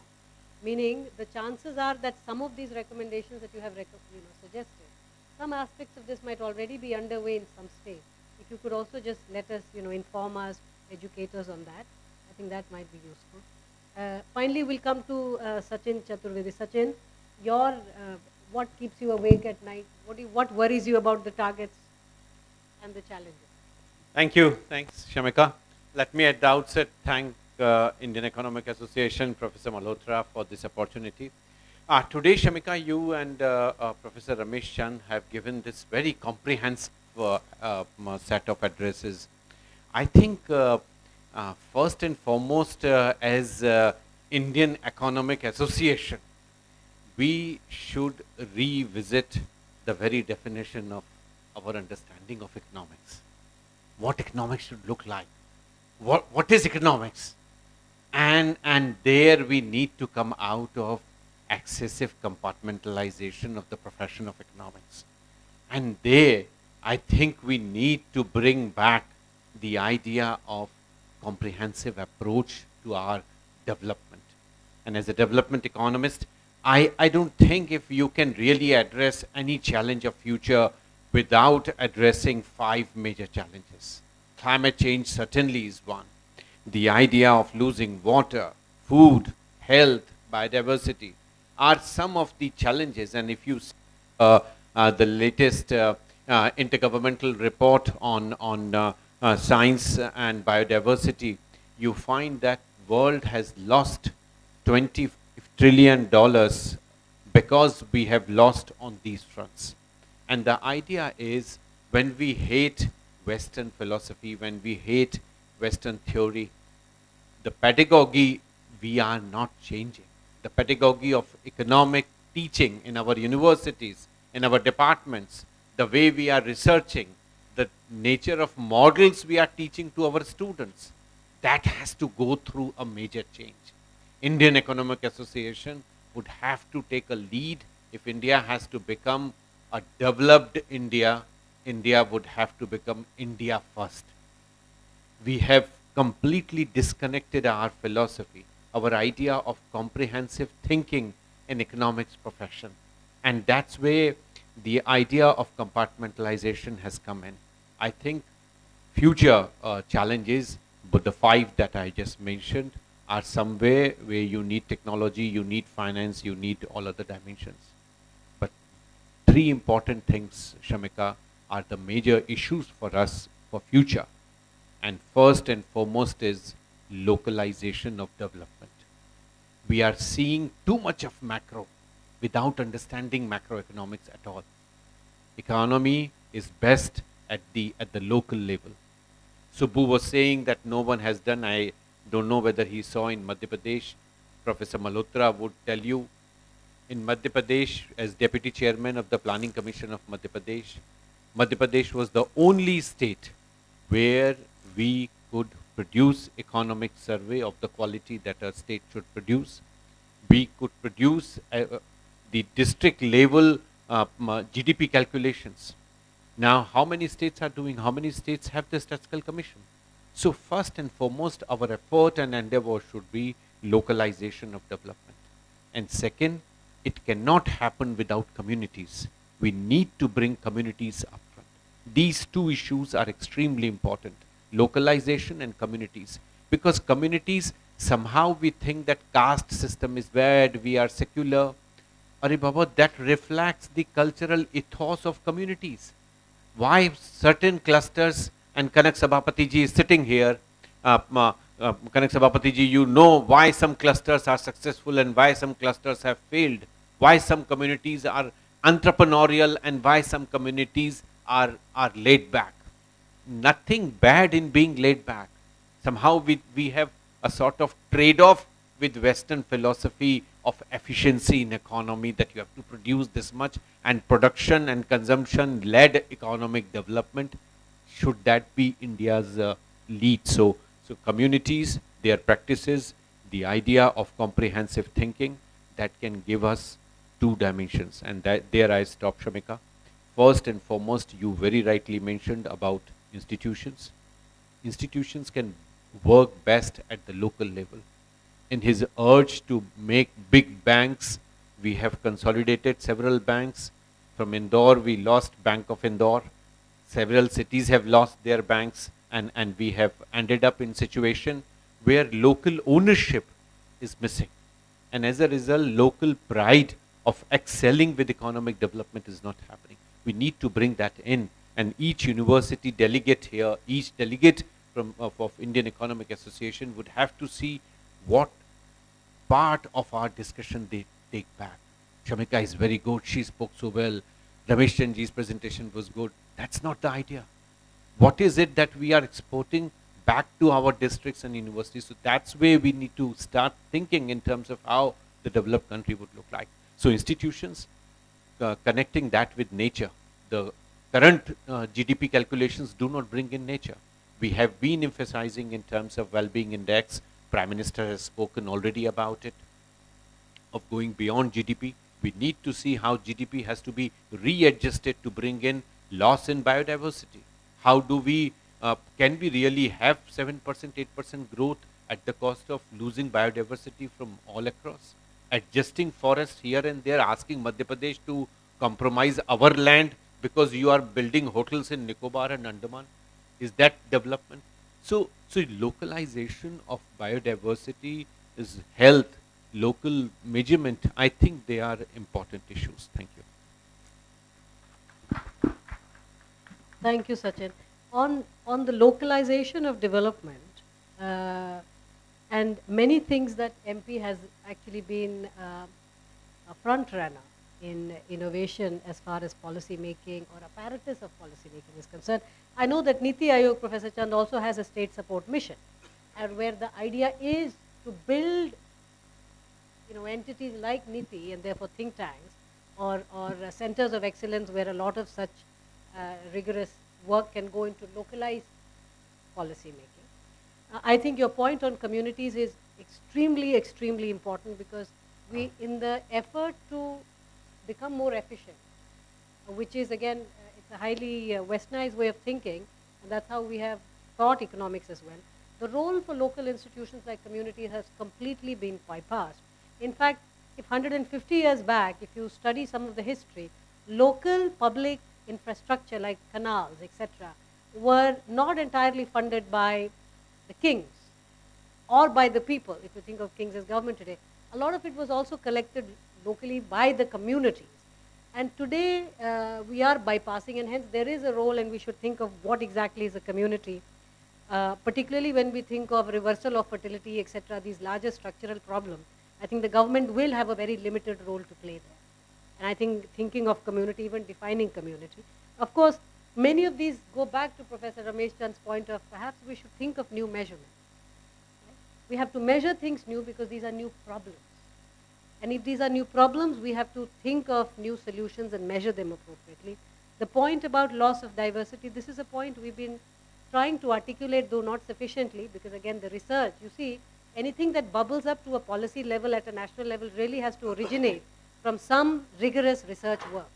Meaning, the chances are that some of these recommendations that you have suggested, some aspects of this might already be underway in some states. If you could also just let us, inform us, educate us on that, I think that might be useful. Finally, we'll come to Sachin Chaturvedi. Sachin, what keeps you awake at night? What worries you about the targets and the challenges? Thank you. Thanks, Shamika. Let me at the outset thank Indian Economic Association, Professor Malhotra, for this opportunity. Today, Shamika, you and Professor Ramesh Chand have given this very comprehensive set of addresses. I think first and foremost, as Indian Economic Association, we should revisit the very definition of our understanding of economics. What economics should look like. What is economics? And there we need to come out of excessive compartmentalization of the profession of economics. And there, I think we need to bring back the idea of comprehensive approach to our development. And as a development economist, I don't think if you can really address any challenge of future without addressing 5 major challenges. Climate change certainly is one. The idea of losing water, food, health, biodiversity are some of the challenges. And if you see the latest intergovernmental report on science and biodiversity, you find that world has lost $20 trillion because we have lost on these fronts. And the idea is, when we hate Western philosophy, when we hate Western theory, the pedagogy we are not changing. The pedagogy of economic teaching in our universities, in our departments, the way we are researching, the nature of models we are teaching to our students, that has to go through a major change. Indian Economic Association would have to take a lead. If India has to become a developed India, India would have to become India first. We have completely disconnected our philosophy, our idea of comprehensive thinking in economics profession. And that's where the idea of compartmentalization has come in. I think future challenges, but the 5 that I just mentioned, are somewhere where you need technology, you need finance, you need all other dimensions. But 3 important things, Shamika, are the major issues for us for future. And first and foremost is localization of development. We are seeing too much of macro without understanding macroeconomics at all. Economy is best at the local level. Subbu was saying that no one has done. I don't know whether he saw in Madhya Pradesh. Professor Malhotra would tell you, in Madhya Pradesh, as Deputy Chairman of the Planning Commission of Madhya Pradesh was the only state where we could produce economic survey of the quality that a state should produce. We could produce the district level GDP calculations. Now, how many states are doing? How many states have the statistical commission? So first and foremost, our effort and endeavor should be localization of development. And second, it cannot happen without communities. We need to bring communities up front. These 2 issues are extremely important, localization and communities. Because communities, somehow we think that caste system is bad, we are secular. Are Baba, that reflects the cultural ethos of communities. Why certain clusters, and Kanak Sabhapati ji is sitting here, Kanak Sabhapati ji, you know why some clusters are successful and why some clusters have failed, why some communities are entrepreneurial and why some communities are laid back. Nothing bad in being laid back. Somehow we have a sort of trade-off with Western philosophy of efficiency in economy, that you have to produce this much, and production and consumption led economic development. Should that be India's lead? So communities, their practices, the idea of comprehensive thinking, that can give us 2 dimensions. And there I stop, Shamika. First and foremost, you very rightly mentioned about institutions. Institutions can work best at the local level. In his urge to make big banks, we have consolidated several banks. From Indore, we lost Bank of Indore. Several cities have lost their banks, and we have ended up in situation where local ownership is missing. And as a result, local pride of excelling with economic development is not happening. We need to bring that in. And each university delegate here, each delegate of Indian Economic Association would have to see what part of our discussion they take back. Shamika is very good. She spoke so well. Ramesh Chandji's presentation was good. That's not the idea. What is it that we are exporting back to our districts and universities? So that's where we need to start thinking in terms of how the developed country would look like. So institutions, connecting that with nature. The current GDP calculations do not bring in nature. We have been emphasizing in terms of well-being index. Prime Minister has spoken already about it, of going beyond GDP. We need to see how GDP has to be readjusted to bring in loss in biodiversity. How do we, can we really have 7%, 8% growth at the cost of losing biodiversity from all across? Adjusting forests here and there, asking Madhya Pradesh to compromise our land because you are building hotels in Nicobar and Andaman. Is that development? So localization of biodiversity is health, local measurement. I think they are important issues. Thank you. Thank you, Sachin. On the localization of development, and many things that MP has actually been a front runner in innovation as far as policy making or apparatus of policy making is concerned. I know that Niti Aayog, Professor Chand, also has a state support mission, and where the idea is to build entities like Niti and therefore think tanks or centers of excellence where a lot of such rigorous work can go into localized policy making. I think your point on communities is extremely, extremely important, because we, in the effort to become more efficient, which is again, it's a highly westernized way of thinking, and that's how we have taught economics as well. The role for local institutions like communities has completely been bypassed. In fact, if 150 years back, if you study some of the history, local public infrastructure like canals, etc., were not entirely funded by the kings or by the people. If you think of kings as government today, a lot of it was also collected locally by the communities. And today we are bypassing, and hence there is a role, and we should think of what exactly is a community, particularly when we think of reversal of fertility, etc., these larger structural problems. I think the government will have a very limited role to play there. And I think thinking of community, even defining community. Of course, many of these go back to Professor Ramesh Chand's point of perhaps we should think of new measurements. We have to measure things new because these are new problems. And if these are new problems, we have to think of new solutions and measure them appropriately. The point about loss of diversity, this is a point we've been trying to articulate, though not sufficiently, because again, the research, you see, anything that bubbles up to a policy level at a national level really has to originate from some rigorous research work,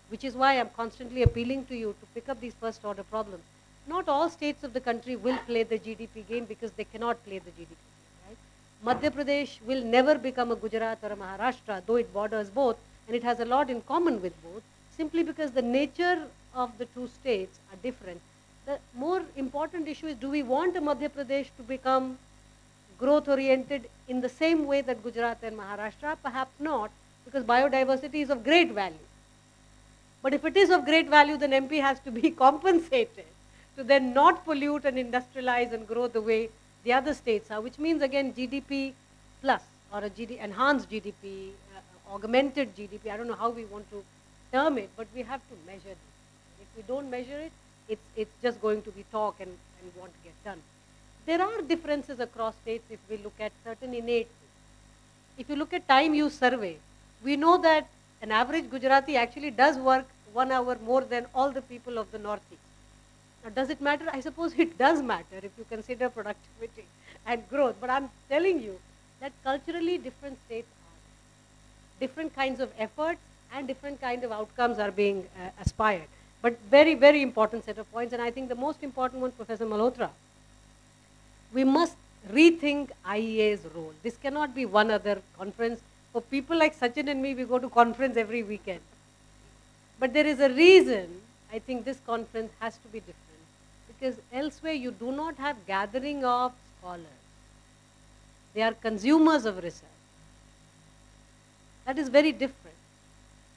which is why I'm constantly appealing to you to pick up these first order problems. Not all states of the country will play the GDP game because they cannot play the GDP game. Madhya Pradesh will never become a Gujarat or a Maharashtra, though it borders both, and it has a lot in common with both, simply because the nature of the two states are different. The more important issue is, do we want a Madhya Pradesh to become growth-oriented in the same way that Gujarat and Maharashtra? Perhaps not, because biodiversity is of great value. But if it is of great value, then MP has to be compensated to then not pollute and industrialize and grow the way the other states are, which means again GDP plus or a enhanced GDP, augmented GDP. I don't know how we want to term it, but we have to measure this. If we don't measure it, it's just going to be talk and want to get done. There are differences across states if we look at certain innate things. If you look at time use survey, we know that an average Gujarati actually does work 1 hour more than all the people of the Northeast. Now, does it matter? I suppose it does matter if you consider productivity and growth. But I'm telling you that culturally different states are. Different kinds of efforts and different kind of outcomes are being aspired. But very, very important set of points. And I think the most important one, Professor Malhotra, we must rethink IEA's role. This cannot be one other conference. For people like Sachin and me, we go to conference every weekend. But there is a reason I think this conference has to be different. Because elsewhere you do not have gathering of scholars. They are consumers of research. That is very different.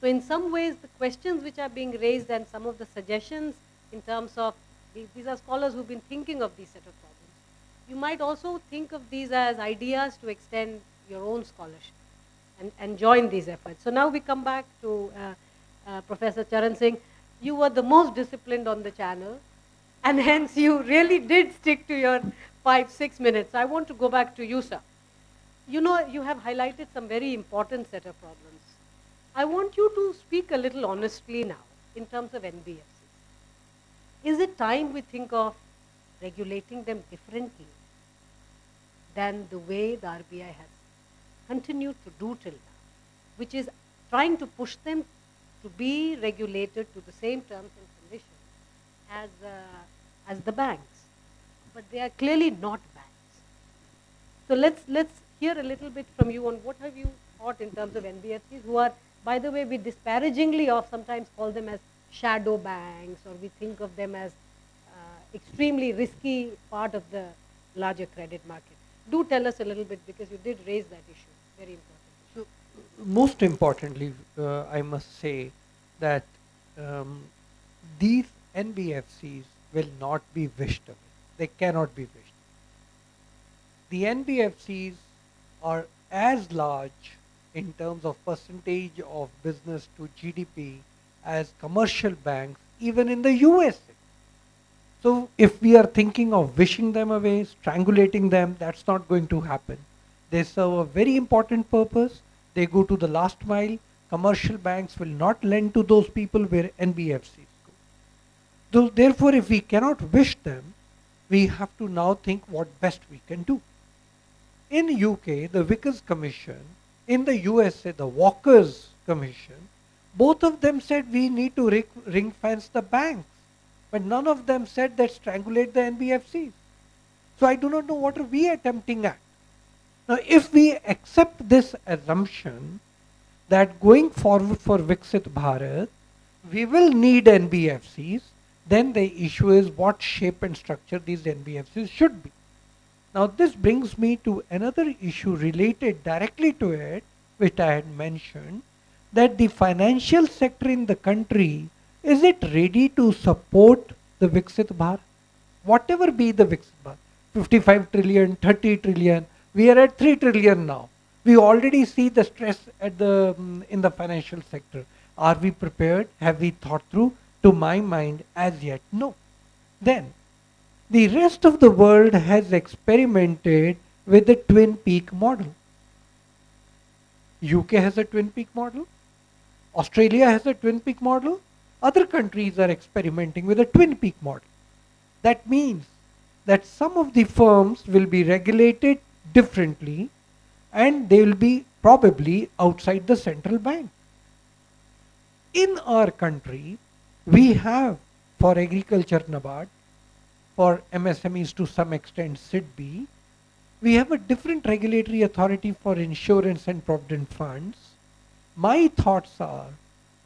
So in some ways, the questions which are being raised and some of the suggestions in terms of, these are scholars who've been thinking of these set of problems. You might also think of these as ideas to extend your own scholarship and join these efforts. So now we come back to Professor Charan Singh. You were the most disciplined on the channel, and hence you really did stick to your 5-6 minutes. I want to go back to you, sir. You know, you have highlighted some very important set of problems. I want you to speak a little honestly now in terms of NBFCs. Is it time we think of regulating them differently than the way the RBI has continued to do till now, which is trying to push them to be regulated to the same terms and conditions as the banks? But they are clearly not banks. So let's hear a little bit from you on what have you thought in terms of NBFCs, who are, by the way, we disparagingly or sometimes call them as shadow banks, or we think of them as extremely risky part of the larger credit market. Do tell us a little bit, because you did raise that issue, very important. So, most importantly, I must say that these NBFCs will not be wished away. They cannot be wished. The NBFCs are as large in terms of percentage of business to GDP as commercial banks, even in the USA. So if we are thinking of wishing them away, strangulating them, that's not going to happen. They serve a very important purpose. They go to the last mile. Commercial banks will not lend to those people where NBFCs go. Therefore, if we cannot wish them, we have to now think what best we can do. In UK, the Vickers Commission, in the USA, the Walkers Commission, both of them said we need to ring fence the banks, but none of them said that strangulate the NBFCs. So I do not know what are we attempting at. Now, if we accept this assumption that going forward for Viksit Bharat, we will need NBFCs, then the issue is what shape and structure these NBFCs should be. Now, this brings me to another issue related directly to it, which I had mentioned, that the financial sector in the country, is it ready to support the Viksit Bharat? Whatever be the Viksit Bharat, 55 trillion, 30 trillion, we are at 3 trillion now. We already see the stress at in the financial sector. Are we prepared? Have we thought through? To my mind, as yet, no. Then, the rest of the world has experimented with the twin peak model. UK has a twin peak model. Australia has a twin peak model. Other countries are experimenting with a twin peak model. That means that some of the firms will be regulated differently, and they will be probably outside the central bank. In our country, we have for agriculture NABARD, for MSMEs to some extent SIDBI, we have a different regulatory authority for insurance and provident funds. My thoughts are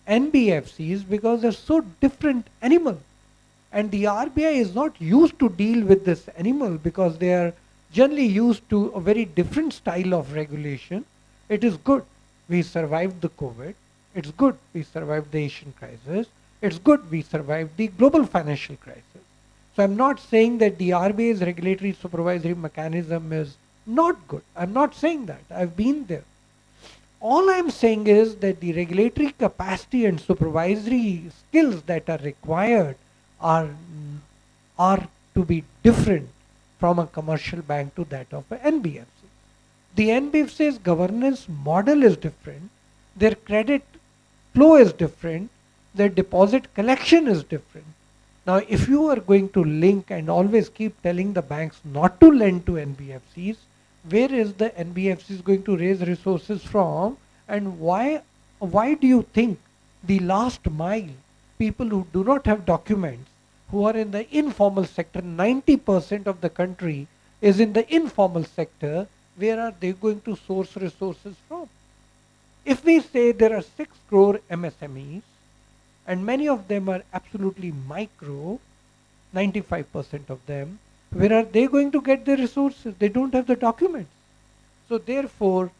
NBFCs, because they're so different animal, and the RBI is not used to deal with this animal because they are generally used to a very different style of regulation. It is good we survived the COVID. It's good we survived the Asian crisis. It's good we survived the global financial crisis. So I'm not saying that the RBI's regulatory supervisory mechanism is not good. I'm not saying that. I've been there. All I'm saying is that the regulatory capacity and supervisory skills that are required are to be different from a commercial bank to that of an NBFC. The NBFC's governance model is different. Their credit flow is different. Their deposit collection is different. Now, if you are going to link and always keep telling the banks not to lend to NBFCs, where is the NBFCs going to raise resources from? And why do you think the last mile, people who do not have documents, who are in the informal sector, 90% of the country is in the informal sector, where are they going to source resources from? If we say there are 6 crore MSMEs, and many of them are absolutely micro, 95% of them, where are they going to get the resources? They don't have the documents. So therefore,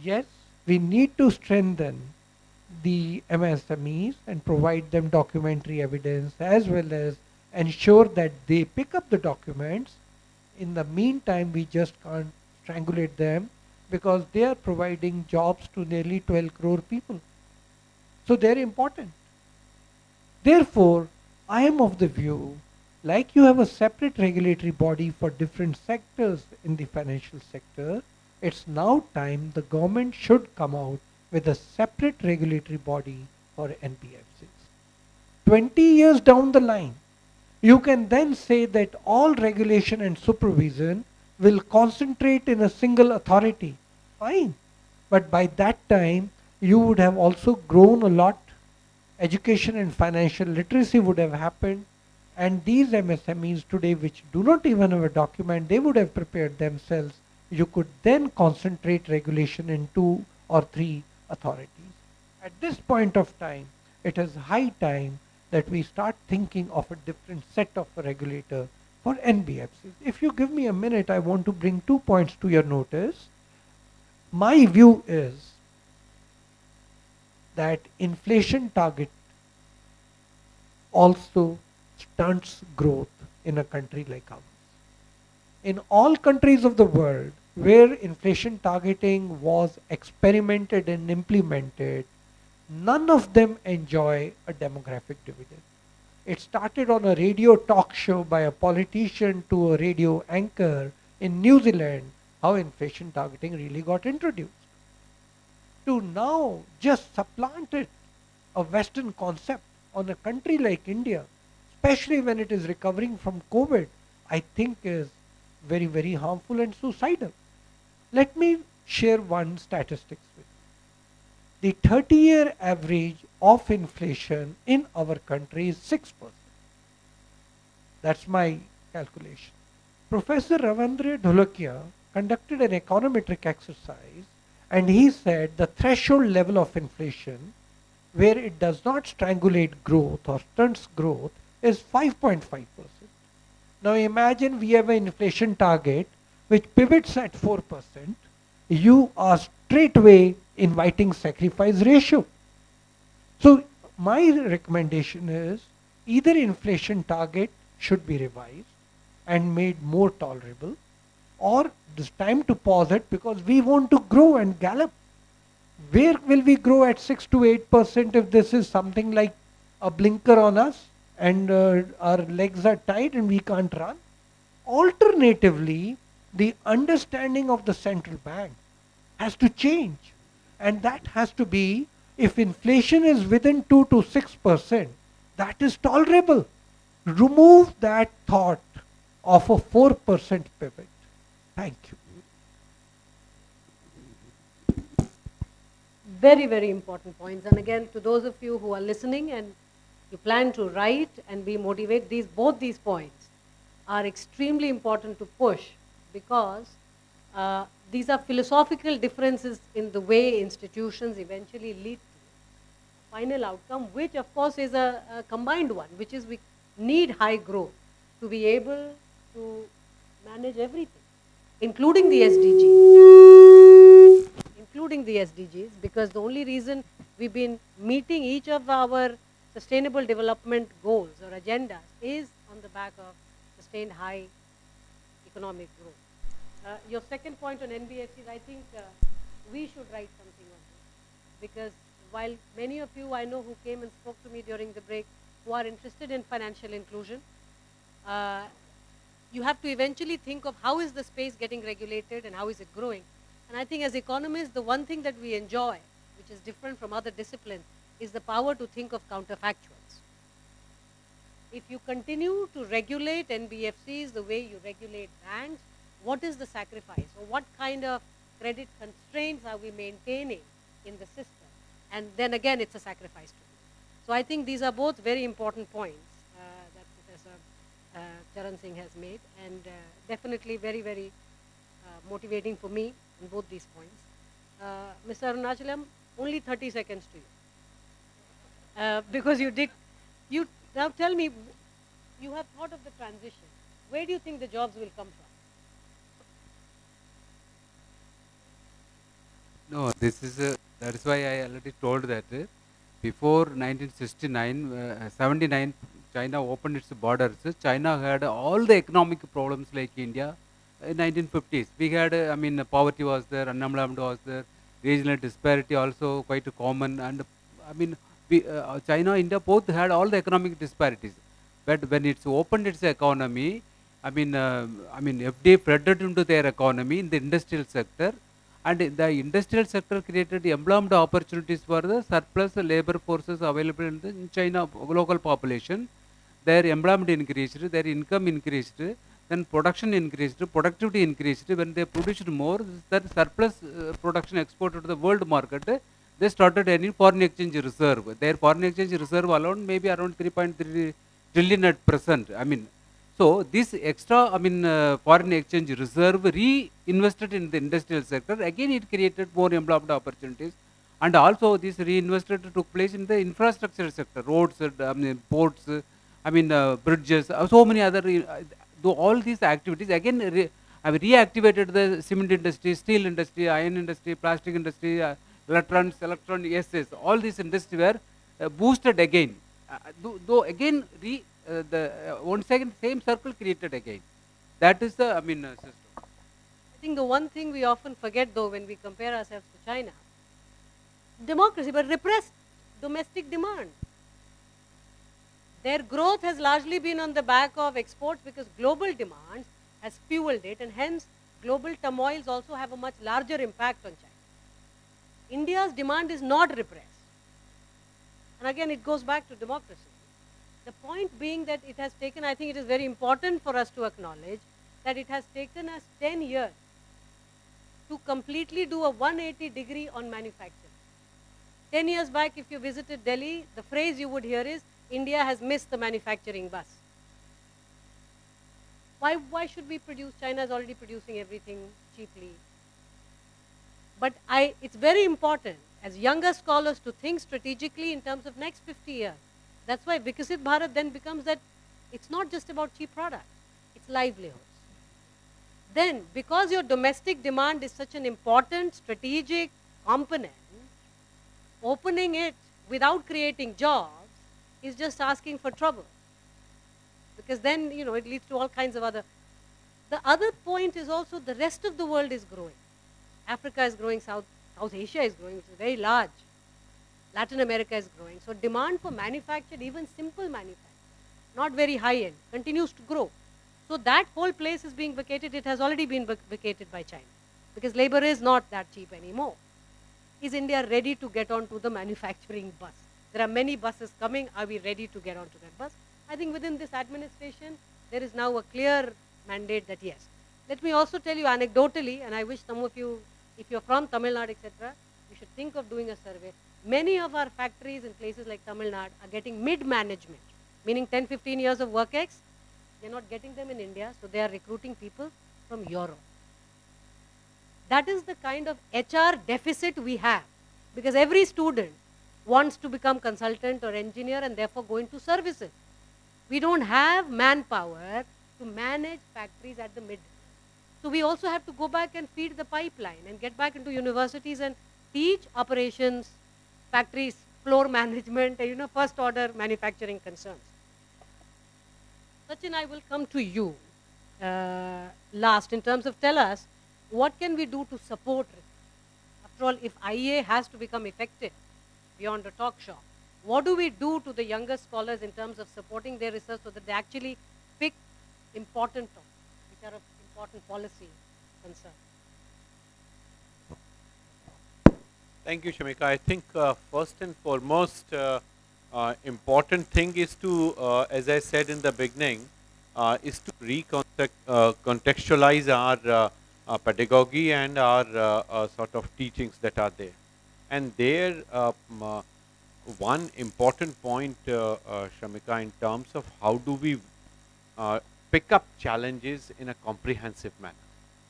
yes, we need to strengthen the MSMEs and provide them documentary evidence, as well as ensure that they pick up the documents. In the meantime, we just can't strangulate them because they are providing jobs to nearly 12 crore people. So they're important. Therefore, I am of the view, like you have a separate regulatory body for different sectors in the financial sector, it's now time the government should come out with a separate regulatory body for NBFCs. 20 years down the line, you can then say that all regulation and supervision will concentrate in a single authority. Fine. But by that time, you would have also grown a lot. Education and financial literacy would have happened. And these MSMEs today, which do not even have a document, they would have prepared themselves. You could then concentrate regulation in 2 or 3 authorities. At this point of time, it is high time that we start thinking of a different set of a regulator for NBFCs. If you give me a minute, I want to bring 2 points to your notice. My view is that inflation target also stunts growth in a country like ours. In all countries of the world where inflation targeting was experimented and implemented, none of them enjoy a demographic dividend. It started on a radio talk show by a politician to a radio anchor in New Zealand, how inflation targeting really got introduced. To now just supplant it, a Western concept, on a country like India, especially when it is recovering from COVID, I think is very, very harmful and suicidal. Let me share one statistics with you. The 30-year average of inflation in our country is 6%. That's my calculation. Professor Ravindra Dholakia conducted an econometric exercise, and he said the threshold level of inflation, where it does not strangulate growth or stunts growth, is 5.5%. Now imagine we have an inflation target which pivots at 4%. You are straightway inviting sacrifice ratio. So my recommendation is either inflation target should be revised and made more tolerable, or it's time to pause it because we want to grow and gallop. Where will we grow at 6 to 8% if this is something like a blinker on us and our legs are tied and we can't run? Alternatively, the understanding of the central bank has to change, and that has to be, if inflation is within 2 to 6%, that is tolerable. Remove that thought of a 4% pivot. Thank you. Very, very important points. And again, to those of you who are listening and you plan to write and be motivated, both these points are extremely important to push, because these are philosophical differences in the way institutions eventually lead to a final outcome, which of course is a combined one, which is we need high growth to be able to manage everything, including the SDGs. Including the SDGs, because the only reason we've been meeting each of our sustainable development goals or agendas is on the back of sustained high economic growth. Your second point on NBFCs, I think we should write something on this, because while many of you I know who came and spoke to me during the break who are interested in financial inclusion, you have to eventually think of how is the space getting regulated and how is it growing. And I think as economists, the one thing that we enjoy, which is different from other disciplines, is the power to think of counterfactuals. If you continue to regulate NBFCs the way you regulate banks, what is the sacrifice? Or what kind of credit constraints are we maintaining in the system? And then again, it's a sacrifice to do. So I think these are both very important points that Professor Charan Singh has made, and definitely very, very motivating for me on both these points. Mr. Arunachalam, only 30 seconds to you. Because now tell me, you have thought of the transition. Where do you think the jobs will come from? No, that is why I already told that before 1969, 79, China opened its borders. China had all the economic problems like India. In 1950s, we had, poverty was there, unemployment was there, regional disparity also quite common, and China, India both had all the economic disparities. But when it's opened its economy, FDI flooded into their economy in the industrial sector, and the industrial sector created emblematic opportunities for the surplus labor forces available in China local population. Their employment increased, their income increased, then production increased, productivity increased. When they produced more, that surplus production exported to the world market, they started earning foreign exchange reserve. Their foreign exchange reserve alone may be around 3.3 trillion at present. So this extra, foreign exchange reserve reinvested in the industrial sector. Again, it created more employment opportunities, and also this reinvested took place in the infrastructure sector, roads, ports, bridges, so many other. All these activities again reactivated the cement industry, steel industry, iron industry, plastic industry, electronics, all these industries were boosted again. Though again once again same circle created again. That is the system. I think the one thing we often forget though when we compare ourselves to China, democracy, but repressed domestic demand. Their growth has largely been on the back of exports because global demand has fueled it, and hence global turmoils also have a much larger impact on China. India's demand is not repressed. And again, it goes back to democracy. The point being that it has taken, I think it is very important for us to acknowledge that it has taken us 10 years to completely do a 180-degree on manufacturing. 10 years back, if you visited Delhi, the phrase you would hear is, India has missed the manufacturing bus. Why should we produce? China is already producing everything cheaply. But it's very important as younger scholars to think strategically in terms of next 50 years. That's why Vikasit Bharat then becomes that it's not just about cheap products, it's livelihoods. Then, because your domestic demand is such an important strategic component, opening it without creating jobs is just asking for trouble. Because then, it leads to all kinds of other. The other point is also the rest of the world is growing. Africa is growing, South Asia is growing, which is very large. Latin America is growing. So demand for manufactured, even simple manufacturing, not very high end, continues to grow. So that whole place is being vacated. It has already been vacated by China because labor is not that cheap anymore. Is India ready to get onto the manufacturing bus? There are many buses coming. Are we ready to get onto that bus? I think within this administration, there is now a clear mandate that yes. Let me also tell you anecdotally, and I wish some of you, if you're from Tamil Nadu, etc., you should think of doing a survey. Many of our factories in places like Tamil Nadu are getting mid-management, meaning 10, 15 years of work ex. They're not getting them in India, so they are recruiting people from Europe. That is the kind of HR deficit we have, because every student wants to become consultant or engineer and therefore go into services. We don't have manpower to manage factories at the mid. So we also have to go back and feed the pipeline and get back into universities and teach operations, factories, floor management, first order manufacturing concerns. Sachin, I will come to you last in terms of tell us what can we do to support research. After all, if IEA has to become effective beyond a talk shop, what do we do to the younger scholars in terms of supporting their research so that they actually pick important topics, which are of important policy concern? Thank you, Shamika. I think first and foremost, important thing is to, as I said in the beginning, is to contextualize our pedagogy and our sort of teachings that are there. And there, one important point, Shamika, in terms of how do we pick up challenges in a comprehensive manner,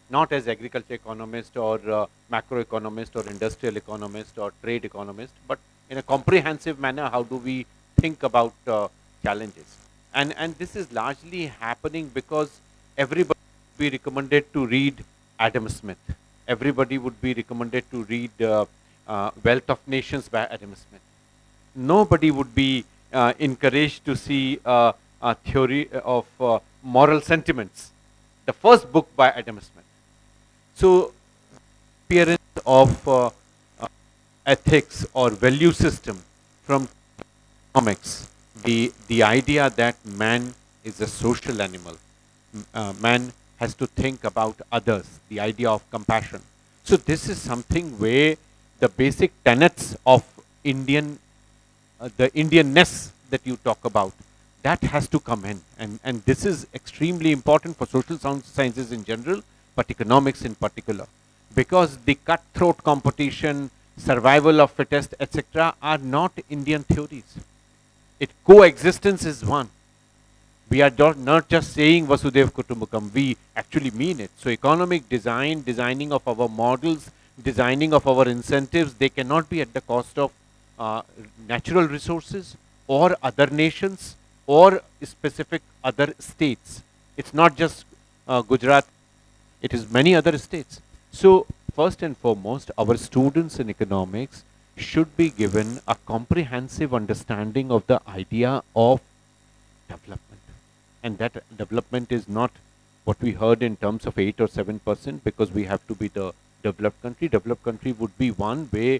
not as agriculture economist or macroeconomist or industrial economist or trade economist, but in a comprehensive manner, how do we think about challenges. And this is largely happening because everybody would be recommended to read Adam Smith. Everybody would be recommended to read Wealth of Nations by Adam Smith. Nobody would be encouraged to see a theory of moral sentiments, the first book by Adam Smith. So, appearance of ethics or value system from economics, the idea that man is a social animal. Man has to think about others, the idea of compassion. So this is something where the basic tenets of the Indianness that you talk about, that has to come in. And this is extremely important for social sciences in general, but economics in particular. Because the cutthroat competition, survival of fittest, etc. are not Indian theories. Coexistence is one. We are not just saying Vasudev Kutumbakam, we actually mean it. So economic design, designing of our models, designing of our incentives, they cannot be at the cost of natural resources or other nations or specific other states. It's not just Gujarat, it is many other states. So first and foremost, our students in economics should be given a comprehensive understanding of the idea of development. And that development is not what we heard in terms of 8 or 7%, because we have to be the developed country. Developed country would be one where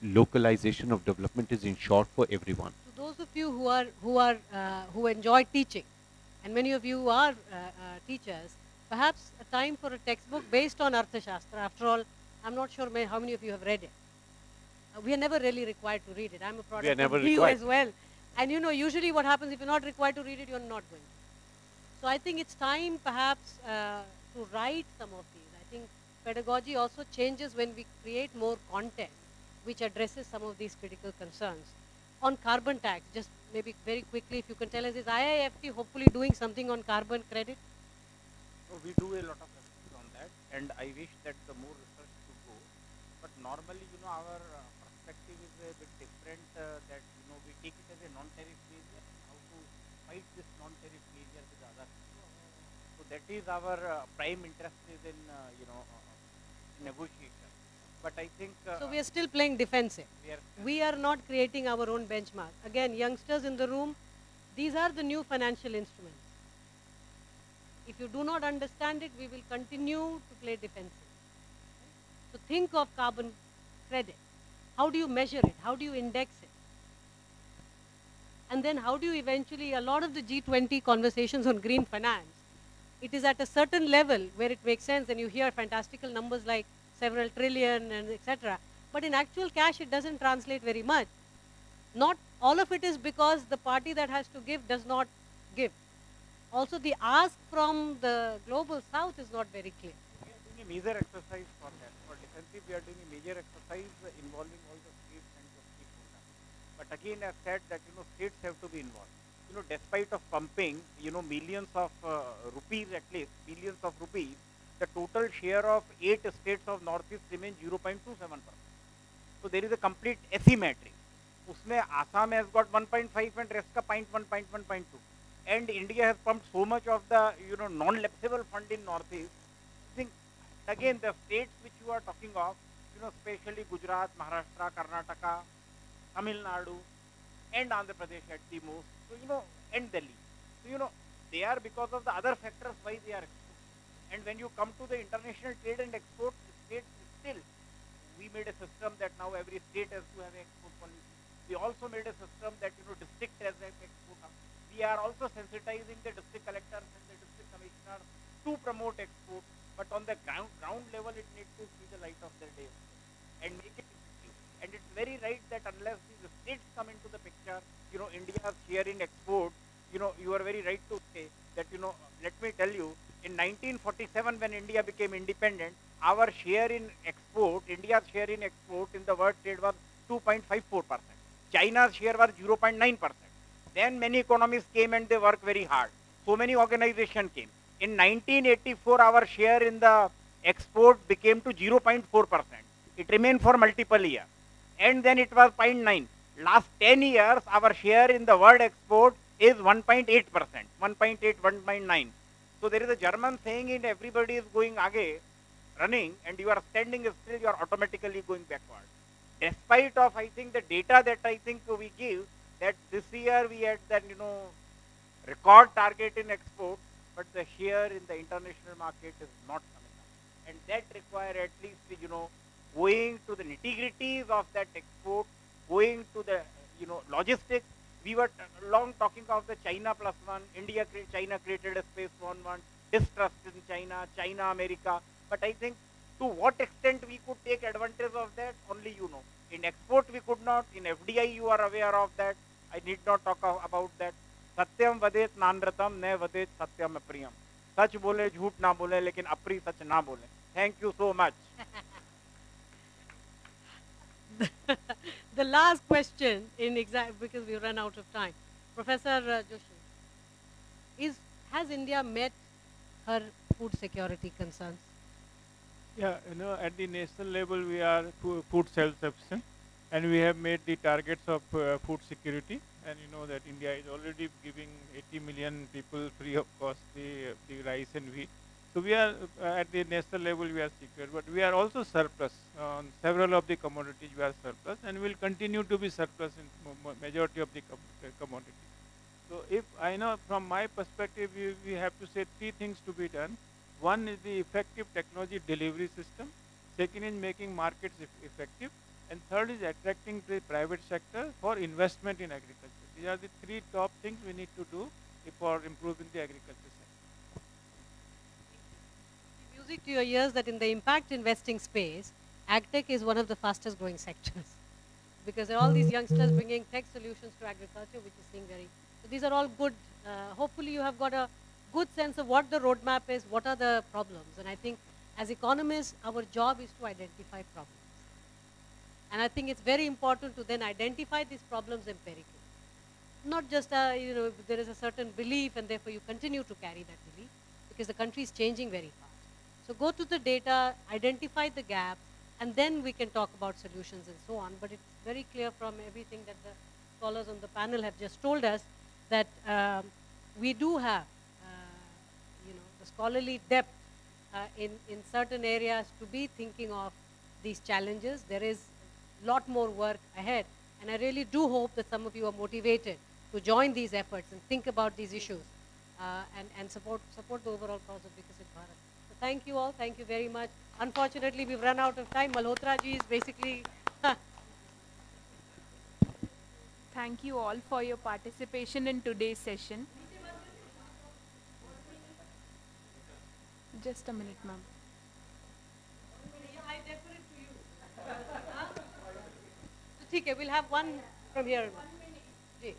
localization of development is ensured for everyone. To those of you who enjoy teaching, and many of you are teachers, perhaps a time for a textbook based on Arthashastra. After all, I'm not sure how many of you have read it. We are never really required to read it. I'm a product of you as well. And you know, usually what happens, if you're not required to read it, you're not going to. So I think it's time perhaps to write some of these. I think pedagogy also changes when we create more content which addresses some of these critical concerns. On carbon tax, just maybe very quickly, if you can tell us, is IIFT hopefully doing something on carbon credit? So we do a lot of research on that, and I wish that the more research to go. But normally, you know, our perspective is a bit different, that, you know, we take it as a non-tariff measure, and how to fight this non-tariff measure with others. So that is our prime interest is in, you know, negotiation. But I think... so we are still playing defensive. We are not creating our own benchmark. Again, youngsters in the room, these are the new financial instruments. If you do not understand it, we will continue to play defensive. So think of carbon credit. How do you measure it? How do you index it? And then how do you eventually, a lot of the G20 conversations on green finance, it is at a certain level where it makes sense, and you hear fantastical numbers like several trillion and etc. But in actual cash, it doesn't translate very much. Not all of it is because the party that has to give does not give. Also, the ask from the global south is not very clear. We are doing a major exercise for that. For defensive, we are doing a major exercise involving all the states and the stakeholders. But again, I said that, you know, states have to be involved. You know, despite of pumping, you know, millions of rupees, at least billions of rupees, the total share of 8 states of Northeast remains 0.27%. So there is a complete asymmetry. Usme Assam has got 1.5 and rest ka 0.1, 0.1, 0.2. And India has pumped so much of the, you know, non-lapsable fund in Northeast. I think, again, the states which you are talking of, you know, especially Gujarat, Maharashtra, Karnataka, Tamil Nadu, and Andhra Pradesh at the most, so, you know, and Delhi. So, you know, they are because of the other factors why they are exporting. And when you come to the international trade and export, states still, we made a system that now every state has to have an export policy. We also made a system that, you know, district has an export. We are also sensitizing the district collectors and the district commissioners to promote export. But on the ground level, it needs to see the light of the day and make it effective. And it's very right that unless these states come into the picture, you know, India's share in export, you know, you are very right to say that, you know, let me tell you, in 1947, when India became independent, our share in export, India's share in export in the world trade was 2.54%. China's share was 0.9%. Then many economies came and they worked very hard. So many organizations came. In 1984, our share in the export became to 0.4%. It remained for multiple years. And then it was 0.9. Last 10 years, our share in the world export is 1.8%. 1.8, 1.9. So there is a German saying, in everybody is going aage, running, and you are standing still, you are automatically going backward. Despite of, I think, the data that I think we give, that this year we had that, you know, record target in export, but the share in the international market is not coming up. And that require at least, you know, going to the nitty-gritties of that export, going to the, logistics. We were long talking of the China plus one, China created a space one, distrust in China, China, America. But I think to what extent we could take advantage of that, only you know. In export we could not, in FDI you are aware of that. I need not talk about that. Satyam vadet nanratam ne vadet satyam apriyam. Sach bole, jhoot na bole, lekin apri sach na bole. Thank you so much. The last question, because we run out of time. Professor Joshi, has India met her food security concerns? Yeah, at the national level we are food self-sufficient, and we have made the targets of food security, and you know that India is already giving 80 million people free of cost the rice and wheat. So we are at the national level we are secure, but we are also surplus on several of the commodities. We are surplus, and will continue to be surplus in majority of the commodities. So if I know from my perspective, we have to say three things to be done. One is the effective technology delivery system. Second is making markets effective, and third is attracting the private sector for investment in agriculture. These are the three top things we need to do for improving the agriculture sector. Music to your ears that in the impact investing space, agtech is one of the fastest growing sectors because there are all these youngsters bringing tech solutions to agriculture, which is seeing very. So these are all good. Hopefully, you have got a good sense of what the roadmap is, what are the problems, and I think as economists, our job is to identify problems. And I think it's very important to then identify these problems empirically. Not just, there is a certain belief and therefore you continue to carry that belief because the country is changing very fast. So go to the data, identify the gaps, and then we can talk about solutions and so on. But it's very clear from everything that the scholars on the panel have just told us that we do have, the scholarly depth in certain areas to be thinking of these challenges. There is a lot more work ahead, and I really do hope that some of you are motivated to join these efforts and think about these issues and support the overall cause of Vikasit Bharat. So thank you all, thank you very much. Unfortunately, we've run out of time. Malhotra ji is basically... Thank you all for your participation in today's session. Just a minute, ma'am. I defer it to you. So, okay, we'll have one from here. 1 minute. Ji.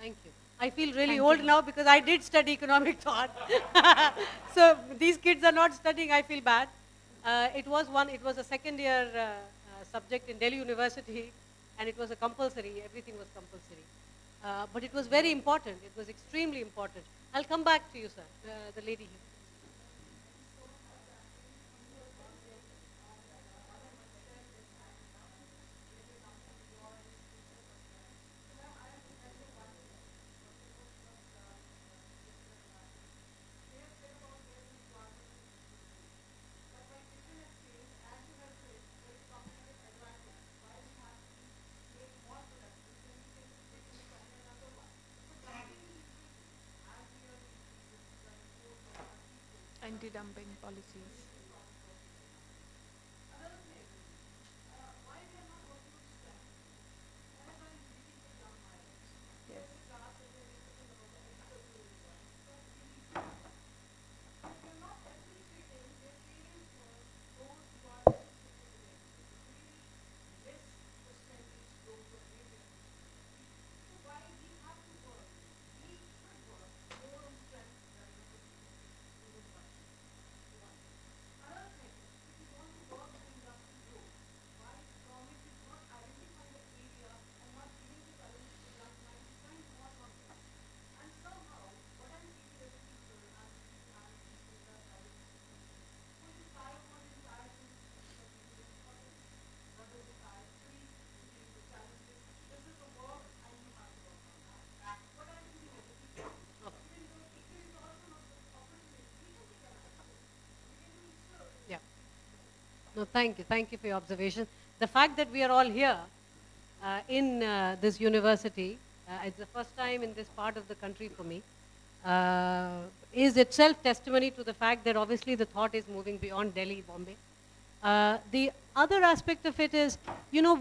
Thank you. I feel really old now because I did study economic thought. So these kids are not studying, I feel bad. It was a second year subject in Delhi University, and it was a compulsory, everything was compulsory. But it was very important, it was extremely important. I'll come back to you, sir, the lady here. anti-dumping policies. No, thank you. Thank you for your observation. The fact that we are all here in this university, it's the first time in this part of the country for me, is itself testimony to the fact that obviously the thought is moving beyond Delhi, Bombay. The other aspect of it is, you know,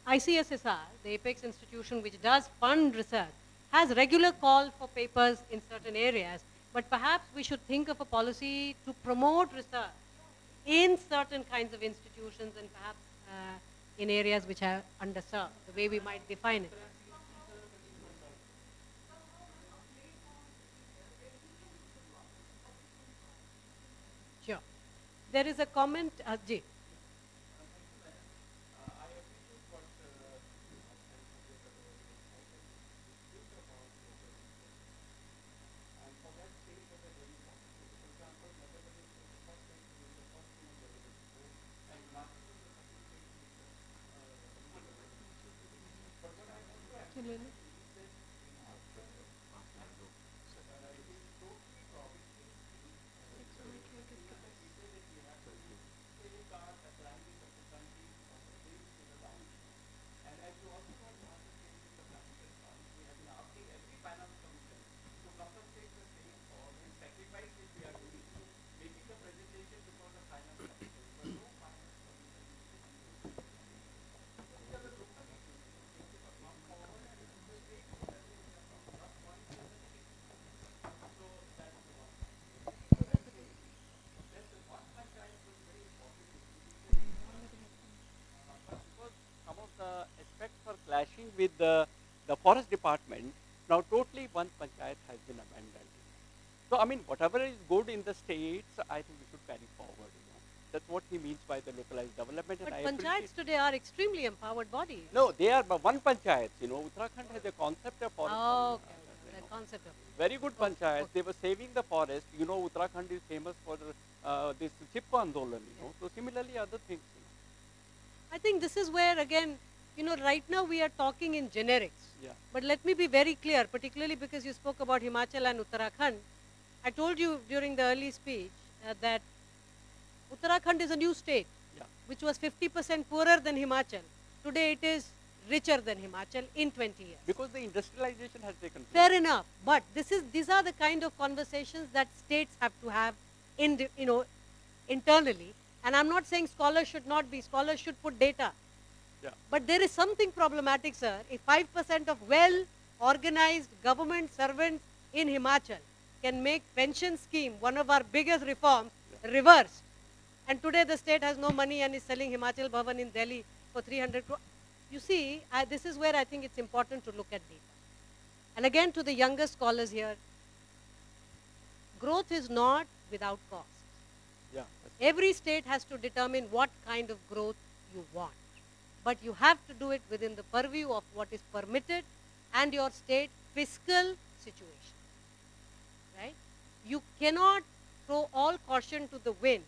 ICSSR, the apex institution which does fund research, has regular call for papers in certain areas, but perhaps we should think of a policy to promote research in certain kinds of institutions and perhaps in areas which are underserved, the way we might define it. Sure. There is a comment, Jay. Clashing with the forest department, now totally one panchayat has been abandoned. So I mean, whatever is good in the states, I think we should carry forward. You know, that's what he means by the localized development. But and panchayats today are extremely empowered bodies. No, they are but one panchayat. You know, Uttarakhand has a concept of forest. Oh, okay. The concept of very good panchayat. They were saving the forest. You know, Uttarakhand is famous for this Chipko Andolan. You know, so similarly other things. You know. I think this is where again, you know, right now we are talking in generics. Yeah. But let me be very clear, particularly because you spoke about Himachal and Uttarakhand. I told you during the early speech that Uttarakhand is a new state, which was 50% poorer than Himachal. Today it is richer than Himachal in 20 years. Because the industrialization has taken place. Fair enough. But these are the kind of conversations that states have to have internally. And I'm not saying scholars should not be. Scholars should put data. Yeah. But there is something problematic, sir. If 5% of well-organized government servants in Himachal can make pension scheme, one of our biggest reforms, reversed, and today the state has no money and is selling Himachal Bhavan in Delhi for 300 crore. You see, this is where I think it's important to look at data. And again, to the younger scholars here, growth is not without cost. Yeah. Every state has to determine what kind of growth you want. But you have to do it within the purview of what is permitted and your state fiscal situation, right? You cannot throw all caution to the wind,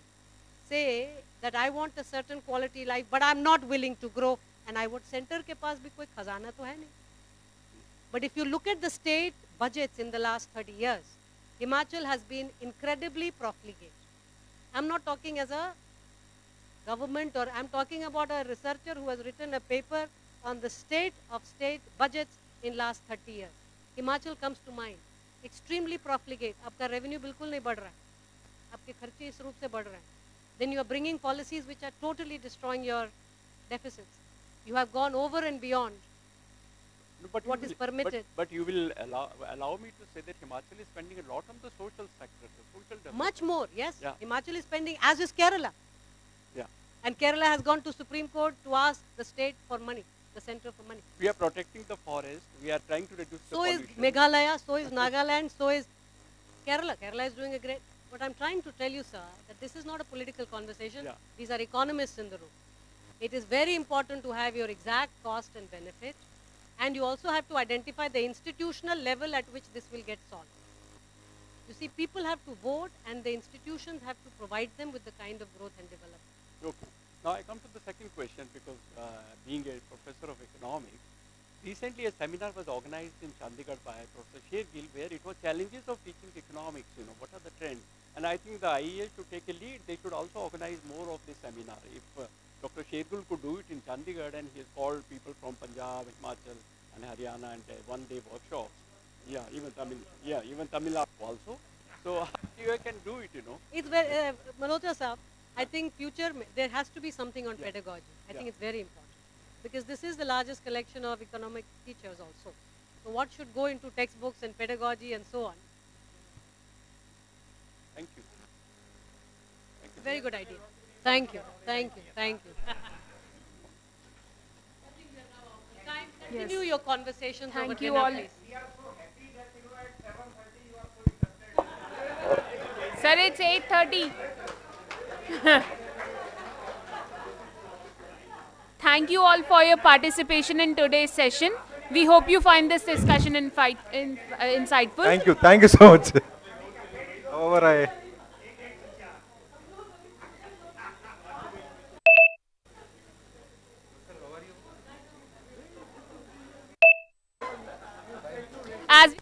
say that I want a certain quality life, but I'm not willing to grow, and I would center ke paas bhi koi khazana to hai nahi. But if you look at the state budgets in the last 30 years, Himachal has been incredibly profligate. I'm not talking as a government, or I'm talking about a researcher who has written a paper on the state of state budgets in last 30 years. Himachal comes to mind. Extremely profligate. Aapka revenue bilkul nahi badh raha. आपके खर्चे इस रूप से बढ़ रहे हैं, then you are bringing policies which are totally destroying your deficits. You have gone over and beyond what is permitted. But you will allow me to say that Himachal is spending a lot on the social sector, the social development. Much more, yes. Yeah. Himachal is spending, as is Kerala. Yeah. And Kerala has gone to Supreme Court to ask the state for money, the center for money. We are protecting the forest. We are trying to reduce the So is pollution. Meghalaya, so is Nagaland, so is Kerala. Kerala is doing a great. What I'm trying to tell you, sir, that this is not a political conversation. Yeah. These are economists in the room. It is very important to have your exact cost and benefit, and you also have to identify the institutional level at which this will get solved. You see, people have to vote, and the institutions have to provide them with the kind of growth and development. Okay. Now I come to the second question, because being a professor of economics, recently a seminar was organized in Chandigarh by Professor Shergill, where it was challenges of teaching economics, what are the trends. And I think the IEA should take a lead. They should also organize more of this seminar. If Dr. Shergill could do it in Chandigarh, and he has called people from Punjab, Himachal and Haryana, and one-day workshops. Yeah, even Tamil Nadu also. So IEA can do it, It's very, Malhotra sir, I think there has to be something on pedagogy. I think it's very important, because this is the largest collection of economic teachers also. So what should go into textbooks and pedagogy and so on? Thank you. Very good idea. Thank you. Thank you. Thank you. Continue your conversations over Thank you dinner, all. please. Sir, it's 8:30. Thank you all for your participation in today's session. We hope you find this discussion insightful. Thank you so much. Over. As